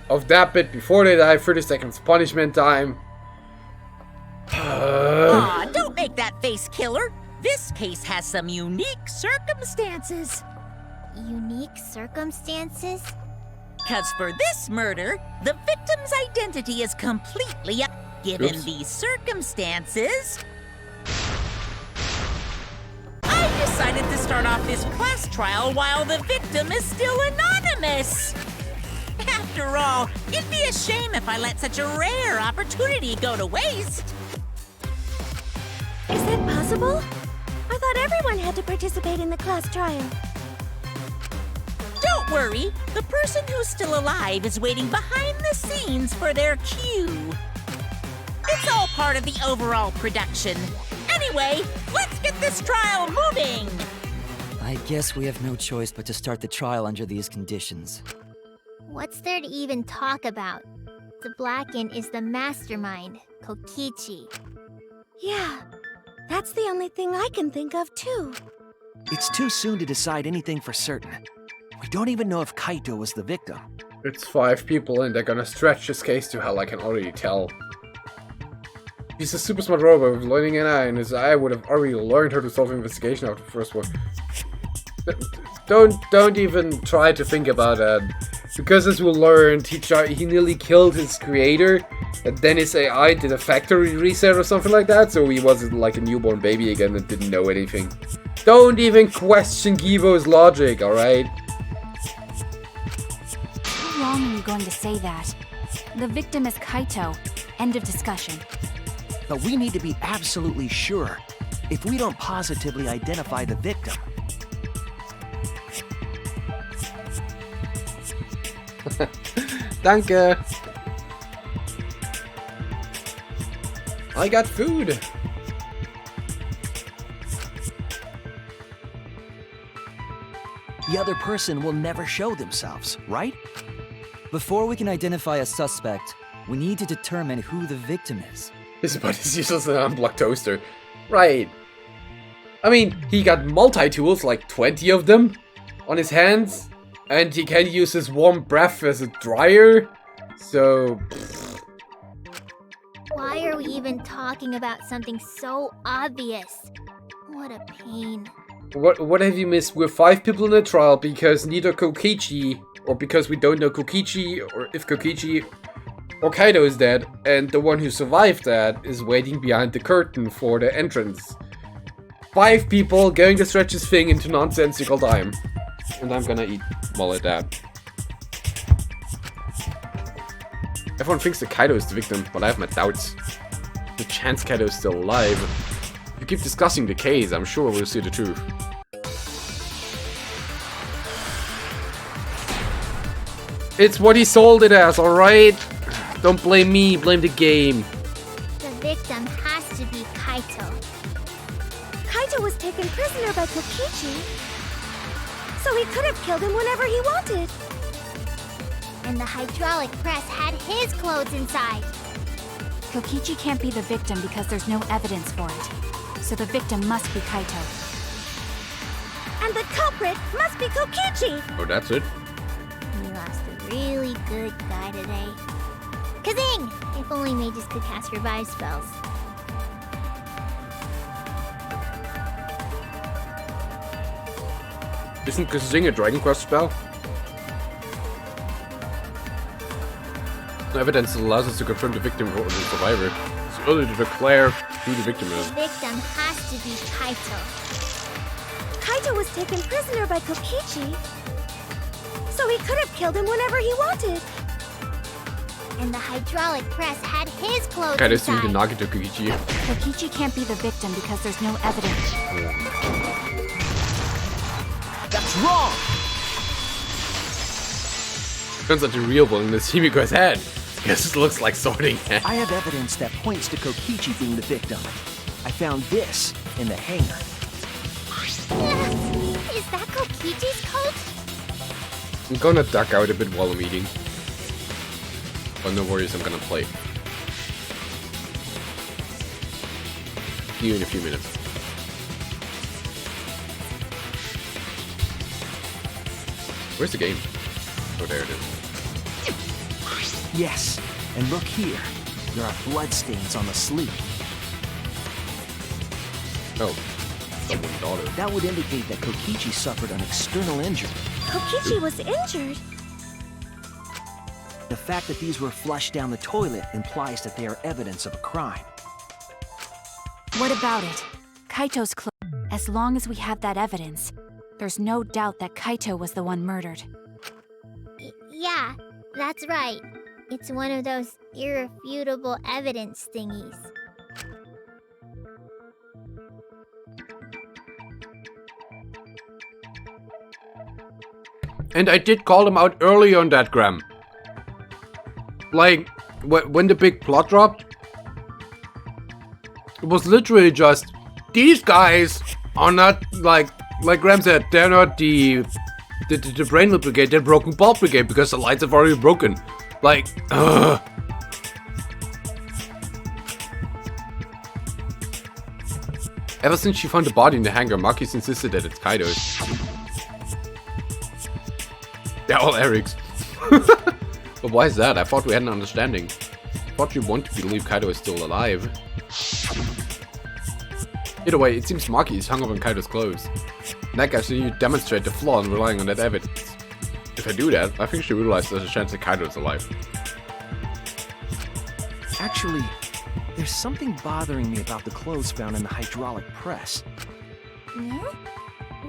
of that bit before they die. 30 seconds punishment time. Aw, don't make that face, killer. This case has some unique circumstances. Unique circumstances? Because for this murder, the victim's identity is completely given Oops. these circumstances. I decided to start off this class trial while the victim is still anonymous. After all, it'd be a shame if I let such a rare opportunity go to waste. Is that possible? I thought everyone had to participate in the class trial. Don't worry, the person who's still alive is waiting behind the scenes for their cue. It's all part of the overall production. Anyway, let's get this trial moving! I guess we have no choice but to start the trial under these conditions. What's there to even talk about? The Blackened is the mastermind, Kokichi. Yeah, that's the only thing I can think of, too. It's too soon to decide anything for certain. We don't even know if Kaito was the victim. It's 5 people and they're gonna stretch this case to hell, I can already tell. He's a super smart robot with learning an eye, and his eye would have already learned how to solve an investigation after the first one. Don't even try to think about that. Because as we learned, he nearly killed his creator, and then his AI did a factory reset or something like that, so he wasn't like a newborn baby again and didn't know anything. Don't even question Gibo's logic, alright? How long are you going to say that? The victim is Kaito. End of discussion. But we need to be absolutely sure. If we don't positively identify the victim, Danke! I got food! the other person will never show themselves, right? Before we can identify a suspect, we need to determine who the victim is. His body's useless and unblocked toaster. Right. I mean, he got multi-tools, like 20 of them, on his hands. And he can use his warm breath as a dryer. So... Why are we even talking about something so obvious? What a pain. What have you missed? We're 5 people in the trial because neither Kokichi, or because we don't know Kokichi, or if Kokichi or Kaido is dead, and the one who survived that is waiting behind the curtain for the entrance. 5 people going to stretch this thing into nonsensical time. And I'm gonna eat while at that. Everyone thinks that Kaido is the victim, but I have my doubts. The chance Kaido is still alive. If we keep discussing the case, I'm sure we'll see the truth. It's what he sold it as, alright? Don't blame me, blame the game. The victim has to be Kaito. Kaito was taken prisoner by Kokichi, so he could have killed him whenever he wanted. And the hydraulic press had his clothes inside. Kokichi can't be the victim because there's no evidence for it. So the victim must be Kaito. And the culprit must be Kokichi! Oh, that's it? We lost a really good guy today. Kazing! If only mages could cast revive spells. Isn't Kazing a Dragon Quest spell? No evidence that allows us to confirm the victim or the survivor. It's only to declare who the victim The is. victim has to be Kaito. Kaito was taken prisoner by Kokichi, so he could have killed him whenever he wanted. And the hydraulic press had his clothes Kaido's doing the inside. Nagito Kokichi. Kokichi can't be the victim because there's no evidence. that's wrong! Turns out the real one is Himiko's head. Guess it looks like sorting head. I have evidence that points to Kokichi being the victim. I found this in the hangar. Is that Kokichi's coat? I'm gonna duck out a bit while I'm eating. But no worries, I'm gonna play. See you in a few minutes. Where's the game? Oh, there it is. Yes, and look here. There are bloodstains on the sleeve. Oh, someone's daughter. That would indicate that Kokichi suffered an external injury. Kokichi was injured. The fact that these were flushed down the toilet implies that they are evidence of a crime. What about it? Kaito's clothes. As long as we have that evidence, there's no doubt that Kaito was the one murdered. Yeah, that's right. It's one of those irrefutable evidence thingies. And I did call him out early on that, Graham. Like, when the big plot dropped, it was literally just, these guys are not, like Graham said, they're not the Brainlet Brigade, they're Broken Ball Brigade, because the lights have already broken. Like, ugh. Ever since she found the body in the hangar, Maki's insisted that it's Kaito's. They're all Eric's. But why is that? I thought we had an understanding. I thought you want to believe Kaito is still alive. Either way, it seems Maki is hung up on Kaito's clothes. In that case, you demonstrate the flaw in relying on that evidence. If I do that, I think she realizes there's a chance that Kaito is alive. Actually, there's something bothering me about the clothes found in the hydraulic press. Hmm?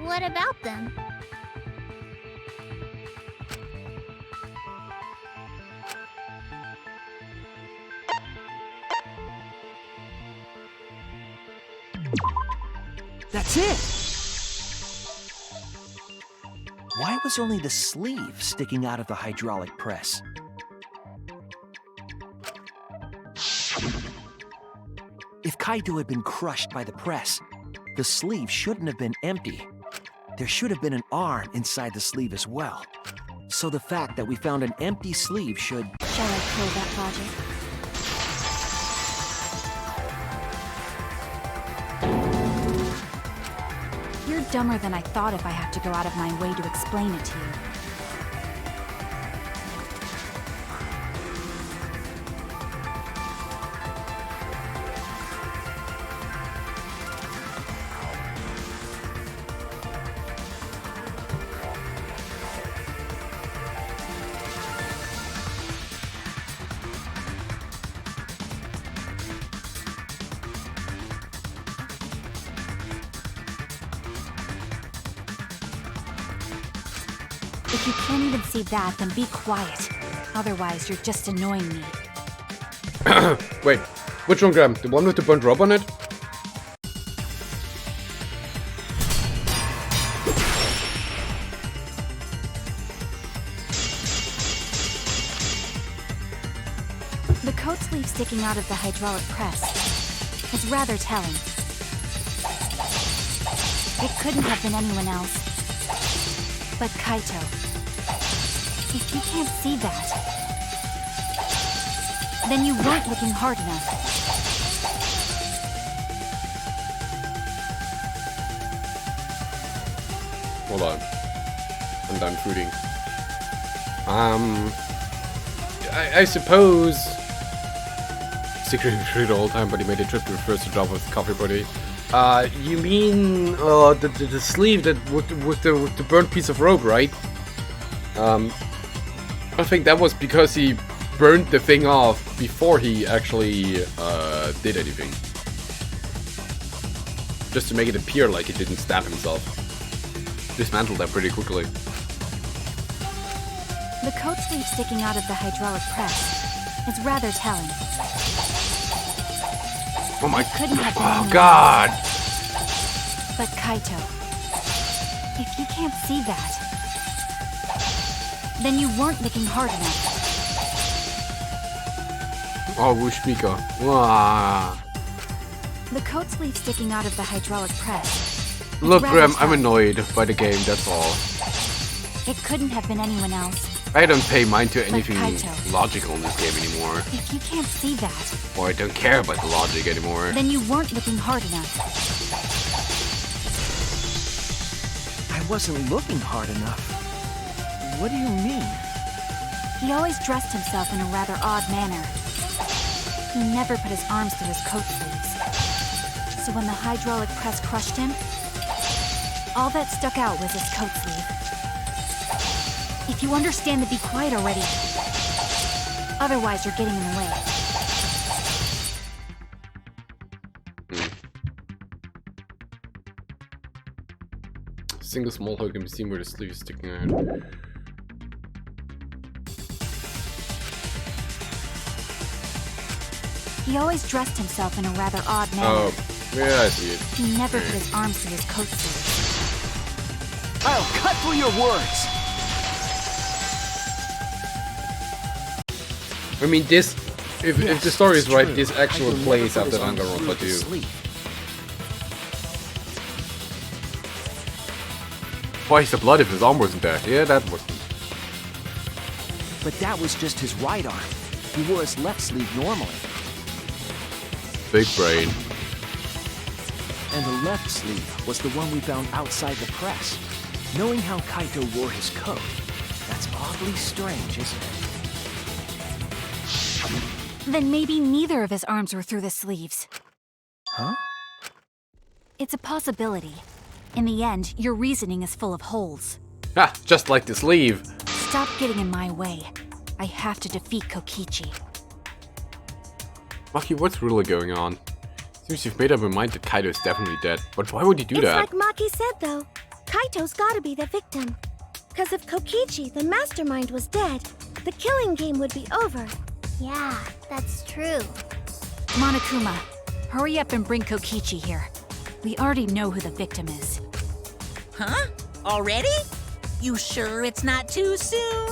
What about them? That's it! Why was only the sleeve sticking out of the hydraulic press? If Kaito had been crushed by the press, the sleeve shouldn't have been empty. There should have been an arm inside the sleeve as well. So the fact that we found an empty sleeve should... Shall I kill that logic? You're dumber than I thought if I have to go out of my way to explain it to you. If you can't even see that, then be quiet. Otherwise, you're just annoying me. Wait, which one, Graham? The one with the burnt rub on it? The coat sleeve sticking out of the hydraulic press is rather telling. It couldn't have been anyone else but Kaito. If you can't see that, then you weren't looking hard enough. Hold on. I'm done fooding. I suppose... Secretly through the whole time, but he made a trip to the first job with the coffee buddy. You mean the sleeve that with the burnt piece of rope, right? I think that was because he burned the thing off before he actually did anything. Just to make it appear like he didn't stab himself. Dismantled that pretty quickly. The coat sleeve sticking out of the hydraulic press is rather telling. Oh my... Couldn't have been Oh anyone god! else but Kaito. If you can't see that, then you weren't looking hard enough. Oh, whoosh Mika. Wah. The coat sleeve sticking out of the hydraulic press. Look, rather Graham, I'm telling. annoyed by the game, that's all. It couldn't have been anyone else. I don't pay mind to anything Kaito. logical in this game anymore. If you can't see that, Or I don't care about the logic anymore. then you weren't looking hard enough. I wasn't looking hard enough. What do you mean? He always dressed himself in a rather odd manner. He never put his arms through his coat sleeves. So when the hydraulic press crushed him, all that stuck out was his coat sleeve. If you understand to be quiet already. Otherwise, you're getting in the way. Single small hole can be seen where the sleeve is sticking out. He always dressed himself in a rather odd manner. Oh, yeah, I see it. He never put his arms through his coat sleeves. I'll cut through your words. I mean, this, if the story is it's right, true. this actually Kaito plays never after put his arms through Danganronpa his 2. sleeve. Why is the blood if his arm wasn't there? Yeah, that wasn't. But that was just his right arm. He wore his left sleeve normally. Big brain. And the left sleeve was the one we found outside the press. Knowing how Kaito wore his coat, that's oddly strange, isn't it? Then maybe neither of his arms were through the sleeves. Huh? It's a possibility. In the end, your reasoning is full of holes. Ah, just like the sleeve. Stop getting in my way. I have to defeat Kokichi. Maki, what's really going on? Seems you've made up your mind that Kaito is definitely dead. But why would you do It's that? like Maki said, though. Kaito's gotta be the victim. Because if Kokichi, the mastermind, was dead, the killing game would be over. Yeah, that's true. Monokuma, hurry up and bring Kokichi here. We already know who the victim is. Huh? Already? You sure it's not too soon?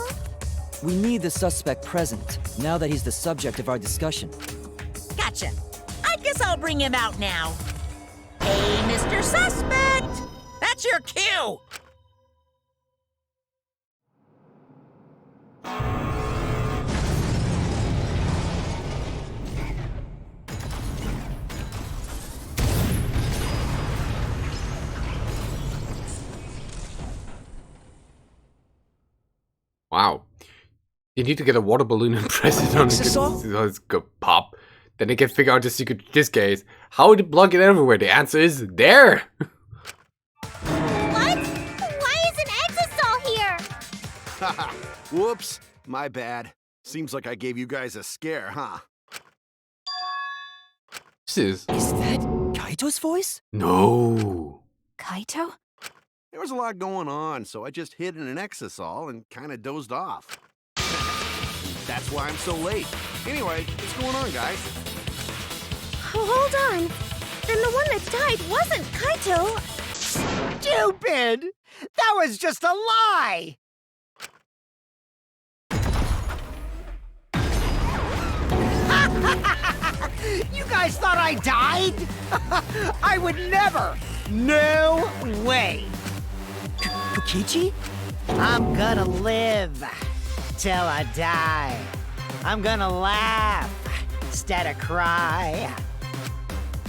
We need the suspect present, now that he's the subject of our discussion. Gotcha. I guess I'll bring him out now. Hey, Mr. Suspect! That's your cue! Wow. You need to get a water balloon and press it on Exisal? so it's go pop. Then they can figure out the secret to this case. How to plug it everywhere? The answer is there! What? Why isn't Exisal here? Haha. Whoops. My bad. Seems like I gave you guys a scare, huh? This is... Is that Kaito's voice? No. Kaito? There was a lot going on, so I just hid in an exisal and kind of dozed off. That's why I'm so late. Anyway, what's going on, guys? Oh, hold on. Then the one that died wasn't Kaito. Stupid! That was just a lie! You guys thought I died? I would never! No way! Kokichi? I'm gonna live till I die. I'm gonna laugh instead of cry.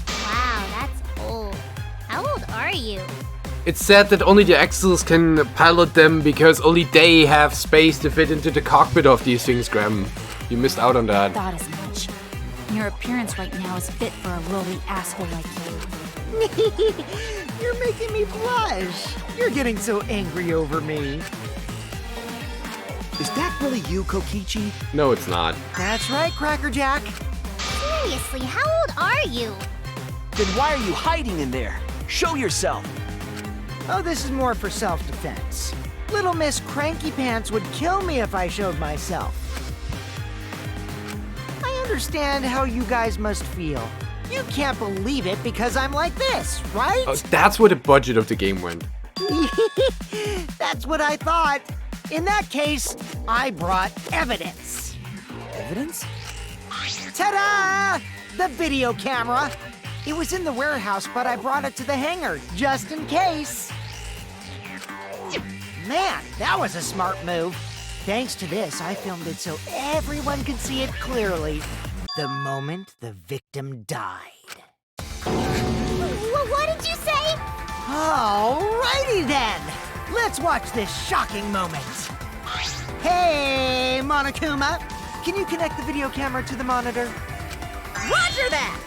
Wow, that's old. How old are you? It's sad that only the Axles can pilot them because only they have space to fit into the cockpit of these things, Graham. You missed out on that. Thought as much. Your appearance right now is fit for a lowly asshole like you. You're making me blush. You're getting so angry over me. Is that really you, Kokichi? No, it's not. That's right, Cracker Jack. Seriously, how old are you? Then why are you hiding in there? Show yourself! Oh, this is more for self-defense. Little Miss Cranky Pants would kill me if I showed myself. I understand how you guys must feel. You can't believe it because I'm like this, right? Oh, that's where the budget of the game went. That's what I thought. In that case, I brought evidence. Evidence? Ta-da! The video camera. It was in the warehouse, but I brought it to the hangar, just in case. Man, that was a smart move. Thanks to this, I filmed it so everyone could see it clearly. The moment the victim died. What did you say? Alrighty then! Let's watch this shocking moment. Hey, Monokuma! Can you connect the video camera to the monitor? Roger that!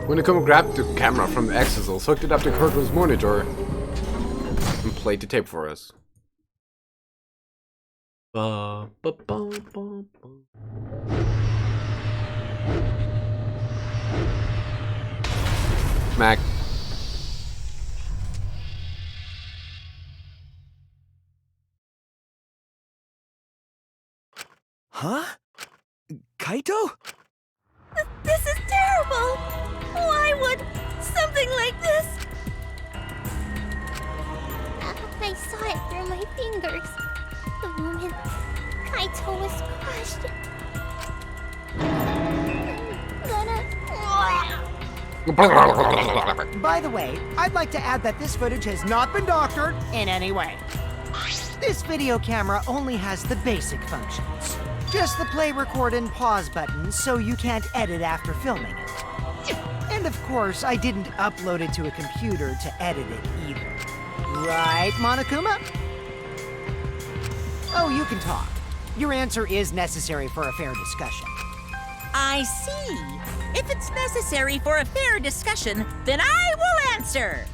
Monokuma grabbed the camera from the exosoles, hooked it up to Kurto's monitor, and played the tape for us. Ba, ba, ba, ba, ba. Mac. Huh? Kaito? This is terrible! Why would something like this? I saw it through my fingers. The moment Kaito was crushed. I'm gonna... By the way, I'd like to add that this footage has not been doctored in any way. This video camera only has the basic functions. Just the play, record, and pause buttons, so you can't edit after filming it. And of course, I didn't upload it to a computer to edit it either. Right, Monokuma? Oh, you can talk. Your answer is necessary for a fair discussion. I see. If it's necessary for a fair discussion, then I will answer.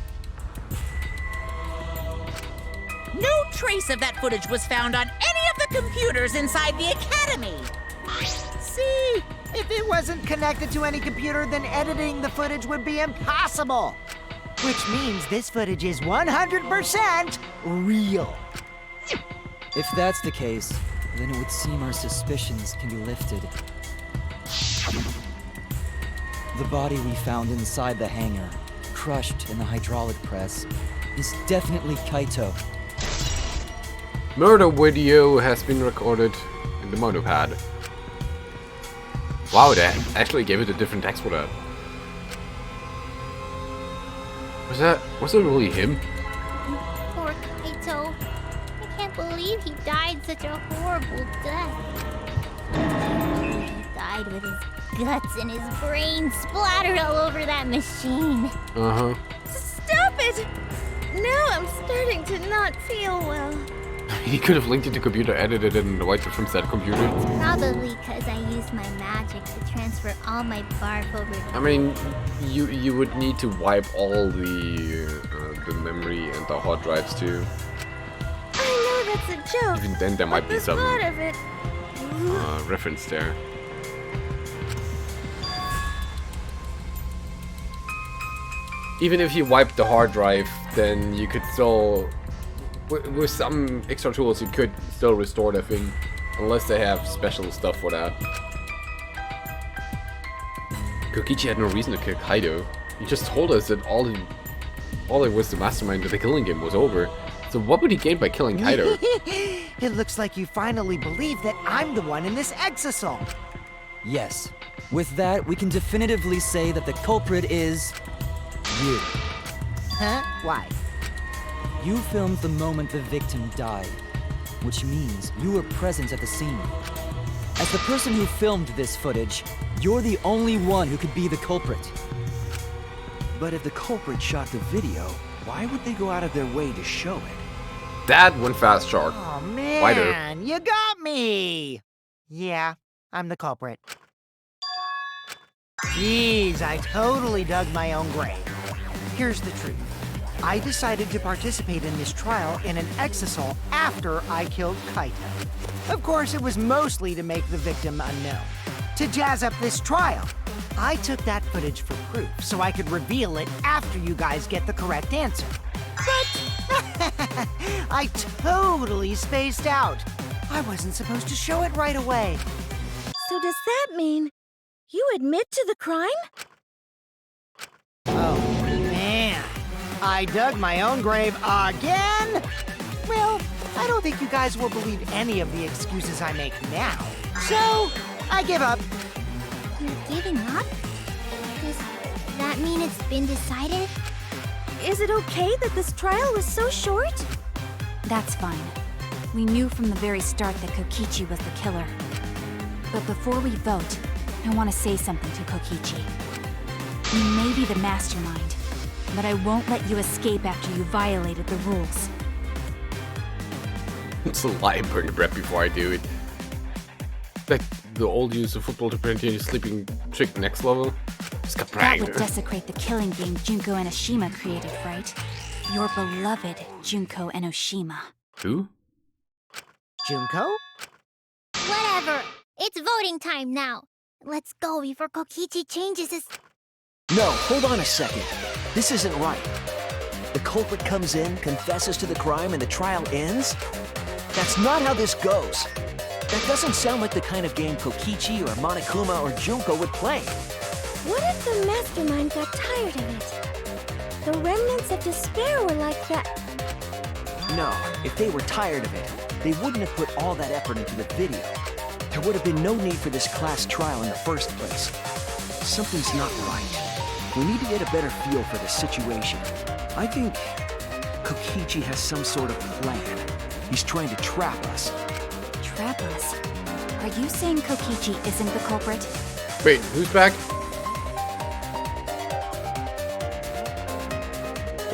No trace of that footage was found on any of the computers inside the Academy. See? If it wasn't connected to any computer, then editing the footage would be impossible. Which means this footage is 100% real. If that's the case, then it would seem our suspicions can be lifted. The body we found inside the hangar, crushed in the hydraulic press, is definitely Kaito. Murder video has been recorded in the monopad. Wow, they actually gave it a different text for that. Was it really him? Poor Kaito. I can't believe he died such a horrible death. He died with his guts and his brains splattered all over that machine. Uh-huh. Stop it! Now I'm starting to not feel well. He could have linked it to computer, edited it, and wiped it from said computer. Probably because I used my magic to transfer all my barf over to... I mean, you would need to wipe all the memory and the hard drives too. I know that's a joke. Even then, there might be the some thought of it. reference there. Even if you wipe the hard drive, then you could still, with some extra tools, you could still restore the thing, unless they have special stuff for that. Kokichi had no reason to kill Kaido. He just told us that all it was the mastermind of the killing game was over. So what would he gain by killing Kaido? It looks like you finally believe that I'm the one in this exosol. Yes. With that, we can definitively say that the culprit is... you. Huh? Why? You filmed the moment the victim died, which means you were present at the scene. As the person who filmed this footage, you're the only one who could be the culprit. But if the culprit shot the video, why would they go out of their way to show it? That went fast, Shark. Oh Wider. man, you got me! Yeah, I'm the culprit. Jeez, I totally dug my own grave. Here's the truth. I decided to participate in this trial in an exosol after I killed Kaito. Of course, it was mostly to make the victim unknown. To jazz up this trial, I took that footage for proof so I could reveal it after you guys get the correct answer. But I totally spaced out. I wasn't supposed to show it right away. So does that mean you admit to the crime? Oh, man. I dug my own grave again? Well, I don't think you guys will believe any of the excuses I make now. So, I give up. You're giving up? Does that mean it's been decided? Is it okay that this trial was so short? That's fine. We knew from the very start that Kokichi was the killer. But before we vote, I want to say something to Kokichi. You may be the mastermind, but I won't let you escape after you violated the rules. It's a lie, burn the bread before I do it. Like the old use of football to pretend sleeping trick next level. That would desecrate the killing game Junko Enoshima created, right? Your beloved Junko Enoshima. Who? Junko? Whatever. It's voting time now. Let's go before Kokichi changes his... No, hold on a second. This isn't right. The culprit comes in, confesses to the crime, and the trial ends? That's not how this goes. That doesn't sound like the kind of game Kokichi or Monokuma or Junko would play. What if the mastermind got tired of it? The remnants of despair were like that. No, if they were tired of it, they wouldn't have put all that effort into the video. There would have been no need for this class trial in the first place. Something's not right. We need to get a better feel for the situation. I think Kokichi has some sort of plan. He's trying to trap us. Trap us? Are you saying Kokichi isn't the culprit? Wait, who's back?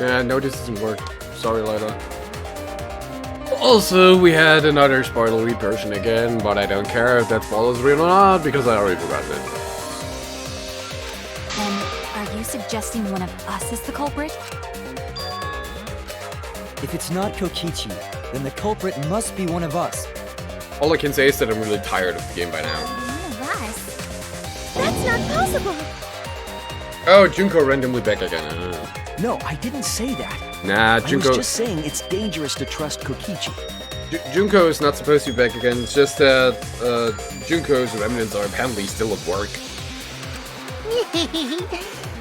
Yeah, no, this doesn't work. Sorry, Lila. Also, we had another spoilery version again, but I don't care if that spoiler's real or not, because I already forgot it. Then, are you suggesting one of us is the culprit? If it's not Kokichi, then the culprit must be one of us. All I can say is that I'm really tired of the game by now. One of us? That's not possible. Oh, Junko randomly back again. No, I didn't say that. Nah, Junko... I was just saying it's dangerous to trust Kokichi. Junko is not supposed to be back again, it's just that Junko's remnants are apparently still at work.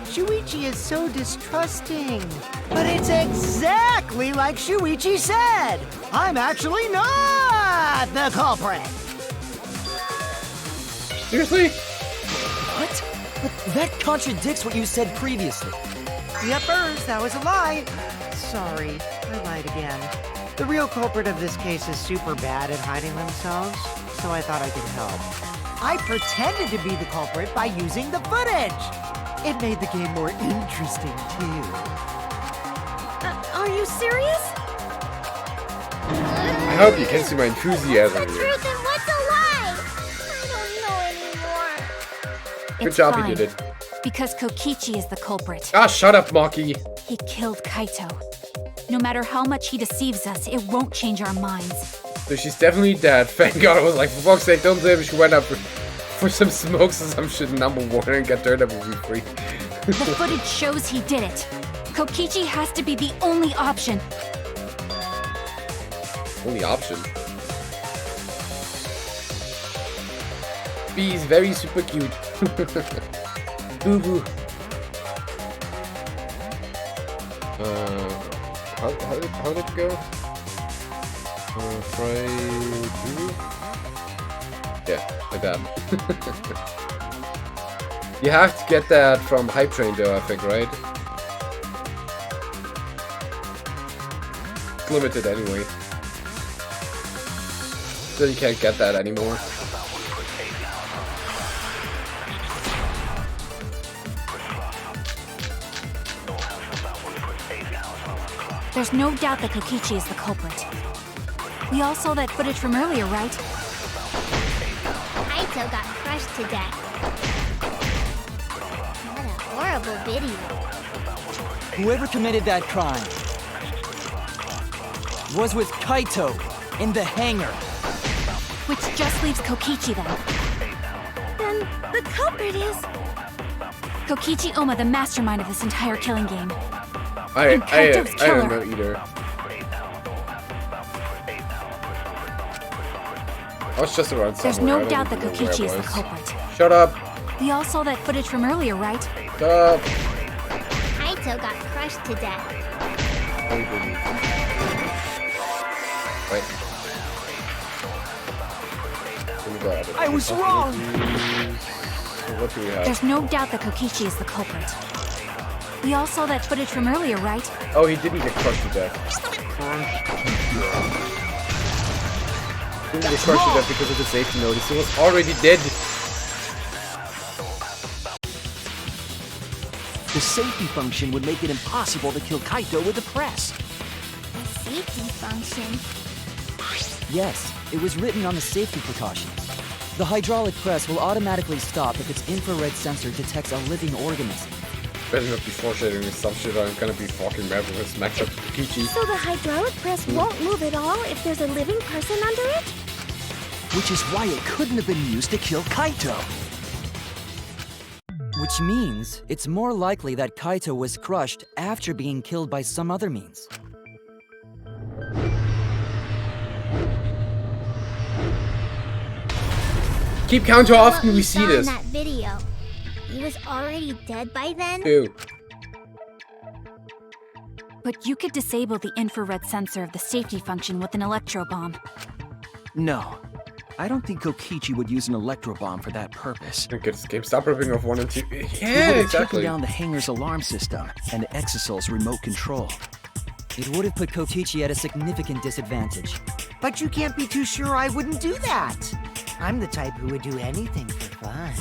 Shuichi is so distrusting. But it's exactly like Shuichi said. I'm actually not the culprit. Seriously? What? But that contradicts what you said previously. Yuppers, that was a lie. Sorry, I lied again. The real culprit of this case is super bad at hiding themselves, so I thought I could help. I pretended to be the culprit by using the footage. It made the game more interesting, too. Are you serious? I hope you can see my enthusiasm What's the here. truth and what's a lie? I don't know anymore. Good job, you did it. Because Kokichi is the culprit. Ah, shut up, Maki. He killed Kaito. No matter how much he deceives us, it won't change our minds. So she's definitely dead. Thank God. I was like, for fuck's sake, don't say she went up for some smokes or some shit number one and got turned up and be free. The footage shows he did it. Kokichi has to be the only option. Only option. B is very super cute. Boo boo. How did it go? Try boo? Yeah, like that. You have to get that from Hype Train though, I think, right? It's limited anyway. So you can't get that anymore. There's no doubt that Kokichi is the culprit. We all saw that footage from earlier, right? Kaito got crushed to death. What a horrible video. Whoever committed that crime was with Kaito in the hangar. Which just leaves Kokichi then. Then the culprit is... Kokichi Oma, the mastermind of this entire killing game. I Kaito's don't killer. know either. I was just around somewhere. There's no I don't doubt that even know where I Kokichi is the was. culprit. Shut up! We all saw that footage from earlier, right? Shut up! Kaito got crushed to death. Wait. Here we go. I was wrong! What do we have? There's no doubt that Kokichi is the culprit. We all saw that footage from earlier, right? Oh, he didn't get crushed to death. He didn't get crushed to death because of the safety notice. He was already dead. The safety function would make it impossible to kill Kaito with the press. The safety function. Yes, it was written on the safety precautions. The hydraulic press will automatically stop if its infrared sensor detects a living organism. Better not be foreshadowing some shit or I'm gonna be fucking mad with a smack up Kokichi. So the hydraulic press won't move at all if there's a living person under it? Which is why it couldn't have been used to kill Kaito. Which means it's more likely that Kaito was crushed after being killed by some other means. Keep count how often What we see saw this. in that video. He was already dead by then? Ew. But you could disable the infrared sensor of the safety function with an electro bomb. No. I don't think Kokichi would use an electro bomb for that purpose. Okay, this game stop ripping off 1 and 2. He Yeah, would have taken exactly. down the hangar's alarm system and Exosol's remote control. It would have put Kokichi at a significant disadvantage. But you can't be too sure I wouldn't do that. I'm the type who would do anything for fun.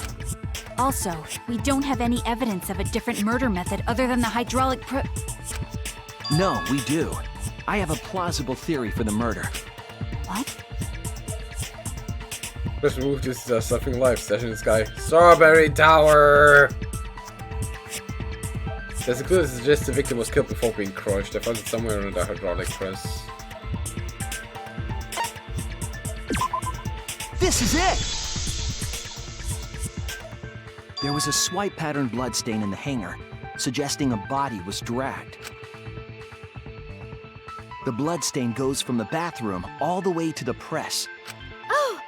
Also, we don't have any evidence of a different murder method other than the hydraulic No, we do. I have a plausible theory for the murder. What? Let's move this Surfing Life session sky. Strawberry Tower! There's a clue that suggests the victim was killed before being crushed. I found it somewhere under the hydraulic press. This is it! There was a swipe pattern bloodstain in the hangar, suggesting a body was dragged. The bloodstain goes from the bathroom all the way to the press. Oh,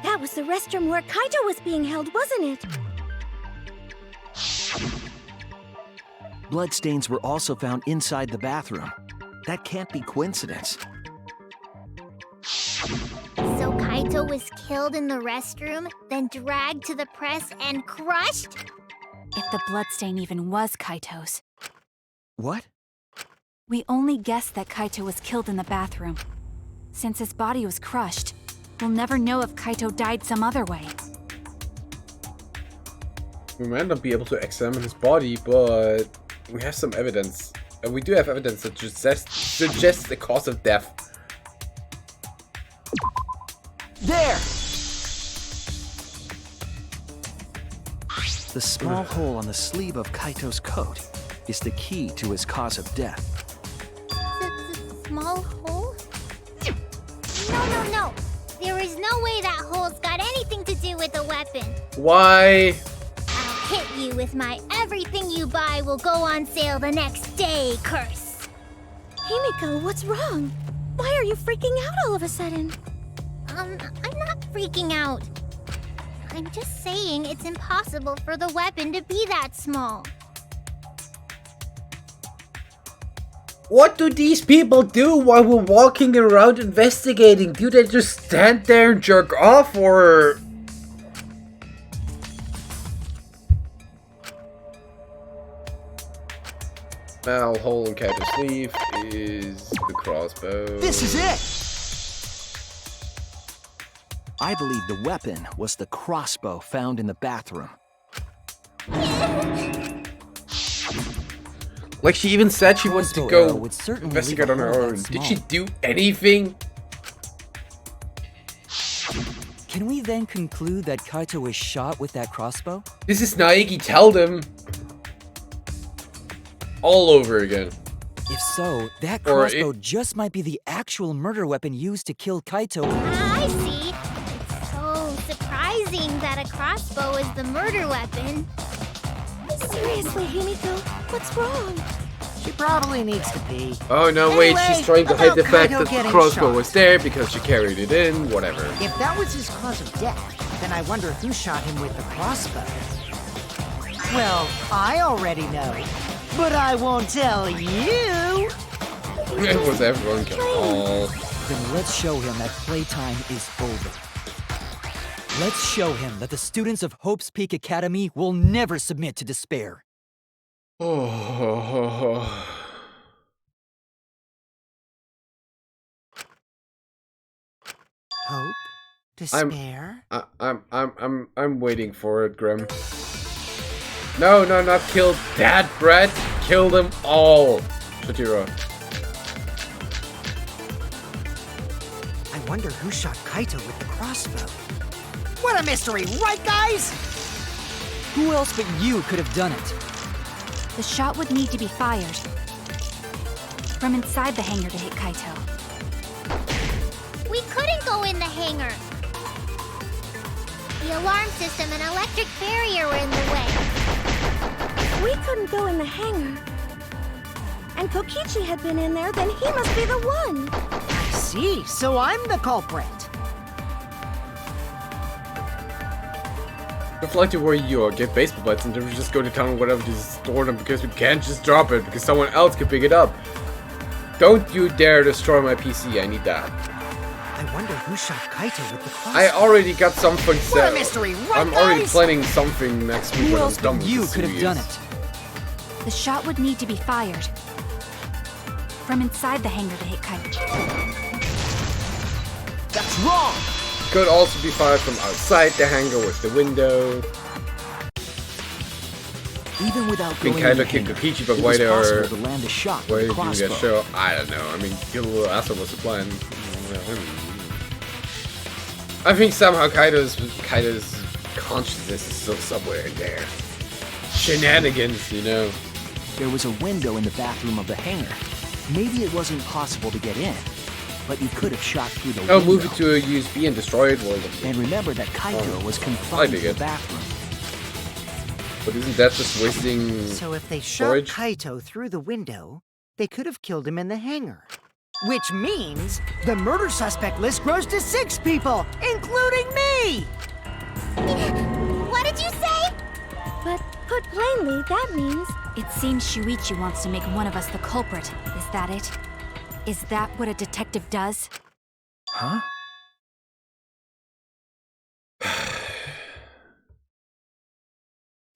that was the restroom where Kaito was being held, wasn't it? Bloodstains were also found inside the bathroom. That can't be coincidence. So Kaito was killed in the restroom, then dragged to the press and crushed? If the bloodstain even was Kaito's. What? We only guess that Kaito was killed in the bathroom. Since his body was crushed, we'll never know if Kaito died some other way. We might not be able to examine his body, but we have some evidence. And we do have evidence that suggests the cause of death. There! The small hole on the sleeve of Kaito's coat is the key to his cause of death. The small hole? No. There is no way that hole's got anything to do with the weapon. Why? I'll hit you with my everything you buy will go on sale the next day curse. Himiko, what's wrong? Why are you freaking out all of a sudden? I'm not freaking out. I'm just saying it's impossible for the weapon to be that small. What do these people do while we're walking around investigating? Do they just stand there and jerk off, or...? Well, hole in Kaito's sleeve is the crossbow. This is it! I believe the weapon was the crossbow found in the bathroom. Like, she even said she wants to Crossbow go arrow would certainly investigate leave on a her hole own. that Did she small. do anything? Can we then conclude that Kaito was shot with that crossbow? This is Naegi, tell them! All over again. If so, that Or crossbow just might be the actual murder weapon used to kill Kaito. I see. It's so surprising that a crossbow is the murder weapon. Seriously, Himiko, what's wrong? She probably needs to pee. Oh no, wait, Anyway, she's trying to hide the about fact Kaito that the getting crossbow shot. was there because she carried it in, whatever. If that was his cause of death, then I wonder who shot him with the crossbow. Well, I already know, but I won't tell you. It was everyone can all. Then let's show him that playtime is over. Let's show him that the students of Hope's Peak Academy will never submit to despair. Oh. Hope? Despair? I'm waiting for it, Grim. No, not kill Dad, Brett. Kill them all. Shotiro. I wonder who shot Kaito with the crossbow. What a mystery, right, guys? Who else but you could have done it? The shot would need to be fired from inside the hangar to hit Kaito. We couldn't go in the hangar. The alarm system and electric barrier were in the way. We couldn't go in the hangar. And Kokichi had been in there, then he must be the one. I see, so I'm the culprit. I'd like to where you get baseball bats and then we just go to town or whatever to store them because we can't just drop it because someone else could pick it up. Don't you dare destroy my PC, I need that. I wonder who shot Kaito with the crossbow. I already got something set. What a mystery, right, I'm already guys? planning something next week Who when I'm else done but with you this could have series. done it? The shot would need to be fired from inside the hangar to hit Kaito. That's wrong! Could also be fired from outside the hangar with the window. Even without I think going in the Kaito kicked hangar, Kokichi, but it why was they possible are... to land a shot Why with did a you crossbow. guys show? I don't know. I mean, kill the little asshole was the plan. I think somehow Kaito's consciousness is still somewhere in there. Shenanigans, you know. There was a window in the bathroom of the hangar. Maybe it wasn't possible to get in, but you could have shot through the window. Oh, move it to a USB and destroy it? Well, And remember that Kaito was confined to dig the it. bathroom. but isn't that just wasting So if they shot storage? Kaito through the window, they could have killed him in the hangar. Which means the murder suspect list grows to 6 people, including me! What did you say? But put plainly, that means It seems Shuichi wants to make one of us the culprit. Is that it? Is that what a detective does? Huh?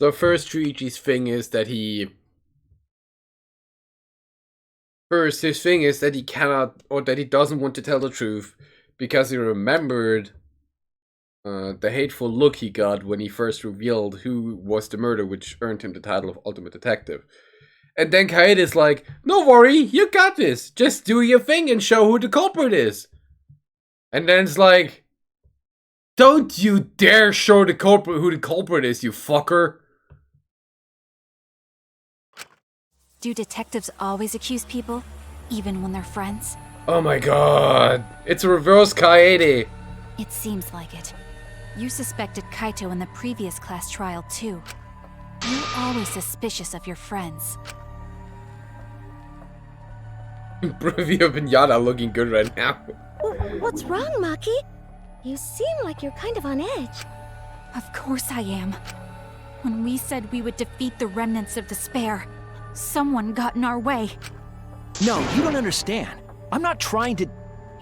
So first, Shuichi's thing is that his thing is that he cannot, or that he doesn't want to tell the truth because he remembered the hateful look he got when he first revealed who was the murderer, which earned him the title of Ultimate Detective. And then Kaede is like, "No worry, you got this. Just do your thing and show who the culprit is." And then it's like, "Don't you dare show the culprit who the culprit is, you fucker." Do detectives always accuse people, even when they're friends? Oh my god. It's a reverse Kaede. It seems like it. You suspected Kaito in the previous class trial, too. You're always suspicious of your friends. Brivio Pinata looking good right now. What's wrong, Maki? You seem like you're kind of on edge. Of course I am. When we said we would defeat the remnants of despair, someone got in our way. No, you don't understand. I'm not trying to...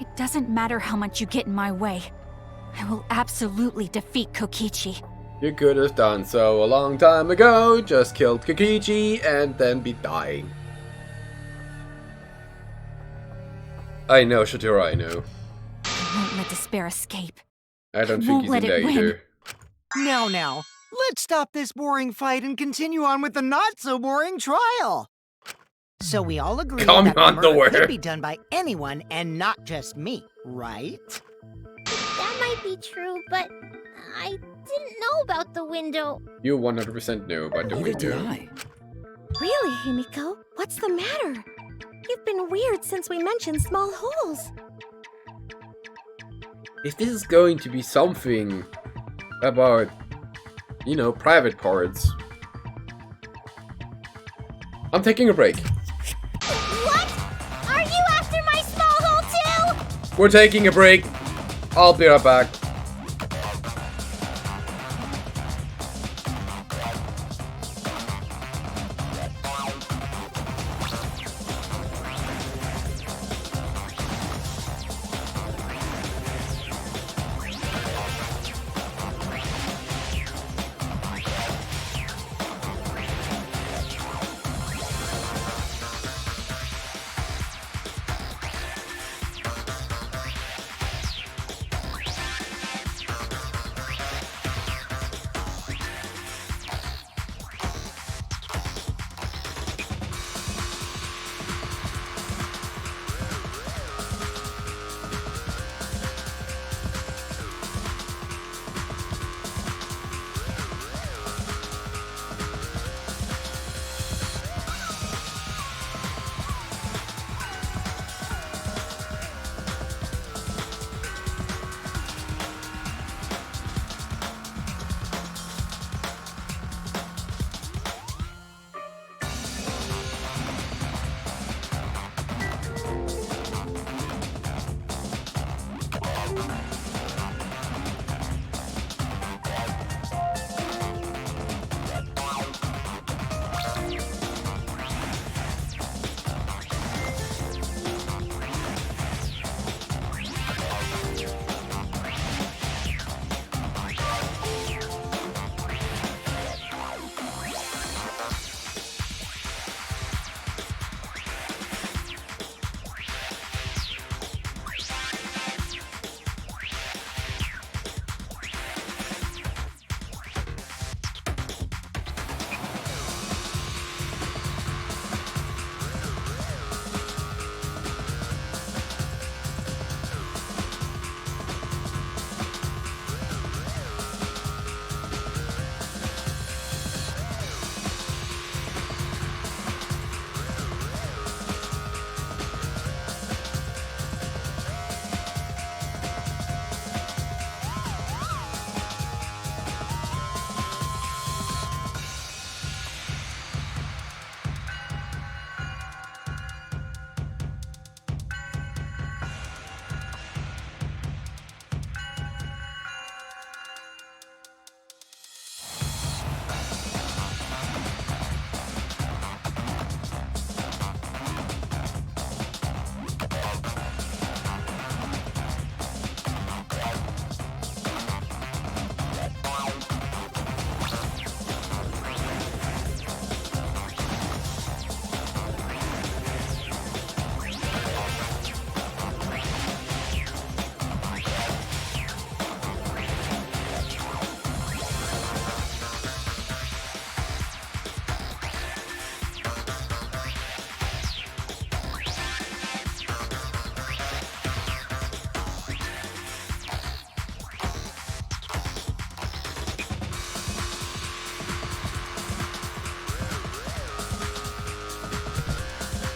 It doesn't matter how much you get in my way. I will absolutely defeat Kokichi. You could have done so a long time ago. Just killed Kokichi and then be dying. I know, Shatura, I know. I won't let despair escape. I don't think Won't he's in let there it win. either. Now, let's stop this boring fight and continue on with the not-so-boring trial. So we all agree Calm that the your murder underwear. could be done by anyone and not just me, right? That might be true, but I didn't know about the window. You 100% knew about the Neither did window. I. Really, Himiko? What's the matter? You've been weird since we mentioned small holes. If this is going to be something about, you know, private parts, I'm taking a break. What? Are you after my small hole too? We're taking a break. I'll be right back.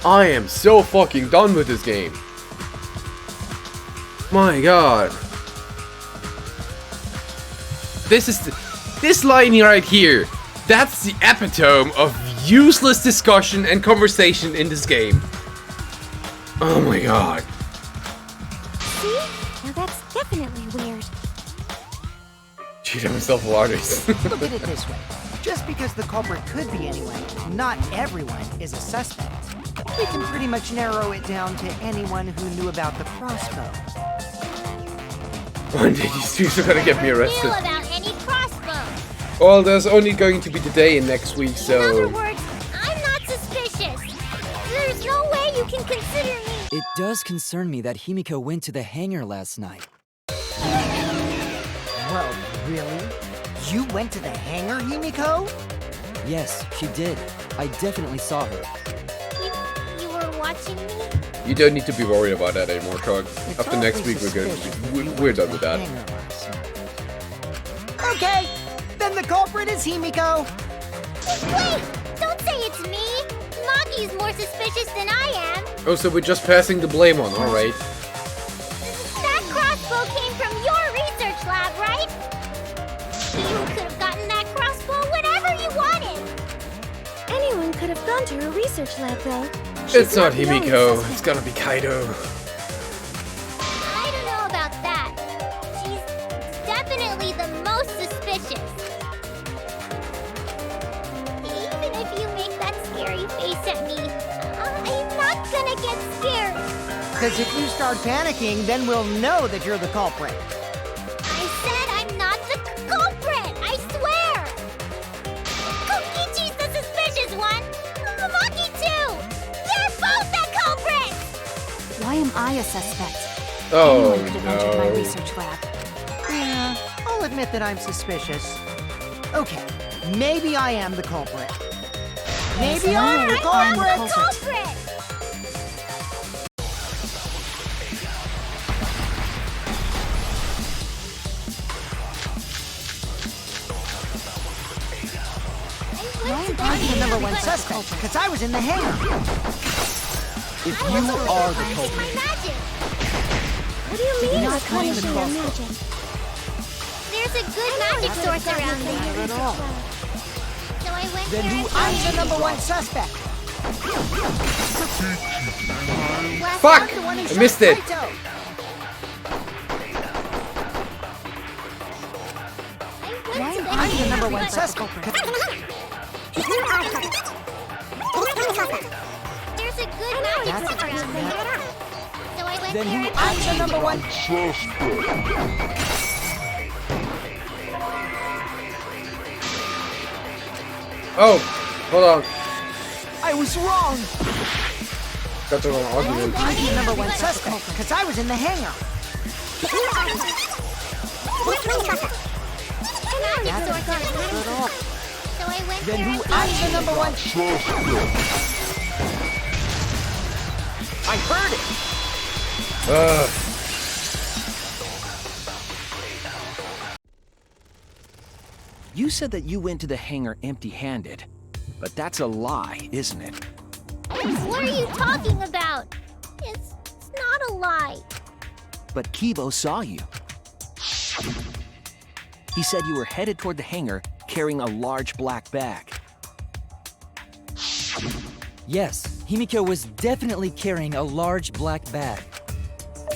I am so fucking done with this game. My god. This line right here. That's the epitome of useless discussion and conversation in this game. Oh my god. See? Now that's definitely weird. Cheat himself waters. Look at it this way. Just because the culprit could be anyone, not everyone is a suspect. We can pretty much narrow it down to anyone who knew about the crossbow. One day these two are gonna get me Knew arrested. about any crossbow. Well, there's only going to be today and next week, In other so... words, I'm not suspicious. There's no way you can consider me. It does concern me that Himiko went to the hangar last night. Well, really? You went to the hangar, Himiko? Yes, she did. I definitely saw her. You were watching me? You don't need to be worried about that anymore, Chug. It's After next awfully week, we're going suspicious to that you we're done went with to the that. hangar last night. Okay, then the culprit is Himiko. Wait! Don't say it's me! Maki's more suspicious than I am. Oh, so we're just passing the blame on, alright. That crossbow came from your research lab, right? You could have gotten that crossbow whenever you wanted. Anyone could have gone to her research lab, though. It's not the only Himiko, suspect. it's gonna be Kaido. I don't know about that. She's definitely the most suspicious. Even if you make that scary face at me, I'm not gonna get scared. Because if you start panicking, then we'll know that you're the culprit. I said I'm not the culprit! I swear! Kokichi's the suspicious one! Maki too! They're both the culprits! Why am I a suspect? Oh Anyone could have entered my no. research lab. Yeah, I'll admit that I'm suspicious. Okay, maybe I am the culprit. Maybe I'm the I'm the culprit! Culprit! I'm the number one suspect, because I was in the hangar. If you are the culprit, What do you mean Not by playing the punishing your crossbow. magic? There's a good magic source around Not here. at all. So I went Then there who and I'm found the number one suspect. Last Fuck! out the one who I shot missed it! Kaito. I went to the I'm the hangar, number one but- suspect. There's a good magic source around here. So I went Then there who- and I'm the found number one. Oh, hold on. I was wrong. Got the wrong argument. I'm the number one suspect, because I was in the hangar. magic source around here. So I went Then there who- and found I'm the number one. I heard it! Ugh. You said that you went to the hangar empty-handed. But that's a lie, isn't it? What are you talking about? It's not a lie. But Kibo saw you. He said you were headed toward the hangar carrying a large black bag. yes, Himiko was definitely carrying a large black bag.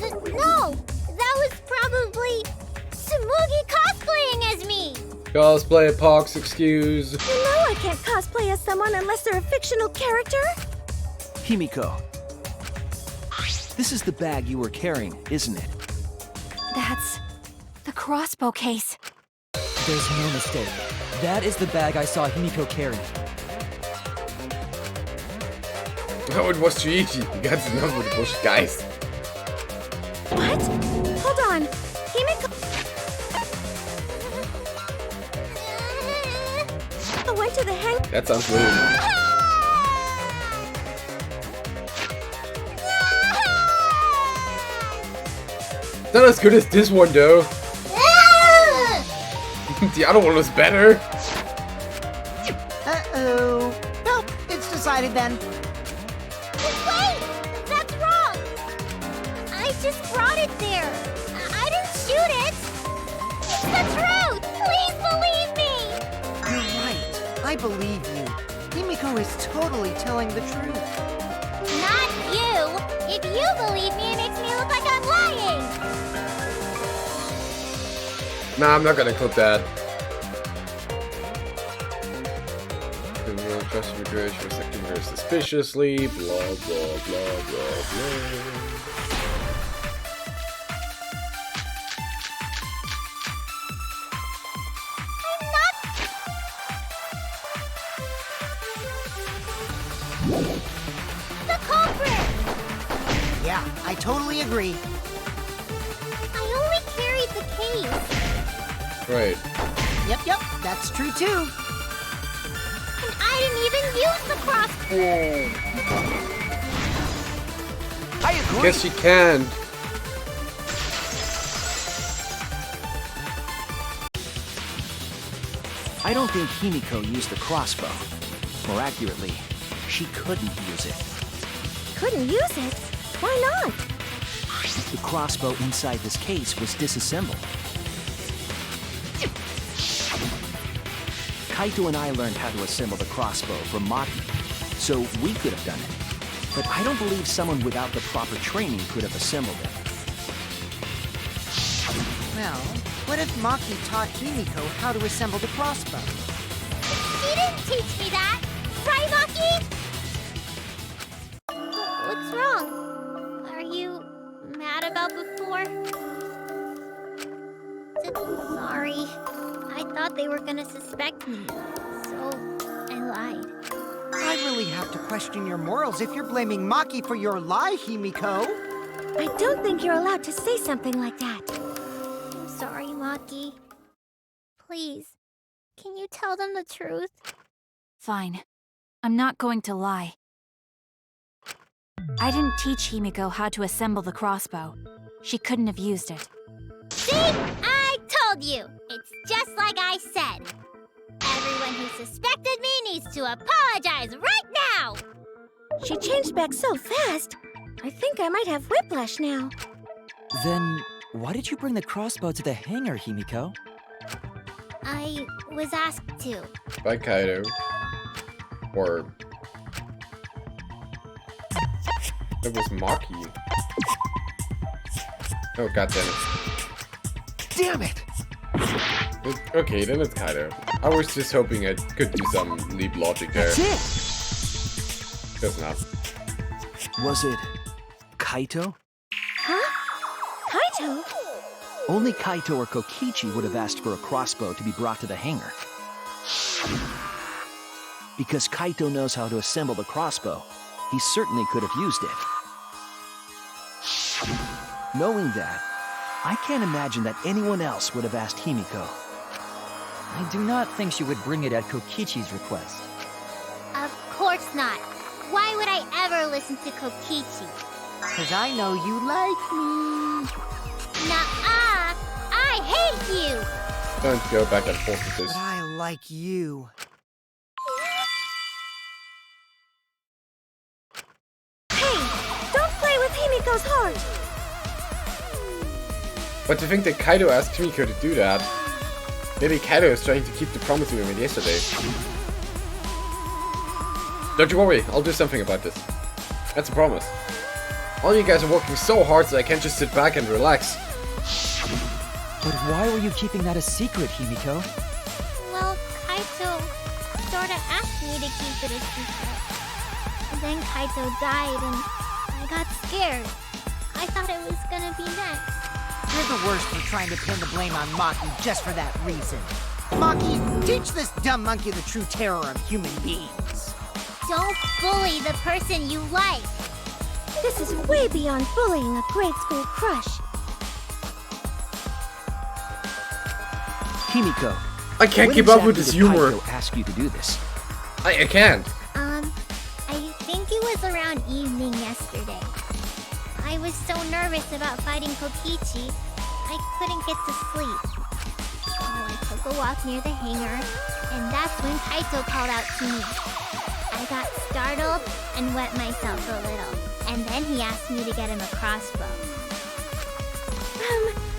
No! That was probably Tsumugi cosplaying as me! Cosplay Pox excuse. You know I can't cosplay as someone unless they're a fictional character. Himiko, this is the bag you were carrying, isn't it? That's the crossbow case. There's no mistake. That is the bag I saw Himiko carrying. Oh, it was Chuichi. You got enough with the bullshit, guys. What? Hold on. Himiko went to the hang. That sounds weird. Not as good as this one, though. The other one was better. Uh-oh. Well, it's decided then. Wait! That's wrong! I just brought it there. I didn't shoot it! It's the truth! Please believe me! You're right. I believe you. Himiko is totally telling the truth. Not you! If you believe me, it makes me look like I'm lying! Nah, I'm not gonna clip that. Justification was acting very suspiciously, blah blah blah blah blah. The culprit! Yeah, I totally agree. I only carried the case. Right. Yep, that's true too. And I didn't even use the crossbow. I agree. Guess you can. I don't think Himiko used the crossbow. More accurately, she couldn't use it. Couldn't use it? Why not? The crossbow inside this case was disassembled. Kaito and I learned how to assemble the crossbow from Maki, so we could have done it. But I don't believe someone without the proper training could have assembled it. Well, what if Maki taught Himiko how to assemble the crossbow? She didn't teach me that! Right, Maki? What's wrong? Are you mad about before? Sorry. I thought they were gonna suspect me, so I lied. I really have to question your morals if you're blaming Maki for your lie, Himiko. I don't think you're allowed to say something like that. I'm sorry, Maki. Please, can you tell them the truth? Fine. I'm not going to lie. I didn't teach Himiko how to assemble the crossbow. She couldn't have used it. See? I told you! It's just like I said. Everyone who suspected me needs to apologize right now! She changed back so fast. I think I might have whiplash now. Then, why did you bring the crossbow to the hangar, Himiko? I was asked to. By Kaito. Or... it was Maki. Oh, goddammit. Damn it! Okay, then it's Kaito. I was just hoping I could do some leap logic there. That's it! Guess not. Was it Kaito? Huh? Kaito? Only Kaito or Kokichi would have asked for a crossbow to be brought to the hangar. Because Kaito knows how to assemble the crossbow, he certainly could have used it. Knowing that, I can't imagine that anyone else would have asked Himiko. I do not think she would bring it at Kokichi's request. Of course not. Why would I ever listen to Kokichi? Because I know you like me. Nuh-uh! I hate you! Don't go back and forth with But this. I like you. Hey, don't play with Himiko's heart. But to think that Kaito asked Himiko to do that, maybe Kaito is trying to keep the promise we made yesterday. Don't you worry, I'll do something about this. That's a promise. All you guys are working so hard so I can't just sit back and relax. But why were you keeping that a secret, Himiko? Well, Kaito sorta asked me to keep it a secret. And then Kaito died and I got scared. I thought it was gonna be next. You're the worst for trying to pin the blame on Maki just for that reason. Maki, teach this dumb monkey the true terror of human beings. Don't bully the person you like. This is way beyond bullying a grade school crush. Himiko, I can't when keep up with exactly his did humor. Kaito ask you to do this? I can't. I think it was around evening yesterday. I was so nervous about fighting Kokichi, I couldn't get to sleep. So I took a walk near the hangar, and that's when Kaito called out to me. I I got startled and wet myself a little. And then he asked me to get him a crossbow.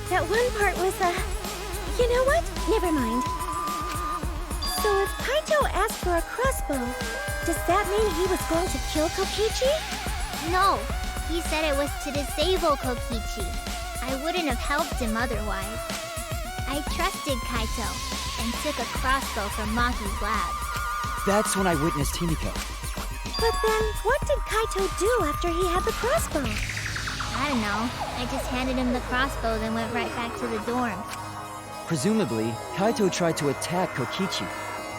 That one part was, you know what? Never mind. So if Kaito asked for a crossbow, does that mean he was going to kill Kokichi? No, he said it was to disable Kokichi. I wouldn't have helped him otherwise. I trusted Kaito and took a crossbow from Maki's lab. That's when I witnessed Himiko. But then, what did Kaito do after he had the crossbow? I don't know. I just handed him the crossbow, then went right back to the dorm. Presumably, Kaito tried to attack Kokichi,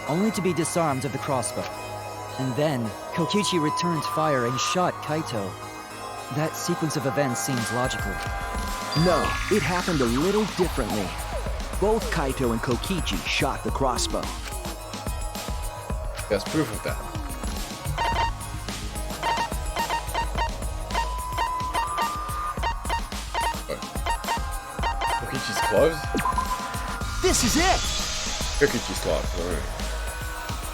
only to be disarmed of the crossbow. And then, Kokichi returned fire and shot Kaito. That sequence of events seems logical. No, it happened a little differently. Both Kaito and Kokichi shot the crossbow. There's proof of that. Kokichi's clothes? This is it! Kokichi's clothes, alright.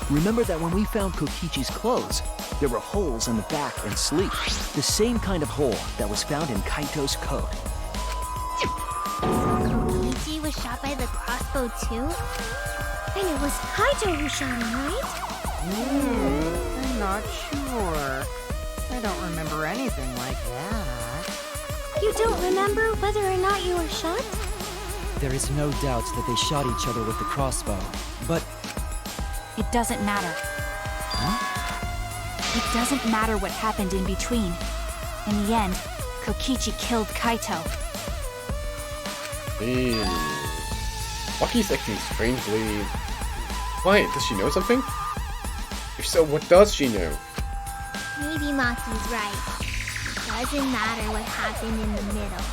Remember that when we found Kokichi's clothes, there were holes in the back and sleeve. The same kind of hole that was found in Kaito's coat. Kokichi was shot by the crossbow too? And it was Kaito who shot him, right? I'm not sure. I don't remember anything like that. You don't remember whether or not you were shot? There is no doubt that they shot each other with the crossbow, but It doesn't matter. Huh? It doesn't matter what happened in between. In the end, Kokichi killed Kaito. Maki's acting strangely. Why? Does she know something? If so, what does she know? Maybe Maki's right. Doesn't matter what happened in the middle.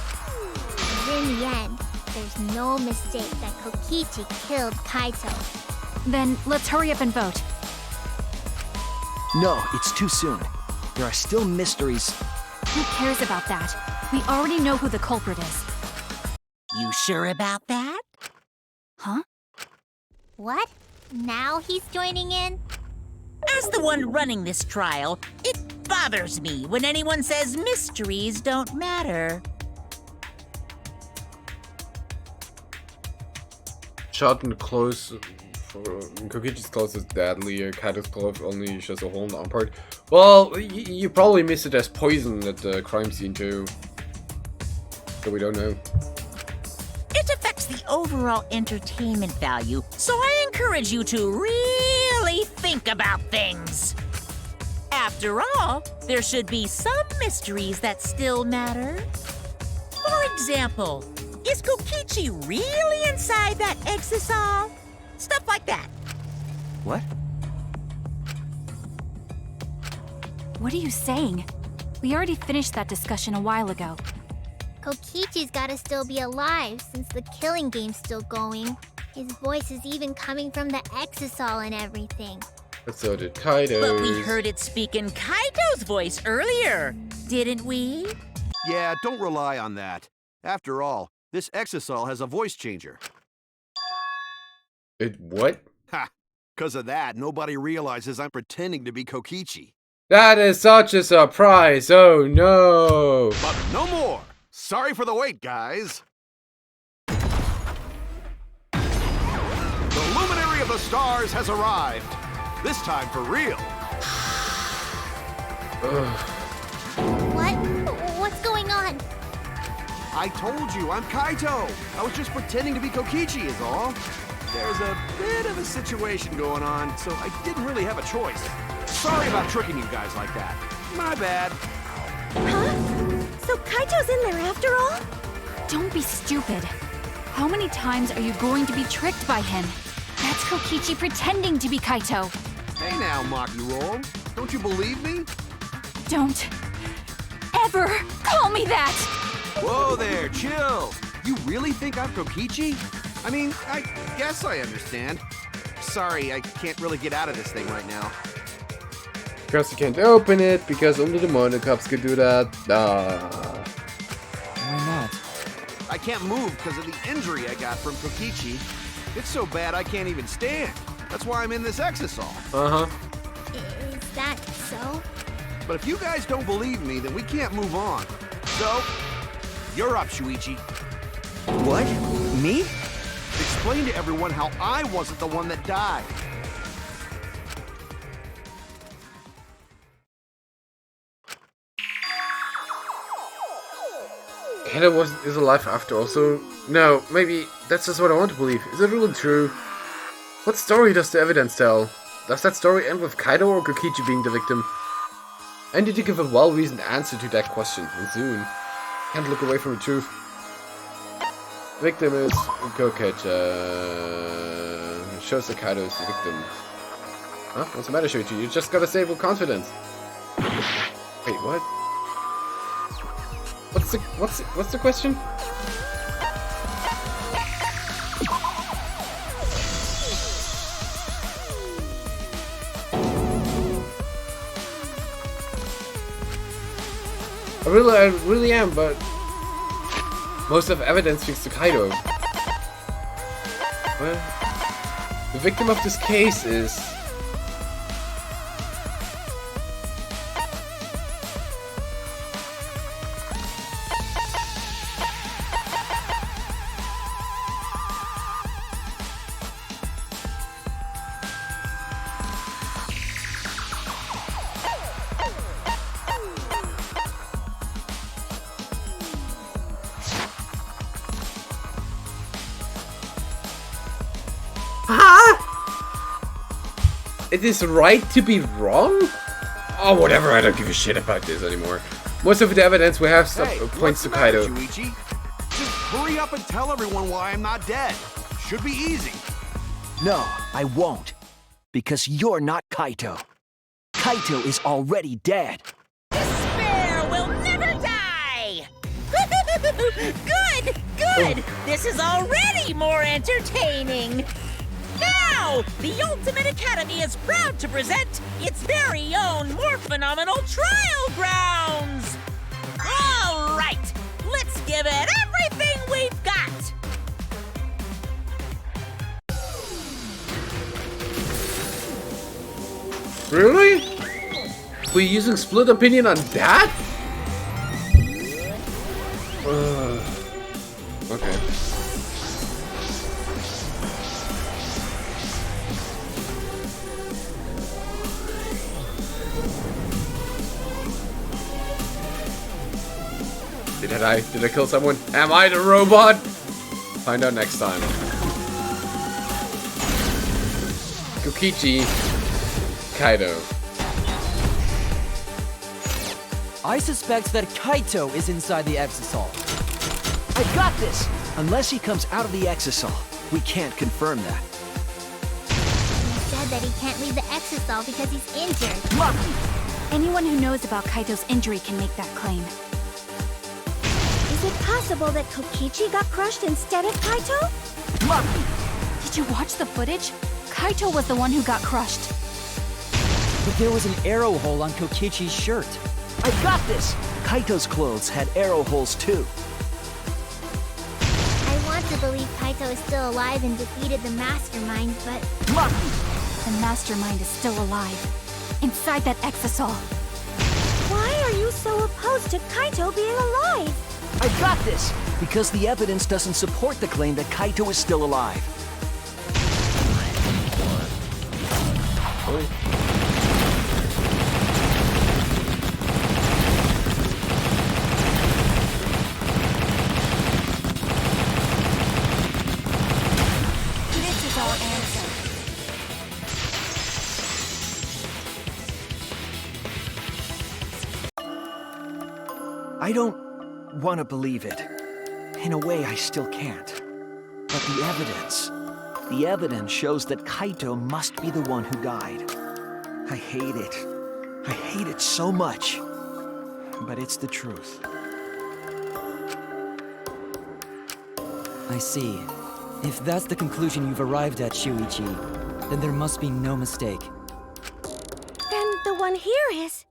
'Cause in the end, there's no mistake that Kokichi killed Kaito. Then let's hurry up and vote. No, it's too soon. There are still mysteries. Who cares about that? We already know who the culprit is. You sure about that? Huh? What? Now he's joining in? As the one running this trial, it bothers me when anyone says mysteries don't matter. Shot in the clothes. Kokichi's clothes is deadly. Kaito's clothes only shows a hole in the arm part. Well, you probably miss it as poison at the crime scene too. So we don't know. It affects the overall entertainment value, so I encourage you to really think about things. After all, there should be some mysteries that still matter. For example, is Kokichi really inside that exisal? Stuff like that. What? What are you saying? We already finished that discussion a while ago. Kokichi's gotta still be alive since the killing game's still going. His voice is even coming from the exisal and everything. But so did Kaito's. But we heard it speak in Kaito's voice earlier, didn't we? Yeah, don't rely on that. After all, this exisal has a voice changer. It what? Ha! 'Cause of that, nobody realizes I'm pretending to be Kokichi. That is such a surprise! Oh no! But no more! Sorry for the wait, guys! The luminary of the stars has arrived! This time for real! What? What's going on? I told you, I'm Kaito! I was just pretending to be Kokichi is all. There's a bit of a situation going on, so I didn't really have a choice. Sorry about tricking you guys like that. My bad. Huh? So Kaito's in there after all? Don't be stupid. How many times are you going to be tricked by him? That's Kokichi pretending to be Kaito. Hey now, Maki Roll. Don't you believe me? Don't ever call me that! Whoa there, chill. You really think I'm Kokichi? I mean, I guess I understand. Sorry, I can't really get out of this thing right now. Because you can't open it, because only the Mono Cups could do that. Why not? I can't move because of the injury I got from Kokichi. It's so bad I can't even stand. That's why I'm in this exisal. Uh-huh. Is that so? But if you guys don't believe me, then we can't move on. So, you're up, Shuichi. What? Me? Explain to everyone how I wasn't the one that died. Hannah is alive after all, so... No, maybe that's just what I want to believe. Is it really true? What story does the evidence tell? Does that story end with Kaido or Kokichi being the victim? I need to give a well-reasoned answer to that question, and soon. Can't look away from the truth. Victim is Kokichi. Shows that Kaido is the victim. Huh? What's the matter, Shuichi? You just gotta say it with confidence. Wait, what? What's the question? I really am, but most of the evidence speaks to Kaido. Well, the victim of this case is... It is right to be wrong? Oh, whatever, I don't give a shit about this anymore. Most of the evidence we have points to Kaido. Shuichi? Just hurry up and tell everyone why I'm not dead. Should be easy. No, I won't. Because you're not Kaito. Kaito is already dead. Despair will never die! Good! This is already more entertaining! Now, the Ultimate Academy is proud to present its very own more phenomenal trial grounds! All right, let's give it everything we've got! Really? We're using split opinion on that? Okay. Did I kill someone? Am I the robot? Find out next time. Kokichi, Kaido. I suspect that Kaito is inside the Exisal. I got this! Unless he comes out of the Exisal, we can't confirm that. He said that he can't leave the Exisal because he's injured. Lucky! Anyone who knows about Kaito's injury can make that claim. Is it possible that Kokichi got crushed instead of Kaito? Lucky! Did you watch the footage? Kaito was the one who got crushed. But there was an arrow hole on Kokichi's shirt. I got this! Kaito's clothes had arrow holes too. I want to believe Kaito is still alive and defeated the Mastermind, but... Lucky! The Mastermind is still alive. Inside that Exisal. Why are you so opposed to Kaito being alive? I got this! Because the evidence doesn't support the claim that Kaito is still alive. This is our answer. I don't want to believe it. In a way, I still can't. But the evidence shows that Kaito must be the one who died. I hate it. I hate it so much. But it's the truth. I see. If that's the conclusion you've arrived at, Shuichi, then there must be no mistake. Then the one here is...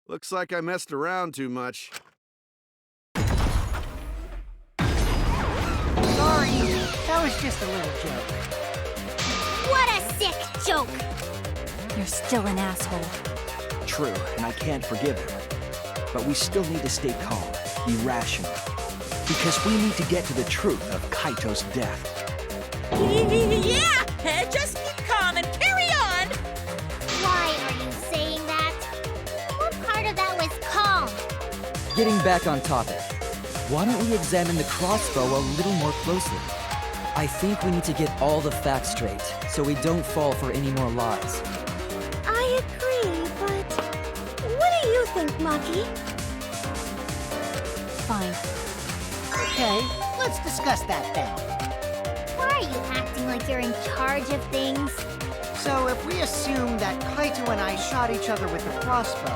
Looks like I messed around too much. Sorry, that was just a little joke. What a sick joke! You're still an asshole. True, and I can't forgive him. But we still need to stay calm, be rational. Because we need to get to the truth of Kaito's death. Yeah! Just keep calm and carry on! Why are you saying that? What part of that was calm? Getting back on topic, why don't we examine the crossbow a little more closely? I think we need to get all the facts straight, so we don't fall for any more lies. I agree, but what do you think, Maki? Fine. Okay, let's discuss that then. Why are you acting like you're in charge of things? So if we assume that Kaito and I shot each other with a crossbow,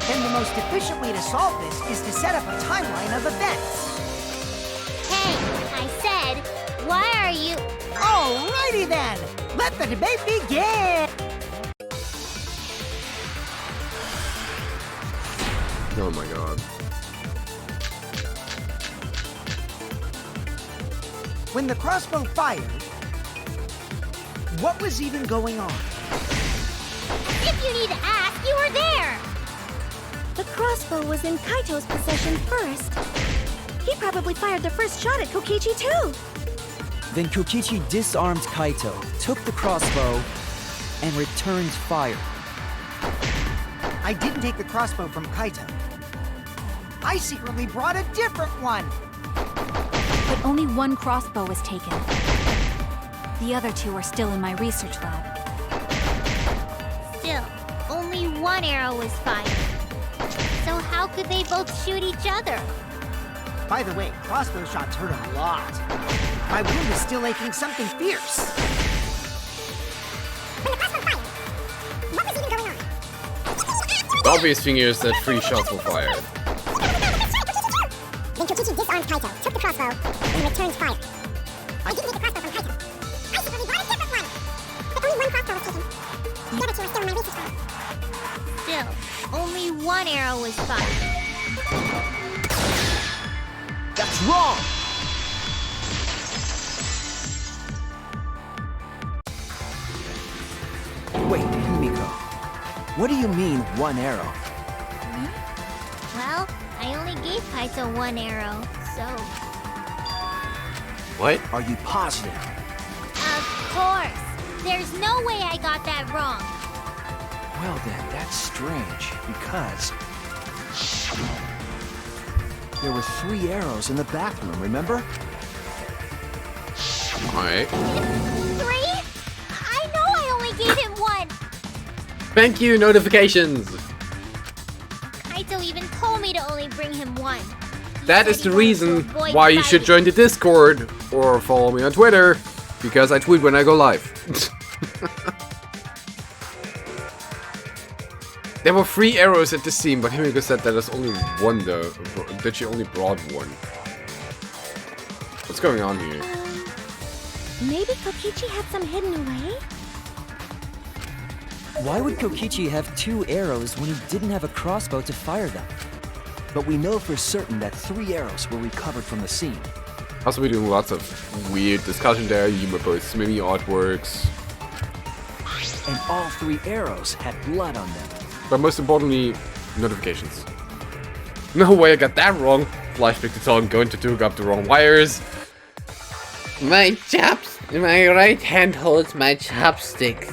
then the most efficient way to solve this is to set up a timeline of events. Hey, I said, why are you... Alrighty then! Let the debate begin! Oh my god. When the crossbow fired, what was even going on? If you need to ask, you were there! The crossbow was in Kaito's possession first. He probably fired the first shot at Kokichi too. Then Kokichi disarmed Kaito, took the crossbow, and returned fire. I didn't take the crossbow from Kaito. I secretly brought a different one. But only one crossbow was taken. The other two are still in my research lab. Still, only one arrow was fired. So how could they both shoot each other? By the way, crossbow shots hurt a lot. My wound is still aching something fierce. When the crossbow fired, what was even going on? The obvious thing is that 3 shots were fired. Then Kokichi disarmed Kaito, took the crossbow, and returned fire. I didn't take the crossbow from Kaito. I secretly brought a different one. But only one crossbow was taken. The other two are still in my research lab. Still, only one arrow was fired. That's wrong! Wait, Himiko. What do you mean, one arrow? Well, I only gave Kaito one arrow, so... What? Are you positive? Of course! There's no way I got that wrong. Well then, that's strange, because... there were 3 arrows in the bathroom, remember? Alright. 3? I know I only gave him one! Thank you, notifications! Kaito even told me to only bring him one. That is the reason why you should join the Discord or follow me on Twitter, because I tweet when I go live. There were 3 arrows at the scene, but Himiko said that there's only one though, that she only brought one. What's going on here? Maybe Kokichi had some hidden away? Why would Kokichi have 2 arrows when he didn't have a crossbow to fire them? But we know for certain that 3 arrows were recovered from the scene. Also, we're doing lots of weird discussion there. You may post mini artworks. And all 3 arrows had blood on them. But most importantly, notifications. No way I got that wrong. Flashback to tell I'm going to hook up the wrong wires. My right hand holds my chopstick.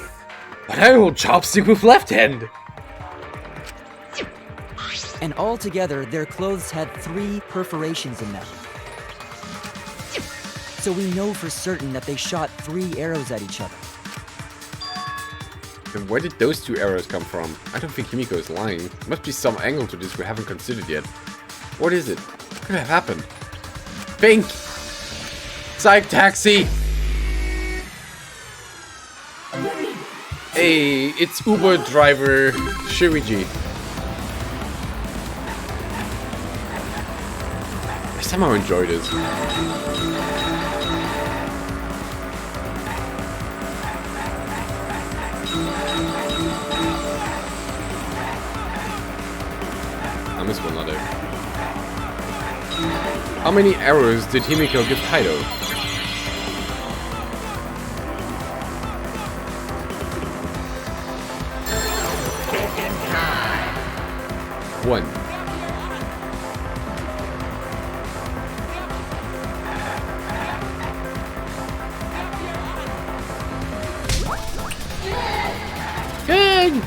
But I hold chopstick with left hand. And altogether, their clothes had 3 perforations in them. So we know for certain that they shot 3 arrows at each other. Then where did those 2 arrows come from? I don't think Himiko is lying. Must be some angle to this we haven't considered yet. What is it? What could have happened? Think! Psych taxi! Hey, it's Uber driver Shiriji. I somehow enjoy this. I missed one other. How many arrows did Himiko give Kaito? 1. Good!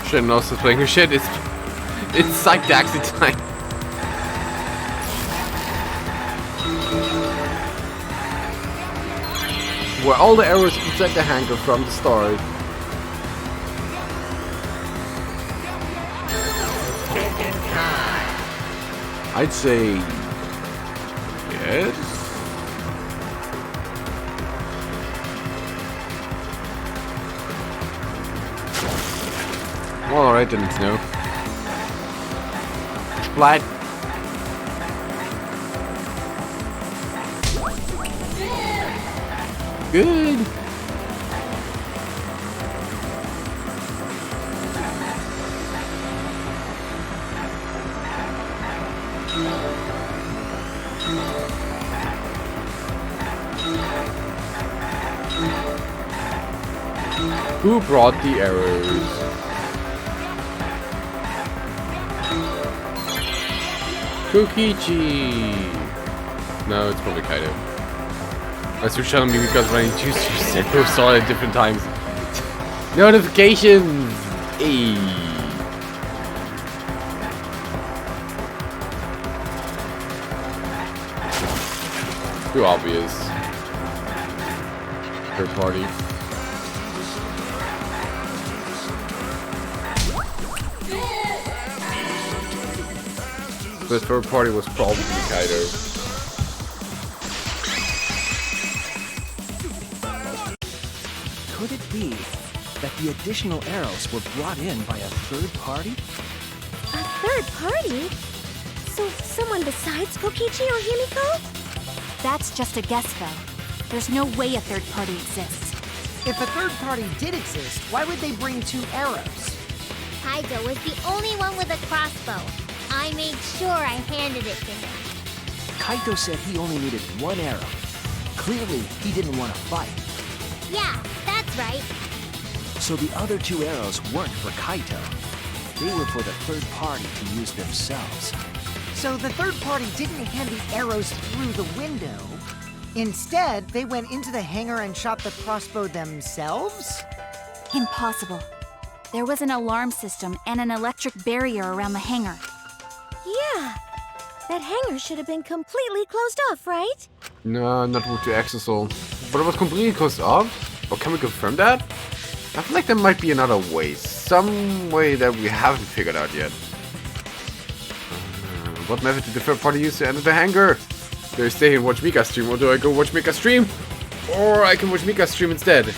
Shouldn't also playing her shit. It's psych Daxi time. Where all the arrows inside the hanger from the start. I'd say yes. Well, alright, didn't know. Splat. Good. Who brought the arrows? Kokichi! No, it's probably Kaido. Unless you're telling me because when you choose to set those all at different times. Notifications! Hey. Too obvious. Third party. The third party was probably Kaido. Could it be that the additional arrows were brought in by a third party? A third party? So someone besides Kokichi or Himiko? That's just a guess, though. There's no way a third party exists. If a third party did exist, why would they bring 2 arrows? Kaido was the only one with a crossbow. I made sure I handed it to him. Kaito said he only needed 1 arrow. Clearly, he didn't want to fight. Yeah, that's right. So the other 2 arrows weren't for Kaito. They were for the third party to use themselves. So the third party didn't hand the arrows through the window. Instead, they went into the hangar and shot the crossbow themselves? Impossible. There was an alarm system and an electric barrier around the hangar. Yeah. That hangar should have been completely closed off, right? No, not with the Exosol. But it was completely closed off? Or can we confirm that? I feel like there might be another way. Some way that we haven't figured out yet. What method did the third party use to enter the hangar? Do I stay and watch Mika stream, or do I go watch Mika stream? Or I can watch Mika stream instead.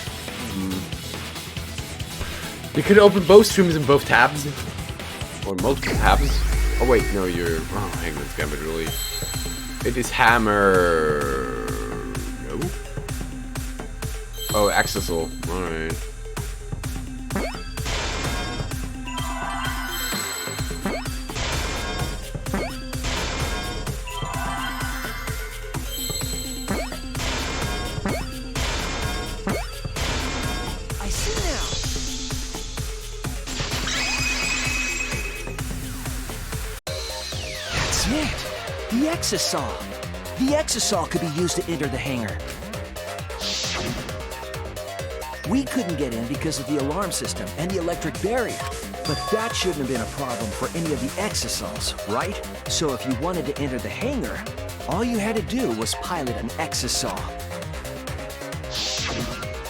You could open both streams in both tabs. Or multiple tabs. Oh wait, no, you're... Oh, hang on, it's Gambit really. It is Hammer... No? Oh, Accessal. Alright. I see now. That's it. The Exosol. The Exosol could be used to enter the hangar. We couldn't get in because of the alarm system and the electric barrier. But that shouldn't have been a problem for any of the Exosols, right? So if you wanted to enter the hangar, all you had to do was pilot an Exosol.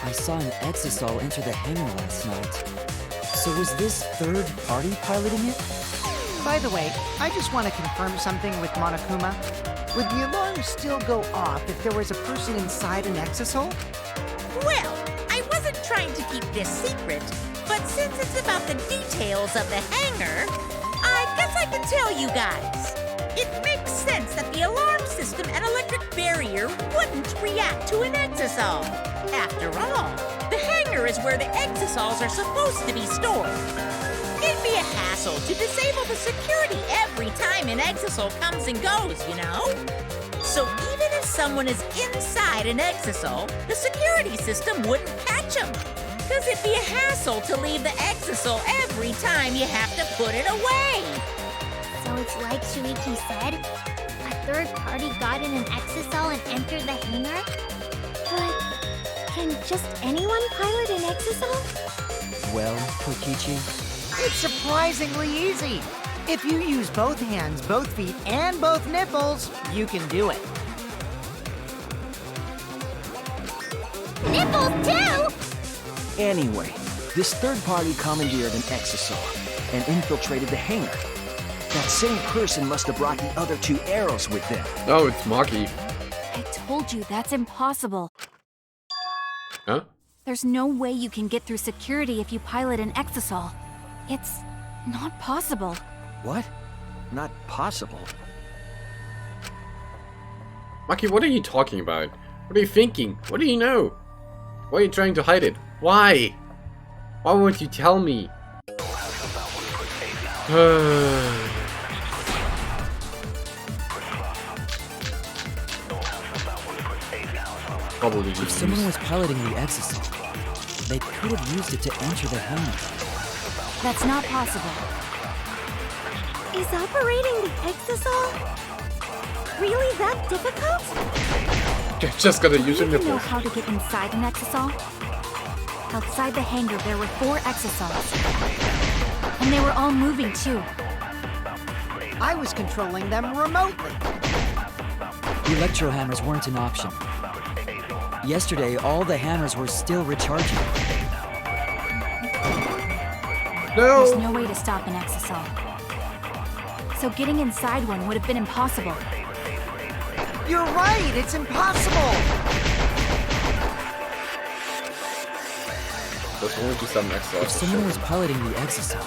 I saw an Exosol enter the hangar last night. So was this third party piloting it? By the way, I just want to confirm something with Monokuma. Would the alarm still go off if there was a person inside an Exosol? Well, I wasn't trying to keep this secret, but since it's about the details of the hangar, I guess I can tell you guys. It makes sense that the alarm system and electric barrier wouldn't react to an exosol. After all, the hangar hangar is where the exosols are supposed to be stored. It'd be a hassle to disable the security every time an exosol comes and goes, you know? So even if someone is inside an exosol, the security system wouldn't catch them. Because it'd be a hassle to leave the exosol every time you have to put it away. So it's like Shuichi said? A third party got in an exosol and entered the hangar? But can just anyone pilot an exosol? Well, Kokichi, It's surprisingly easy. If you use both hands, both feet, and both nipples, you can do it. Nipples too? Anyway, this third party commandeered an exosol and infiltrated the hangar. That same person must have brought the other 2 arrows with them. Oh, it's Maki. I told you that's impossible. Huh? There's no way you can get through security if you pilot an exosol. It's not possible. What? Not possible. Maki, what are you talking about? What are you thinking? What do you know? Why are you trying to hide it? Why? Why won't you tell me? Probably if just someone use- was piloting the exosol, they could have used it to enter the hangar. That's not possible. Is operating the exosol really that difficult? just gotta use your Do you know nipples. how to get inside an exosol? Outside the hangar, there were 4 exosols. And they were all moving too. I was controlling them remotely. Electro hammers weren't an option. Yesterday, all the hammers were still recharging. There's No! no way to stop an exosol. So getting inside one would have been impossible. You're right, it's impossible. There's only just some next If someone was piloting the exosol,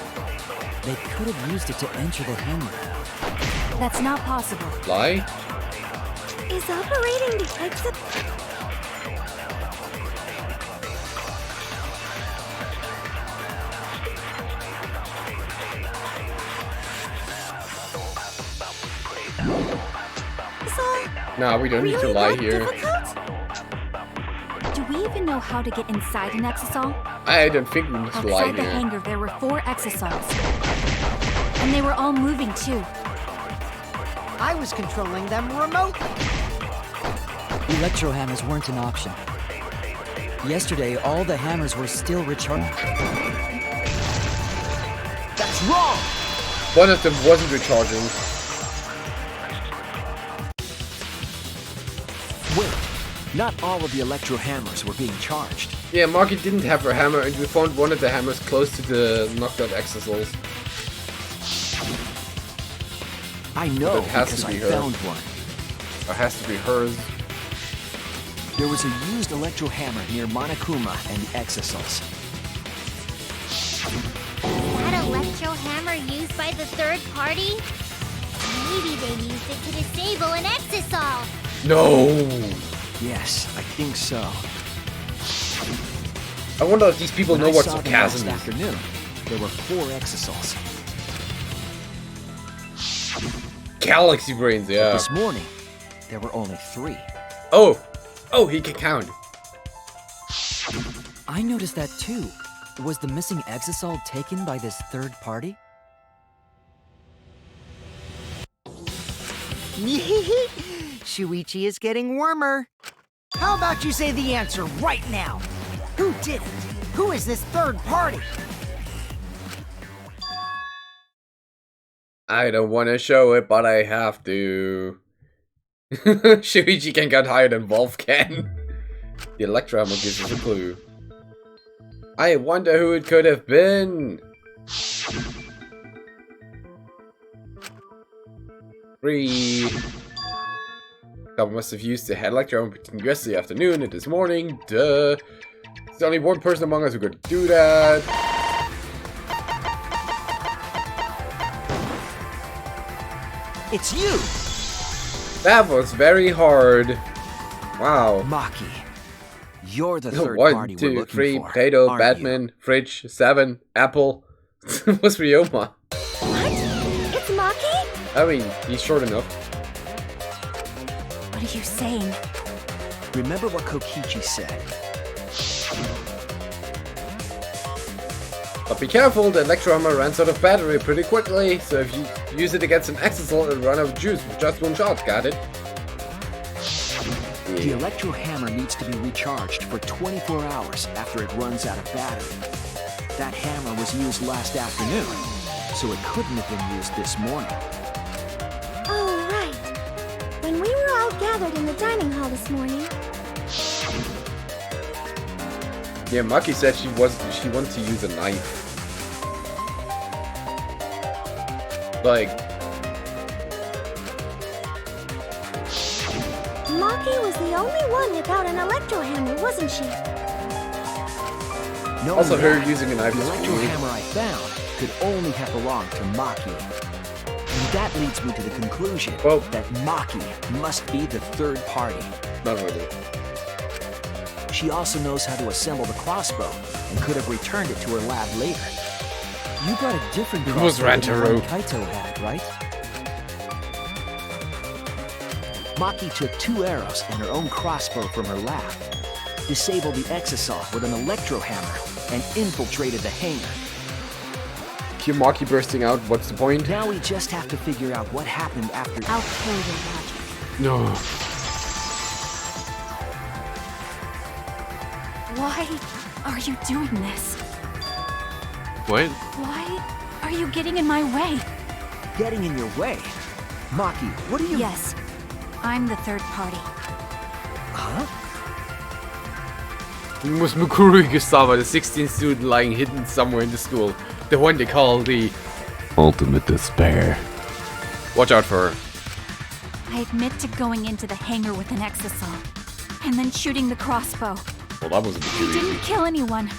they could have used it to enter the hangar. That's not possible. Lie? Is operating the exit? Nah, we don't need to Really lie that here. difficult? Do we even know how to get inside an exosol? I don't think we need to lie Outside the here. hangar, there were 4 exosols. And they were all moving too. I was controlling them remotely. Electro hammers weren't an option. Yesterday, all the hammers were still recharging. That's wrong! One of them wasn't recharging. Wait, not all of the electro hammers were being charged. Yeah, Marky didn't have her hammer, and we found one of the hammers close to the knocked out exosols. I know But it has because to I be her. found one. It has to be hers. There was a used electro hammer near Monokuma and the exosols. That electro hammer used by the third party? Maybe they used it to disable an exosol. No! Yes, I think so. I wonder if these people When know I what saw them last sarcasm is. afternoon, there were 4 exosols. Galaxy brains, yeah. This morning, there were only 3. Oh! Oh, he can count. I noticed that too. Was the missing exosol taken by this third party? Shuichi is getting warmer. How about you say the answer right now? Who did it? Who is this third party? I don't want to show it, but I have to. Shuichi can get higher than Wolf can. The Electro Hammer gives us a clue. I wonder who it could have been. 3. Someone must have used the head Electro Hammer between yesterday afternoon and this morning. Duh. There's only one person among us who could do that. It's you! That was very hard. Wow. Maki, You're the third 1, party we're 2, looking 3, for. potato, aren't Batman, fridge, 7, apple. What's Ryoma? What? It's Maki? I mean, he's short enough. What are you saying? you? Remember what Kokichi said. But be careful, the electro hammer runs out of battery pretty quickly, so if you use it against an Exisal, it'll run out of juice with just one shot, got it? The electro hammer needs to be recharged for 24 hours after it runs out of battery. That hammer was used last afternoon, so it couldn't have been used this morning. Oh, right. When we were all gathered in the dining hall this morning, Yeah, Maki said she wanted to use a knife. Like, Maki was the only one without an electro hammer, wasn't she? No, also her using a knife the is electro weird. hammer I found could only have belonged to Maki. And that leads me to the conclusion Well- that Maki must be the third party. Not really. She also knows how to assemble the crossbow and could have returned it to her lab later. You got a different It was crossbow than the Rantaro. one Kaito had, right? Maki took 2 arrows and her own crossbow from her lab, disabled the Exisal with an electro hammer, and infiltrated the hangar. Keep Maki bursting out, what's the point? Now we just have to figure out what happened after. I'll kill your logic. No. Why are you doing this? What? Why are you getting in my way? Getting in your way. Maki, what are you? Yes, I'm the third party. Huh? It was Mukuru Yusawa, the 16th student lying hidden somewhere in the school. The one they call the Ultimate Despair. Watch out for her. I admit to going into the hangar with an Exisal, and then shooting the crossbow. Well, that was a bit I too didn't easy. kill anyone.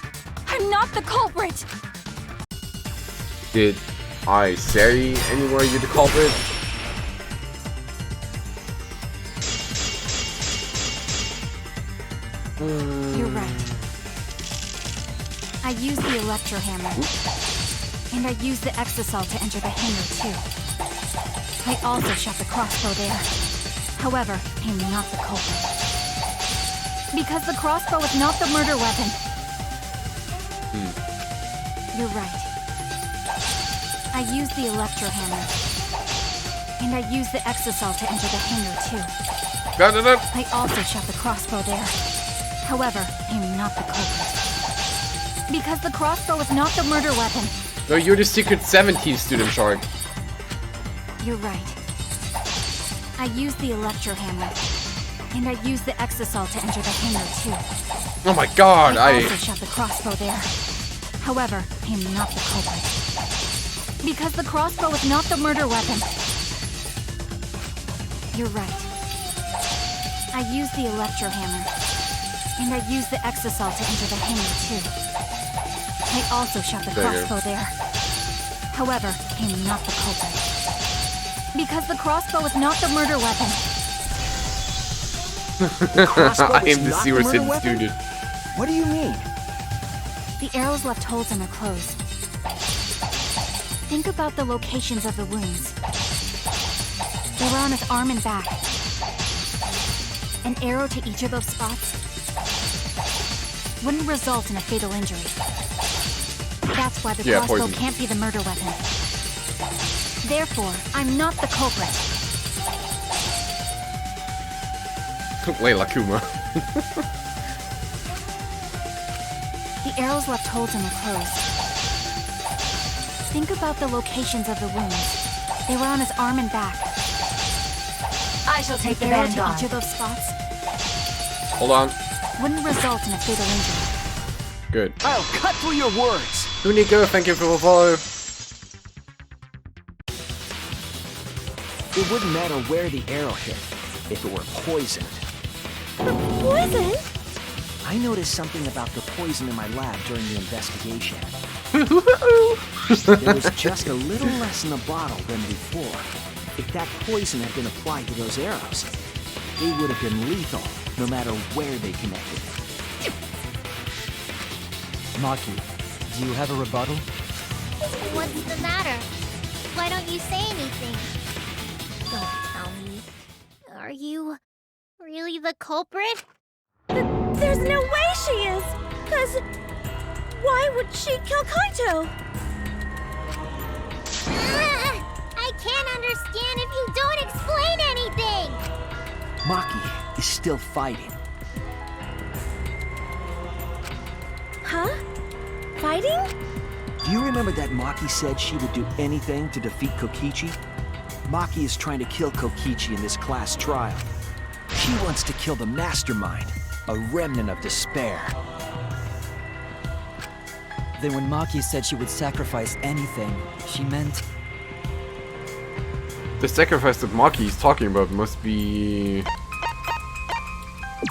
I'm not the culprit. Did I say anywhere you're the culprit? You're right. I used the electro hammer, and I used the Exisal to enter the hangar too. I also shot the crossbow there. However, I'm not the culprit. Because the crossbow is not the murder weapon. You're right. I used the electro hammer, and I used the Exisal to enter the hangar too. Got it up. I also shot the crossbow there. However, I'm not the culprit. Because the crossbow is not the murder weapon. No, you're the secret 17th student, Shark. You're right. I used the electro hammer, and I used the Exisal to enter the hangar too. Oh my god, I also shot the crossbow there. However, I'm not the culprit. Because the crossbow is not the murder weapon. You're right. I used the electro hammer, and I used the Exisal to enter the hangar too. I also shot the There you go. crossbow there. However, I'm not the culprit. Because the crossbow is not the murder weapon. I am the not the Zero murder Sin weapon? student. What do you mean? The arrows left holes in her clothes. Think about the locations of the wounds. They were on his arm and back. An arrow to each of those spots wouldn't result in a fatal injury. That's why the Yeah, crossbow poison. can't be the murder weapon. Therefore, I'm not the culprit. Layla Kuma. The arrows left holes in her clothes. Think about the locations of the wounds. They were on his arm and back. I shall take the Arrow to vanguard. each of those spots Hold on. wouldn't result in a fatal injury. Good. I'll cut through your words. Unico, thank you for the follow. It wouldn't matter where the arrow hit if it were poisoned. Poison? I noticed something about the poison in my lab during the investigation. There was just a little less in the bottle than before. If that poison had been applied to those arrows, they would have been lethal, no matter where they connected. Maki, do you have a rebuttal? What's the matter? Why don't you say anything? Don't tell me. Are you really the culprit? There's no way she is! 'Cause why would she kill Kaito? I can't understand if you don't explain anything! Maki is still fighting. Huh? Fighting? Do you remember that Maki said she would do anything to defeat Kokichi? Maki is trying to kill Kokichi in this class trial. She wants to kill the mastermind, a remnant of despair. Then when Maki said she would sacrifice anything, she meant... The sacrifice that Maki is talking about must be...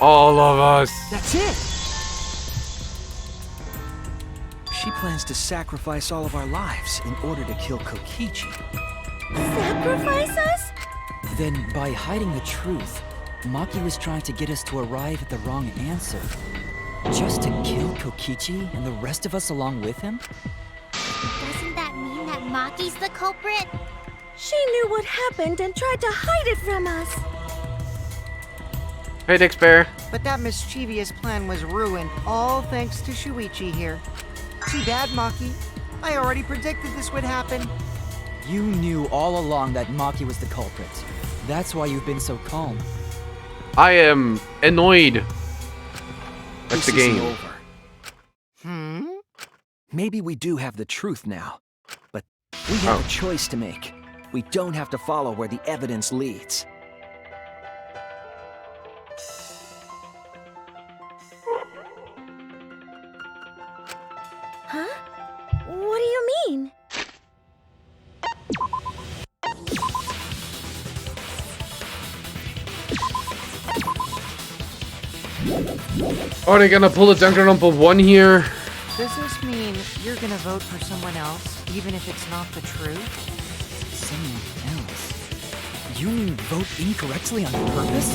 all of us. That's it! She plans to sacrifice all of our lives in order to kill Kokichi. Sacrifice us? Then, by hiding the truth, Maki was trying to get us to arrive at the wrong answer. Just to kill Kokichi and the rest of us along with him? Doesn't that mean that Maki's the culprit? She knew what happened and tried to hide it from us. Hey, Dix Bear. But that mischievous plan was ruined, all thanks to Shuichi here. Too bad, Maki. I already predicted this would happen. You knew all along that Maki was the culprit. That's why you've been so calm. I am annoyed at This the isn't game. over. Maybe we do have the truth now, but we have a choice to make. We don't have to follow where the evidence leads. Huh? What do you mean? Are they gonna pull a Danganronpa 1 here? Does this mean you're gonna vote for someone else, even if it's not the truth? Someone else? You mean vote incorrectly on purpose?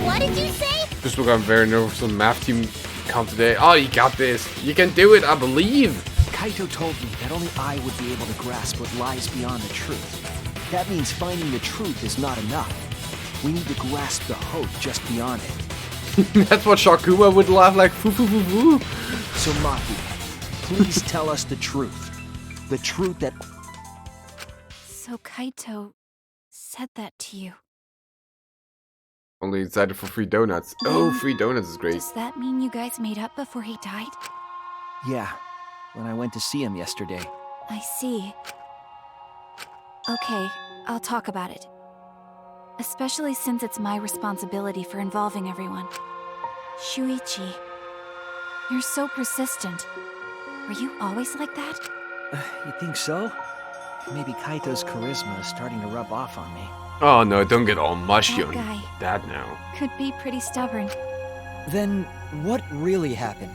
What did you say? Just look, I'm very nervous on math team count today. Oh, you got this. You can do it, I believe. Kaito told me that only I would be able to grasp what lies beyond the truth. That means finding the truth is not enough. We need to grasp the hope just beyond it. That's what Shakuma would laugh like. Foo foo foo foo. So Maki, please tell us the truth. The truth that... So Kaito said that to you. Only excited for free donuts. Oh, free donuts is great. Does that mean you guys made up before he died? Yeah, when I went to see him yesterday. I see. Okay, I'll talk about it. Especially since it's my responsibility for involving everyone. Shuichi, you're so persistent. Were you always like that? You think so? Maybe Kaito's charisma is starting to rub off on me. Oh no, don't get all mushy That on guy. that now. Could be pretty stubborn. Then, what really happened?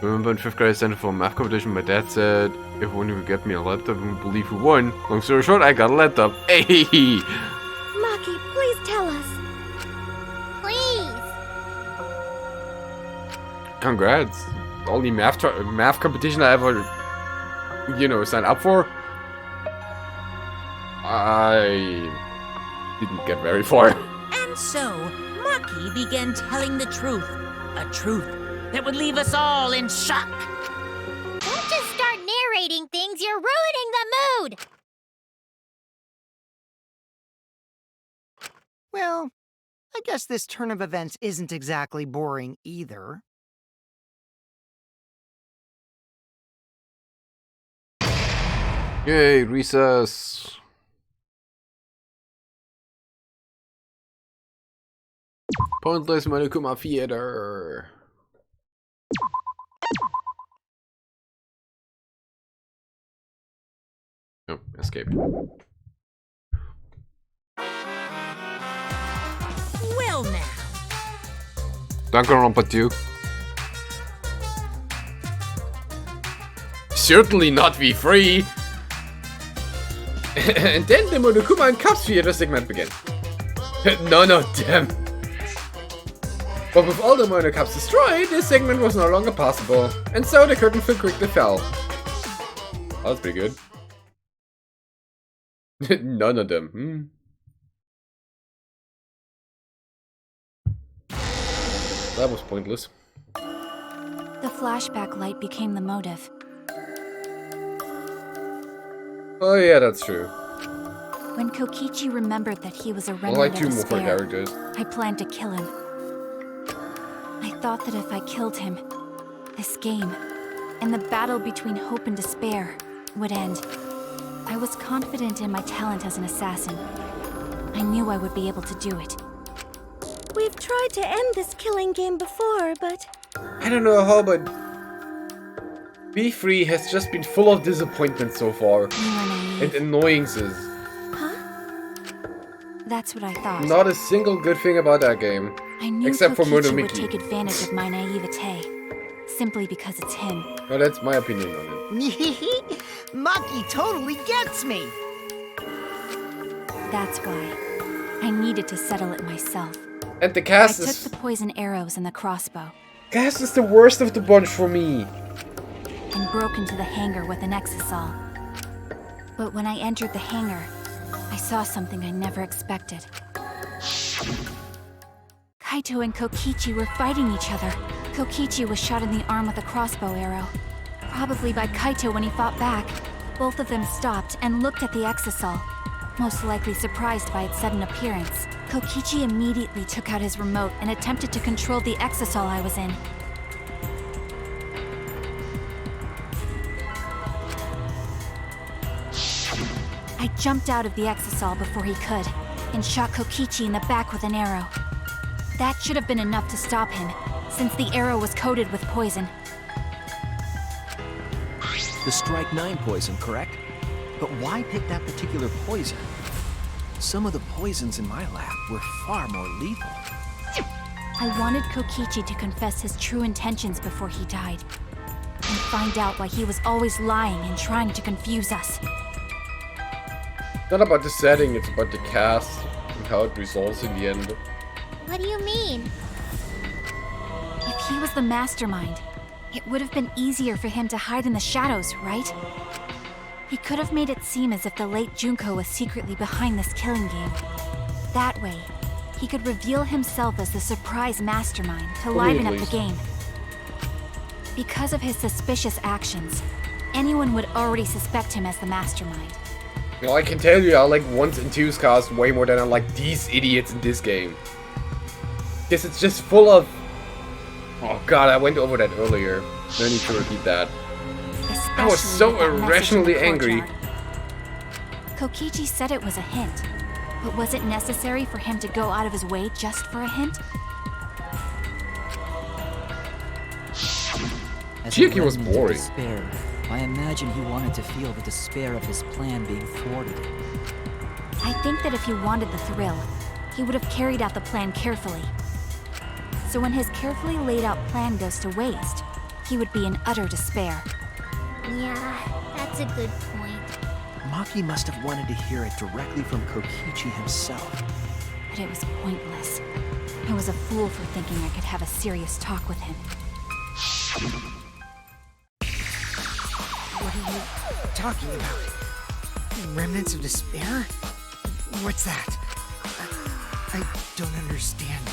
Remember in 5th grade I sent for a math competition, my dad said, if one would get me a laptop and believe who won. Long story short, I got a laptop. Hey! Maki, please tell us. Please. Congrats. The only math competition I ever, signed up for. I didn't get very far. And so, Maki began telling the truth. A truth that would leave us all in shock. Don't just start narrating things, you're ruining the mood! Well, I guess this turn of events isn't exactly boring either. Yay, recess. Pointless Monokuma Theater. Oh, escape. Well now, Danganronpa 2. Certainly not be free. And then the Monokuma and Cups Theater segment begins. None of them. But with all the Mono Cups destroyed, this segment was no longer possible, and so the curtain quickly fell. Oh, that's pretty good. None of them. That was pointless. The flashback light became the motive. Oh yeah, that's true. When Kokichi remembered that he was a I remnant like of two more despair, characters. I planned to kill him. I thought that if I killed him, this game, and the battle between hope and despair, would end. I was confident in my talent as an assassin. I knew I would be able to do it. We've tried to end this killing game before, but I don't know how, but B3 has just been full of disappointment so far. You were naive. And annoyances. That's what I thought. Not a single good thing about that game. I knew except for Kokichi would Monomiki. take advantage of my naivete, simply because it's him. Well, that's my opinion on it. Maki totally gets me! That's why. I needed to settle it myself. And the I cast took is... the poison arrows and the crossbow, Cast is the worst of the bunch for me. and broke into the hangar with an exisal. But when I entered the hangar, I saw something I never expected. Kaito and Kokichi were fighting each other. Kokichi was shot in the arm with a crossbow arrow. Probably by Kaito when he fought back. Both of them stopped and looked at the exisal, most likely surprised by its sudden appearance. Kokichi immediately took out his remote and attempted to control the exisal I was in. I jumped out of the exisal before he could, and shot Kokichi in the back with an arrow. That should have been enough to stop him, since the arrow was coated with poison. The Strike 9 poison, correct? But why pick that particular poison? Some of the poisons in my lab were far more lethal. I wanted Kokichi to confess his true intentions before he died, and find out why he was always lying and trying to confuse us. Not about the setting, it's about the cast and how it resolves in the end. What do you mean? If he was the mastermind, it would have been easier for him to hide in the shadows, right? He could have made it seem as if the late Junko was secretly behind this killing game. That way, he could reveal himself as the surprise mastermind to liven up the game. Because of his suspicious actions, anyone would already suspect him as the mastermind. Well, I can tell you, I like 1's and 2's cast way more than I like these idiots in this game. Because it's just full of... Oh god, I went over that earlier. No need to repeat that. I was so Especially with that message in the irrationally angry. courtyard. Kokichi said it was a hint, but was it necessary for him to go out of his way just for a hint? As Chiaki a was remnant of boring. Despair, I imagine he wanted to feel the despair of his plan being thwarted. I think that if he wanted the thrill, he would have carried out the plan carefully. So when his carefully laid out plan goes to waste, he would be in utter despair. Yeah, that's a good point. Maki must have wanted to hear it directly from Kokichi himself. But it was pointless. I was a fool for thinking I could have a serious talk with him. What are you talking about? Remnants of despair? What's that? I don't understand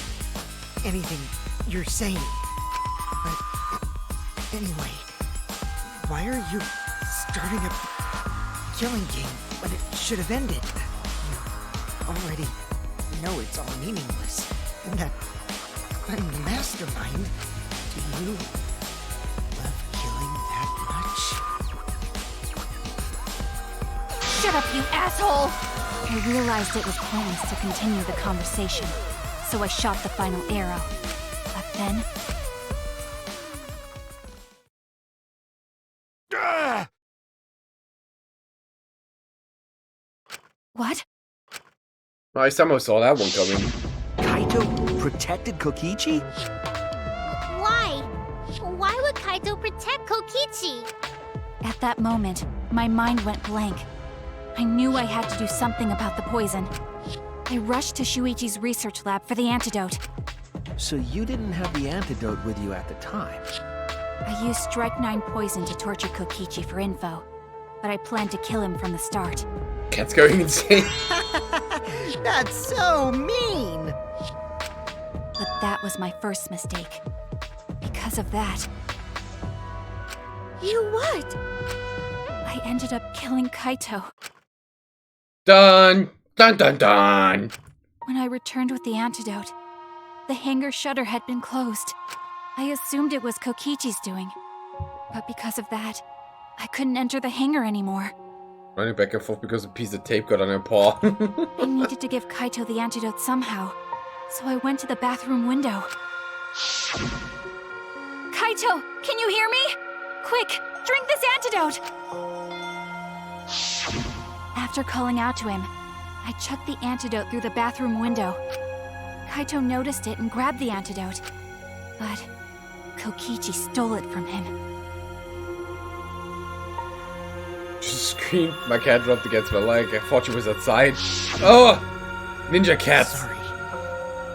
anything you're saying. But anyway, why are you starting a killing game when it should have ended? You already know it's all meaningless, and that I'm the mastermind. Do you love killing that much? Shut up, you asshole! I realized it was pointless to continue the conversation, so I shot the final arrow. But then, what? I somehow saw that one coming. Kaito protected Kokichi? Why? Why would Kaito protect Kokichi? At that moment, my mind went blank. I knew I had to do something about the poison. I rushed to Shuichi's research lab for the antidote. So you didn't have the antidote with you at the time? I used Strychnine poison to torture Kokichi for info, but I planned to kill him from the start. Cat's going insane. That's so mean! But that was my first mistake. Because of that, You what? I ended up killing Kaito. Dun! Dun dun dun! When I returned with the antidote, the hangar shutter had been closed. I assumed it was Kokichi's doing. But because of that, I couldn't enter the hangar anymore. Running back and forth because a piece of tape got on her paw. I needed to give Kaito the antidote somehow, so I went to the bathroom window. Kaito, can you hear me? Quick, drink this antidote! After calling out to him, I chucked the antidote through the bathroom window. Kaito noticed it and grabbed the antidote, but Kokichi stole it from him. She screamed. My cat dropped against my leg. I thought she was outside. Oh! Ninja cats! Sorry,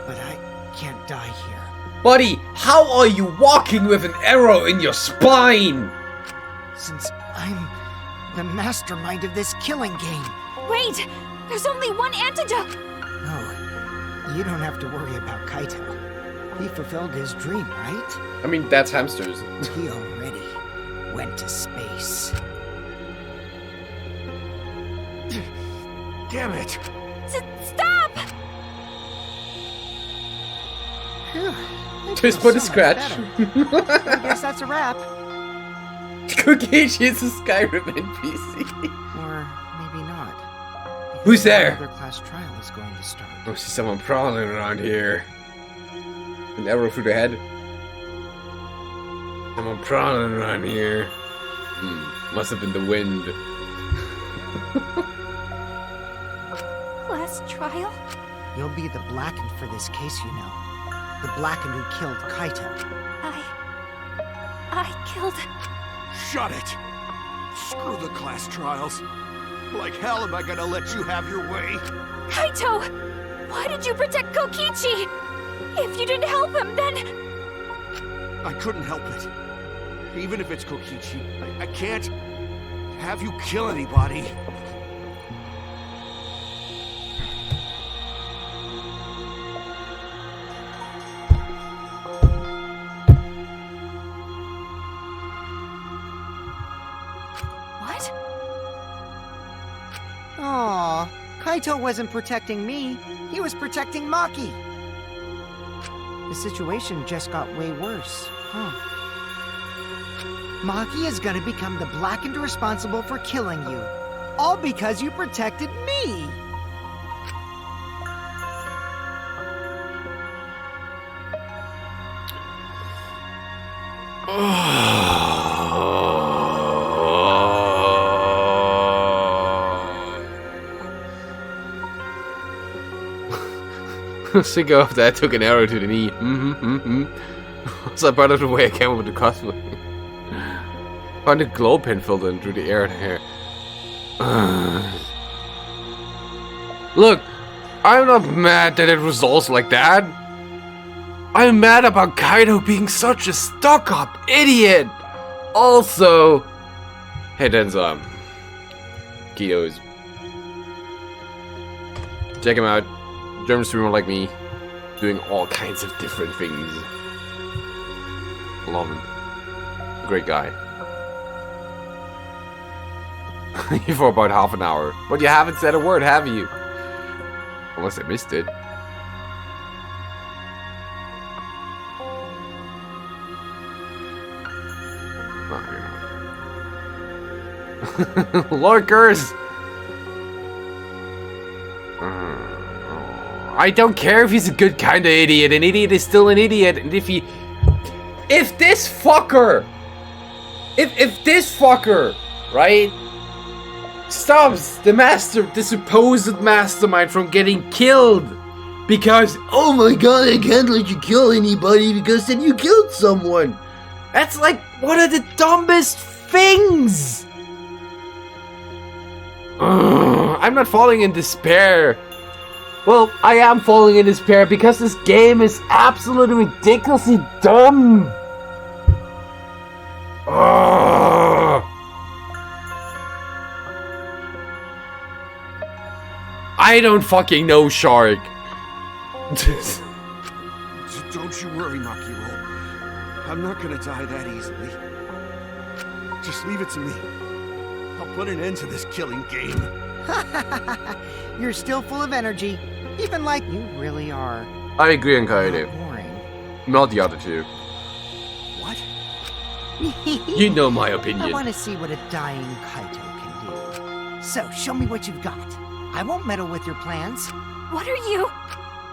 but I can't die here. Buddy, how are you walking with an arrow in your spine? Since I'm the mastermind of this killing game. Wait! There's only one antidote! Oh, you don't have to worry about Kaito. He fulfilled his dream, right? I mean, that's hamsters. He already went to space. Damn it! Stop! Phew, it Just feels put a so much scratch. better. I guess that's a wrap. Kokichi is a Skyrim NPC. Or maybe not. Who's there? Another class trial is going to start. I see someone prowling around here. An arrow through the head. Someone prowling around here. Must have been the wind. Last trial? You'll be the Blackened for this case, you know. The Blackened who killed Kaito. I killed... Shut it! Screw the class trials. Like hell am I gonna let you have your way? Kaito! Why did you protect Kokichi? If you didn't help him, then... I couldn't help it. Even if it's Kokichi, I can't have you kill anybody. What? Aw, Kaito wasn't protecting me. He was protecting Maki. The situation just got way worse, huh? Maki is gonna become the Blackened responsible for killing you. All because you protected me! Sick of that, took an arrow to the knee. So I brought it away again with the cosplay. Found a glow pin filled in through the air here. Look, I'm not mad that it results like that. I'm mad about Kaido being such a stuck-up idiot. Also, hey Denza, Kido's. Check him out. German streamer like me, doing all kinds of different things. Love him. Great guy. For about half an hour. But you haven't said a word, have you? Unless I missed it. Oh, Lurkers! I don't care if he's a good kind of idiot. An idiot is still an idiot. And if this fucker, right, stops the supposed mastermind from getting killed because, oh my god, I can't let you kill anybody because then you killed someone. That's like one of the dumbest things. I'm not falling in despair Well, I am falling in despair because this game is absolutely ridiculously dumb. I don't fucking know, Shark. Don't you worry, Makiro. I'm not gonna die that easily. Just leave it to me. I'll put an end to this killing game. You're still full of energy, even like you really are. I agree on Kaede. Boring. Not the other two. What? You know my I opinion. want to see what a dying Kaito can do. So, show me what you've got. I won't meddle with your plans. What are you?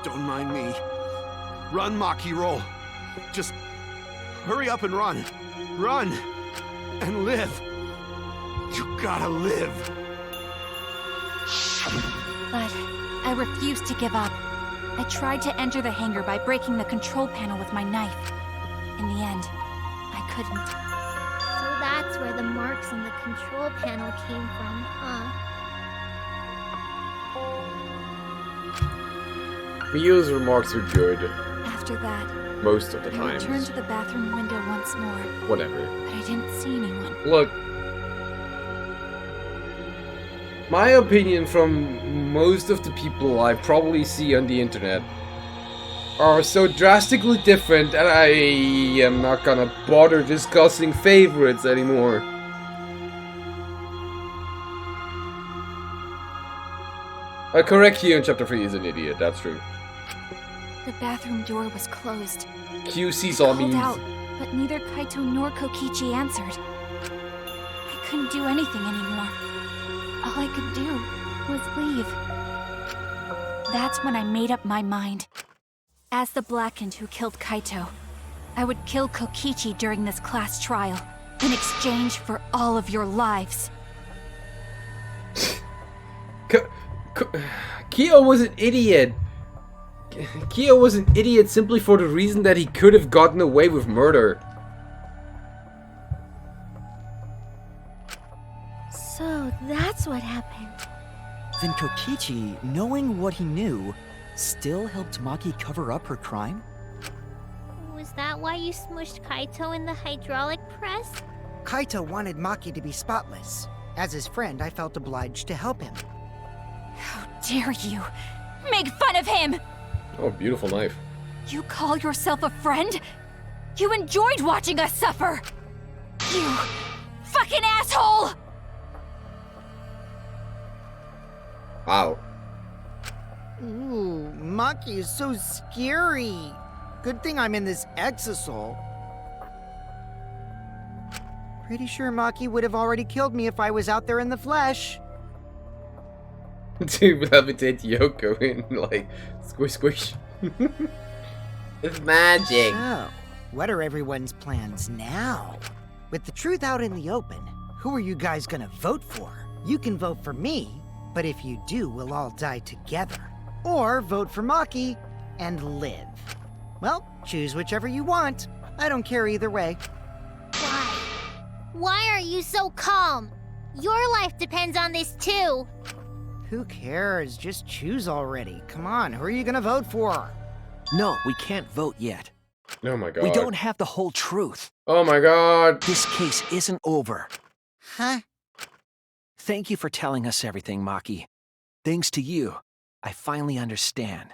Don't mind me. Run, Makiro. Just hurry up and run. Run and live. You gotta live. But I refused to give up. I tried to enter the hangar by breaking the control panel with my knife. In the end, I couldn't. So that's where the marks on the control panel came from, huh? Mio's remarks are good After that, most of the I time. returned to the bathroom window once more, Whatever. but I didn't see anyone. Look, my opinion from most of the people I probably see on the internet are so drastically different, and I am not gonna bother discussing favorites anymore. I correct you in chapter 3 is an idiot, that's true. The bathroom door was closed. QC I saw called me. out, but neither Kaito nor Kokichi answered. I couldn't do anything anymore. All I could do was leave. That's when I made up my mind. As the Blackened who killed Kaito, I would kill Kokichi during this class trial, in exchange for all of your lives. Kyo was an idiot. Kyo was an idiot simply for the reason that he could have gotten away with murder. So that's what happened. Then Kokichi, knowing what he knew, still helped Maki cover up her crime? Was that why you smushed Kaito in the hydraulic press? Kaito wanted Maki to be spotless. As his friend, I felt obliged to help him. How dare you! Make fun of him! Oh, beautiful knife. You call yourself a friend? You enjoyed watching us suffer! You fucking asshole! Wow. Ooh, Maki is so scary. Good thing I'm in this exosol. Pretty sure Maki would have already killed me if I was out there in the flesh. To levitate Yoko in, like, squish squish. It's magic. So, what are everyone's plans now? With the truth out in the open, who are you guys gonna vote for? You can vote for me, but if you do, we'll all die together. Or vote for Maki and live. Well, choose whichever you want. I don't care either way. Why? Why are you so calm? Your life depends on this too. Who cares? Just choose already. Come on, who are you gonna vote for? No, we can't vote yet. Oh my god. We don't have the whole truth. Oh my god. This case isn't over. Huh? Thank you for telling us everything, Maki. Thanks to you, I finally understand.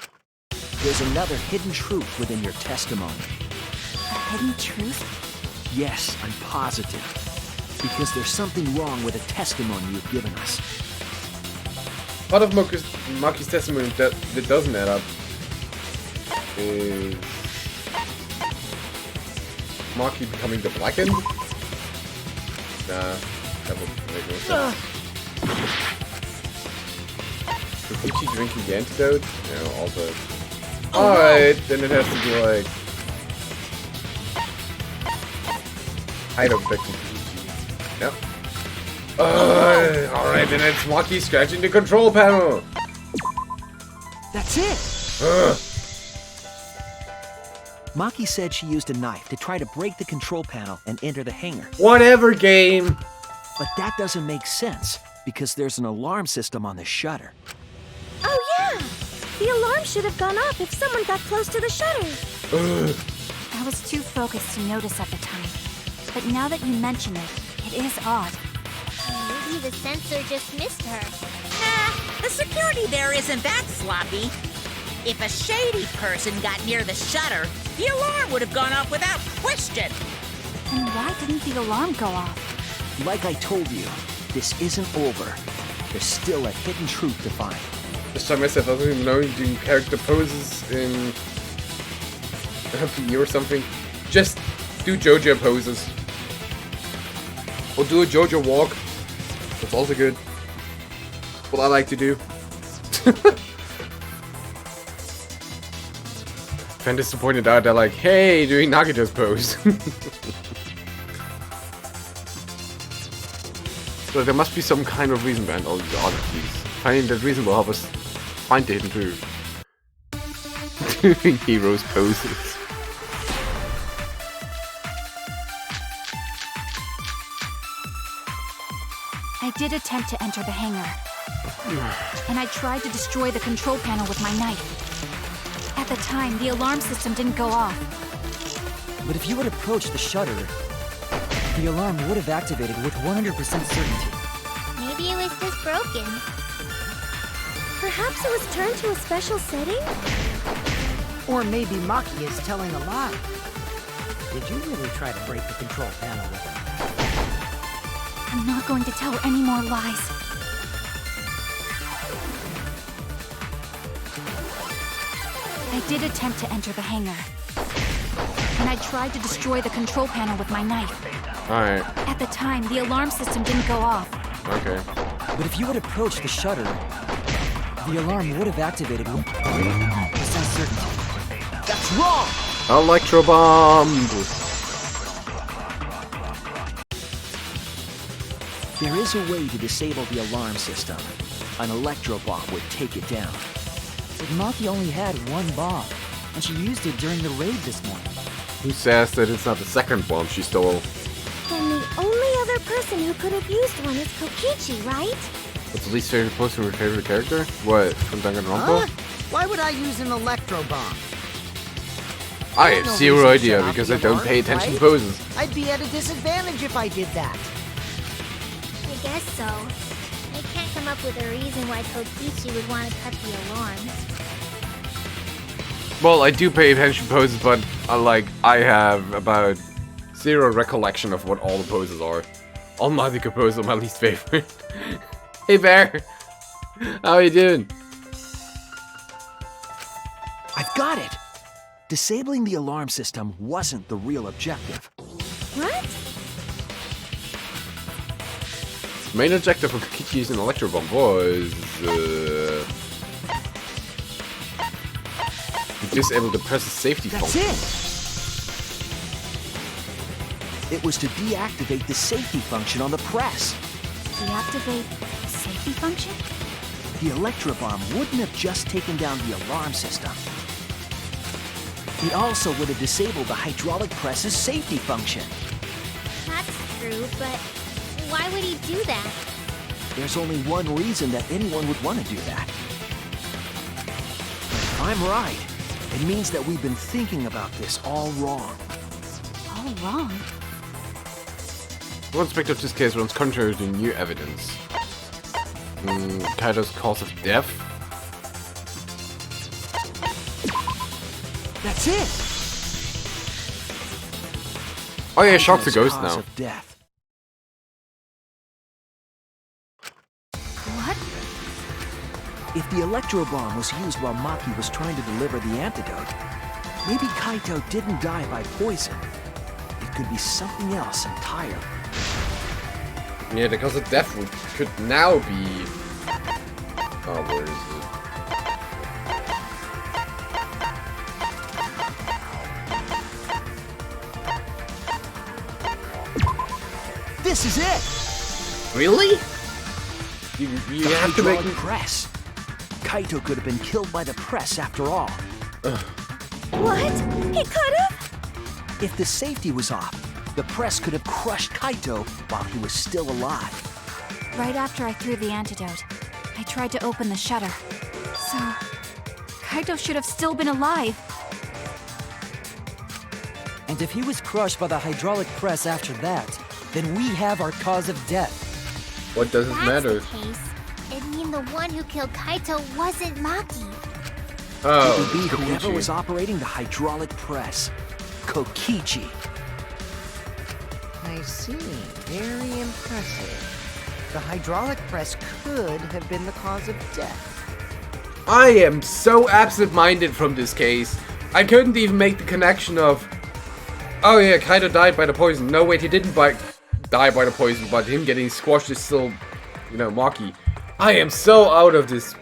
There's another hidden truth within your testimony. A hidden truth? Yes, I'm positive. Because there's something wrong with the testimony you've given us. Part of Maki's testimony that doesn't add up is Maki becoming the Blackened? Nah, that would make no sense. Kokichi drinking the antidote? No, also. Alright, then it has to be like. I don't think Kokichi. Yep. Alright, then it's Maki scratching the control panel! That's it! Ugh. Maki said she used a knife to try to break the control panel and enter the hangar. Whatever, game! But that doesn't make sense, because there's an alarm system on the shutter. Oh yeah! The alarm should have gone off if someone got close to the shutter. I was too focused to notice at the time. But now that you mention it, it is odd. Maybe the sensor just missed her. Nah, the security there isn't that sloppy. If a shady person got near the shutter, the alarm would have gone off without question. And why didn't the alarm go off? Like I told you, this isn't over. There's still a hidden truth to find. This time myself, I don't even know you do character poses in PE or something. Just do JoJo poses. Or do a JoJo walk. That's also good. What I like to do. Fantasy pointed out, they're like, hey, doing Nagito's pose. So there must be some kind of reason behind all these oddities. Finding that reason will help us find the hidden truth. Doing heroes poses. I did attempt to enter the hangar. And I tried to destroy the control panel with my knife. At the time, the alarm system didn't go off. But if you had approached the shutter, the alarm would have activated with 100% certainty. Maybe it was just broken. Perhaps it was turned to a special setting? Or maybe Maki is telling a lie. Did you really try to break the control panel with him? I'm not going to tell any more lies. I did attempt to enter the hangar. And I tried to destroy the control panel with my knife. Alright, At the time, the alarm system didn't go off. okay. But if you had approached the shutter, the alarm would have activated with 100% certainty. That's wrong! Electro bomb! There is a way to disable the alarm system. An electro bomb would take it down. But Maki only had one bomb, and she used it during the raid this morning. Who says that it's not the second bomb she stole? Then the only other person who could have used one is Kokichi, right? What's the least favorite pose from your favorite character? What, from Danganronpa? Why would I use an electro bomb? I have No zero reason to idea shut off because the I don't alarm, pay attention to right? poses. I'd be at a disadvantage if I did that. I guess so. I can't come up with a reason why Kokichi would want to cut the alarm. Well, I do pay attention to poses, but I have about zero recollection of what all the poses are. All Magica poses are my least favorite. Hey Bear! How are you doing? I've got it! Disabling the alarm system wasn't the real objective. What? The main objective of Kokichi using an electro bomb was to disable the press's safety That's function. it! It was to deactivate the safety function on the press. Deactivate the safety function? The electro bomb wouldn't have just taken down the alarm system. It also would have disabled the hydraulic press's safety function. That's true, but why would he do that? There's only one reason that anyone would want to do that. If I'm right, it means that we've been thinking about this all wrong. All wrong. One aspect of this case runs contrary to new evidence. Kaito's cause of death? That's it! Oh yeah, Shock's a Kaito's ghost cause now. of death. What? If the electro bomb was used while Maki was trying to deliver the antidote, maybe Kaito didn't die by poison. It could be something else entirely. Yeah, the cause of death could now be... Oh, where is it? This is it! Really? You The have to make... hydraulic press. Kaito could have been killed by the press after all. What? He could have? If the safety was off, the press could have crushed Kaito while he was still alive. Right after I threw the antidote, I tried to open the shutter. So, Kaito should have still been alive. And if he was crushed by the hydraulic press after that, then we have our cause of death. What does it matter? That's the case. It'd mean the one who killed Kaito wasn't Maki. Oh, It would be whoever Kokichi. was operating the hydraulic press. Kokichi. I see. Very impressive. The hydraulic press could have been the cause of death. I am so absent-minded from this case. I couldn't even make the connection of, oh yeah, Kaito died by the poison. No, wait, he didn't die by the poison, but him getting squashed is still, you know, Maki. I am so out of this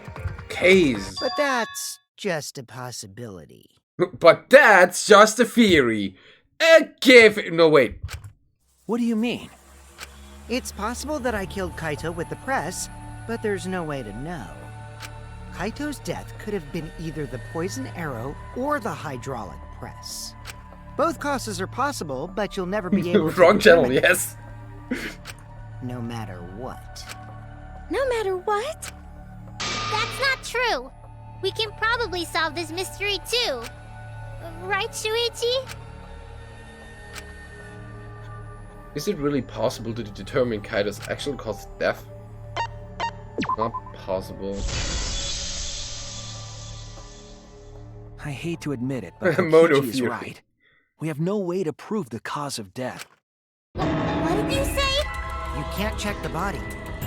case. But that's just a possibility. But that's just a theory. No, wait. What do you mean? It's possible that I killed Kaito with the press, but there's no way to know. Kaito's death could have been either the poison arrow or the hydraulic press. Both causes are possible, but you'll never be able to Wrong channel, determine yes. no matter what. No matter what? That's not true. We can probably solve this mystery too. Right, Shuichi? Is it really possible to determine Kaito's actual cause of death? Not possible. I hate to admit it, but Moto Kokichi is theory. right. We have no way to prove the cause of death. What did you say? You can't check the body,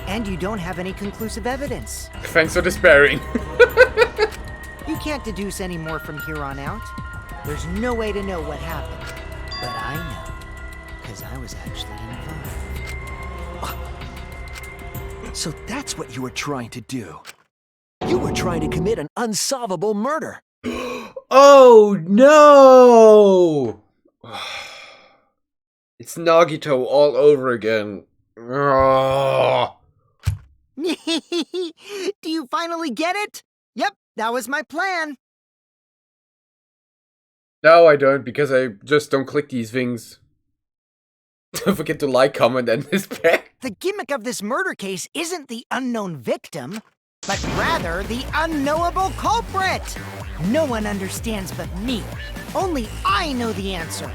and you don't have any conclusive evidence. Thanks for despairing. You can't deduce any more from here on out. There's no way to know what happened. But I know, because I was actually involved. So that's what you were trying to do. You were trying to commit an unsolvable murder. Oh no! It's Nagito all over again. Ugh. Do you finally get it? Yep, that was my plan. No, I don't, because I just don't click these things. Don't forget to like, comment, and despair. The gimmick of this murder case isn't the unknown victim, but rather the unknowable culprit. No one understands but me. Only I know the answer.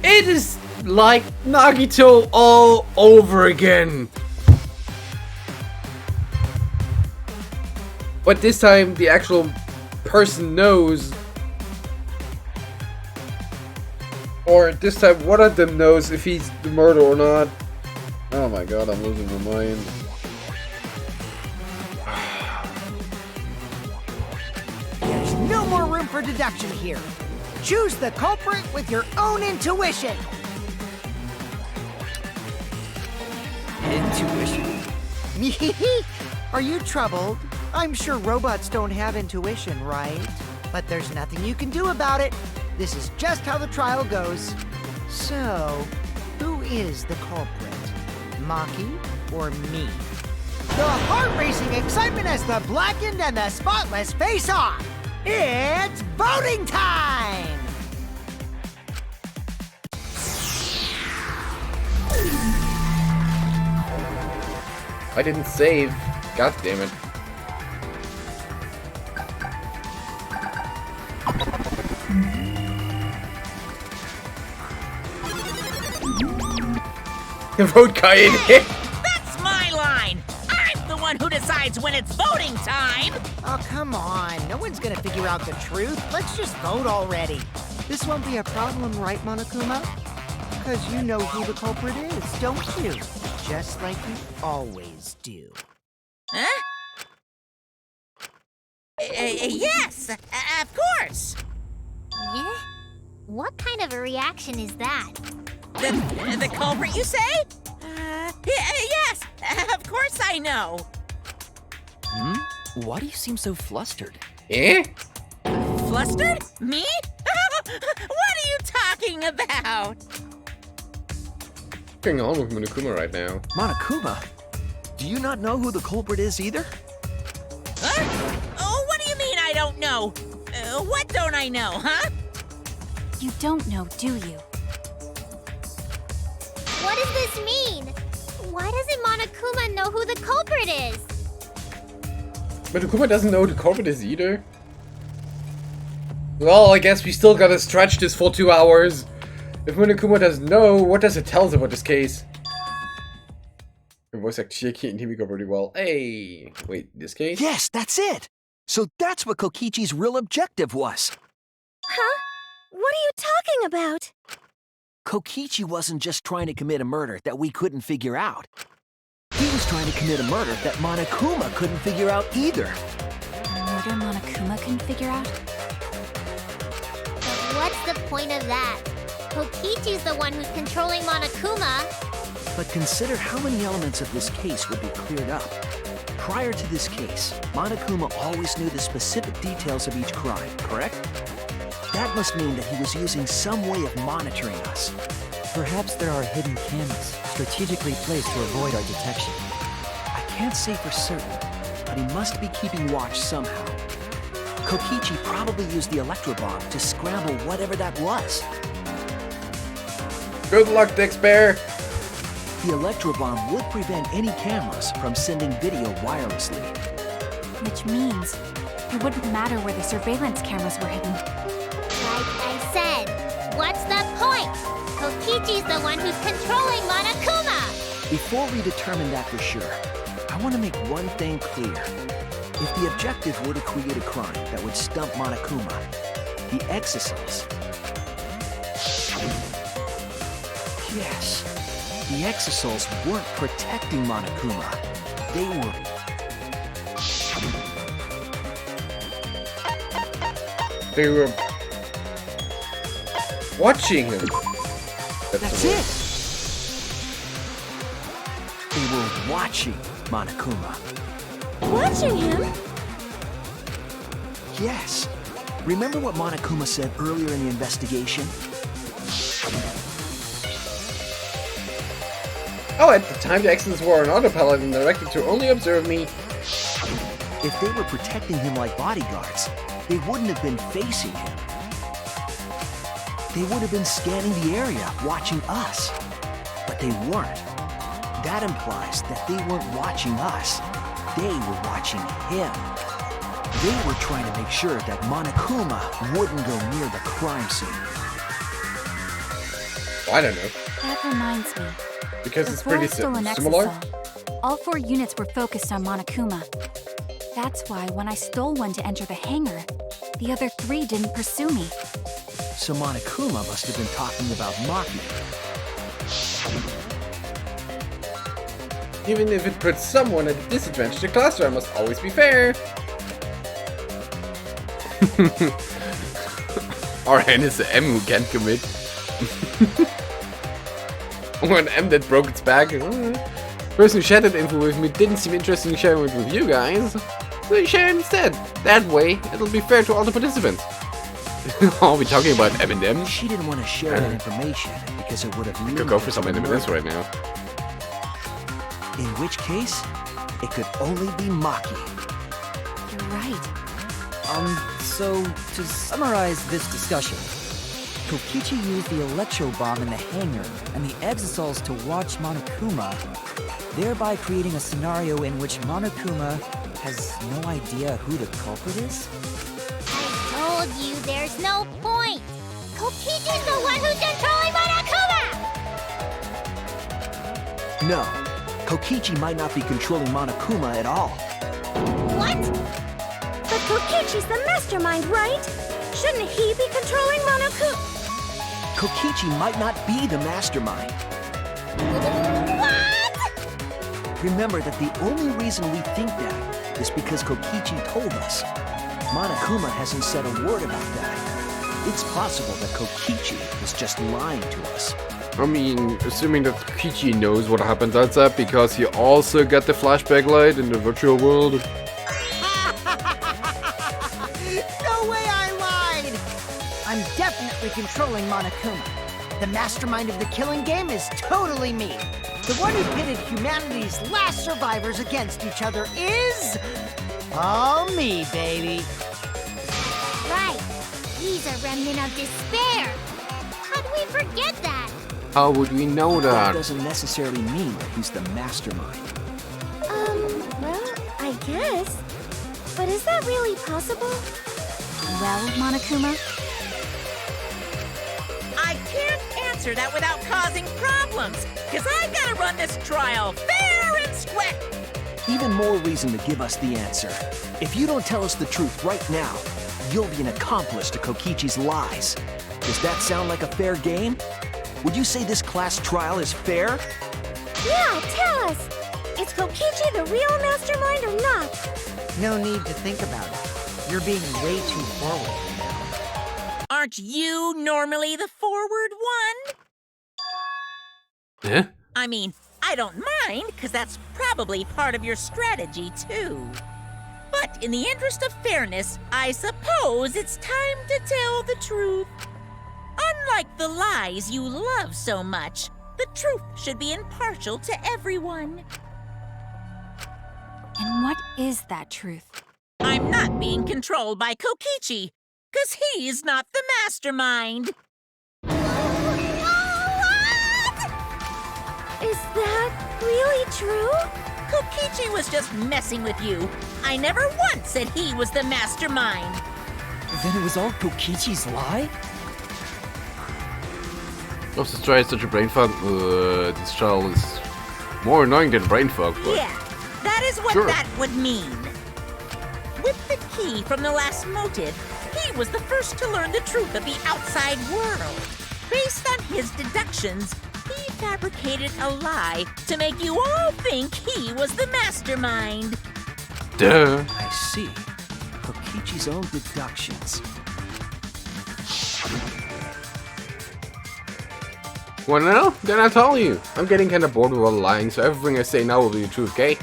It is like Nagito all over again. But this time, the actual person knows. Or this time, one of them knows if he's the murderer or not. Oh my god, I'm losing my mind. There's no more room for deduction here. Choose the culprit with your own intuition. Intuition? Are you troubled? I'm sure robots don't have intuition, right? But there's nothing you can do about it. This is just how the trial goes. So, who is the culprit? Maki or me? The heart-racing excitement as the blackened and the spotless face off. It's voting time! I didn't save. God damn it. Vote Kaede. That's my line. I'm the one who decides when it's voting time. Oh, come on. No one's gonna figure out the truth. Let's just vote already. This won't be a problem, right, Monokuma? Because you know who the culprit is, don't you? Just like you always do. Huh? Yes, of course. Yeah? What kind of a reaction is that? The culprit, you say? Yes, of course I know. Why do you seem so flustered? Eh? Flustered? Me? What are you talking about? What's going on with Monokuma right now? Monokuma? Do you not know who the culprit is either? Huh? Oh, what do you mean I don't know? What don't I know, huh? You don't know, do you? What does this mean? Why doesn't Monokuma know who the culprit is? Monokuma doesn't know who the culprit is either. Well, I guess we still gotta stretch this for 2 hours. If Monokuma doesn't know, what does it tell us about this case? Your voice actor can't hear me go really well. Hey, wait, this case? Yes, that's it! So that's what Kokichi's real objective was. Huh? What are you talking about? Kokichi wasn't just trying to commit a murder that we couldn't figure out. He was trying to commit a murder that Monokuma couldn't figure out either. A murder Monokuma couldn't figure out? But what's the point of that? Kokichi's the one who's controlling Monokuma. But consider how many elements of this case would be cleared up. Prior to this case, Monokuma always knew the specific details of each crime, correct? That must mean that he was using some way of monitoring us. Perhaps there are hidden cameras strategically placed to avoid our detection. I can't say for certain, but he must be keeping watch somehow. Kokichi probably used the electro bomb to scramble whatever that was. Good luck, Dix Bear! The electro bomb would prevent any cameras from sending video wirelessly. Which means it wouldn't matter where the surveillance cameras were hidden. Like I said, what's the point? Kokichi's the one who's controlling Monokuma! Before we determine that for sure, I want to make one thing clear. If the objective were to create a crime that would stump Monokuma, the exocells... Yes, the exocells weren't protecting Monokuma. They were... They were watching him. That's it! They were watching Monokuma. Watching him? Yes. Remember what Monokuma said earlier in the investigation? Oh, at the time the Exons were on autopilot and directed to only observe me. If they were protecting him like bodyguards, they wouldn't have been facing him. They would have been scanning the area, watching us. But they weren't. That implies that they weren't watching us. They were watching him. They were trying to make sure that Monokuma wouldn't go near the crime scene. I don't know. That reminds me. Because it's Before pretty I stole an similar. exocell, all 4 units were focused on Monokuma. That's why when I stole one to enter the hangar, the other 3 didn't pursue me. So Monokuma must have been talking about Maki. Even if it puts someone at a disadvantage, the cluster must always be fair. Our hand is the M who can't commit. Or an M that broke its back. Person who shared that info with me didn't seem interested in sharing it with you guys. So you share it instead. That way, it'll be fair to all the participants. Are we talking about M&M? She didn't want to share that information because it would have We could go for some M&Ms right now. In which case, it could only be Maki. You're right. So to summarize this discussion, Kokichi used the electro bomb in the hangar and the exocells to watch Monokuma, thereby creating a scenario in which Monokuma has no idea who the culprit is? I told you there's no point! Kokichi's the one who's controlling Monokuma! No, Kokichi might not be controlling Monokuma at all. What? But Kokichi's the mastermind, right? Shouldn't he be controlling Monokuma? Kokichi might not be the mastermind. What? Remember that the only reason we think that is because Kokichi told us. Monokuma hasn't said a word about that. It's possible that Kokichi is just lying to us. I mean, assuming that Kokichi knows what happened outside because he also got the flashback light in the virtual world. No way I lied! I'm definitely controlling Monokuma. The mastermind of the killing game is totally me. The one who pitted humanity's last survivors against each other is... all me, baby. Right. He's a remnant of despair. How'd we forget that? How would we know That that? doesn't necessarily mean that he's the mastermind. Well, I guess. But is that really possible? Well, Monokuma? I can't answer that without causing problems, because I gotta run this trial fair and square. Even more reason to give us the answer. If you don't tell us the truth right now, you'll be an accomplice to Kokichi's lies. Does that sound like a fair game? Would you say this class trial is fair? Yeah, tell us! Is Kokichi the real mastermind or not? No need to think about it. You're being way too forward now. Aren't you normally the forward one? Eh? I mean, I don't mind, because that's probably part of your strategy, too. But in the interest of fairness, I suppose it's time to tell the truth. Unlike the lies you love so much, the truth should be impartial to everyone. And what is that truth? I'm not being controlled by Kokichi, because he's not the mastermind. Is that really true? Kokichi was just messing with you. I never once said he was the mastermind. Then it was all Kokichi's lie? Was this trial such a brain fog? This trial is more annoying than brain fog, but... Yeah, that is what Sure. that would mean. With the key from the last motive, he was the first to learn the truth of the outside world. Based on his deductions, he fabricated a lie to make you all think he was the mastermind. Duh. I see. Kokichi's own deductions. Well, no, then I tell you. I'm getting kind of bored with all the lying, so everything I say now will be the truth, okay?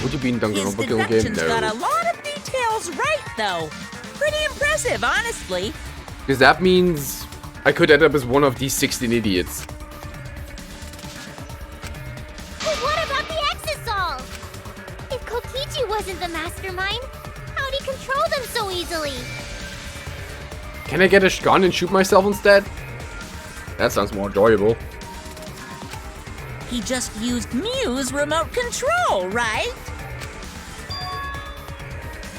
Would you be in His Danganronpa killing game? deductions got a No. lot of details right, though. Pretty impressive, honestly. Because that means I could end up as one of these 16 idiots. But what about the Exisol? If Kokichi wasn't the mastermind, how'd he control them so easily? Can I get a gun and shoot myself instead? That sounds more enjoyable. He just used Mew's remote control, right?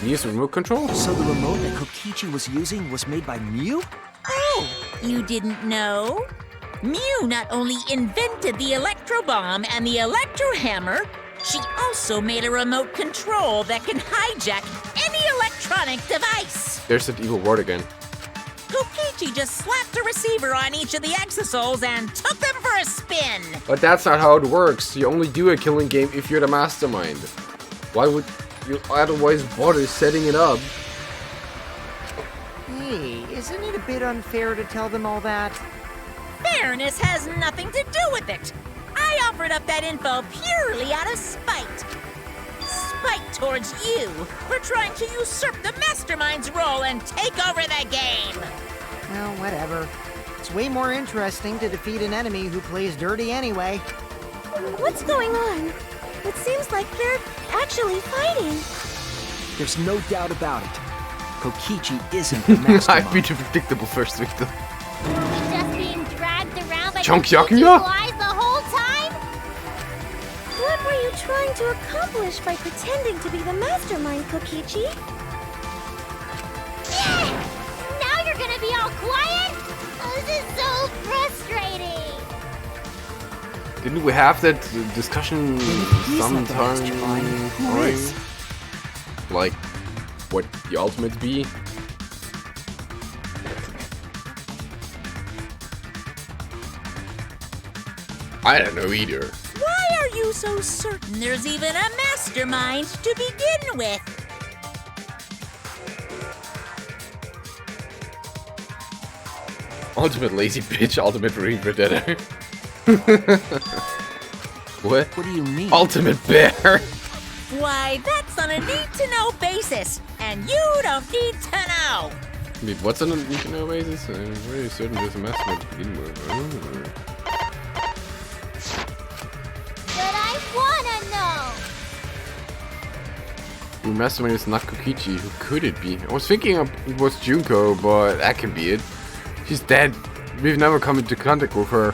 Use remote control? So the remote that Kokichi was using was made by Mew? Oh, you didn't know? Mew not only invented the electro bomb and the electro hammer, she also made a remote control that can hijack any electronic device. There's that evil word again. Kokichi just slapped a receiver on each of the Exisouls and took them for a spin. But that's not how it works. You only do a killing game if you're the mastermind. Why would you otherwise bother setting it up? Hey, isn't it a bit unfair to tell them all that? Fairness has nothing to do with it. I offered up that info purely out of spite. Spite towards you for trying to usurp the mastermind's role and take over the game. Well, whatever. It's way more interesting to defeat an enemy who plays dirty anyway. What's going on? It seems like they're actually fighting. There's no doubt about it. Kokichi isn't the mastermind. I'd be the predictable first victim. Were we just being dragged around by Chunk Kokichi's Yakuya? lies the whole time? What were you trying to accomplish by pretending to be the mastermind, Kokichi? Yeah! Now you're gonna be all quiet? Oh, this is so frustrating. Didn't we have that discussion he's not the sometime? mastermind, who is? Like, what the ultimate be? I don't know either. Why are you so certain there's even a mastermind to begin with? Ultimate lazy bitch, ultimate ring predator. What? What do you mean? Ultimate bear. Why, that's on a need-to-know basis, and you don't need to know. Wait, what's on a need to know basis? I'm very certain there's a mastermind to begin with. But I wanna know. The mastermind is not Kokichi. Who could it be? I was thinking it was Junko, but that can be it. She's dead. We've never come into contact with her.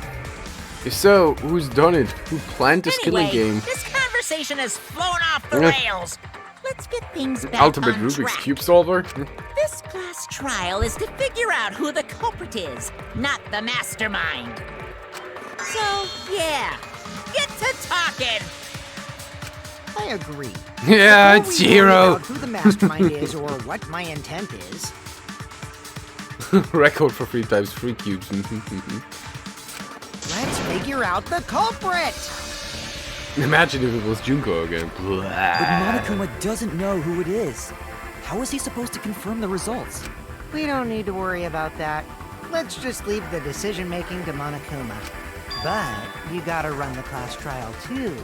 If so, who's done it? Who planned this Anyway, killing game? this conversation has flown off the Yeah. rails. let's get things back Ultimate on Rubik's track. Cube solver? This class trial is to figure out who the culprit is, not the mastermind. So, yeah, get to talking. I agree. Yeah, Before it's we worry Hero. about who the mastermind is or what my intent is, Record for 3 times 3 cubes. let's figure out the culprit. Imagine if it was Junko again. But Monokuma doesn't know who it is. How is he supposed to confirm the results? We don't need to worry about that. Let's just leave the decision-making to Monokuma. But you gotta run the class trial too.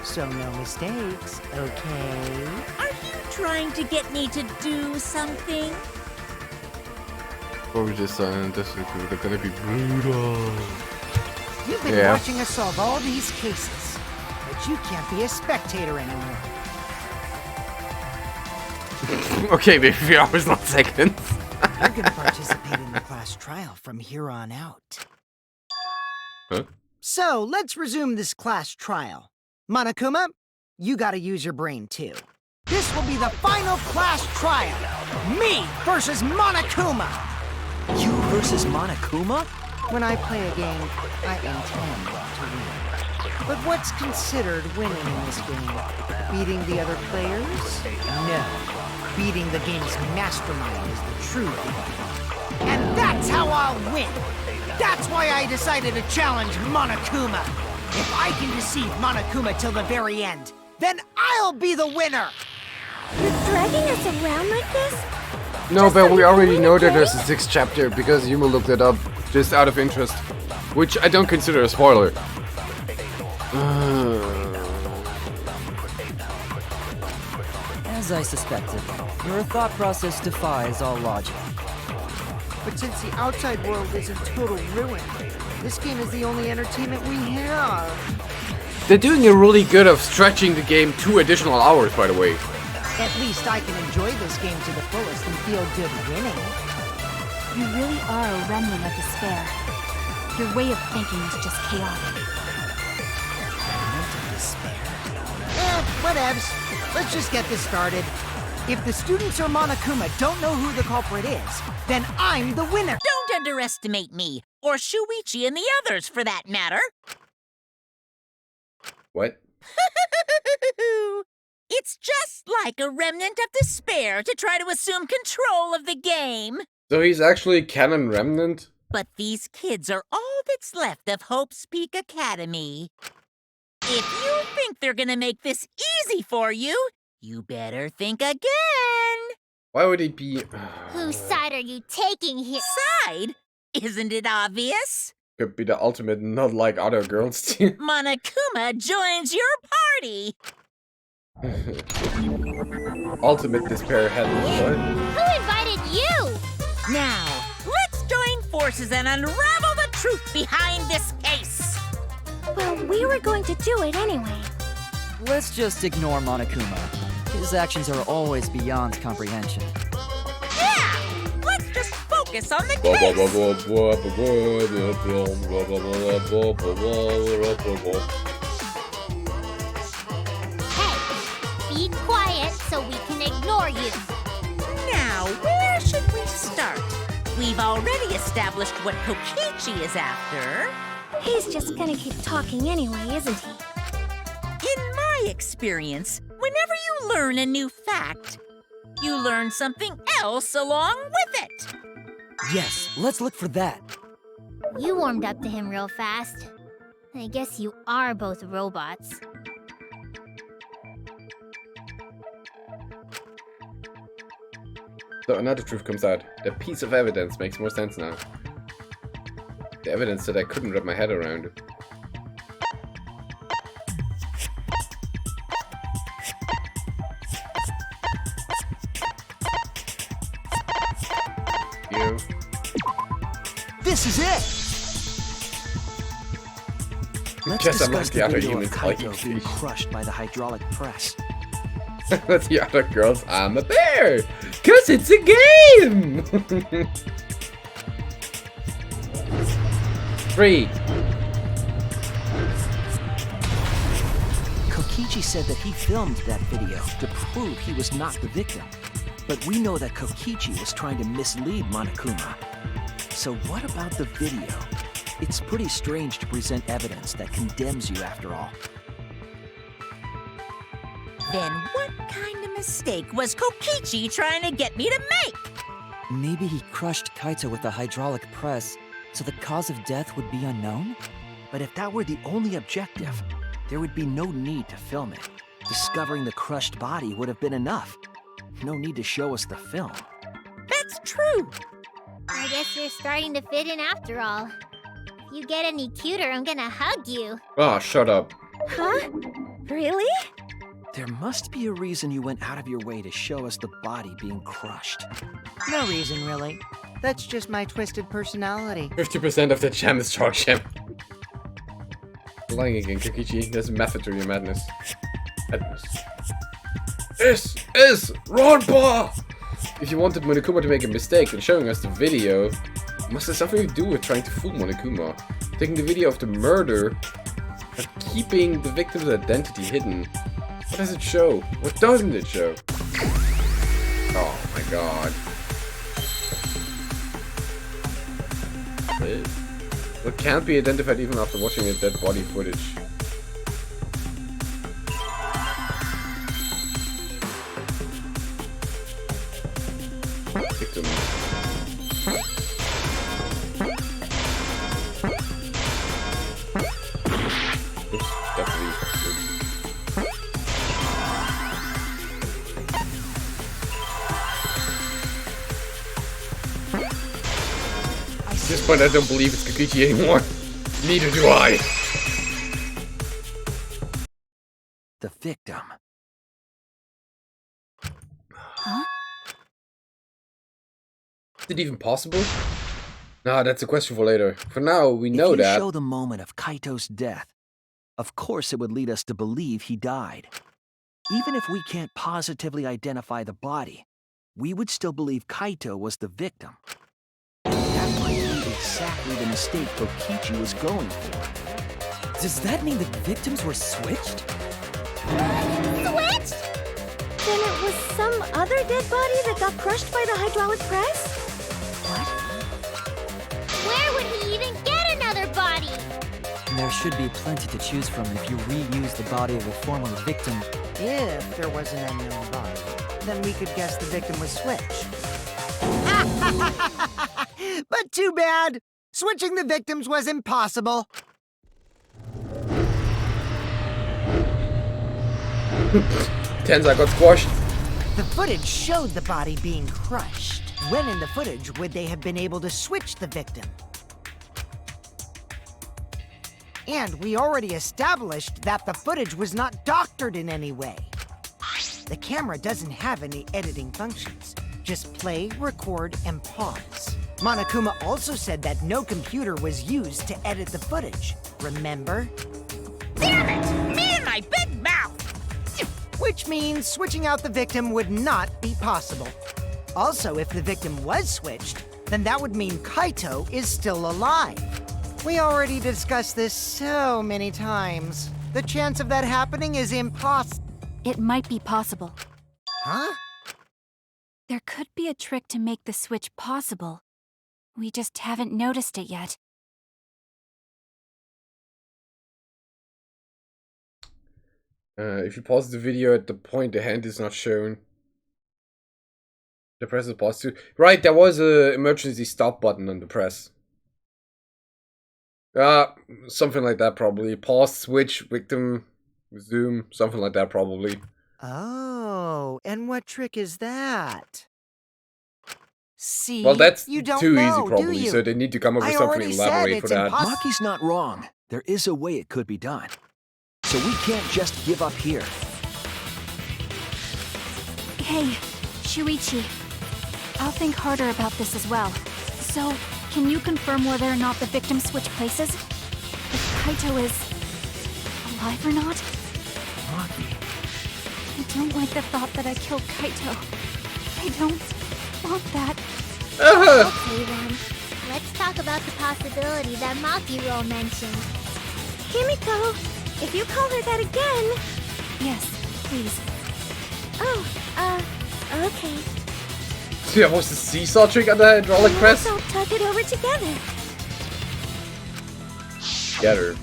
So no mistakes, okay? Are you trying to get me to do something? Or we just this is gonna be brutal. You've been Yeah. watching us solve all these cases, but you can't be a spectator anymore. Okay, maybe 3 hours, not seconds. You're gonna participate in the class trial from here on out. Huh? So, let's resume this class trial. Monokuma, you gotta use your brain too. This will be the final class trial. Me versus Monokuma. You versus Monokuma? When I play a game, I intend to win. But what's considered winning in this game? Beating the other players? No. Beating the game's mastermind is the true game. And that's how I'll win! That's why I decided to challenge Monokuma! If I can deceive Monokuma till the very end, then I'll be the winner! You're dragging us around like this? No, but we already know that there's a 6th chapter because Yuma looked it up just out of interest, which I don't consider a spoiler. As I suspected, your thought process defies all logic. But since the outside world is in total ruin, this game is the only entertainment we have. They're doing a really good of stretching the game 2 additional hours, by the way. At least I can enjoy this game to the fullest and feel good winning. You really are a remnant of despair. Your way of thinking is just chaotic. Remnant of despair? Whatevs. Let's just get this started. If the students or Monokuma don't know who the culprit is, then I'm the winner. Don't underestimate me, or Shuichi and the others for that matter. What? It's just like a remnant of despair to try to assume control of the game. So he's actually canon remnant? But these kids are all that's left of Hope's Peak Academy. If you think they're gonna make this easy for you, you better think again. Why would he be... Whose side are you taking here? Side? Isn't it obvious? Could be the ultimate not like other girls team. Monokuma joins your party. Ultimate despair head. Who invited you? Now, let's join forces and unravel the truth behind this case. Well, we were going to do it anyway. Let's just ignore Monokuma. His actions are always beyond comprehension. Yeah! Let's just focus on the case. Hey, be quiet so we can ignore you. Now, where should we start? We've already established what Kokichi is after. He's just gonna keep talking anyway, isn't he? In my experience, whenever you learn a new fact, you learn something else along with it. Yes, let's look for that. You warmed up to him real fast. I guess you are both robots. So another truth comes out. The piece of evidence makes more sense now. The evidence that I couldn't wrap my head around. You. This is it! Let's Guess I'm discuss like the the other video of humans like Kaito being fish. crushed by the hydraulic press. The other girls, I'm a bear! Cause it's a game! 3. Kokichi said that he filmed that video to prove he was not the victim. But we know that Kokichi was trying to mislead Monokuma. So what about the video? It's pretty strange to present evidence that condemns you after all. Then what kind of mistake was Kokichi trying to get me to make? Maybe he crushed Kaito with the hydraulic press, so the cause of death would be unknown? But if that were the only objective, there would be no need to film it. Discovering the crushed body would have been enough. No need to show us the film. That's true. I guess you're starting to fit in after all. If you get any cuter, I'm gonna hug you. Oh, shut up. Huh? Really? There must be a reason you went out of your way to show us the body being crushed. No reason, really. That's just my twisted personality. 50% of the gem is chalk gem. Lying again, Kokichi. There's a method to your madness. This is Ronpa! If you wanted Monokuma to make a mistake in showing us the video, it must have something to do with trying to fool Monokuma. Taking the video of the murder, but keeping the victim's identity hidden. What does it show? What doesn't it show? Oh my god. What can't be identified even after watching a dead body footage. Victim. Oops, definitely. At this point, I don't believe it's Kokichi anymore. Neither do I. The victim. Huh? Is it even possible? Nah, that's a question for later. For now, we know if you that. show the moment of Kaito's death, of course it would lead us to believe he died. Even if we can't positively identify the body, we would still believe Kaito was the victim. That might be exactly the mistake Kokichi was going for. Does that mean the victims were switched? Switched? Then it was some other dead body that got crushed by the hydraulic press? Where would he even get another body? There should be plenty to choose from if you reuse the body of a former victim. If there was an unknown body, then we could guess the victim was switched. But too bad! Switching the victims was impossible. Tensai got squashed. The footage showed the body being crushed. When in the footage would they have been able to switch the victim? And we already established that the footage was not doctored in any way. The camera doesn't have any editing functions. Just play, record, and pause. Monokuma also said that no computer was used to edit the footage. Remember? Damn it! Me and my big mouth! Which means switching out the victim would not be possible. Also, if the victim was switched, then that would mean Kaito is still alive. We already discussed this so many times. The chance of that happening is impossible. It might be possible. Huh? There could be a trick to make the switch possible. We just haven't noticed it yet. If you pause the video at the point the hand is not shown, the press is paused too. Right, there was a emergency stop button on the press. Something like that probably. Pause, switch, victim, resume, something like that probably. Oh, and what trick is that? See, Well, that's you don't too know, easy do probably, you? so they need to come up with I something already said elaborate for it's that. impossible. Maki's not wrong. There is a way it could be done. So we can't just give up here. Hey, Shuichi. I'll think harder about this as well. So, can you confirm whether or not the victims switch places? If Kaito is alive or not? Maki. I don't like the thought that I killed Kaito. I don't want that. Okay then. Let's talk about the possibility that Maki-ro mentioned. Kimiko, if you call her that again... Yes, please. Oh, okay. Yeah, was the seesaw trick on the hydraulic press? Let's all tug it over together. Get her.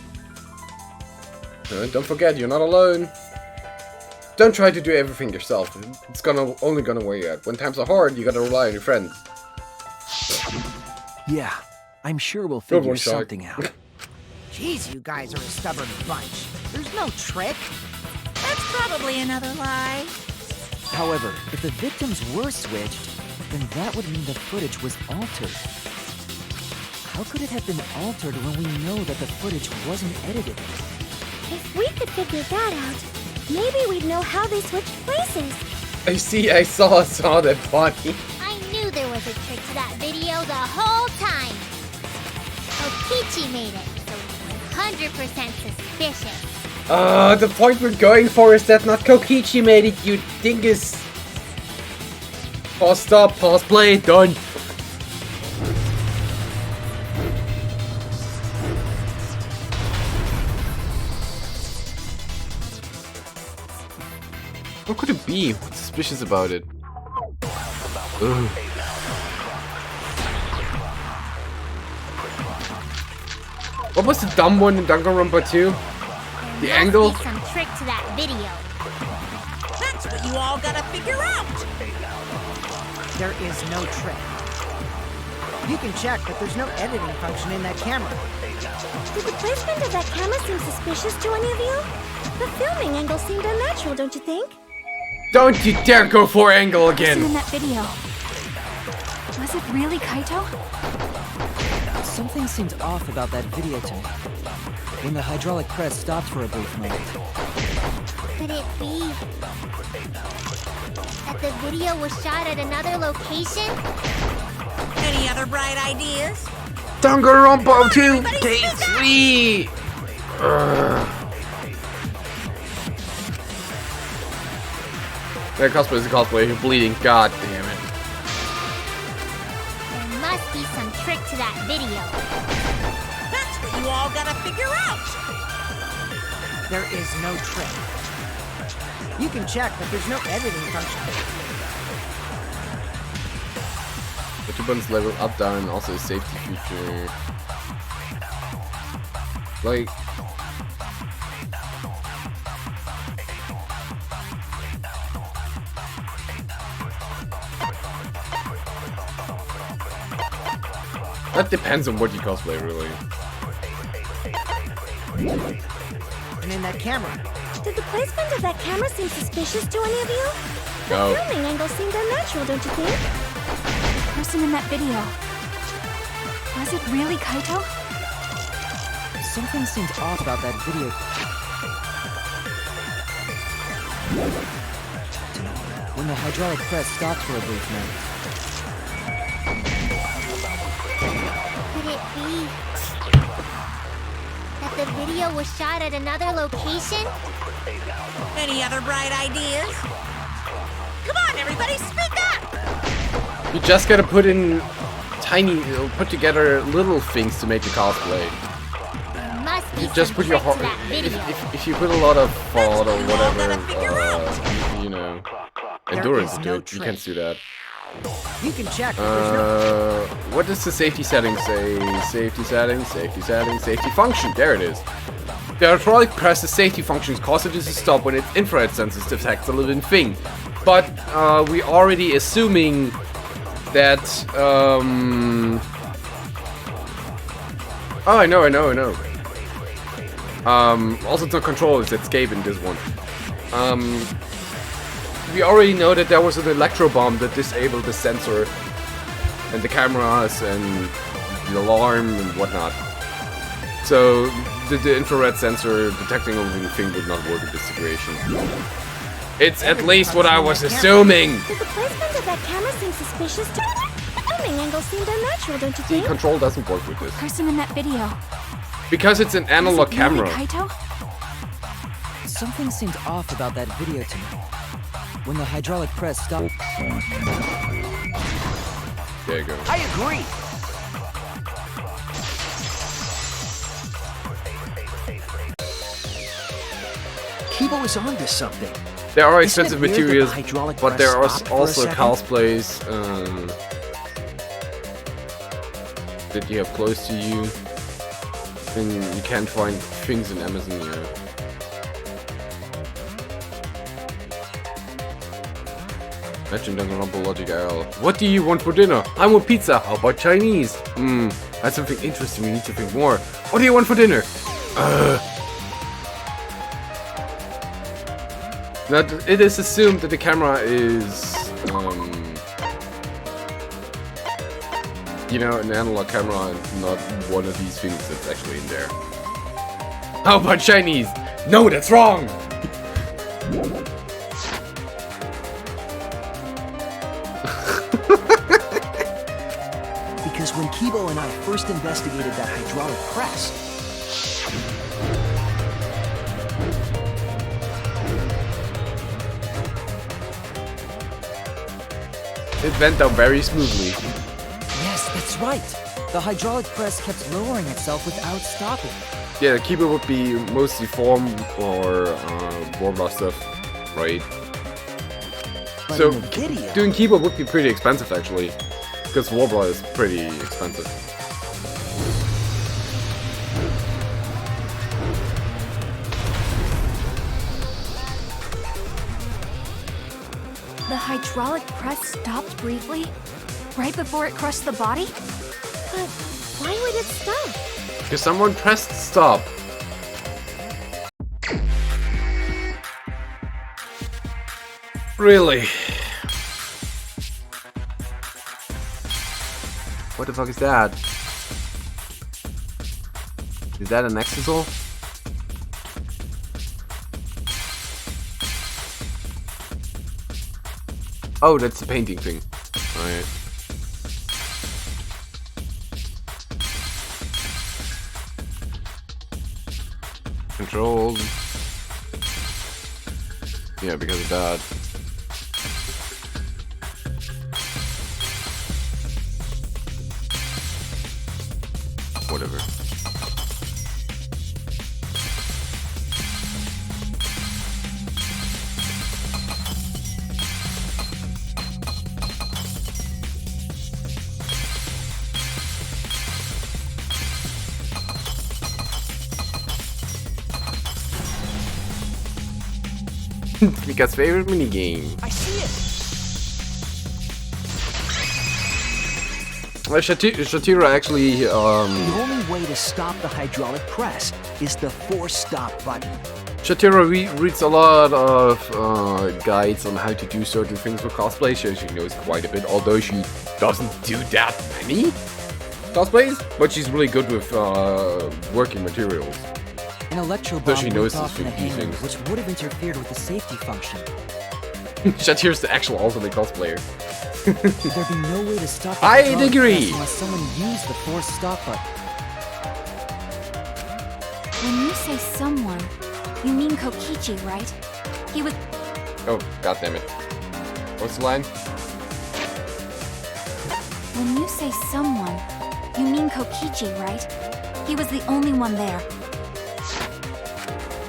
Don't forget, you're not alone. Don't try to do everything yourself. It's only gonna wear you out. When times are hard, you gotta rely on your friends. Yeah, I'm sure we'll Good figure one, Shark. something out. Jeez, you guys are a stubborn bunch. There's no trick. That's probably another lie. However, if the victims were switched, then that would mean the footage was altered. How could it have been altered when we know that the footage wasn't edited? If we could figure that out, maybe we'd know how they switched places. I saw that body. I knew there was a trick to that video the whole time. Kokichi made it, so it's 100% suspicious. The point we're going for is that not Kokichi made it, you dingus. Pause, stop, pause, play, done. What could it be? What's suspicious about it? Ugh. What was the dumb one in Danganronpa 2? The There angle? must be some trick to that video. That's what you all gotta figure out. There is no trick. You can check, but there's no editing function in that camera. Did the placement of that camera seem suspicious to any of you? The filming angle seemed unnatural, don't you think? Don't you dare go for angle Person again! in that video. Was it really Kaito? Something seemed off about that video to me. When the hydraulic press stopped for a brief moment. Could it be that the video was shot at another location? Any other bright ideas? Danganronpa 2 Everybody Day speak 3! Ugh. That cosplay is a cosplay. You're bleeding. God damn it. There must be some trick to that video. That's what you all gotta figure out. There is no trick. You can check, but there's no editing function. The two buttons level up, down, and also a safety feature. Like... That depends on what you cosplay, really. And in that camera, Did the placement of that camera seem suspicious to any of you? Go. The filming angle seemed unnatural, don't you think? Person in that video. Was it really Kaito? Something seemed off about that video. When the hydraulic press stopped for a brief moment. Could it be that the video was shot at another location? Any other bright ideas? Come on, everybody, speak up! You just gotta put in tiny, put together little things to make the cosplay. There must be You just some put your trick heart. to that video. If you put a lot of thought or what you all whatever, gotta figure out. you know, There endurance is into no it, you can't trick. do that. you can check, but there's no... What does the safety settings say? Safety settings, safety settings, safety function. There it is. The hydraulic press's safety functions cause it to stop when its infrared sensors detect a living thing. But we already assuming that. Oh, I know. Also, it's not control; it's escape in this one. We already know that there was an electro bomb that disabled the sensor and the cameras and the alarm and whatnot. So the infrared sensor detecting a living thing would not work in this situation. It's at least what I was assuming. Did the placement of that camera seem suspicious to the filming angle seemed unnatural, don't you The think? control doesn't work with this Person in that video. because it's an analog Was it really camera. Kaito? Something seemed off about that video to me. When the hydraulic press stopped. There you go. I agree. Kibo is onto something. There are Isn't it expensive weird that the materials, hydraulic but press there are stopped for a also second? cosplays that you have close to you, and you can't find things in Amazon yet. Imagine Danganronpa logic IL. What do you want for dinner? I want pizza. How about Chinese? That's something interesting. We need to think more. What do you want for dinner? Now, it is assumed that the camera is, you know, an analog camera and not one of these things that's actually in there. How about Chinese? No, that's wrong! Because when Kibo and I first investigated that hydraulic press, it went down very smoothly. Yes, that's right. The hydraulic press kept lowering itself without stopping. Yeah, the keyboard would be mostly form or Warbler stuff, right? but So, in the video, doing keyboard would be pretty expensive actually, because Warbler is pretty expensive. The hydraulic press stopped briefly, right before it crushed the body? But why would it stop? Because someone pressed stop. Really? What the fuck is that? Is that an Exisal? Oh, that's the painting thing. Alright. Controlled. Yeah, because of that. Whatever. Mika's favorite minigame. I see it. Shatira actually, The only way to stop the hydraulic press is the force stop button. Shatira reads a lot of guides on how to do certain things with cosplay, so she knows quite a bit, although she doesn't do that many cosplays, but she's really good with working materials. An electro Though she bomb knows went off in a these hangar, things. which would have interfered with the safety function. Shatira's the actual ultimate cosplayer. There'd be no way to stop the I hydraulic agree. press unless someone used the force stop button. When you say someone, you mean Kokichi, right? He was... Oh, goddammit. What's the line? When you say someone, you mean Kokichi, right? He was the only one there.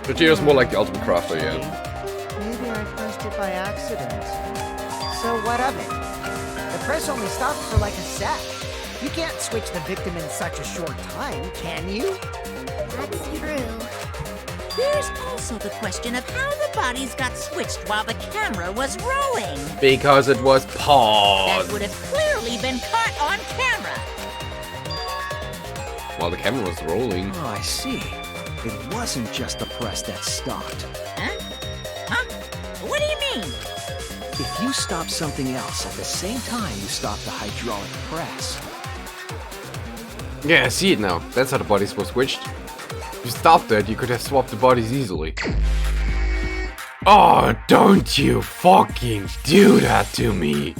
Shatira's more like the ultimate crafter, yeah. Maybe I pressed it by accident. So what of it? The press only stopped for like a sec. You can't switch the victim in such a short time, can you? That's true. There's also the question of how the bodies got switched while the camera was rolling. Because it was That paused. would have clearly been caught on camera. While the camera was rolling. Oh, I see. It wasn't just the press that stopped. Huh? Huh? What do you mean? If you stop something else at the same time you stop the hydraulic press, Yeah, I see it now. That's how the bodies were switched. If you stopped that, you could have swapped the bodies easily. Oh, don't you fucking do that to me.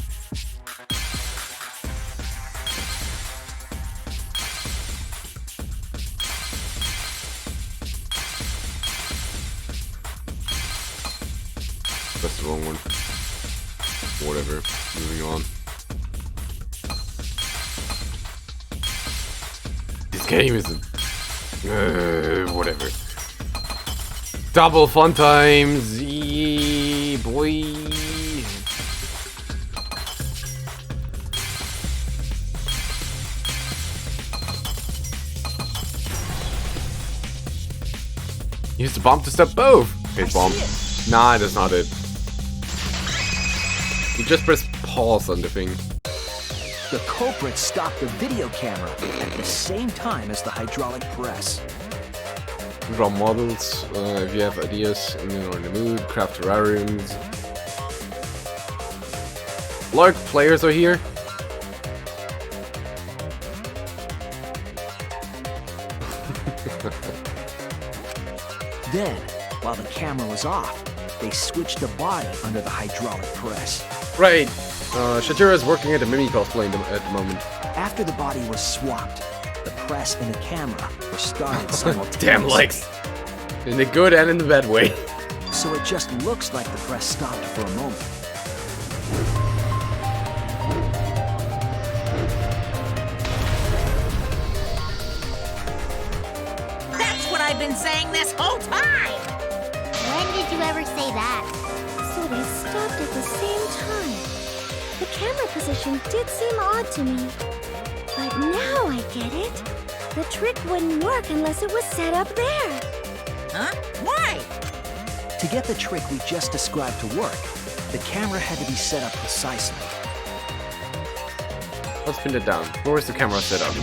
That's the wrong one. Whatever. Moving on. This game isn't... whatever. Double fun times, yeah, boy. Use the bomb to stop both. Okay, bomb. Nah, that's not it. You just press pause on the thing. The culprit stopped the video camera at the same time as the hydraulic press. Draw models, if you have ideas and you're in the mood, craft terrariums. Large players are here. Then, while the camera was off, they switched the body under the hydraulic press. Right. Shatira is working at a mini cosplay at the moment. After the body was swapped, the press and the camera were started simultaneously. Damn legs. In the good and in the bad way. So it just looks like the press stopped for a moment. That's what I've been saying this whole time! When did you ever say that? So they stopped at the same time. The camera position did seem odd to me. But now I get it. The trick wouldn't work unless it was set up there. Huh? Why? To get the trick we just described to work, the camera had to be set up precisely. Let's pin it down. Where is the camera set up?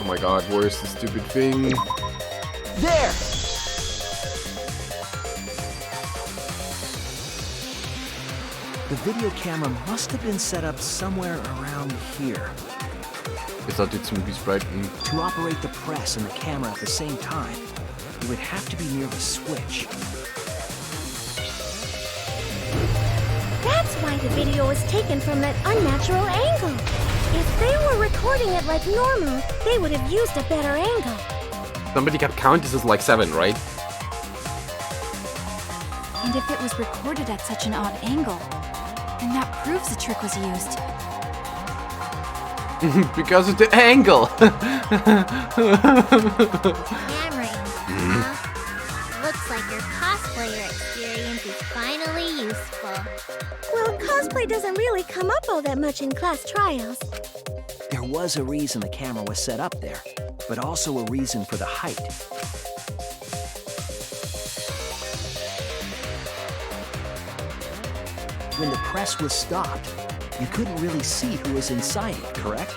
Oh my god, where's the stupid thing? There! The video camera must have been set up somewhere around here. Is that its movie sprite? To operate the press and the camera at the same time, it would have to be near the switch. That's why the video was taken from that unnatural angle. If they were recording it like normal, they would have used a better angle. Somebody kept count, this is like 7, right? And if it was recorded at such an odd angle, then that proves the trick was used. Because of the angle! Camera angle, huh? Looks like your cosplayer experience is finally useful. Well, cosplay doesn't really come up all that much in class trials. There was a reason the camera was set up there, but also a reason for the height. When the press was stopped, you couldn't really see who was inside it, correct?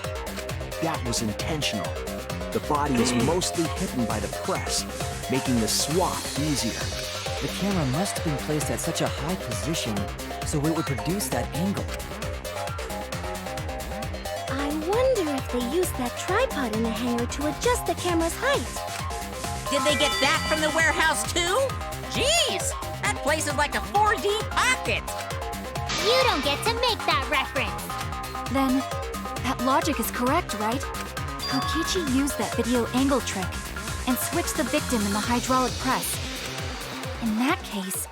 That was intentional. The body is mostly hidden by the press, making the swap easier. The camera must have been placed at such a high position, so it would produce that angle. I wonder if they used that tripod in the hangar to adjust the camera's height. Did they get that from the warehouse too? Jeez! That place is like a 4D pocket! You don't get to make that reference. Then, that logic is correct, right? Kokichi used that video angle trick and switched the victim in the hydraulic press. In that case,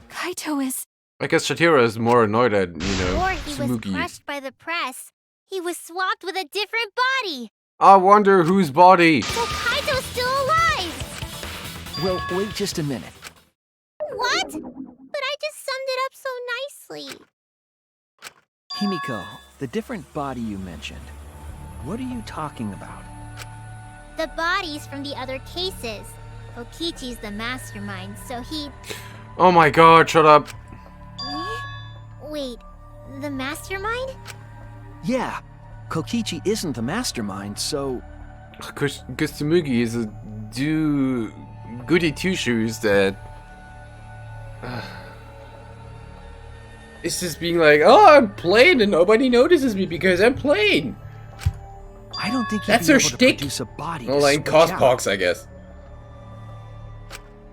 Kaito is... I guess Shatira is more annoyed at, Or he was Tsumugi. crushed by the press. He was swapped with a different body. I wonder whose body! So Kaito's still alive. Well, wait just a minute. What? But I just summed it up so nicely. Himiko, the different body you mentioned, what are you talking about? The bodies from the other cases. Kokichi's the mastermind, so he... Oh my god, shut up! Wait, the mastermind? Yeah, Kokichi isn't the mastermind, so... Because Tsumugi is a goody two-shoes that... It's just being like, oh, I'm plain and nobody notices me because I'm plain. I don't think he'd That's be her able shtick. to produce a body Well, to like switch out. Cospox, I guess.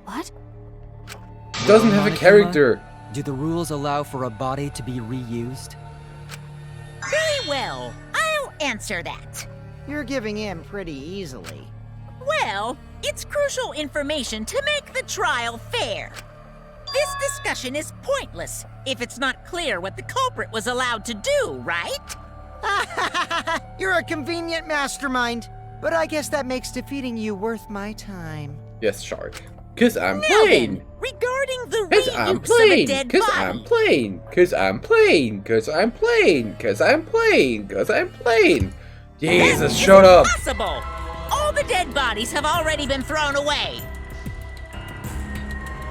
What? Doesn't have a Monokuma, character. Do the rules allow for a body to be reused? Very well, I'll answer that. You're giving in pretty easily. Well, it's crucial information to make the trial fair. This discussion is pointless if it's not clear what the culprit was allowed to do, right? You're a convenient mastermind, but I guess that makes defeating you worth my time. Yes, Shark. Cause I'm Now plain. then, regarding the Cause I'm reuse of a plain. dead Cause body. I'm plain. Cause I'm plain. Cause I'm plain. Cause I'm plain. Cause I'm plain. Jesus, That shut is up. Impossible. All the dead bodies have already been thrown away.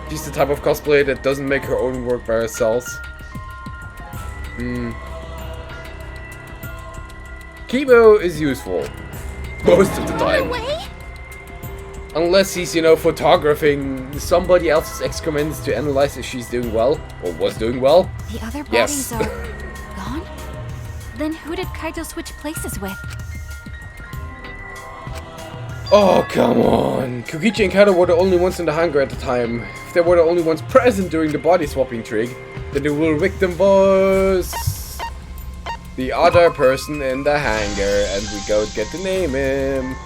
She's the type of cosplayer that doesn't make her own work by herself. Chemo is useful. Most of the time. Away? Unless he's, you know, photographing somebody else's excrements to analyze if she's doing well, or was doing well. The other Yes. bodies are gone? Then who did Kaito switch places with? Oh, come on. Kokichi and Kaito were the only ones in the hangar at the time. If they were the only ones present during the body swapping trick, then the real victim was the other person in the hangar, and we go get to name him.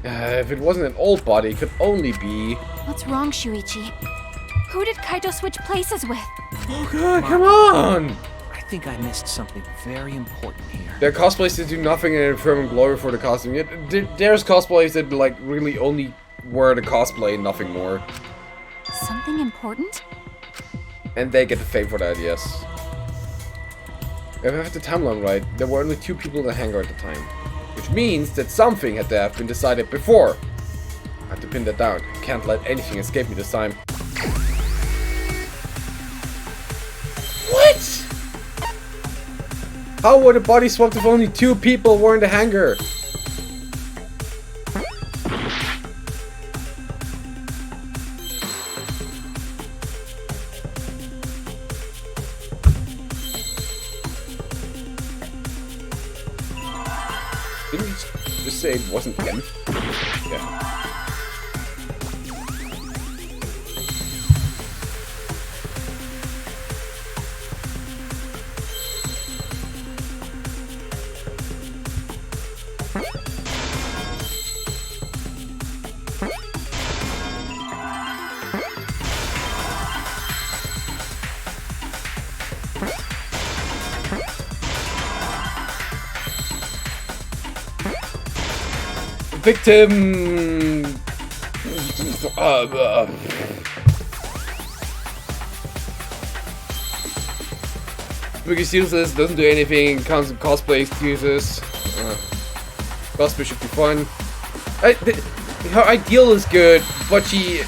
If it wasn't an old body, it could only be... What's wrong, Shuichi? Who did Kaito switch places with? Oh god, come on! I think I missed something very important here. There are cosplays that do nothing and affirm glory for the costume. Yet there's cosplays that like really only wear the cosplay and nothing more. Something important? And they get the fame for that, yes. If I have the timeline right, there were only 2 people in the hangar at the time. Which means that something had to have been decided before. I have to pin that down. Can't let anything escape me this time. What? How were the body swapped if only 2 people were in the hangar? Didn't you just say it wasn't him? Yeah. Victim. Because useless, doesn't do anything, counts in cosplay excuses. Cosplay should be fun. Her ideal is good, but she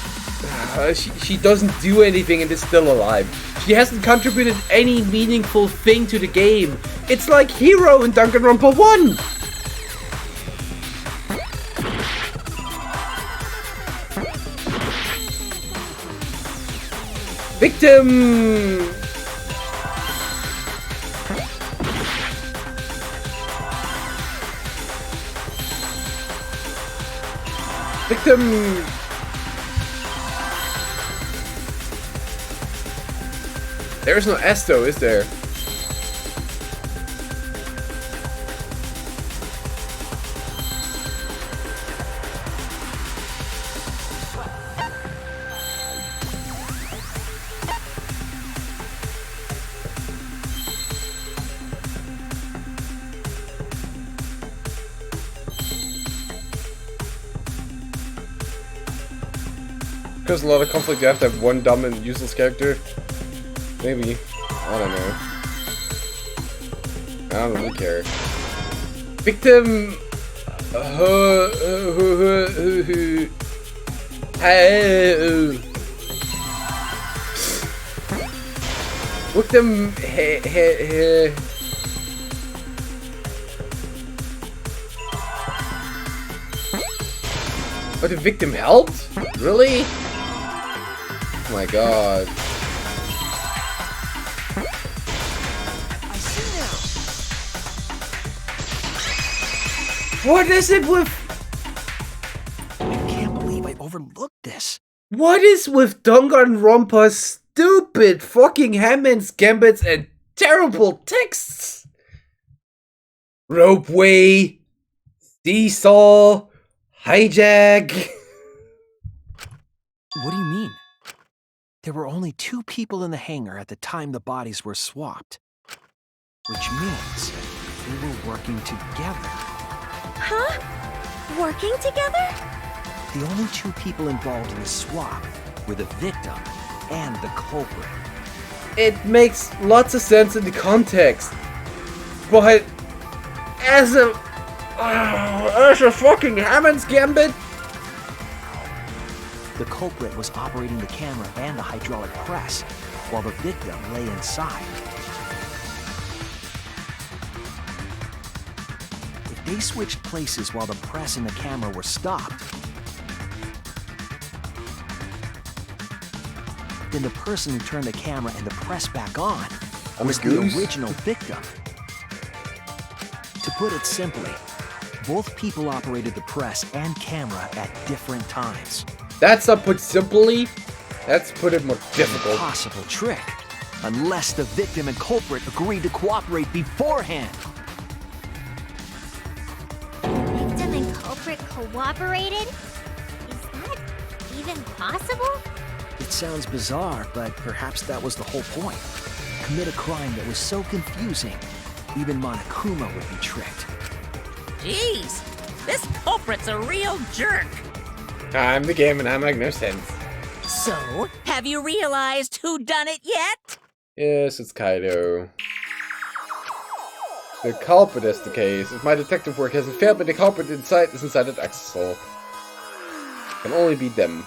doesn't do anything and is still alive. She hasn't contributed any meaningful thing to the game. It's like Hero in Danganronpa 1! Victim! Victim! There's no S though, is there? Because a lot of conflict, you have to have one dumb and useless character. Maybe. I don't know. I don't really care. Victim. Victim. But the victim helped? Really? Oh my god. I see now. What is it with... I can't believe I overlooked this. What is with Danganronpa's stupid fucking Hammond's gambits and terrible texts? Ropeway, seesaw, hijack. What do you mean? There were only 2 people in the hangar at the time the bodies were swapped. Which means they were working together. Huh? Working together? the only two people involved in the swap were the victim and the culprit. It makes lots of sense in the context, but as a fucking Hammond's Gambit. The culprit was operating the camera and the hydraulic press, while the victim lay inside. If they switched places while the press and the camera were stopped, then the person who turned the camera and the press back on was the original victim. To put it simply, both people operated the press and camera at different times. That's not put simply. That's put it more difficult. An impossible trick, unless the victim and culprit agreed to cooperate beforehand. Victim and culprit cooperated? Is that even possible? It sounds bizarre, but perhaps that was the whole point. Commit a crime that was so confusing, even Monokuma would be tricked. Jeez, this culprit's a real jerk. I'm the game and I make no sense. So, have you realized who done it yet? Yes, it's Kaido. The culprit is the case. If my detective work hasn't failed, but the culprit is inside that access hole. Can only be them.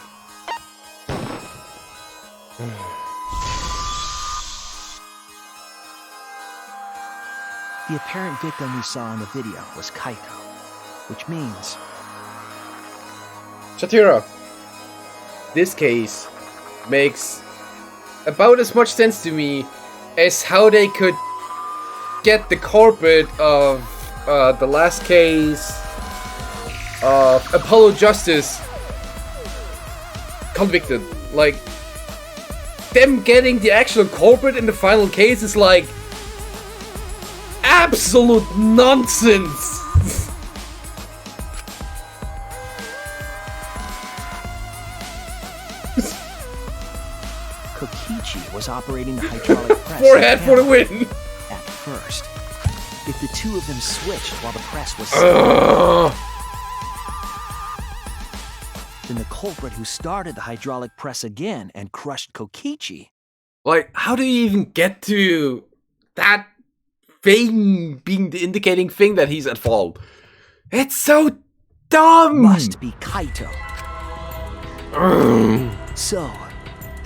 The apparent victim we saw in the video was Kaito, which means... Shatira, this case makes about as much sense to me as how they could get the culprit of the last case of Apollo Justice convicted. Like, them getting the actual culprit in the final case is like absolute nonsense. Kokichi was operating the hydraulic press. Forehead for the win! At first. If the two of them switched while the press was then the culprit who started the hydraulic press again and crushed Kokichi. Like, how do you even get to that thing being the indicating thing that he's at fault? It's so dumb! Must be Kaito. So,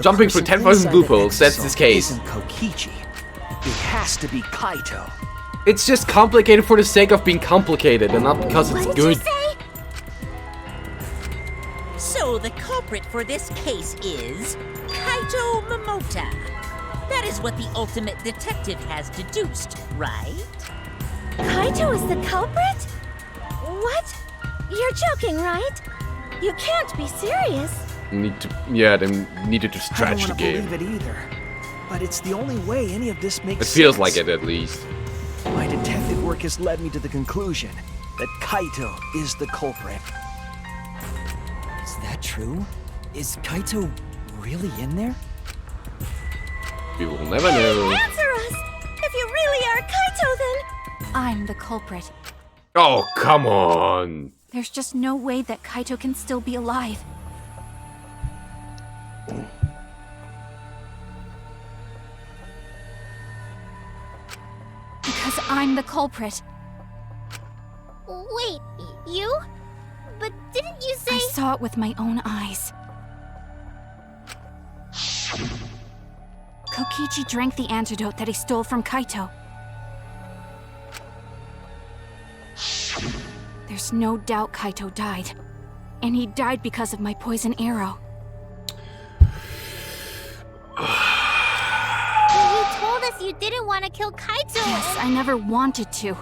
jumping through 10,000 loopholes, that's this case. Isn't Kokichi. It has to be Kaito. It's just complicated for the sake of being complicated and not because it's What did good. you say? So the culprit for this case is Kaito Momota. That is what the ultimate detective has deduced, right? Kaito is the culprit? What? You're joking, right? You can't be serious. They needed to I stretch don't the want to game. believe it either. But it's the only way any of this makes It sense. feels like it, at least. My detective work has led me to the conclusion that Kaito is the culprit. Is that true? Is Kaito really in there? We will never know. Answer us! If you really are Kaito, then... I'm the culprit. Oh, come on! There's just no way that Kaito can still be alive. Because I'm the culprit. Wait, you? But didn't you say... I saw it with my own eyes. Kokichi drank the antidote that he stole from Kaito. There's no doubt Kaito died. And he died because of my poison arrow. You told us you didn't want to kill Kaito. Yes, I never wanted to.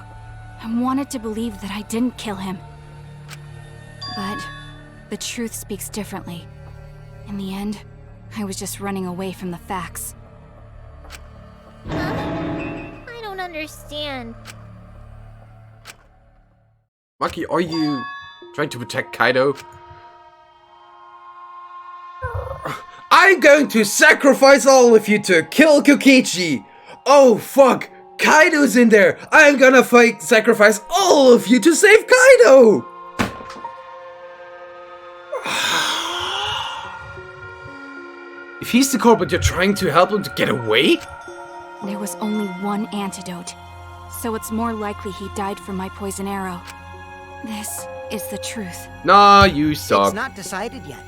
I wanted to believe that I didn't kill him. But the truth speaks differently. In the end, I was just running away from the facts. Huh? I don't understand. Maki, are you trying to protect Kaido? I'm going to sacrifice all of you to kill Kokichi! Oh fuck! Kaido's in there! I'm gonna sacrifice all of you to save Kaido! he's the culprit, you're trying to help him to get away? There was only one antidote, so it's more likely he died from my poison arrow. This is the truth. Nah, you suck. It's not decided yet.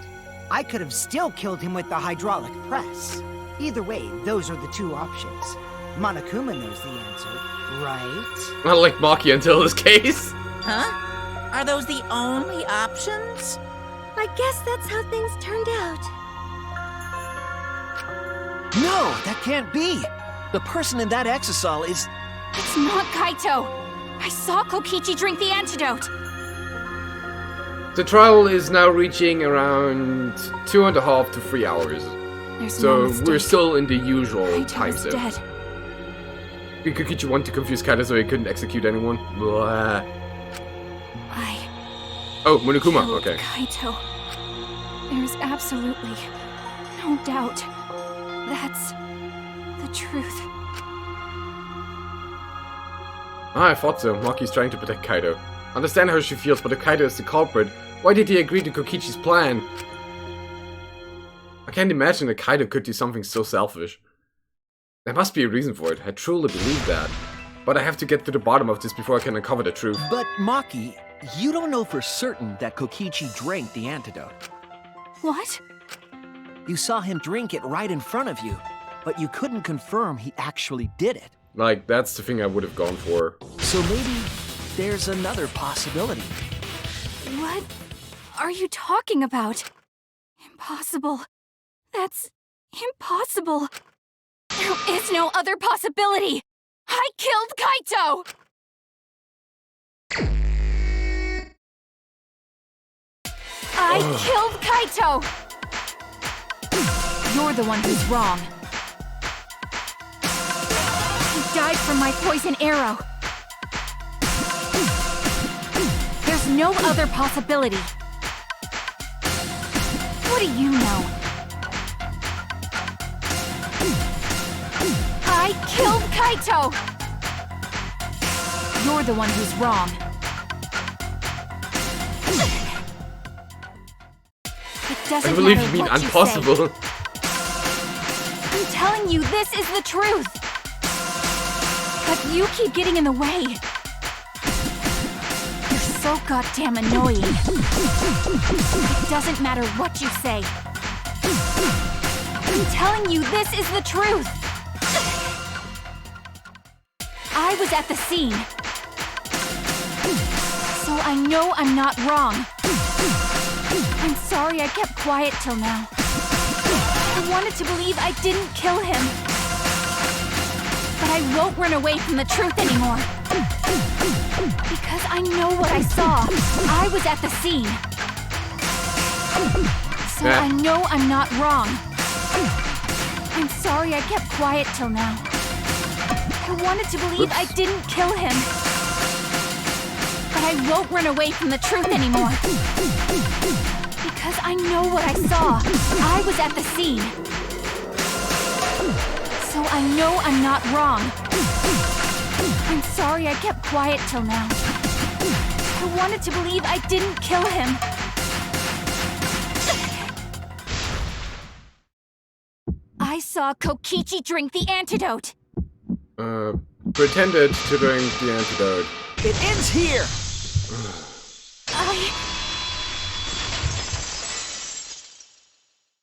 I could have still killed him with the hydraulic press. Either way, those are the two options. Monokuma knows the answer, right? Not like Maki until his case. Huh? Are those the only options? I guess that's how things turned out. No, that can't be. The person in that exisal is... It's not Kaito! I saw Kokichi drink the antidote! The trial is now reaching around 2.5 to 3 hours. There's So no mistake. we're still in the usual Kaito time is zone. dead. Did Kokichi want to confuse Kaito so he couldn't execute anyone? Blah. I Oh, Monokuma, killed okay. Kaito. There's absolutely no doubt. That's the truth. Ah, I thought so. Maki's trying to protect Kaito. Understand how she feels, but if Kaito is the culprit, why did he agree to Kokichi's plan? I can't imagine that Kaito could do something so selfish. There must be a reason for it. I truly believe that. But I have to get to the bottom of this before I can uncover the truth. But Maki, you don't know for certain that Kokichi drank the antidote. What? You saw him drink it right in front of you, but you couldn't confirm he actually did it. Like, that's the thing I would have gone for. So maybe there's another possibility. What are you talking about? Impossible. That's impossible. There is no other possibility. I killed Kaito! I killed Kaito! You're the one who's wrong. He died from my poison arrow. There's no other possibility. What do you know? I killed Kaito! You're the one who's wrong. It doesn't I believe matter you mean what impossible. You say. I'm telling you, this is the truth. But you keep getting in the way. You're so goddamn annoying. It doesn't matter what you say. I'm telling you, this is the truth. I was at the scene. So I know I'm not wrong. I'm sorry I kept quiet till now. I wanted to believe I didn't kill him. But I won't run away from the truth anymore. Because I know what I saw. I was at the scene. So I know I'm not wrong. I'm sorry I kept quiet till now. I wanted to believe I didn't kill him. But I won't run away from the truth anymore. Because I know what I saw. I was at the scene. So I know I'm not wrong. I'm sorry I kept quiet till now. I wanted to believe I didn't kill him. I saw Kokichi drink the antidote. Pretended to drink the antidote. It ends here!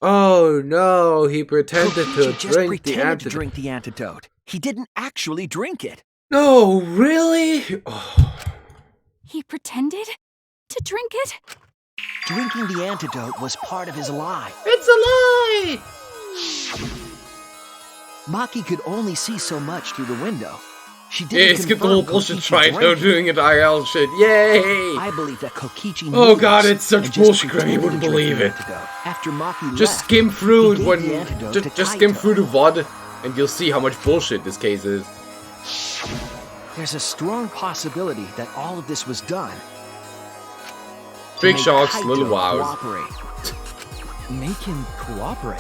Oh no, he pretended Kokichi to just drink the pretended to antidote. drink the antidote. He didn't actually drink it. No, really? Oh. He pretended to drink it? Drinking the antidote was part of his lie. It's a lie! Maki could only see so much through the window. She Yeah, didn't skip the whole confirm bullshit Kokichi trial drank it. doing it IRL shit. Yay! I believe that Kokichi knew Oh god, this it's such and just bullshit, Greg, you pretended wouldn't to drink believe the it. antidote. After Maki Just left, skim through he it gave when the antidote to just skim Kaito. through the VOD and you'll see how much bullshit this case is. There's a strong possibility that all of this was done. to Big make shots, Kaito little wows. cooperate. Make him cooperate.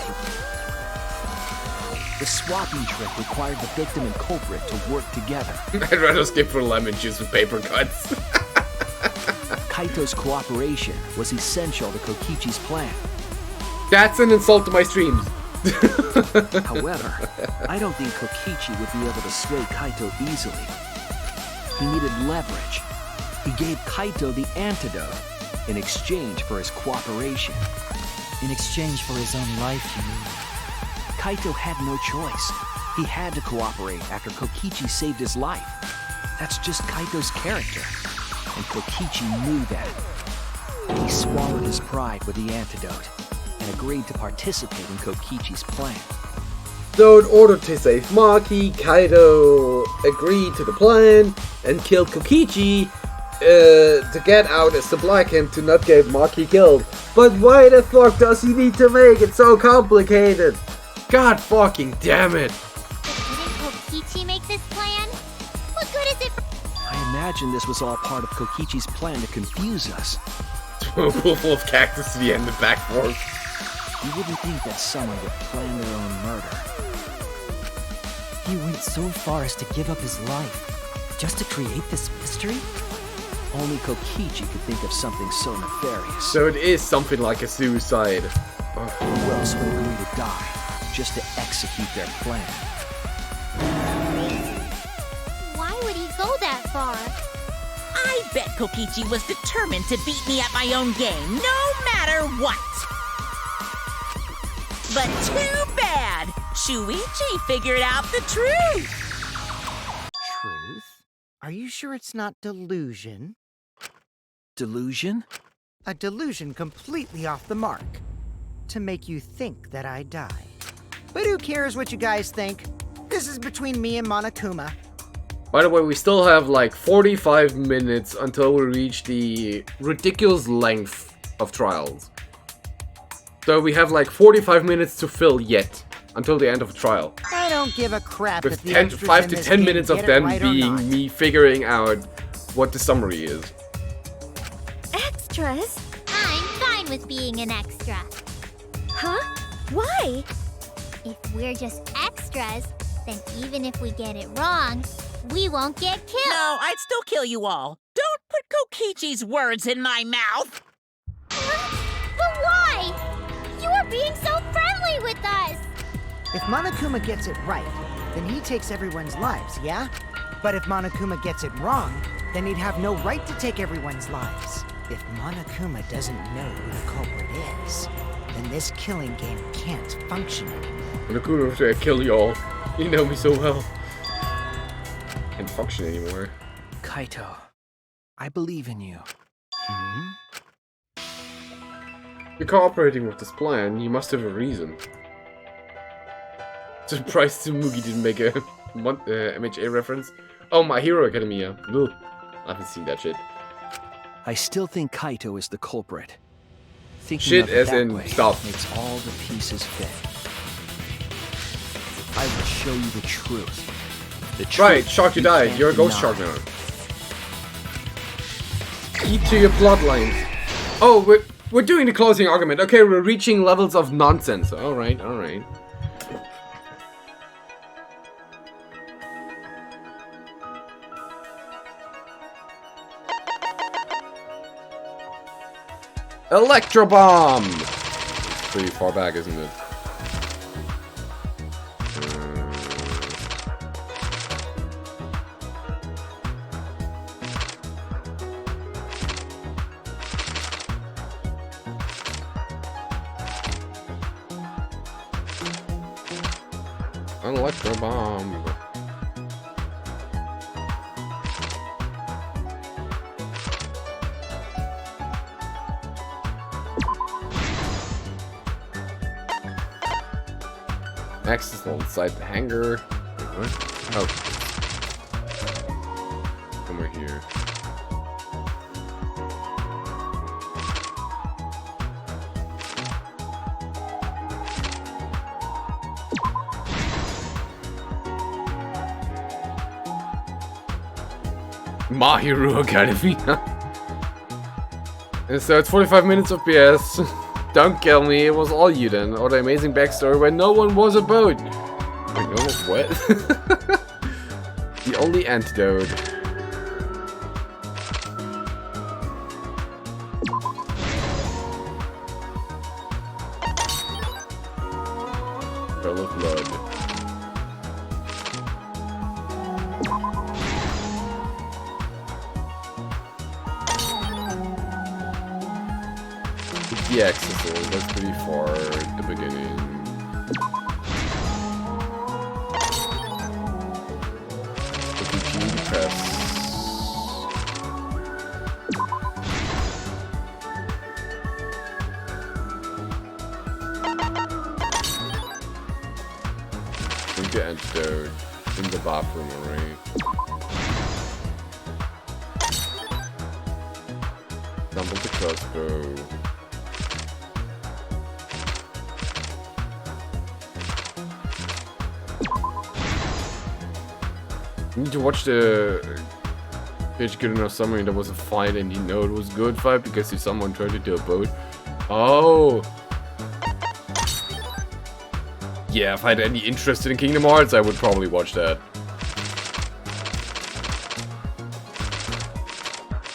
The swapping trick required the victim and culprit to work together. I'd rather skip for lemon juice with paper cuts. Kaito's cooperation was essential to Kokichi's plan. That's an insult to my streams. However, I don't think Kokichi would be able to sway Kaito easily. He needed leverage. He gave Kaito the antidote in exchange for his cooperation. In exchange for his own life, you mean? Kaito had no choice. He had to cooperate after Kokichi saved his life. That's just Kaito's character. And Kokichi knew that. He swallowed his pride with the antidote and agreed to participate in Kokichi's plan. So in order to save Maki, Kaito agreed to the plan and killed Kokichi to get out a supply camp to not get Maki killed. But why the fuck does he need to make it so complicated? God fucking damn it! Didn't Kokichi make this plan? What good is it for— I imagine this was all part of Kokichi's plan to confuse us. Full of cactus to the end of back forth. You wouldn't think that someone would plan their own murder. He went so far as to give up his life, just to create this mystery? Only Kokichi could think of something so nefarious. So it is something like a suicide. Who else would agree to die just to execute their plan? Why would he go that far? I bet Kokichi was determined to beat me at my own game, no matter what. But too bad! Shuichi figured out the truth! Truth? Are you sure it's not delusion? Delusion? A delusion completely off the mark. To make you think that I die. But who cares what you guys think? This is between me and Monokuma. By the way, we still have like 45 minutes until we reach the ridiculous length of trials. So we have like 45 minutes to fill yet, until the end of the trial. I don't give a crap With if the extras 5 in to this 10 game minutes of get it them right or being not. me figuring out what the summary is. Extras? I'm fine with being an extra. Huh? Why? If we're just extras, then even if we get it wrong, we won't get killed. No, I'd still kill you all. Don't put Kokichi's words in my mouth! But why? You are being so friendly with us. If Monokuma gets it right, then he takes everyone's lives, yeah? But if Monokuma gets it wrong, then he'd have no right to take everyone's lives. If Monokuma doesn't know who the culprit is, then this killing game can't function anymore. Monokuma after I kill y'all. You know me so well. Can't function anymore. Kaito, I believe in you. You're cooperating with this plan, you must have a reason. Surprised Tsumugi didn't make a MHA reference. Oh, My Hero Academia. Ugh. I haven't seen that shit. I still think Kaito is the culprit. Thinking Shit of it as that in way stuff. makes all the pieces fit. I will show you the truth. The truth Right, Shark, you died. can't You're a ghost deny. shark now. Eat to your bloodlines. Oh, we're doing the closing argument. Okay, we're reaching levels of nonsense. Alright, alright. Electro Bomb! It's pretty far back, isn't it? Electro Bomb. Max is inside the hangar. What? Oh. Somewhere here. My Hero Academy. And so it's 45 minutes of BS. Don't kill me, it was all you then. Or the amazing backstory where no one was a boat. Wait, no one what? The only antidote. trail of blood. The accessible, that's pretty far at the beginning. The press. Drink the antidote in the bathroom, alright? Double the crossbow. You need to watch the Page Good Enough Summary. There was a fight and you know it was a good fight because someone turned into a boat. Oh! Yeah, if I had any interest in Kingdom Hearts, I would probably watch that.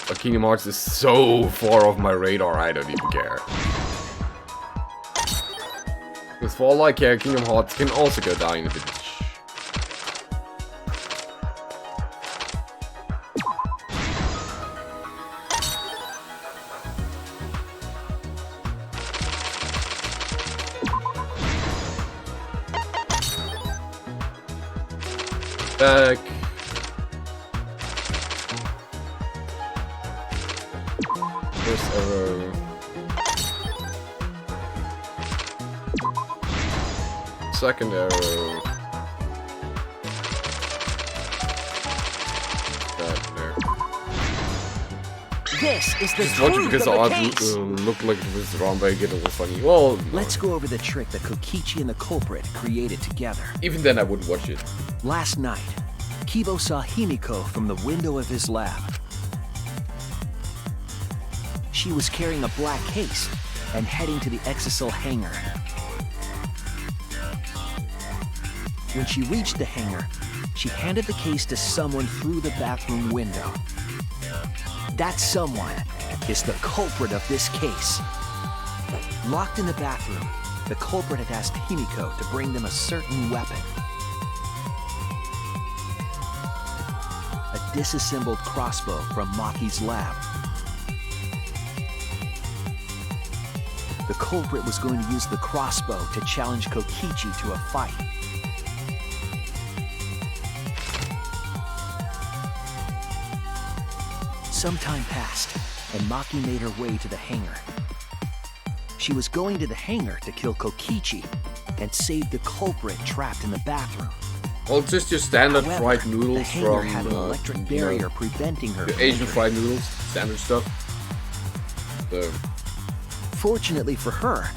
But Kingdom Hearts is so far off my radar, I don't even care. Because for all I care, Kingdom Hearts can also go down in a village. Back. First arrow. Second arrow. That there. This is the Just watch it truth because the of art the case. looked like it was wrong, but it was funny. Well, no. Let's go over the trick that Kokichi and the culprit created together. Even then, I wouldn't watch it. Last night, Kibo saw Himiko from the window of his lab. She was carrying a black case and heading to the Exisal hangar. When she reached the hangar, she handed the case to someone through the bathroom window. That someone is the culprit of this case. Locked in the bathroom, the culprit had asked Himiko to bring them a certain weapon. A disassembled crossbow from Maki's lab. The culprit was going to use the crossbow to challenge Kokichi to a fight. Some time passed, and Maki made her way to the hangar. She was going to the hangar to kill Kokichi and save the culprit trapped in the bathroom. Well, it's just your standard However, fried the noodles hangar from had an electric barrier preventing her the from Asian entering. fried noodles, standard stuff. So, Fortunately for her,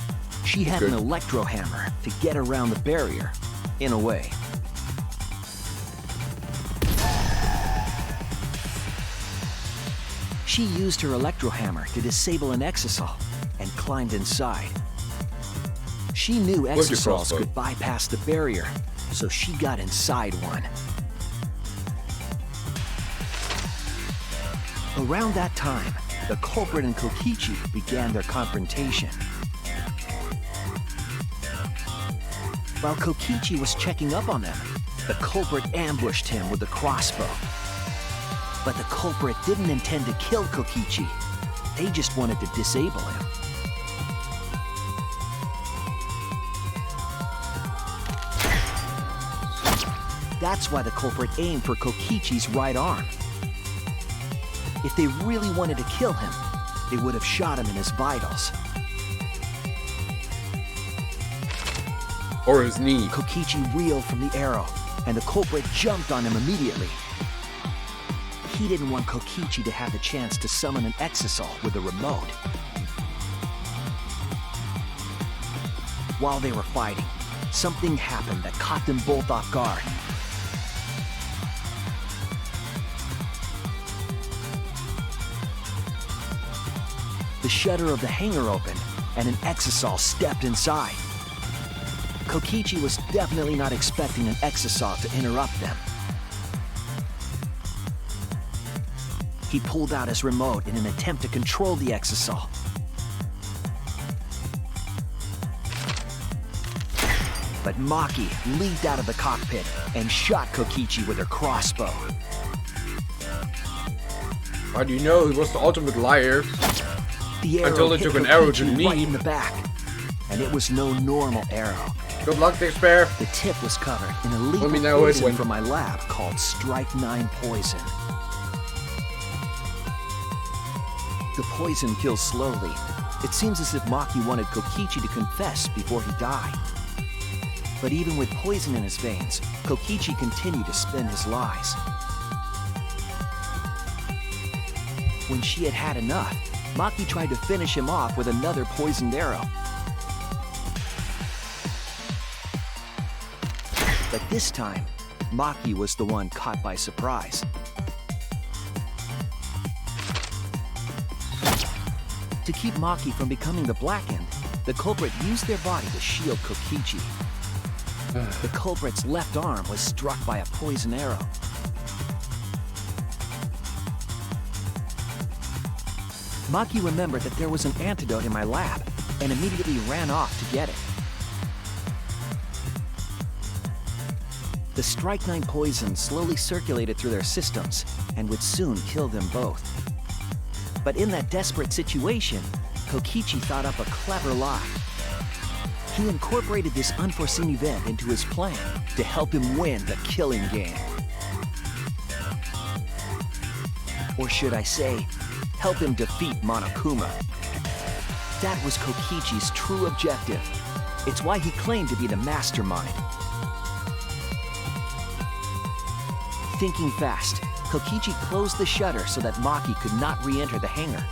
she had an Good. electro hammer to get around the barrier, in a way. She used her electro hammer to disable an Exisal and climbed inside. She knew Where's your Exisals crossbow? could bypass the barrier, so she got inside one. Around that time, the culprit and Kokichi began their confrontation. While Kokichi was checking up on them, the culprit ambushed him with a crossbow. But the culprit didn't intend to kill Kokichi. They just wanted to disable him. That's why the culprit aimed for Kokichi's right arm. If they really wanted to kill him, they would have shot him in his vitals. or his knee. Kokichi reeled from the arrow, and the culprit jumped on him immediately. He didn't want Kokichi to have the chance to summon an Exisal with a remote. While they were fighting, something happened that caught them both off guard. The shutter of the hangar opened, and an Exisal stepped inside. Kokichi was definitely not expecting an Exisal to interrupt them. He pulled out his remote in an attempt to control the Exisal. but Maki leaped out of the cockpit and shot Kokichi with her crossbow. How do you know he was the ultimate liar? The arrow Until it hit took an arrow to Kokichi the right knee. in the back, and it was no normal arrow. Good luck, Despair. The tip was covered in a Let lethal me know it poison when- from my lab called Strike 9 poison. The poison kills slowly. It seems as if Maki wanted Kokichi to confess before he died. But even with poison in his veins, Kokichi continued to spin his lies. When she had had enough, Maki tried to finish him off with another poisoned arrow. But this time, Maki was the one caught by surprise. To keep Maki from becoming the Blackened, the culprit used their body to shield Kokichi. The culprit's left arm was struck by a poison arrow. Maki remembered that there was an antidote in my lab and immediately ran off to get it. The Strike 9 poison slowly circulated through their systems and would soon kill them both. But in that desperate situation, Kokichi thought up a clever lie. He incorporated this unforeseen event into his plan to help him win the killing game. Or should I say, help him defeat Monokuma. That was Kokichi's true objective. It's why he claimed to be the mastermind. Thinking fast, Kokichi closed the shutter so that Maki could not re-enter the hangar.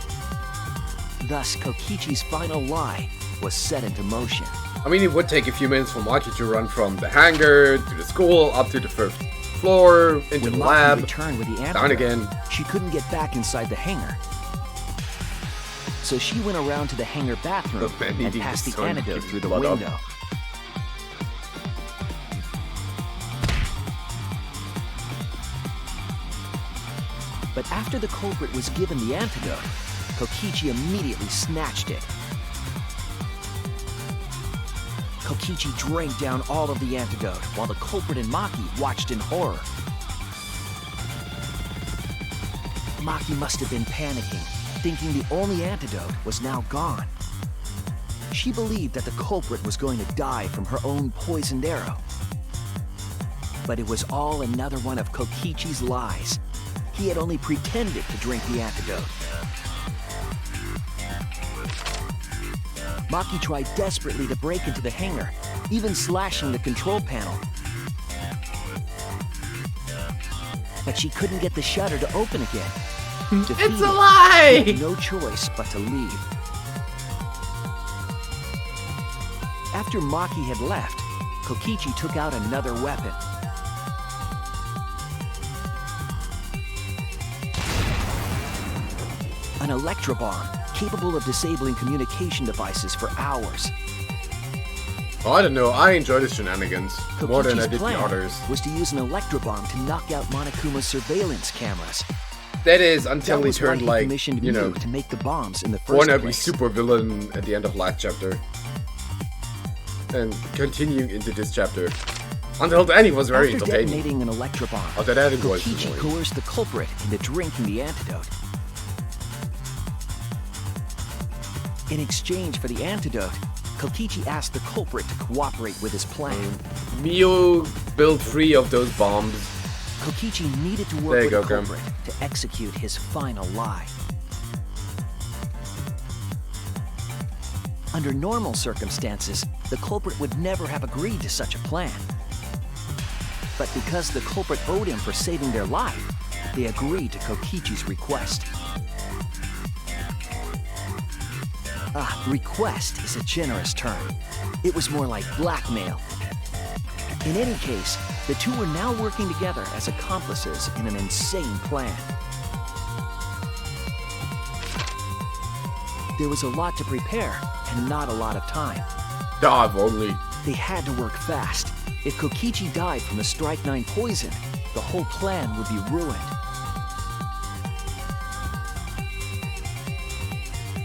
Thus, Kokichi's final lie was set into motion. I mean, it would take a few minutes for Maki to run from the hangar to the school, up to the first floor, into When the Maki lab, returned with the antidote, down again. she couldn't get back inside the hangar. So she went around to the hangar bathroom Look, man, and he passed just the trying to antidote keep through the blood up. window. But after the culprit was given the antidote, Kokichi immediately snatched it. Kokichi drank down all of the antidote while the culprit and Maki watched in horror. Maki must have been panicking, thinking the only antidote was now gone. She believed that the culprit was going to die from her own poisoned arrow. But it was all another one of Kokichi's lies. He had only pretended to drink the antidote. Maki tried desperately to break into the hangar, even slashing the control panel. But she couldn't get the shutter to open again. Defeated, It's a lie! she had no choice but to leave. After Maki had left, Kokichi took out another weapon. An electrobomb, capable of disabling communication devices for hours. Oh, I don't know, I enjoy the shenanigans more than I Kokichi's did the plan others. was to use an electrobomb to knock out Monokuma's surveillance cameras. That is until That he was why turned he like, commissioned you know, Miu to make the bombs in the first wannabe place. super villain at the end of last chapter. And continuing into this chapter. Until then, he was very After entertaining. detonating an electrobomb, Oh, that ending was Kokichi annoying. coerced the culprit into drinking the antidote. In exchange for the antidote, Kokichi asked the culprit to cooperate with his plan. Miu built 3 of those bombs. Kokichi needed to There work you with go, the Grim. culprit to execute his final lie. Under normal circumstances, the culprit would never have agreed to such a plan. But because the culprit owed him for saving their life, they agreed to Kokichi's request. Request is a generous term. It was more like blackmail. In any case, the two were now working together as accomplices in an insane plan. There was a lot to prepare and not a lot of time. Ah, if only. They had to work fast. If Kokichi died from the Strike 9 poison, the whole plan would be ruined.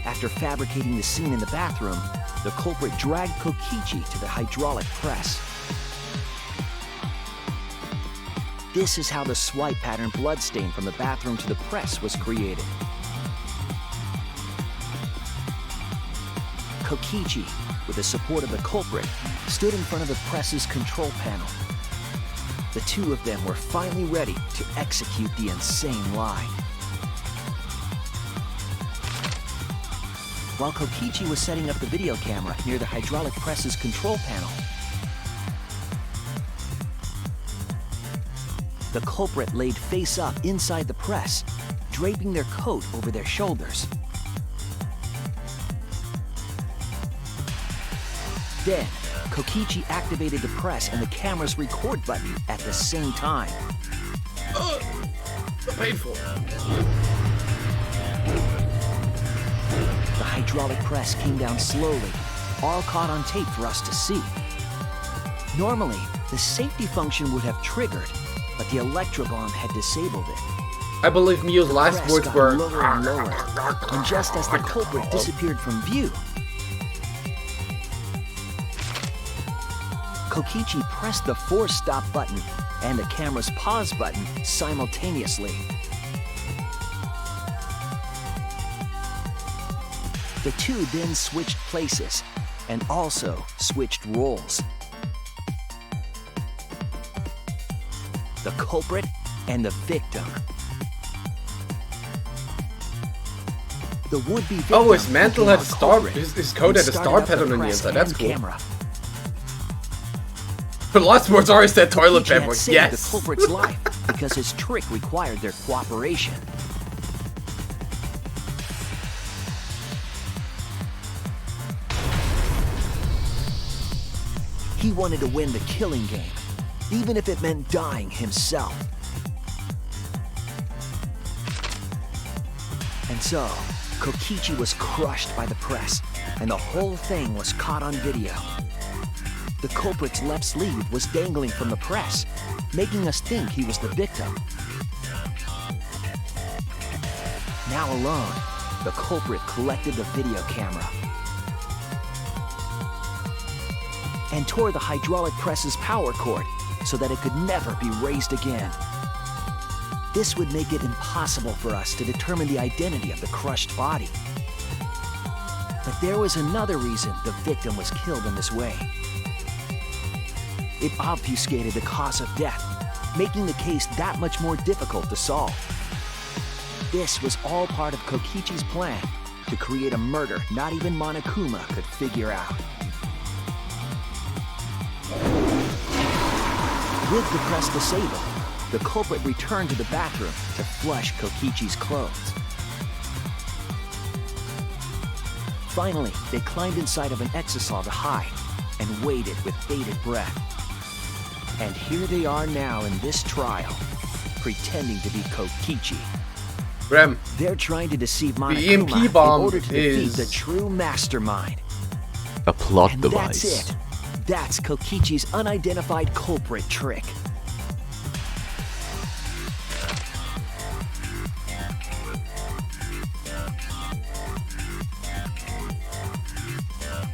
After fabricating the scene in the bathroom, the culprit dragged Kokichi to the hydraulic press. This is how the swipe pattern bloodstain from the bathroom to the press was created. Kokichi, with the support of the culprit, stood in front of the press's control panel. The two of them were finally ready to execute the insane lie. While Kokichi was setting up the video camera near the hydraulic press's control panel, the culprit laid face up inside the press, draping their coat over their shoulders. Then, Kokichi activated the press and the camera's record button at the same time. Painful. The hydraulic press came down slowly, all caught on tape for us to see. Normally, the safety function would have triggered, but the electrobomb had disabled it. I believe Mio's last Press words got were lower and lower, and just as the culprit disappeared from view, Kokichi pressed the force stop button and the camera's pause button simultaneously. The two then switched places and also switched roles. The culprit and the victim. The would-be victim. Oh, his mantle had a became star. culprit His coat and had a started star up pattern on the press inside. That's and cool. camera. But last words are said toilet Kokichi paper. had saved Yes. the culprit's life because his trick required their cooperation. He wanted to win the killing game, even if it meant dying himself. And so, Kokichi was crushed by the press, and the whole thing was caught on video. The culprit's left sleeve was dangling from the press, making us think he was the victim. Now alone, the culprit collected the video camera and tore the hydraulic press's power cord so that it could never be raised again. This would make it impossible for us to determine the identity of the crushed body. But there was another reason the victim was killed in this way. It obfuscated the cause of death, making the case that much more difficult to solve. This was all part of Kokichi's plan to create a murder not even Monokuma could figure out. With the press disabled, the culprit returned to the bathroom to flush Kokichi's clothes. Finally, they climbed inside of an exisal to hide and waited with bated breath. And here they are now in this trial, pretending to be Kokichi. Rem, They're trying to deceive the Monokuma EMP bomb in order to defeat is the true mastermind. A plot And device. that's it. That's Kokichi's unidentified culprit trick.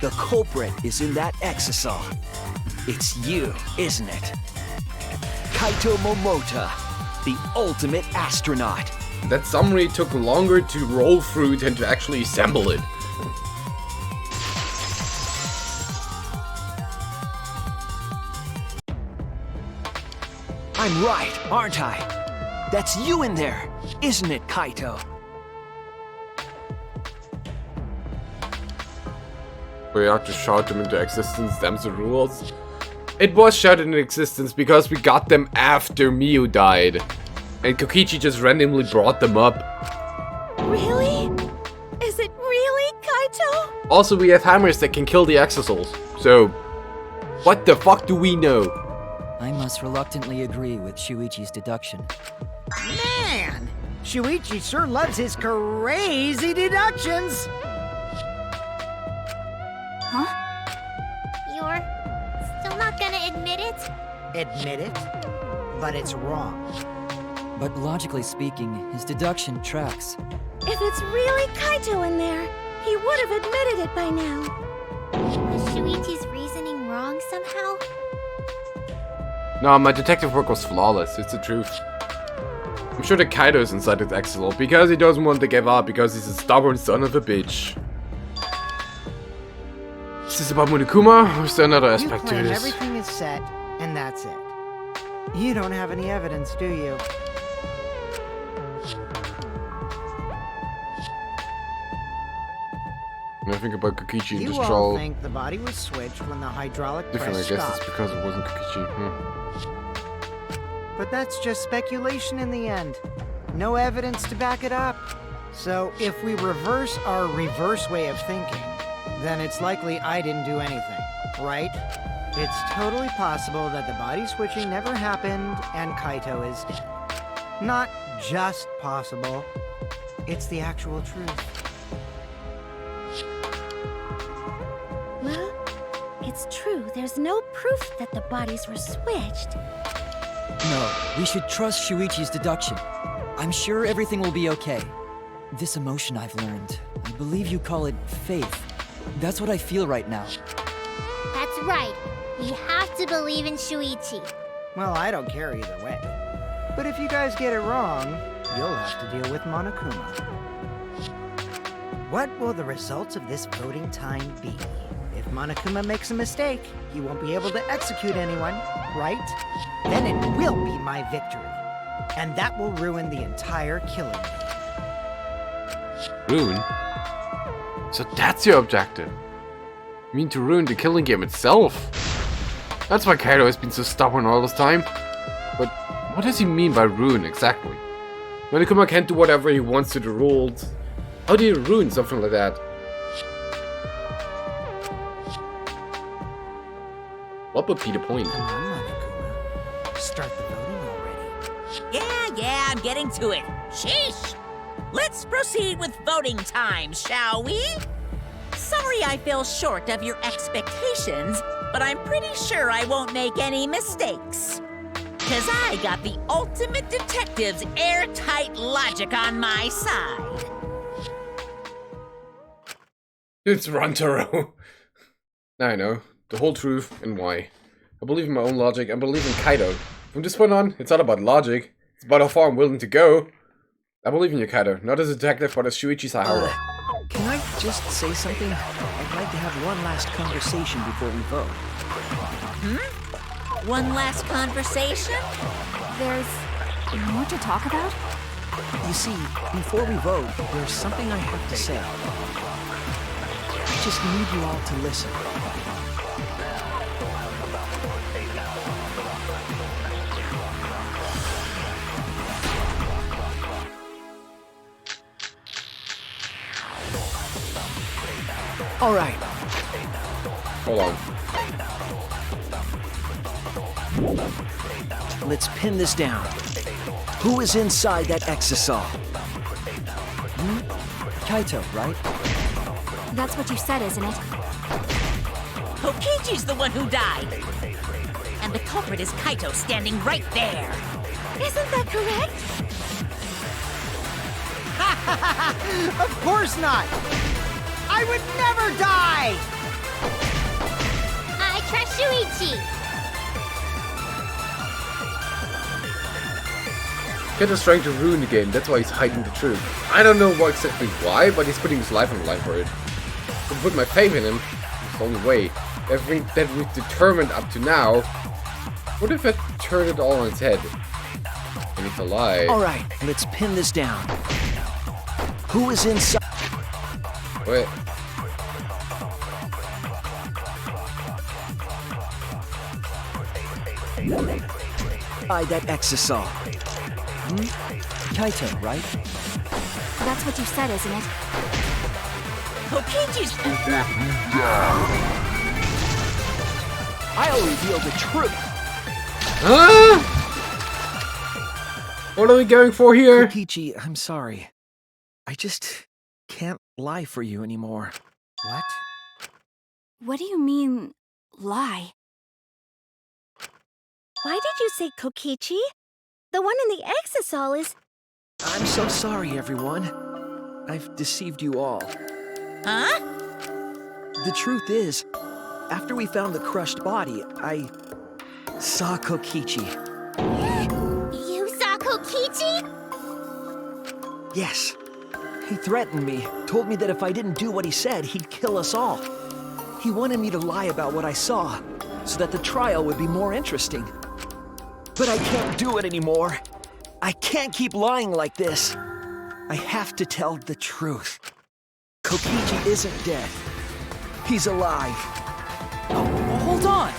The culprit is in that exisal. It's you, isn't it? Kaito Momota, the ultimate astronaut. That summary took longer to roll through than to actually assemble it. I'm right, aren't I? That's you in there, isn't it, Kaito? We have to shout them into existence, them's the rules. It was shouted into existence because we got them after Miu died. And Kokichi just randomly brought them up. Really? Is it really, Kaito? Also, we have hammers that can kill the exisals. So, what the fuck do we know? I must reluctantly agree with Shuichi's deduction. Man! Shuichi sure loves his crazy deductions! You're still not gonna admit it? Admit it? But it's wrong. But logically speaking, his deduction tracks. If it's really Kaito in there, he would have admitted it by now. Was Shuichi's reasoning wrong somehow? No, my detective work was flawless, it's the truth. I'm sure that Kaido is inside his axolotl because he doesn't want to give up because he's a stubborn son of a bitch. Is this about Monokuma or is there another You aspect to claim this? everything is set, and that's it. You don't have any evidence, do you? When I think about Kokichi and You this all troll, think the body was switched when the hydraulic different, I press guess stopped. it's because it wasn't Kokichi. But that's just speculation in the end. No evidence to back it up. So if we reverse our reverse way of thinking, then it's likely I didn't do anything, right? It's totally possible that the body switching never happened and Kaito is dead. Not just possible, it's the actual truth. Well, it's true. There's no proof that the bodies were switched. No, we should trust Shuichi's deduction. I'm sure everything will be okay. This emotion I've learned, I believe you call it faith. That's what I feel right now. That's right. We have to believe in Shuichi. Well, I don't care either way. But if you guys get it wrong, you'll have to deal with Monokuma. What will the results of this voting time be? If Monokuma makes a mistake, he won't be able to execute anyone, right? Then it will be my victory. And that will ruin the entire killing game. Ruin? So that's your objective? You mean to ruin the killing game itself? That's why Kaido has been so stubborn all this time. But what does he mean by ruin exactly? Monokuma can't do whatever he wants to the rules. How do you ruin something like that? What would be the point? Come on, Monokuma. Start the voting already. Yeah, I'm getting to it. Sheesh! Let's proceed with voting time, shall we? Sorry I fell short of your expectations, but I'm pretty sure I won't make any mistakes. 'Cause I got the ultimate detective's airtight logic on my side. It's Rantaro. Now I know the whole truth and why. I believe in my own logic and believe in Kaido. From this point on, it's not about logic. It's about how far I'm willing to go. I believe in you, Kaido. Not as a detective, but as Shuichi Sahara. Can I just say something? I'd like to have one last conversation before we vote. One last conversation? There's more to talk about? You see, before we vote, there's something I have to say. I just need you all to listen. All right. Hold on. Let's pin this down. Who is inside that exisal? Kaito, right? That's what you said, isn't it? Kokichi's the one who died. And the culprit is Kaito standing right there. Isn't that correct? Of course not! I would never die! I trust Shuichi. Kaito's trying to ruin the game, that's why he's hiding the truth. I don't know exactly why, but he's putting his life on the line for it. To put my faith in him, it's the only way. Everything that we've determined up to now, what if I turn it all on its head? And it's a lie. All right, let's pin this down. Who is inside? Wait. That exisal? Kaito, right? That's what you said, isn't it? Kokichi's... I'll reveal the truth. Huh? What are we going for here? Kokichi, I'm sorry. I just can't lie for you anymore. What? What do you mean, lie? Why did you say Kokichi? The one in the exisal is... I'm so sorry, everyone. I've deceived you all. Huh? The truth is, after we found the crushed body, saw Kokichi. You saw Kokichi? Yes. He threatened me, told me that if I didn't do what he said, he'd kill us all. He wanted me to lie about what I saw, so that the trial would be more interesting. But I can't do it anymore. I can't keep lying like this. I have to tell the truth. Kokichi isn't dead. He's alive. Oh, hold on!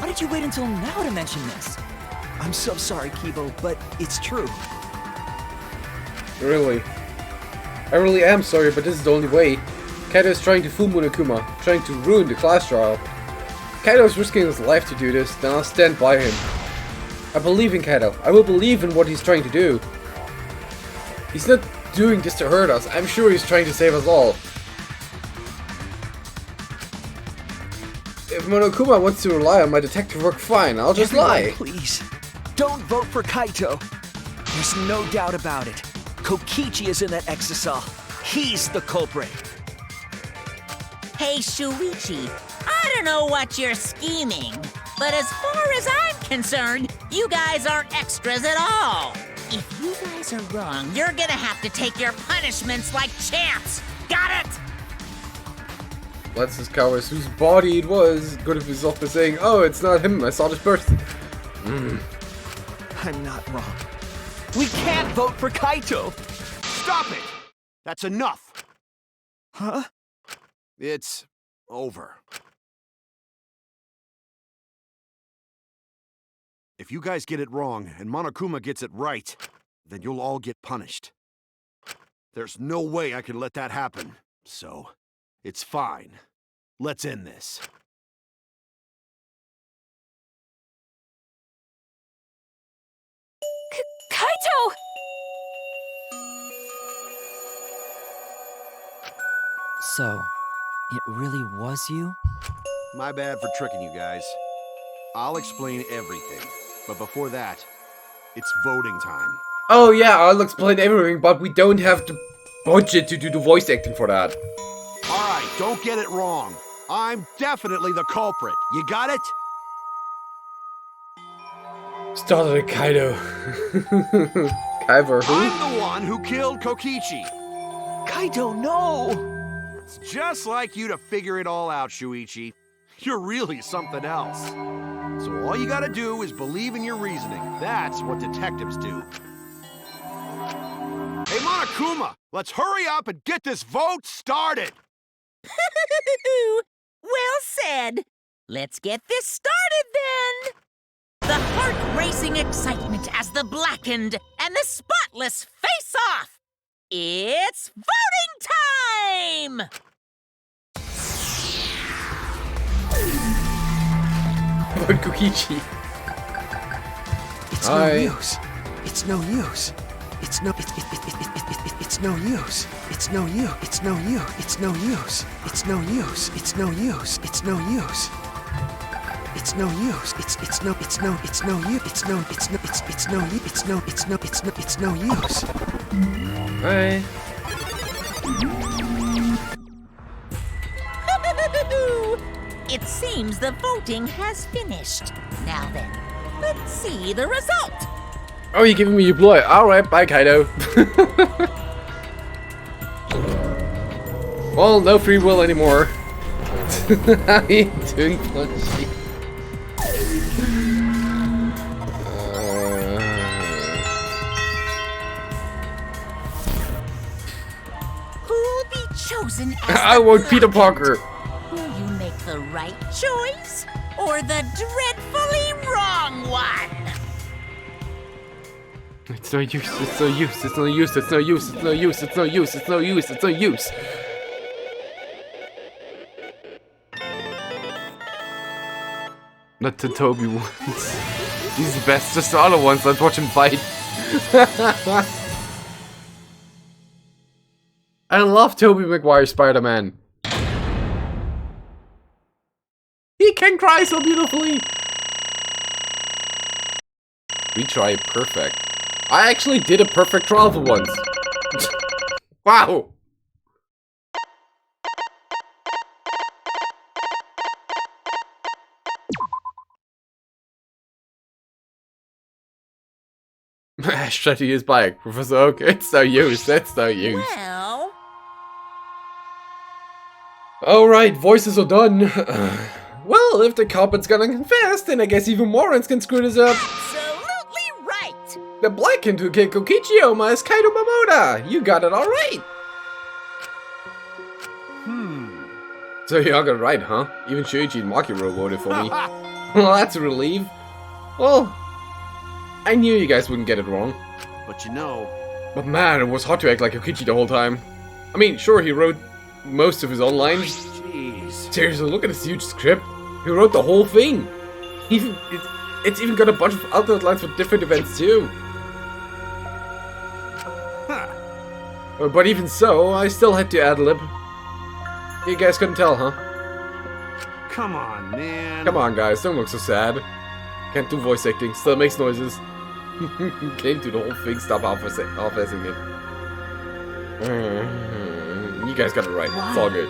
Why did you wait until now to mention this? I'm so sorry, Kibo, but it's true. Really? I really am sorry, but this is the only way. Kaido is trying to fool Monokuma, trying to ruin the class trial. Kaido is risking his life to do this, then I'll stand by him. I believe in Kaido. I will believe in what he's trying to do. He's not doing this to hurt us. I'm sure he's trying to save us all. If Monokuma wants to rely on my detective work, fine. I'll just Everyone, lie. Please, don't vote for Kaito. There's no doubt about it. Kokichi is in that exocell. He's the culprit. Hey, Shuichi, I don't know what you're scheming, but as far as I'm concerned, you guys aren't extras at all. If you guys are wrong, you're gonna have to take your punishments like champs. Got it? Let's just cover whose body it was. Could have resolved by saying, "Oh, it's not him. I saw this person." I'm not wrong. We can't vote for Kaito! Stop it! That's enough! Huh? It's over. If you guys get it wrong and Monokuma gets it right, then you'll all get punished. There's no way I can let that happen, so it's fine. Let's end this. Kaito! So, it really was you? My bad for tricking you guys. I'll explain everything, but before that, it's voting time. Oh yeah, I'll explain everything, but we don't have the budget to do the voice acting for that. Alright, don't get it wrong. I'm definitely the culprit. You got it? Started at Kaido. Kaido who? I'm the one who killed Kokichi. Kaito, no! It's just like you to figure it all out, Shuichi. You're really something else. So all you gotta do is believe in your reasoning. That's what detectives do. Hey, Monokuma, let's hurry up and get this vote started! Well said. Let's get this started then. The heart-racing excitement as the blackened and the spotless face off. It's voting time! Vote Kokichi. It's no use. It's no use. It's no use. It's no use. It's no use. It's no use. It's no use. It's no use. It's no use. It's no use. It's no use. It's no use. It's no use. Bye. It seems the voting has finished. Now then, let's see the result. Oh, you're giving me your blue eye. Alright, bye Kaido. Well, no free will anymore. How are you doing, Punchy? Who'll be chosen as I want Peter Parker. Will you make the right choice or the dreadfully wrong one? It's no use, it's no use, it's no use, it's no use, it's no use, it's no use, it's no use, it's no use. Not the Toby ones. He's the best, just the other ones, let's watch him fight. I love Tobey Maguire Spider-Man. He can cry so beautifully. We try perfect. I actually did a perfect trial for once. Wow. Shut his bike, Professor Oak. It's no use. It's no use. Well, Alright, voices are done. Well, if the culprit's gonna confess, then I guess even morons can screw this up. absolutely right. The blackened who killed Kokichiyama is Kaido Momoda. You got it all right. So you all got it right, huh? Even Shuichi and Makiro voted for me. Well, that's a relief. Well, I knew you guys wouldn't get it wrong. But you know, But man, it was hard to act like Kokichi the whole time. I mean, sure, he wrote most of his own lines. jeez. Seriously, look at this huge script. He wrote the whole thing. It's even got a bunch of alternate lines for different events too. But even so, I still had to ad-lib. You guys couldn't tell, huh? Come on, man. Come on, guys, don't look so sad. Can't do voice acting, still makes noises. Came to the whole thing, stop half-assing it. You guys got it right, it's all good.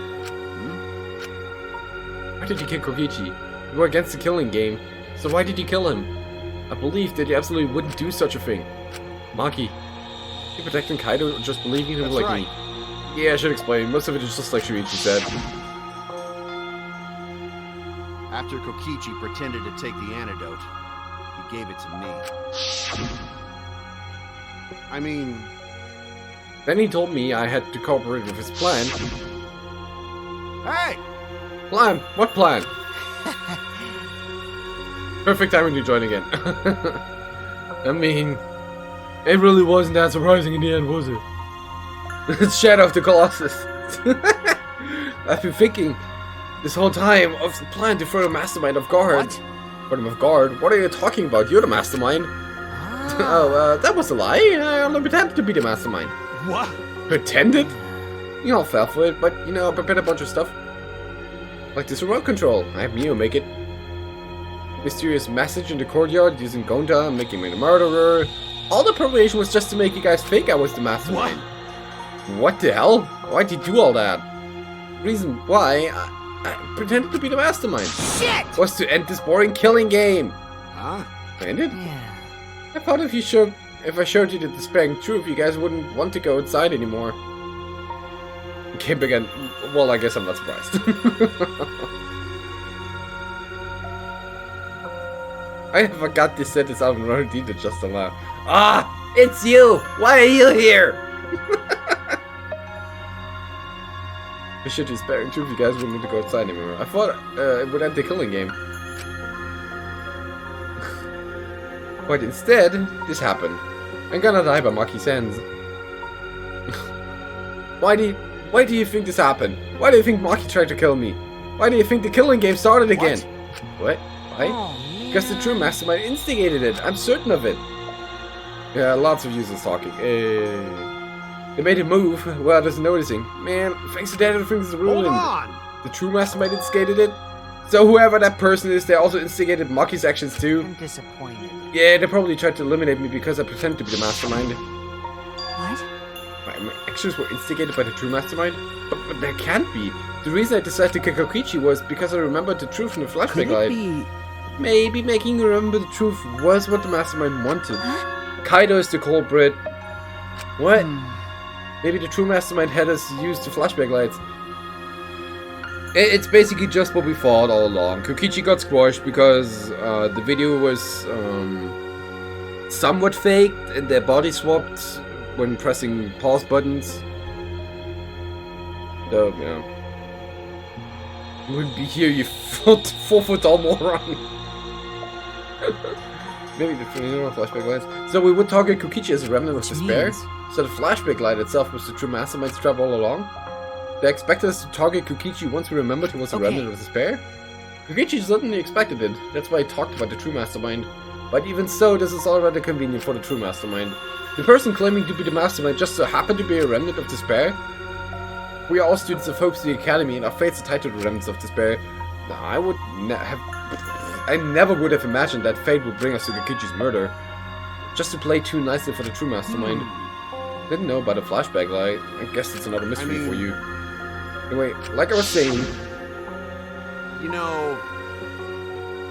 Why did you kill Kokichi? You were against the killing game, so why did you kill him? I believed that you absolutely wouldn't do such a thing. Maki, you protecting Kaido or just believing him like me? Yeah, I should explain. Most of it is just like Shuichi said. After Kokichi pretended to take the antidote, he gave it to me. I mean, Then he told me I had to cooperate with his plan. hey! Plan? What plan? Perfect timing to join again. I mean, it really wasn't that surprising in the end, was it? It's Shadow of the Colossus. I've been thinking this whole time of the plan to throw the mastermind off guard. What? Put him off guard? What are you talking about? You're the mastermind. Oh, that was a lie. I only pretended to be the mastermind. What? Pretended? You all fell for it, but you know, I prepared a bunch of stuff. Like this remote control. I have Mio make it. Mysterious message in the courtyard using Gonta, making me the murderer. All the preparation was just to make you guys think I was the mastermind. What the hell? Why'd you do all that? Reason why I pretended to be the mastermind. Shit! Was to end this boring killing game. Huh? End it? Yeah. I thought if I showed you the despairing truth, you guys wouldn't want to go outside anymore. Okay, again. Well, I guess I'm not surprised. I forgot to set this out in Rodita just to laugh. Ah! It's you! Why are you here? I should be sparing truth, you guys wouldn't need to go outside anymore. I thought it would end the killing game. But instead, this happened. I'm gonna die by Maki's hands. Why do you think this happened? Why do you think Maki tried to kill me? Why do you think the killing game started again? What? Why? Because the true mastermind instigated it. I'm certain of it. Yeah, lots of users talking. They made a move without us noticing. Man, thanks to that, everything's ruined. Hold on! The true mastermind instigated it? So whoever that person is, they also instigated Maki's actions too? I'm disappointed. Yeah, they probably tried to eliminate me because I pretend to be the mastermind. What? My actions were instigated by the true mastermind? But there can't be. The reason I decided to kill Kokichi was because I remembered the truth from the flashback Could it light. be... Maybe making you remember the truth was what the mastermind wanted. Kaido is the culprit. What? Maybe the true mastermind had us use the flashback lights. It's basically just what we thought all along. Kokichi got squashed because the video was somewhat faked and their body swapped when pressing pause buttons. So, yeah. You wouldn't be here, you 4-foot tall moron. Maybe the flashback lights. So we would target Kokichi as a remnant of despair. So the flashback light itself was the true mastermind's trap all along. They expected us to target Kokichi once we remembered he was a remnant of despair. Kokichi certainly expected it. That's why he talked about the true mastermind. But even so, this is all rather convenient for the true mastermind. The person claiming to be the mastermind just so happened to be a remnant of despair. We are all students of Hope's the Academy, and our fates are tied to the remnants of despair. I never would have imagined that fate would bring us to Kokichi's murder. Just to play too nicely for the true mastermind. Didn't know about the flashback light. I guess it's another mystery for you. Anyway, like I was saying... You know...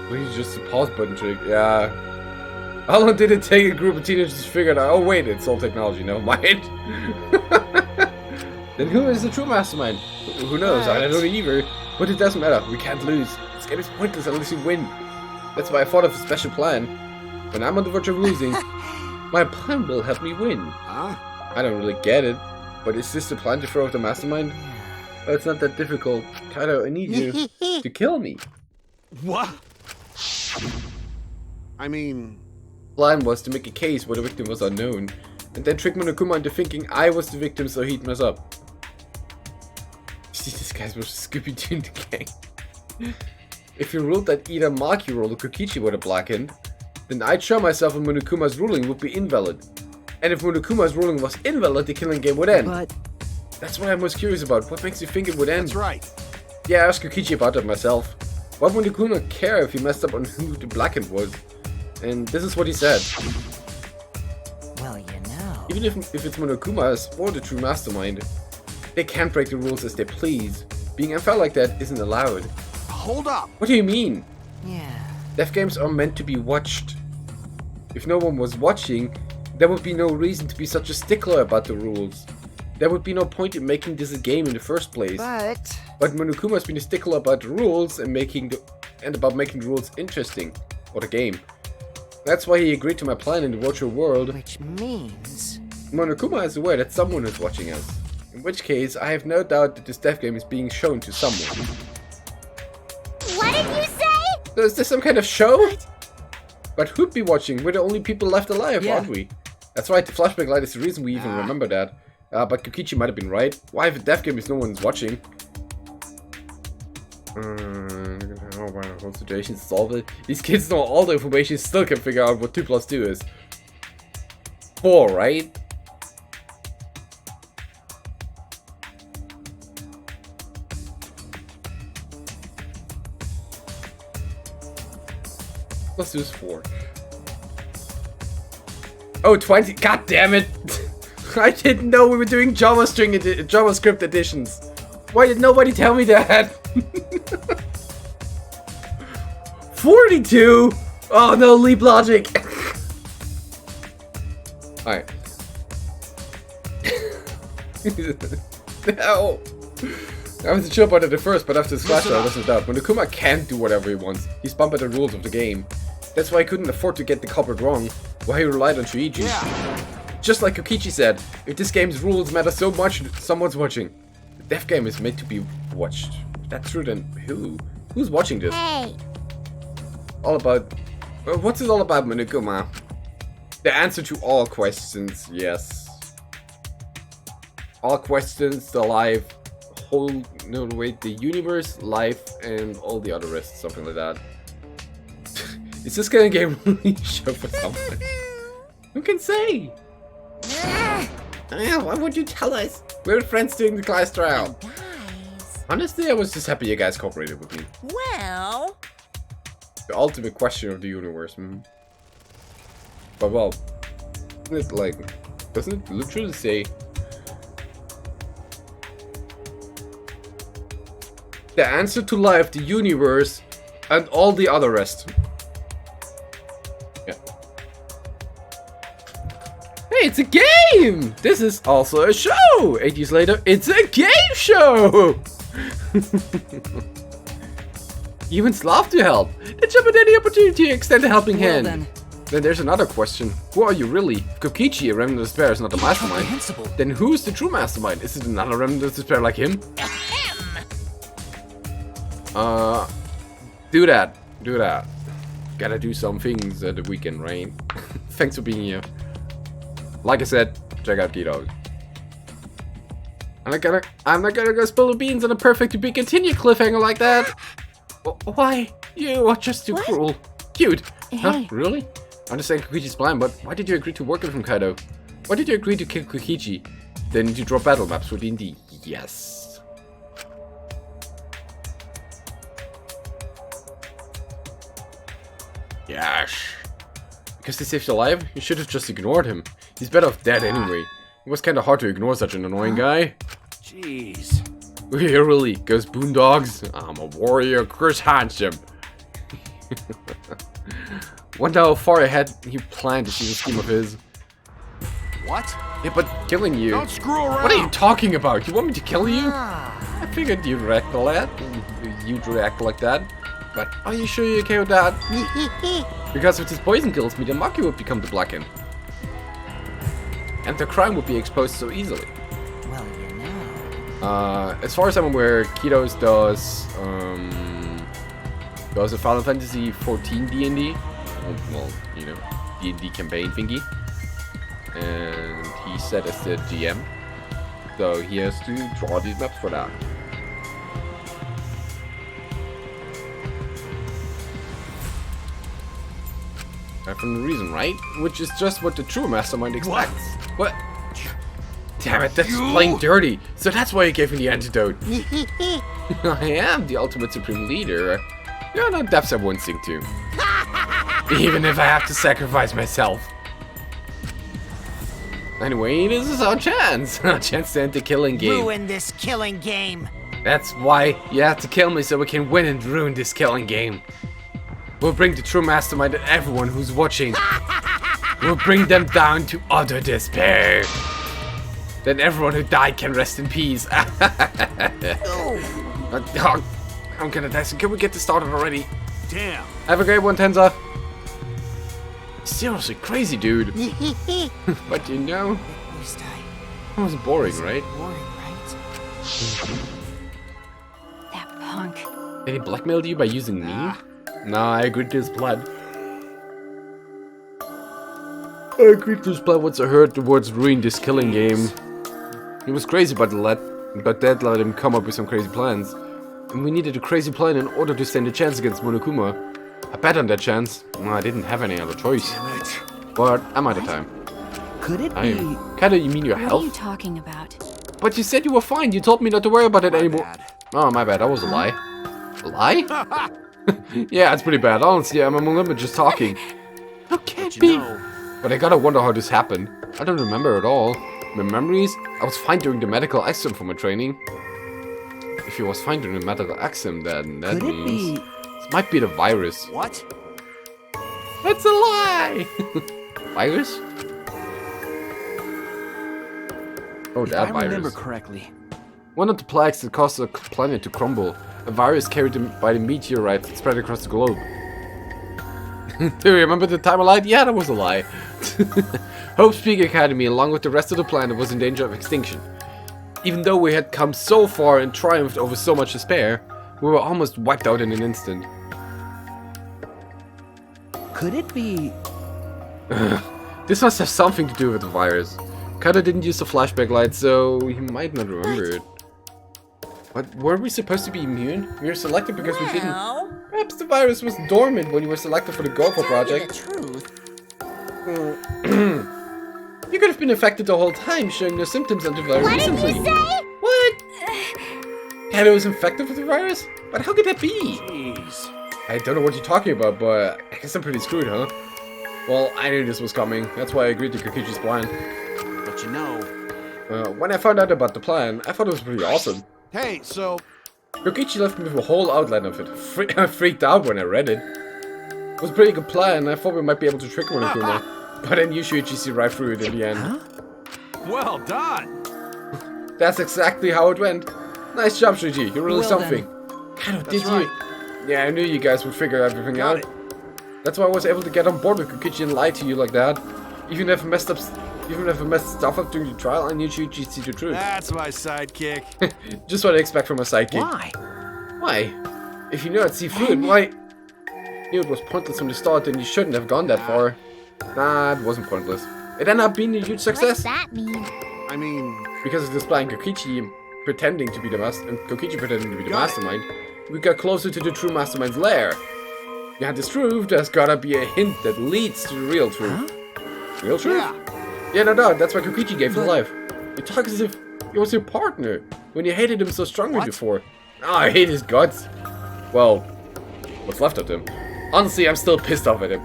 Please just a pause button trick. Yeah. How long did it take a group of teenagers to figure it out? Oh wait, it's all technology, never mind. Then who is the true mastermind? Who knows? I don't know either. But it doesn't matter, we can't lose. This game is pointless unless you win. That's why I thought of a special plan. When I'm on the verge of losing, my plan will help me win. Huh? I don't really get it, but is this the plan to throw off the mastermind? Oh, it's not that difficult. Kaido, I need you to kill me. What? I mean... Plan was to make a case where the victim was unknown, and then trick Monokuma into thinking I was the victim so he'd mess up. See, this guy's was Scooby-Doo in the gang. If you ruled that either Maki rule or Kokichi were the black end, then I'd show myself and Monokuma's ruling would be invalid. And if Monokuma's ruling was invalid, the killing game would end. But that's what I'm most curious about. What makes you think it would end? That's right. Yeah, I asked Kokichi about that myself. Why would Monokuma care if he messed up on who the black end was? And this is what he said. well, you know. Even if it's Monokuma's or the true mastermind, they can't break the rules as they please. Being unfair like that isn't allowed. Hold up. What do you mean? Yeah. Death games are meant to be watched. If no one was watching, there would be no reason to be such a stickler about the rules. There would be no point in making this a game in the first place. But Monokuma's been a stickler about the rules and about making the rules interesting. Or the game. That's why he agreed to my plan in the virtual world. Which means... Monokuma is aware that someone is watching us. In which case, I have no doubt that this death game is being shown to someone. What did you say? So is this some kind of show? But who'd be watching? We're the only people left alive, Yeah. aren't we? That's right, the flashback light is the reason we even remember that. But Kokichi might have been right. Why have a death game if no one's watching? Whole situation solve it. These kids know all the information, still can figure out what 2 + 2 is. 4, right? Let's do this 4. Oh, 20. God damn it! I didn't know we were doing JavaScript editions. Why did nobody tell me that? 42! Oh no, leap logic! Alright. No! I was chill about it at first, but after this flashback, I wasn't doubt. Monokuma can't do whatever he wants. He's bound by the rules of the game. That's why he couldn't afford to get the culprit wrong. Why he relied on Shuichi. Yeah. Just like Kokichi said, if this game's rules matter so much, someone's watching. The death game is meant to be watched. If that's true, then who? Who's watching this? Hey, All about... what's it all about, Monokuma? The answer to all questions, yes. All questions, the life, whole... No, wait, the universe, life, and all the other rest, something like that. Is this gonna get really show for someone? Who can say? Why would you tell us? We're friends doing the class trial. Guys, Honestly, I was just happy you guys cooperated with me. well, The ultimate question of the universe. But well, isn't it like, doesn't it literally say the answer to life, the universe, and all the other rest? Yeah. Hey, it's a game! This is also a show! 8 years later, it's a game show! Humans love to help. They jump at any opportunity to extend a helping hand. Then there's another question. Who are you really? If Kokichi, a Remnant of Despair, is not the mastermind, Incomprehensible. then who's the true mastermind? Is it another Remnant of Despair like him? Do that. Do that. Gotta do some things at the weekend, right? Thanks for being here. Like I said, check out G-Dog. I'm not gonna go spill the beans on a perfect to be continued cliffhanger like that. Why? You are just too cruel. Cute. Huh? Really? I understand Kokichi's plan, but why did you agree to work with him, Kaido? Why did you agree to kill Kokichi? Then you draw battle maps for D&D. Yes. Yes. Because he saved your life? You should have just ignored him. He's better off dead anyway. It was kinda hard to ignore such an annoying guy. Jeez. Yeah, really. Goes Boondogs. I'm a warrior, Chris Handsome. Wonder how far ahead he planned to see the scheme of his. What? Yeah, but killing you. Don't screw around. What are you talking about? You want me to kill you? I figured you'd react like that. You'd react like that. But are you sure you're okay with that? Because if this poison kills me, then Maki would become the Blackened. And the crime would be exposed so easily. Well, you know. As far as I'm aware, Kitos does a Final Fantasy 14 D&D. Well, you know, D&D campaign thingy. And he said as the GM. So he has to draw these maps for that. Right from the reason, right? Which is just what the true mastermind expects. What? Damn it, that's plain dirty. So that's why you gave me the antidote. I am the ultimate supreme leader. You're not depths I won't sink to. Even if I have to sacrifice myself. Anyway, this is our chance. Our chance to end the killing game. Ruin this killing game. That's why you have to kill me so we can win and ruin this killing game. We'll bring the true mastermind to everyone who's watching. We'll bring them down to utter despair. Then everyone who died can rest in peace. I'm gonna die, so can we get this started already? Damn. Have a great one, Tenza. Seriously crazy, dude. But you know, it was boring, right? That punk. Did he blackmail you by using me? Nah, I agreed to his plan. I agreed to his plan once I heard the words ruin this killing game. He was crazy, but Dad let him come up with some crazy plans. And we needed a crazy plan in order to stand a chance against Monokuma. I bet on that chance. I didn't have any other choice. But I'm out of time. Could it be... Kinda, you mean your What are health? you talking about? But you said you were fine. You told me not to worry about it anymore. Oh, my bad. That was a lie. A lie? Yeah, it's pretty bad. Honestly, I'm a limit just talking. How can't be? But I gotta wonder how this happened. I don't remember at all. My memories? I was fine during the medical exam for my training. If you was fine during the medical exam, then that means... This might be the virus. What? That's a lie! Virus? Oh, that If I virus. remember correctly. One of the plagues that caused the planet to crumble. A virus carried by the meteorite that spread across the globe. Do you remember the time I lied? Yeah, that was a lie. Hope's Peak Academy, along with the rest of the planet, was in danger of extinction. Even though we had come so far and triumphed over so much despair, we were almost wiped out in an instant. Could it be... This must have something to do with the virus. Kata didn't use the flashback light, so he might not remember it. But were we supposed to be immune? We were selected because we didn't. Perhaps the virus was dormant when you were selected for the Gopher project. You could have been infected the whole time, showing no symptoms until very recently. What did you say? What? Kata was infected with the virus? But how could that be? Jeez. I don't know what you're talking about, but I guess I'm pretty screwed, huh? Well, I knew this was coming. That's why I agreed to Kokichi's plan. But you know... When I found out about the plan, I thought it was pretty awesome. Hey, so... Kokichi left me with a whole outline of it. I freaked out when I read it. It was a pretty good plan. I thought we might be able to trick Monokuma. But then Shuichi see right through it in the end. Huh? Well done! That's exactly how it went. Nice job, Shuichi. You're really something. Kind of did you? Yeah, I knew you guys would figure everything out. That's why I was able to get on board with Kokichi and lie to you like that. Even if I messed stuff up during the trial, I knew Shuichi'd see the truth. That's my sidekick. Just what I expect from a sidekick. Why? Why? If you knew I'd see through it, why? Knew it was pointless from the start, then you shouldn't have gone that far. Nah, it wasn't pointless. It ended up being a huge success. What's that mean? I mean... Because of displaying Kokichi pretending to be the mastermind, we got closer to the true mastermind's lair. You had this truth, there's gotta be a hint that leads to the real truth. Real truth? Yeah, no doubt, that's why Kokichi gave his life. You talk as if he was your partner, when you hated him so strongly before. I hate his guts. Well, what's left of him. Honestly, I'm still pissed off at him.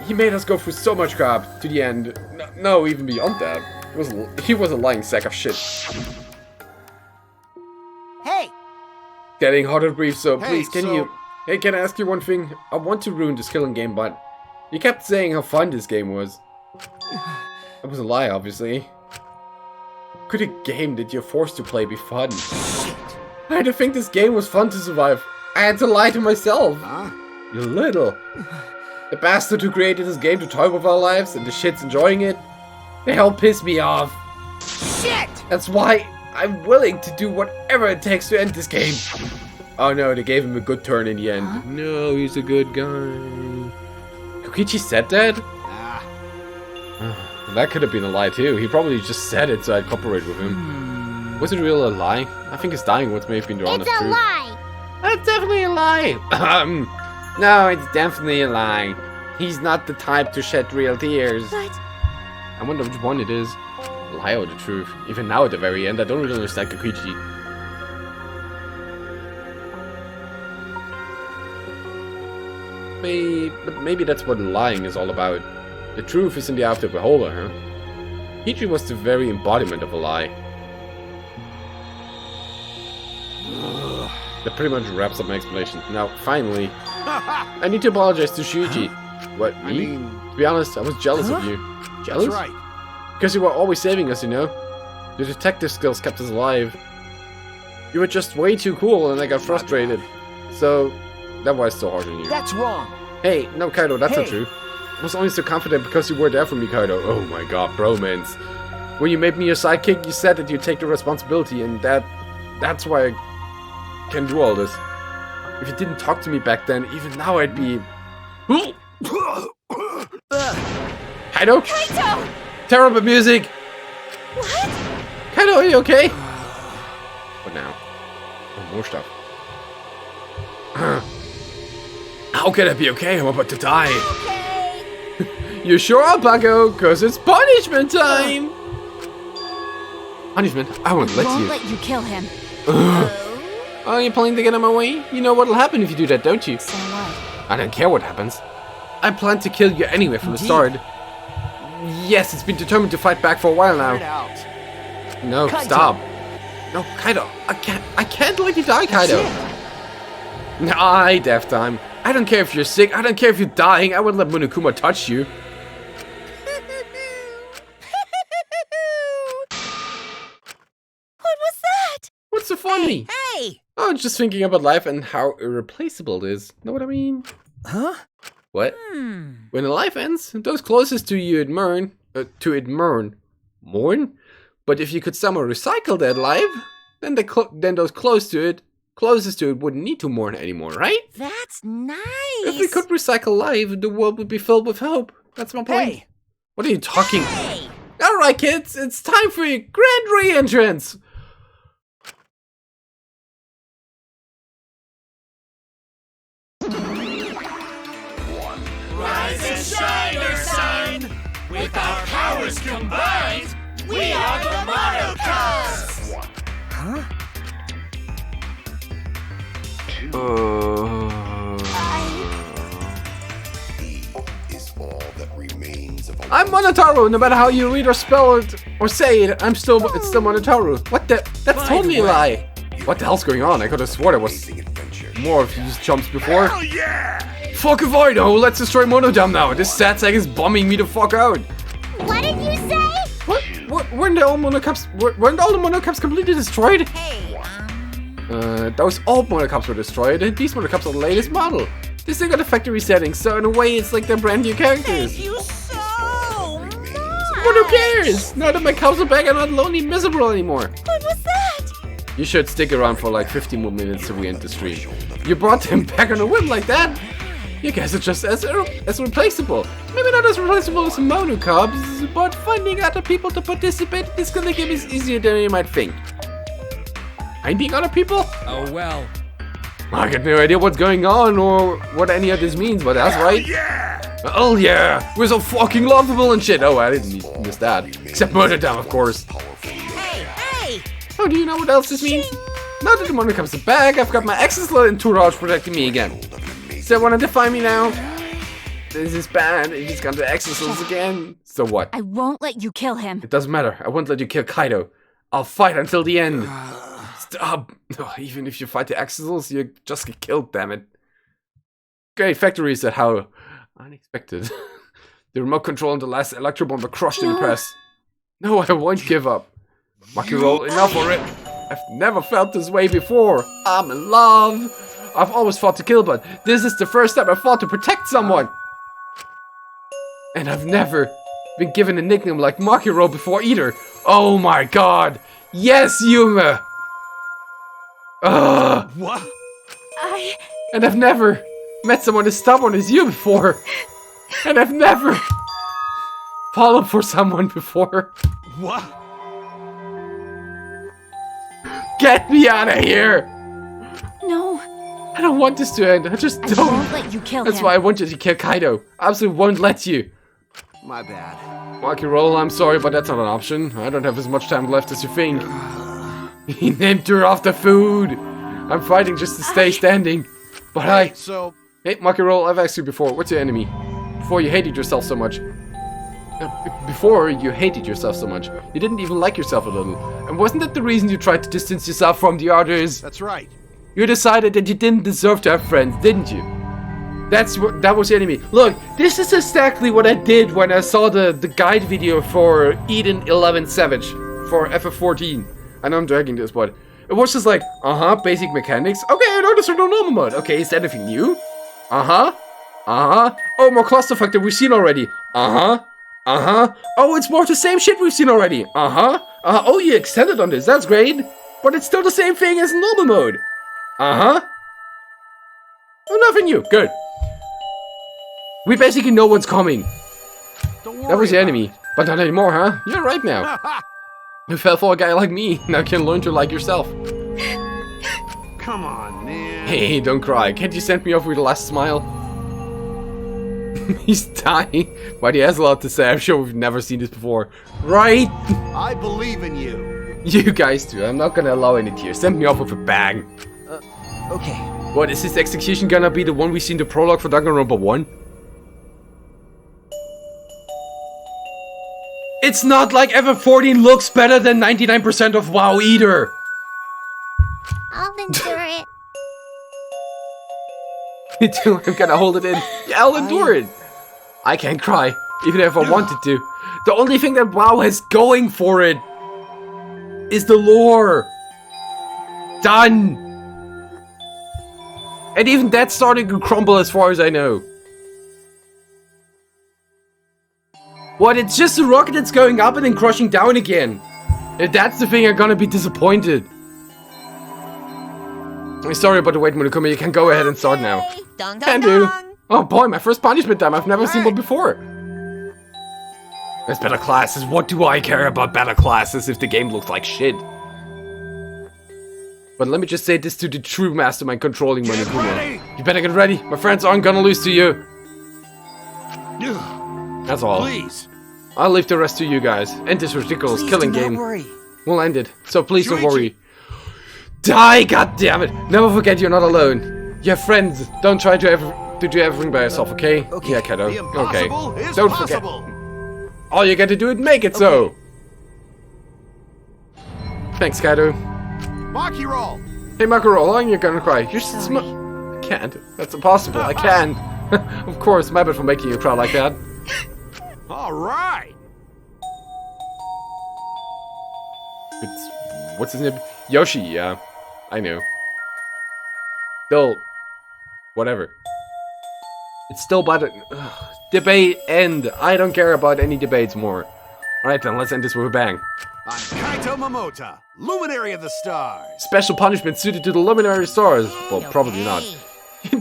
He made us go through so much crap to the end. No, even beyond that. He was a lying sack of shit. Hey! Getting hot and brief, so please, can you... Hey, can I ask you one thing? I want to ruin this killing game, but you kept saying how fun this game was. That was a lie, obviously. Could a game that you're forced to play be fun? I had to think this game was fun to survive. I had to lie to myself. You little. The bastard who created this game to toy with our lives and the shit's enjoying it. They all piss me off. Shit! That's why I'm willing to do whatever it takes to end this game. Oh no, they gave him a good turn in the end. Huh? No, he's a good guy. Kokichi said that? That could have been a lie too. He probably just said it so I'd cooperate with him. Was it really a lie? I think his dying words may have been the honest truth. It's a lie! That's definitely a lie! No, it's definitely a lie. He's not the type to shed real tears. But... I wonder which one it is. The lie or the truth. Even now at the very end, I don't really understand Kokichi. But maybe that's what lying is all about. The truth is in the eye of the beholder, huh? Kokichi was the very embodiment of a lie. That pretty much wraps up my explanation. Now, finally, I need to apologize to Shuji. What, me? I mean... To be honest, I was jealous of you. Jealous? That's right. Because you were always saving us, you know? Your detective skills kept us alive. You were just way too cool and I got frustrated. So, that was so hard on you. That's wrong. Hey, no, Kaido, that's not true. I was only so confident because you were there for me, Kaido. Oh my god, bromance. When you made me your sidekick, you said that you'd take the responsibility, and that's why I can do all this. If you didn't talk to me back then, even now I'd be... Kaido? Kaito! Terrible music! What? Kaido, are you okay? What now? Oh, more stuff. How can I be okay? I'm about to die. Okay. You sure are, Bucko? Cause it's punishment time! Punishment? I won't let you. Won't let you kill him. Oh, you planning to get in my way? You know what'll happen if you do that, don't you? So what? I don't care what happens. I plan to kill you anyway from the start. Yes, it's been determined to fight back for a while now. No, Kaito. stop. No, Kaido, I can't let you die, Kaido. Aye, death time. I don't care if you're sick, I don't care if you're dying, I wouldn't let Monokuma touch you. What was that? What's so funny? Hey! Oh, just thinking about life and how irreplaceable it is. Know what I mean? Huh? What? When a life ends, those closest to you mourn. But if you could somehow recycle that life, then those closest to it wouldn't need to mourn anymore, right? That's nice! If we could recycle life, the world would be filled with hope. That's my point. Hey. What are you talking? Hey! Alright, kids, it's time for your grand re-entrance! Rise and shine, your sign! With our powers combined, we are the Monocubs! Huh? I'm Monotauro, no matter how you read or spell it or say it, it's still Monotauro. What the? That's totally a lie. What the hell's going on? I could have swore there was more of these chumps before. Hell yeah! Fuck if I know, let's destroy Monodam now. This sad sack is bombing me the fuck out. What did you say? What? Weren't all the Monocups completely destroyed? Hey, Those old Monocups were destroyed, and these Monocups are the latest model. This thing got a factory setting, so in a way it's like they're brand new characters. thank you so much! But who cares? Now that my cubs are back, I'm not lonely and miserable anymore. What was that? You should stick around for like 15 more minutes till we end the stream. You brought them back on a whim like that? You guys are just as replaceable. Maybe not as replaceable as Monocubs, but finding other people to participate in this kind of game is easier than you might think. Finding other people? Oh well. I got no idea what's going on or what any of this means, but that's right. Yeah! Oh yeah! We're so fucking lovable and shit! Oh, I didn't miss that. Except Murder Town, of course. Hey! Oh, do you know what else this means? Now that the money comes back, I've got my Exoskeleton entourage protecting me again. So wanna define me now? This is bad. If he's got the Exoskeletons again. So what? I won't let you kill him. It doesn't matter. I won't let you kill Kaido. I'll fight until the end. Stop. Oh, even if you fight the Exoskeletons, you just get killed, damn it. Great factory reset, how unexpected. The remote control and the last electro bomb were crushed in the press. No, I won't give up. Monkey roll, enough already. I've never felt this way before. I'm in love. I've always fought to kill, but this is the first time I've fought to protect someone. And I've never been given a nickname like Monkey Roll before either. Oh my god. Yes, Yuma. What? And I've never met someone as stubborn as you before. And I've never fallen for someone before. What? Get me out of here! No. I don't want this to end. I just I don't. won't let you kill That's him. why I want you to kill Kaido. I absolutely won't let you. My bad. Monkey Roll, I'm sorry, but that's not an option. I don't have as much time left as you think. He named her after food. I'm fighting just to stay standing. But So, Hey, Monkey Roll, I've asked you before, what's your enemy? Before you hated yourself so much. Before you hated yourself so much. You didn't even like yourself a little. And wasn't that the reason you tried to distance yourself from the others? that's right. You decided that you didn't deserve to have friends, didn't you? That was your enemy. Look, this is exactly what I did when I saw the guide video for Eden 11 Savage for FF14. I know I'm dragging this, but it was just like, basic mechanics. Okay, I noticed there's no normal mode. Okay, is that anything new? Oh, more clusterfuck that we've seen already. Oh, it's more the same shit we've seen already. Oh, you extended on this. That's great. But it's still the same thing as normal mode. Oh, nothing new. Good. We basically know what's coming. Don't worry. That was the about enemy. But not anymore, huh? You're right now. You fell for a guy like me. Now you can learn to like yourself. it. Come on, man. Hey, don't cry. Can't you send me off with a last smile? He's dying. But he has a lot to say. I'm sure we've never seen this before. Right? I believe in you. You guys do. I'm not gonna allow any tears. Send me off with a bang. Okay. What, is this execution gonna be the one we see in the prologue for Danganronpa 1? It's not like FF14 looks better than 99% of WoW either. I'll endure it. Me too, I'm gonna hold it in. Yeah, I'll endure it. I can't cry, even if I wanted to. The only thing that WoW has going for it is the lore. Done. And even that's starting to crumble as far as I know. What, it's just a rocket that's going up and then crushing down again. If that's the thing, I'm gonna be disappointed. I'm sorry about the wait, Monokuma. You can go ahead and start now. Dun, dun, Can do. dun. Oh boy, my first punishment time. I've never seen one before. There's better classes. What do I care about better classes if the game looks like shit? But let me just say this to the true mastermind controlling Monokuma. You better get ready. My friends aren't gonna lose to you. That's all. Please. I'll leave the rest to you guys. End this ridiculous Please killing do not game. worry. We'll end it. So please don't Shuichi. worry. Die, goddammit! Never forget you're not alone. You have friends. Don't try to do everything by yourself, okay? Okay. Yeah, Kaido. The Okay. impossible is Don't possible. forget. All you got to do is make it so. Thanks, Kaido. Maki roll. Hey, Makaro, how long are you gonna cry? You're Sorry. I can't. That's impossible. I can't. Of course, my bad for making you cry like that. All right. It's what's his name? Yoshi. Yeah, I knew. Still, whatever. It's still about it. Debate end. I don't care about any debates more. All right then, let's end this with a bang. I'm Kaito Momota, Luminary of the Stars. Special punishment suited to the luminary stars. Well, probably not. You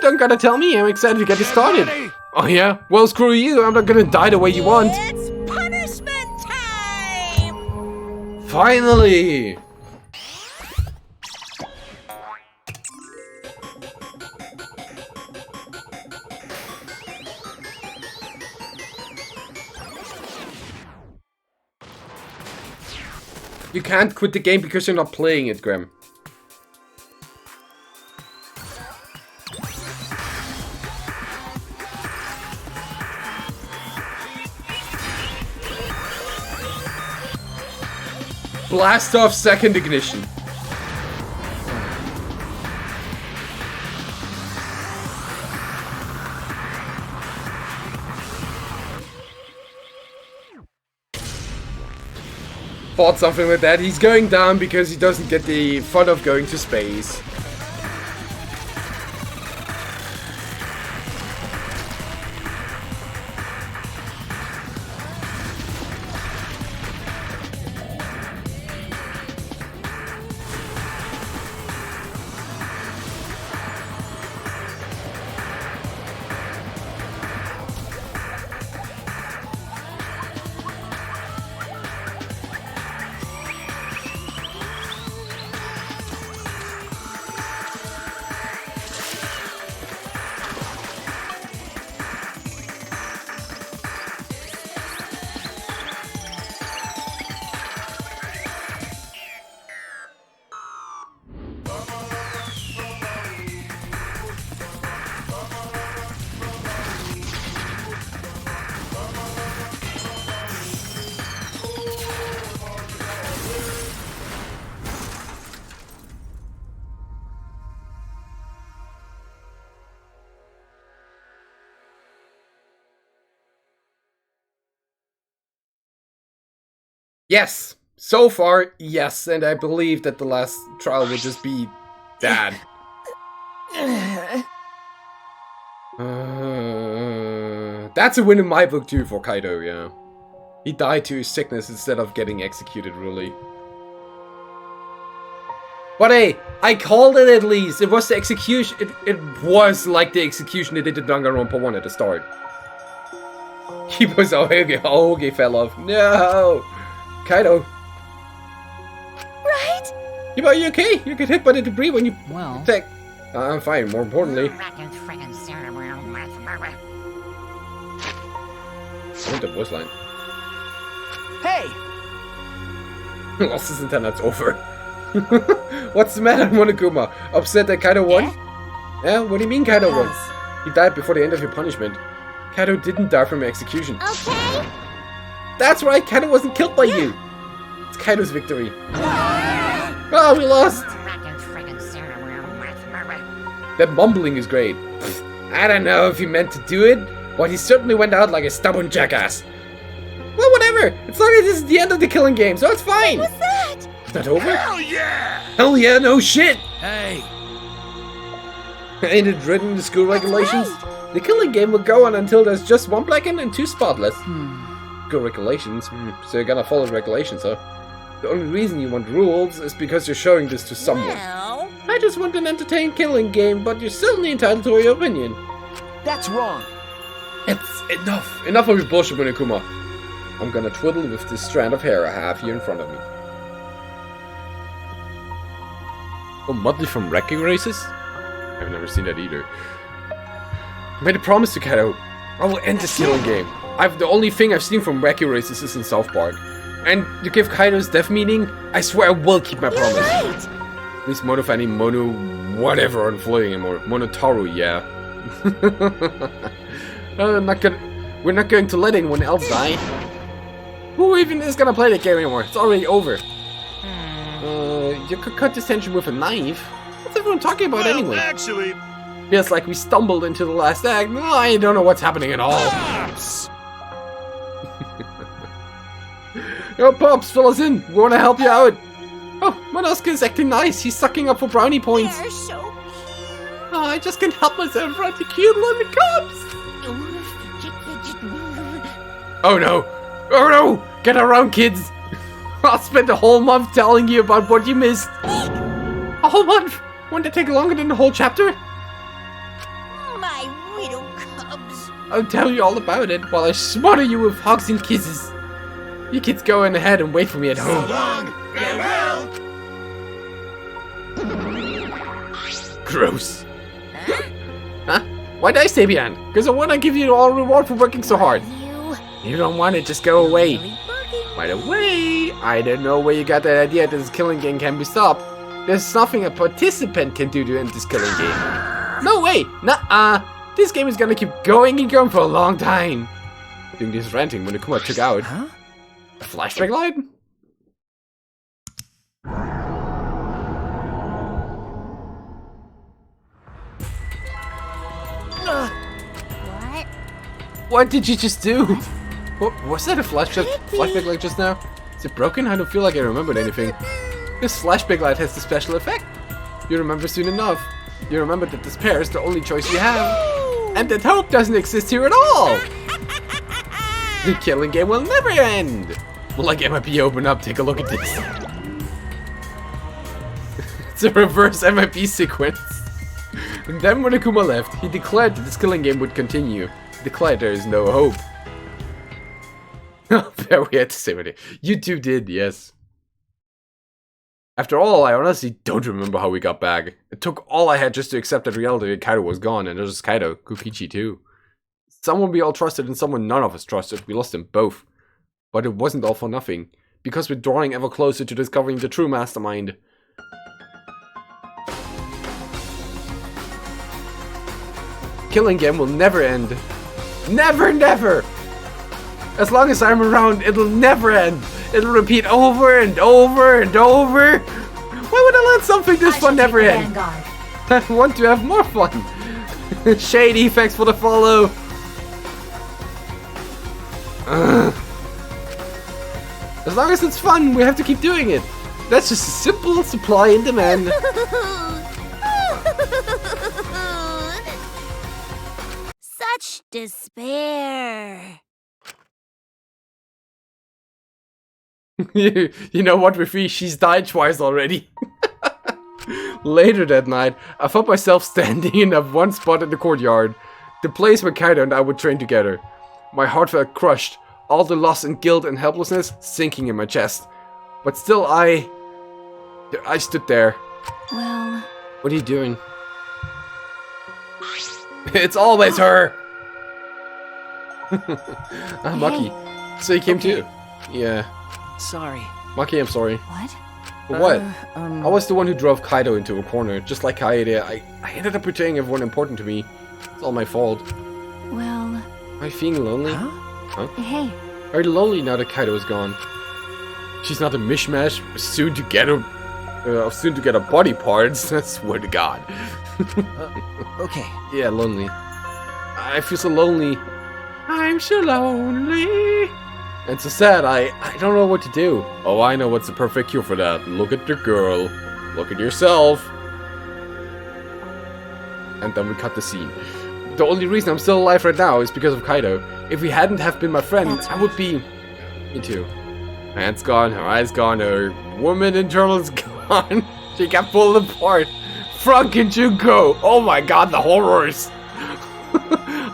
don't gotta tell me. I'm excited to get this started. Ready? Oh yeah? Well, screw you. I'm not gonna die the way you want. It's punishment time! Finally! You can't quit the game because you're not playing it, Graham. Blast off second ignition. thought something like that. He's going down because he doesn't get the fun of going to space. Yes! So far, yes, and I believe that the last trial will just be bad. That's a win in my book too for Kaido, yeah. He died to his sickness instead of getting executed, really. But hey, I called it at least. It was the execution. It was like the execution they did to Danganronpa 1 at the start. He was okay, fell off. No! Kaido. Right? Are you okay? You get hit by the debris when you Well, I'm fine, more importantly. What's the voice line? Hey! Lost his internet's over. What's the matter, Monokuma? Upset that Kaido won? Yeah, what do you mean Kaido won? He died before the end of your punishment. Kaido didn't die from execution. Okay. That's right, Kaido wasn't killed by you. It's Kaido's victory. Oh, we lost. That mumbling is great. I don't know if he meant to do it, but he certainly went out like a stubborn jackass. Well, whatever. It's not like this is the end of the killing game, so it's fine. What's that? It's not over? Hell yeah! Hell yeah, no shit. Hey! Ain't it written in the school regulations? The killing game will go on until there's just one blackened and two spotless. Good regulations. So you're gonna follow the regulations, huh? The only reason you want rules is because you're showing this to someone. Well, I just want an entertaining killing game, but you're certainly entitled to your opinion. That's wrong. It's enough. Enough of your bullshit, Monokuma. I'm gonna twiddle with this strand of hair I have here in front of me. Oh, Mudley from Wrecking Races? I've never seen that either. I made a promise to Kaido. I will end this killing game. The only thing I've seen from Wrecking Races is in South Park. And to give Kaido's death meaning, I swear I will keep my promise. Right. At least Monofani, Mono, whatever I'm floating anymore. Monotaru, yeah. We're not going to let anyone else die. Who even is gonna play the game anymore? It's already over. You could cut this tension with a knife. What's everyone talking about anyway? Actually, Feels like we stumbled into the last act. No, I don't know what's happening at all. Yo, Pops, fill us in. We want to help you out. Oh, Monosuke is acting nice. He's sucking up for brownie points. they're so cute. Oh, I just can't help myself around the cute little cops. Oh no. Oh no. Get around, kids. I'll spend a whole month telling you about what you missed. A whole month? Wouldn't it take longer than the whole chapter? My widow cubs. I'll tell you all about it while I smother you with hugs and kisses. You kids go in ahead and wait for me at home. farewell! Gross. Huh? Why'd I stay behind? Because I want to give you all reward for working so hard. You don't want it, just go away. By the way, I don't know where you got that idea that this killing game can be stopped. There's nothing a participant can do to end this killing game. No way! Nuh-uh! This game is gonna keep going and going for a long time. Doing this ranting when Akuma took out. Huh? A flashback line? What? What did you just do? What, was that a flashback like just now? it broken? I don't feel like I remembered anything. This flashback light has the special effect. You remember soon enough. You remember that despair is the only choice you have. And that hope doesn't exist here at all. The killing game will never end. Like MIP open up, take a look at this. It's a reverse MIP sequence. And then when Akuma left, he declared that this killing game would continue. He declared there is no hope. There we had to say it. You two did, yes. After all, I honestly don't remember how we got back. It took all I had just to accept that reality that Kaido was gone, and there's Kaido, Kokichi too. Someone we all trusted and someone none of us trusted, we lost them both. But it wasn't all for nothing, because we're drawing ever closer to discovering the true mastermind. Killing game will never end. Never, never! As long as I'm around, it'll never end. It'll repeat over and over and over. Why would I let something this fun never end? I want to have more fun. Shade effects for the follow. As long as it's fun, we have to keep doing it. That's just a simple supply and demand. Such despair. You know what, Rafie? She's died twice already. Later that night, I found myself standing in that one spot in the courtyard. The place where Kaido and I would train together. My heart felt crushed, all the loss and guilt and helplessness sinking in my chest. But still I stood there. Well... What are you doing? It's always her! Maki. So you came too? Yeah. Sorry. Maki, I'm sorry. What? For what? I was the one who drove Kaido into a corner, just like Kaede. I ended up betraying everyone important to me. It's all my fault. Well... Am I feeling lonely? Huh? Hey. Are you lonely now that Kaido is gone? She's not a mishmash, soon to get her body parts. I swear to God. Okay. Yeah, lonely. I feel so lonely. I'm so lonely. And so sad, I don't know what to do. Oh, I know what's the perfect cure for that. Look at the girl. Look at yourself. And then we cut the scene. The only reason I'm still alive right now is because of Kaido. If he hadn't have been my friend, I would be... Me too. Her hand's gone, her eye's gone, her woman internal's gone. She got pulled apart. Frank and Junko. Oh my god, the horrors.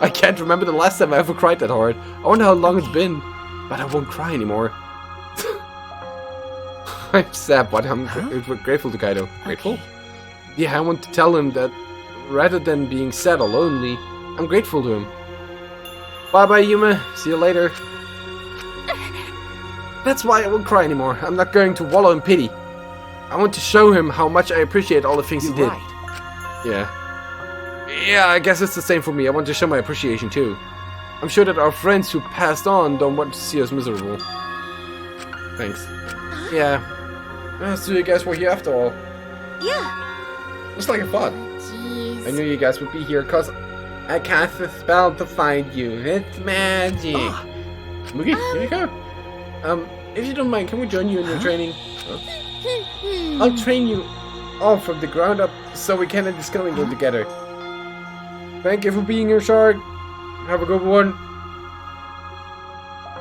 I can't remember the last time I ever cried that hard. I wonder how long it's been. But I won't cry anymore. I'm sad, but I'm grateful to Kaido. Grateful? Yeah, I want to tell him that rather than being sad or lonely, I'm grateful to him. Bye-bye, Yuma. See you later. That's why I won't cry anymore. I'm not going to wallow in pity. I want to show him how much I appreciate all the things he did. Right. Yeah, I guess it's the same for me. I want to show my appreciation too. I'm sure that our friends who passed on don't want to see us miserable. Thanks. Yeah. So you guys were here after all. Yeah. Just like I thought. Jeez. I knew you guys would be here because I cast a spell to find you. It's magic. Mugi, here you go. If you don't mind, can we join you in your training? I'll train you all from the ground up so we can end this killing game together. Thank you for being here, Shard. Have a good one.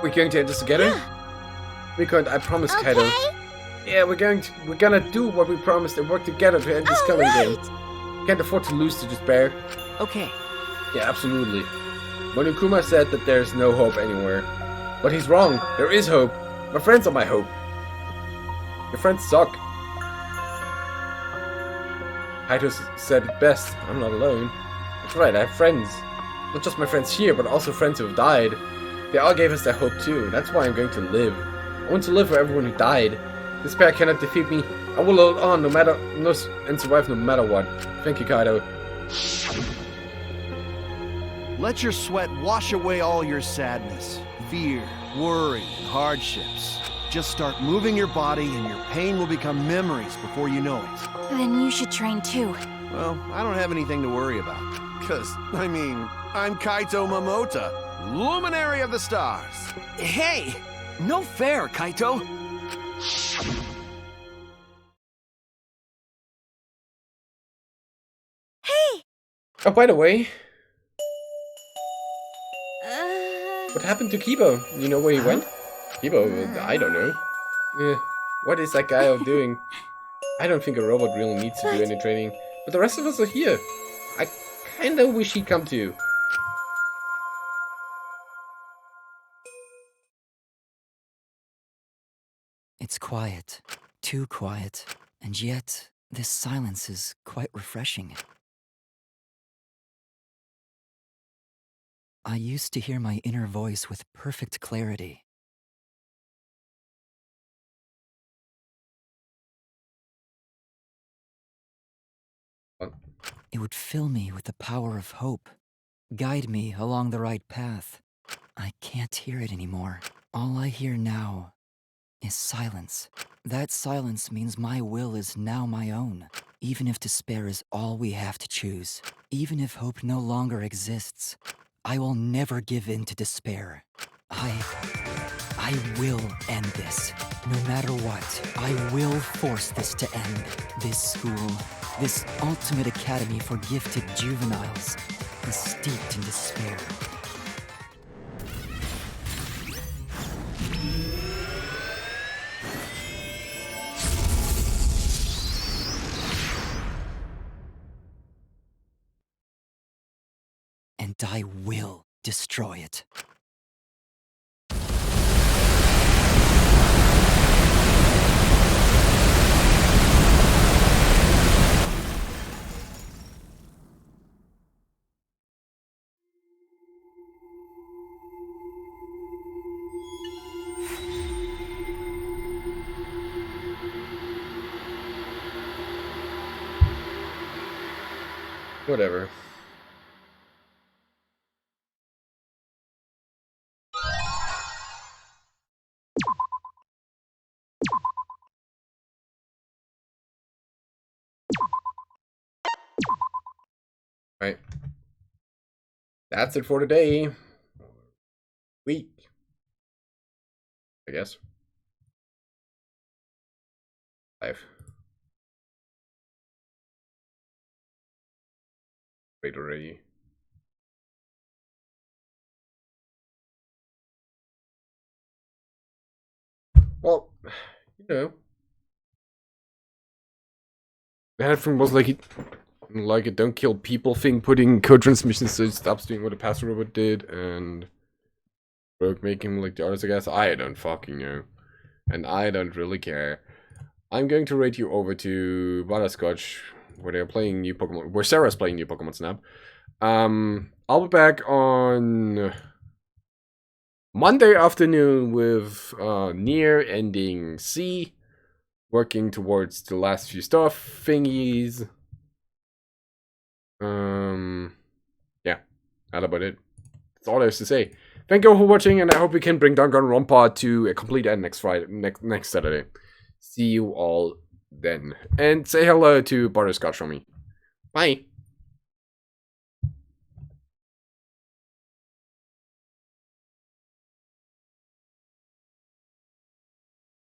We're going to end this together? Yeah. We're going to, I promise, Kaido. Yeah, we're gonna do what we promised and work together to end this killing game. Can't afford to lose to despair. Okay. Yeah, absolutely. Monokuma said that there's no hope anywhere. But he's wrong. There is hope. My friends are my hope. Your friends suck. Kaido said it best. I'm not alone. That's right, I have friends. Not just my friends here, but also friends who have died. They all gave us their hope too. That's why I'm going to live. I want to live for everyone who died. Despair cannot defeat me. I will hold on and survive no matter what. Thank you, Kaido. Let your sweat wash away all your sadness, fear, worry, and hardships. Just start moving your body and your pain will become memories before you know it. Then you should train too. Well, I don't have anything to worry about. Because, I mean, I'm Kaito Momota, luminary of the stars. Hey! No fair, Kaito! Hey! Oh, by the way, Uh... what happened to Kibo? You know where he went? Kibo, I don't know. What is that guy out doing? I don't think a robot really needs to do any training, but the rest of us are here. I kinda wish he'd come too. It's quiet. Too quiet. And yet, this silence is quite refreshing. I used to hear my inner voice with perfect clarity. What? It would fill me with the power of hope, guide me along the right path. I can't hear it anymore. All I hear now is silence. That silence means my will is now my own. Even if despair is all we have to choose, even if hope no longer exists, I will never give in to despair. I will end this. No matter what, I will force this to end. This school, this ultimate academy for gifted juveniles, is steeped in despair. And I will destroy it. Whatever. Right. That's it for today. Week. I guess. 5. Wait already. Well, you know. That thing was like a don't kill people thing, putting code transmissions so it stops doing what the Pass Robot did, and broke making him like the others, I guess. I don't fucking know. And I don't really care. I'm going to rate you over to Butterscotch, where they're playing new Pokemon, where Sarah's playing new Pokemon Snap. I'll be back on Monday afternoon with Nier ending C, working towards the last few stuff thingies. Yeah, that's about it. That's all there's to say. Thank you all for watching, and I hope we can bring Danganronpa to a complete end next Saturday. See you all then. And say hello to Butterscotch from me. Bye.